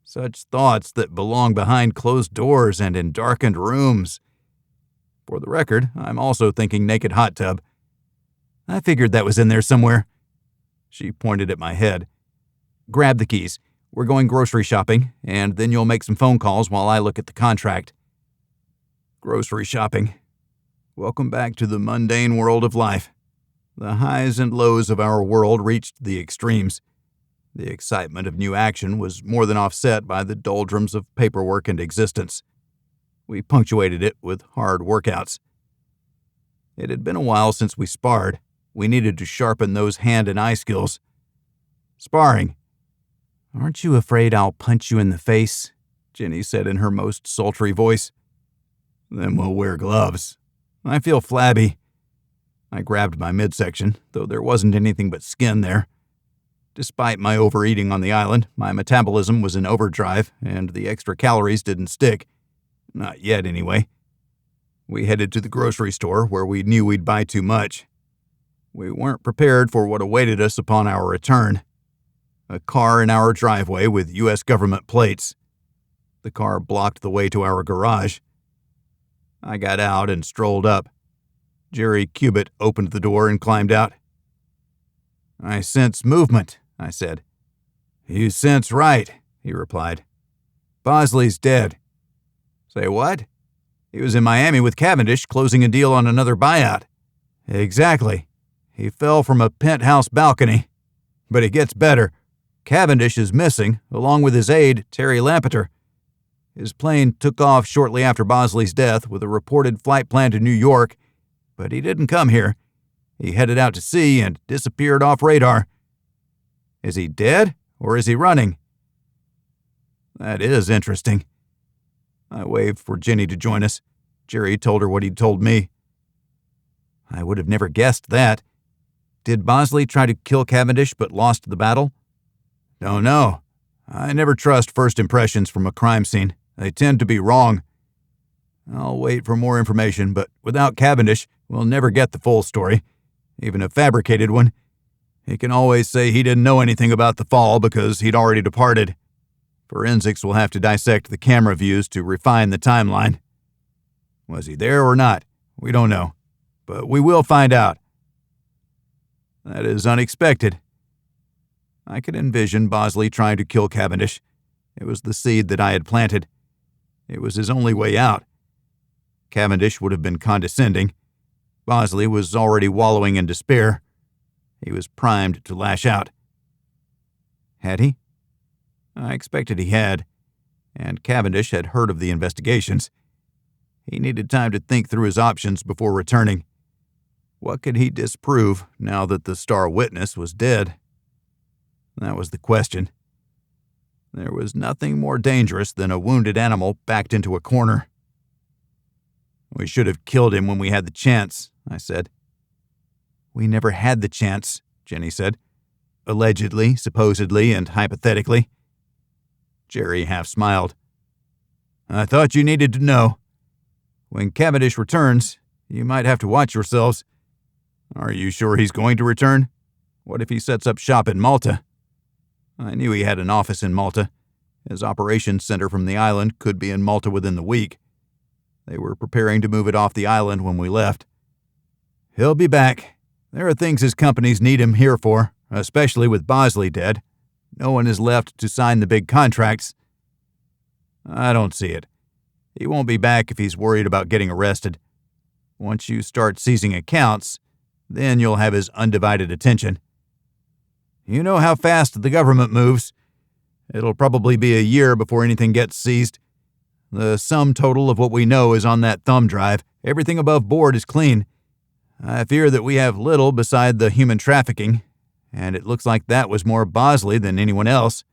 Such thoughts that belong behind closed doors and in darkened rooms. For the record, I'm also thinking naked hot tub. I figured that was in there somewhere. She pointed at my head. Grab the keys. We're going grocery shopping, and then you'll make some phone calls while I look at the contract. Grocery shopping. Welcome back to the mundane world of life. The highs and lows of our world reached the extremes. The excitement of new action was more than offset by the doldrums of paperwork and existence. We punctuated it with hard workouts. It had been a while since we sparred. We needed to sharpen those hand and eye skills. Sparring. Aren't you afraid I'll punch you in the face? Jenny said in her most sultry voice. Then we'll wear gloves. I feel flabby. I grabbed my midsection, though there wasn't anything but skin there. Despite my overeating on the island, my metabolism was in overdrive, and the extra calories didn't stick. Not yet, anyway. We headed to the grocery store, where we knew we'd buy too much. We weren't prepared for what awaited us upon our return. A car in our driveway with U.S. government plates. The car blocked the way to our garage. I got out and strolled up. Jerry Cubitt opened the door and climbed out. I sense movement, I said. You sense right, he replied. Bosley's dead. Say what? He was in Miami with Cavendish closing a deal on another buyout. Exactly. He fell from a penthouse balcony. But it gets better. Cavendish is missing, along with his aide, Terry Lampeter. His plane took off shortly after Bosley's death with a reported flight plan to New York, but he didn't come here. He headed out to sea and disappeared off radar. Is he dead, or is he running? That is interesting. I waved for Jenny to join us. Jerry told her what he'd told me. I would have never guessed that. Did Bosley try to kill Cavendish but lost the battle? Don't know. I never trust first impressions from a crime scene. They tend to be wrong. I'll wait for more information, but without Cavendish, we'll never get the full story, even a fabricated one. He can always say he didn't know anything about the fall because he'd already departed. Forensics will have to dissect the camera views to refine the timeline. Was he there or not? We don't know. But we will find out. That is unexpected. I could envision Bosley trying to kill Cavendish. It was the seed that I had planted. It was his only way out. Cavendish would have been condescending. Bosley was already wallowing in despair. He was primed to lash out. Had he? I expected he had, and Cavendish had heard of the investigations. He needed time to think through his options before returning. What could he disprove now that the star witness was dead? That was the question. There was nothing more dangerous than a wounded animal backed into a corner. We should have killed him when we had the chance, I said. We never had the chance, Jenny said. Allegedly, supposedly, and hypothetically. Jerry half smiled. I thought you needed to know. When Cavendish returns, you might have to watch yourselves. Are you sure he's going to return? What if he sets up shop in Malta? I knew he had an office in Malta. His operations center from the island could be in Malta within the week. They were preparing to move it off the island when we left. He'll be back. There are things his companies need him here for, especially with Bosley dead. No one is left to sign the big contracts. I don't see it. He won't be back if he's worried about getting arrested. Once you start seizing accounts, then you'll have his undivided attention. You know how fast the government moves. It'll probably be a year before anything gets seized. The sum total of what we know is on that thumb drive. Everything above board is clean. I fear that we have little beside the human trafficking, and it looks like that was more Bosley than anyone else.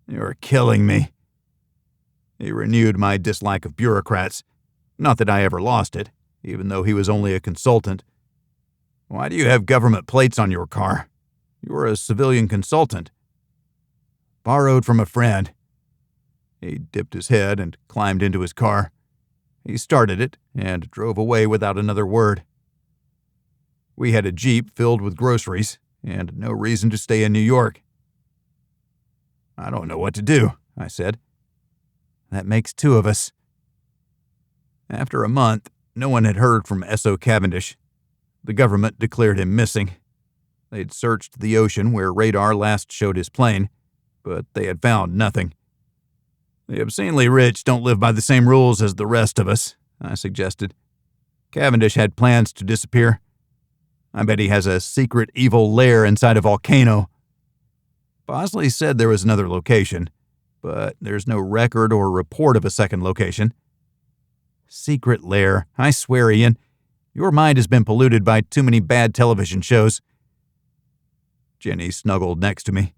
You're killing me. He renewed my dislike of bureaucrats. Not that I ever lost it, even though he was only a consultant. Why do you have government plates on your car? You're a civilian consultant. Borrowed from a friend. He dipped his head and climbed into his car. He started it and drove away without another word. We had a Jeep filled with groceries and no reason to stay in New York. I don't know what to do, I said. That makes two of us. After a month, no one had heard from Essoe Cavindish. The government declared him missing. They'd searched the ocean where radar last showed his plane, but they had found nothing. The obscenely rich don't live by the same rules as the rest of us, I suggested. Cavendish had plans to disappear. I bet he has a secret evil lair inside a volcano. Bosley said there was another location, but there's no record or report of a second location. Secret lair, I swear, Ian. Your mind has been polluted by too many bad television shows. Jenny snuggled next to me.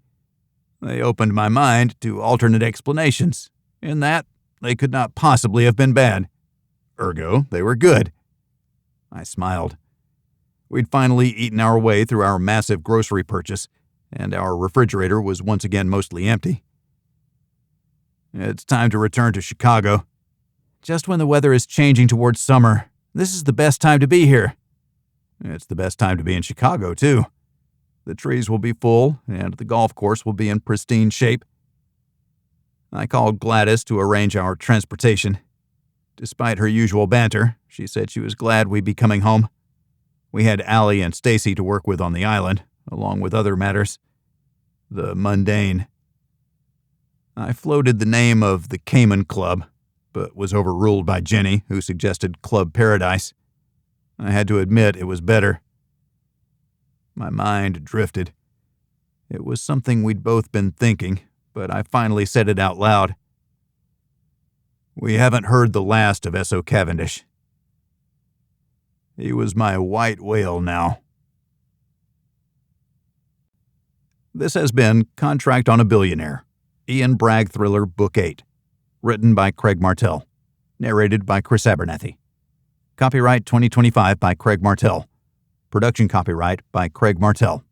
They opened my mind to alternate explanations. In that, they could not possibly have been bad. Ergo, they were good. I smiled. We'd finally eaten our way through our massive grocery purchase, and our refrigerator was once again mostly empty. It's time to return to Chicago. Just when the weather is changing towards summer, this is the best time to be here. It's the best time to be in Chicago, too. The trees will be full, and the golf course will be in pristine shape. I called Gladys to arrange our transportation. Despite her usual banter, she said she was glad we'd be coming home. We had Allie and Stacy to work with on the island, along with other matters. The mundane. I floated the name of the Cayman Club, but was overruled by Jenny, who suggested Club Paradise. I had to admit it was better. My mind drifted. It was something we'd both been thinking, but I finally said it out loud. We haven't heard the last of Essoe Cavindish. He was my white whale now. This has been Contract on a Billionaire, Ian Bragg Thriller Book 8, written by Craig Martell, narrated by Chris Abernathy. Copyright 2025 by Craig Martell. Production copyright by Craig Martell.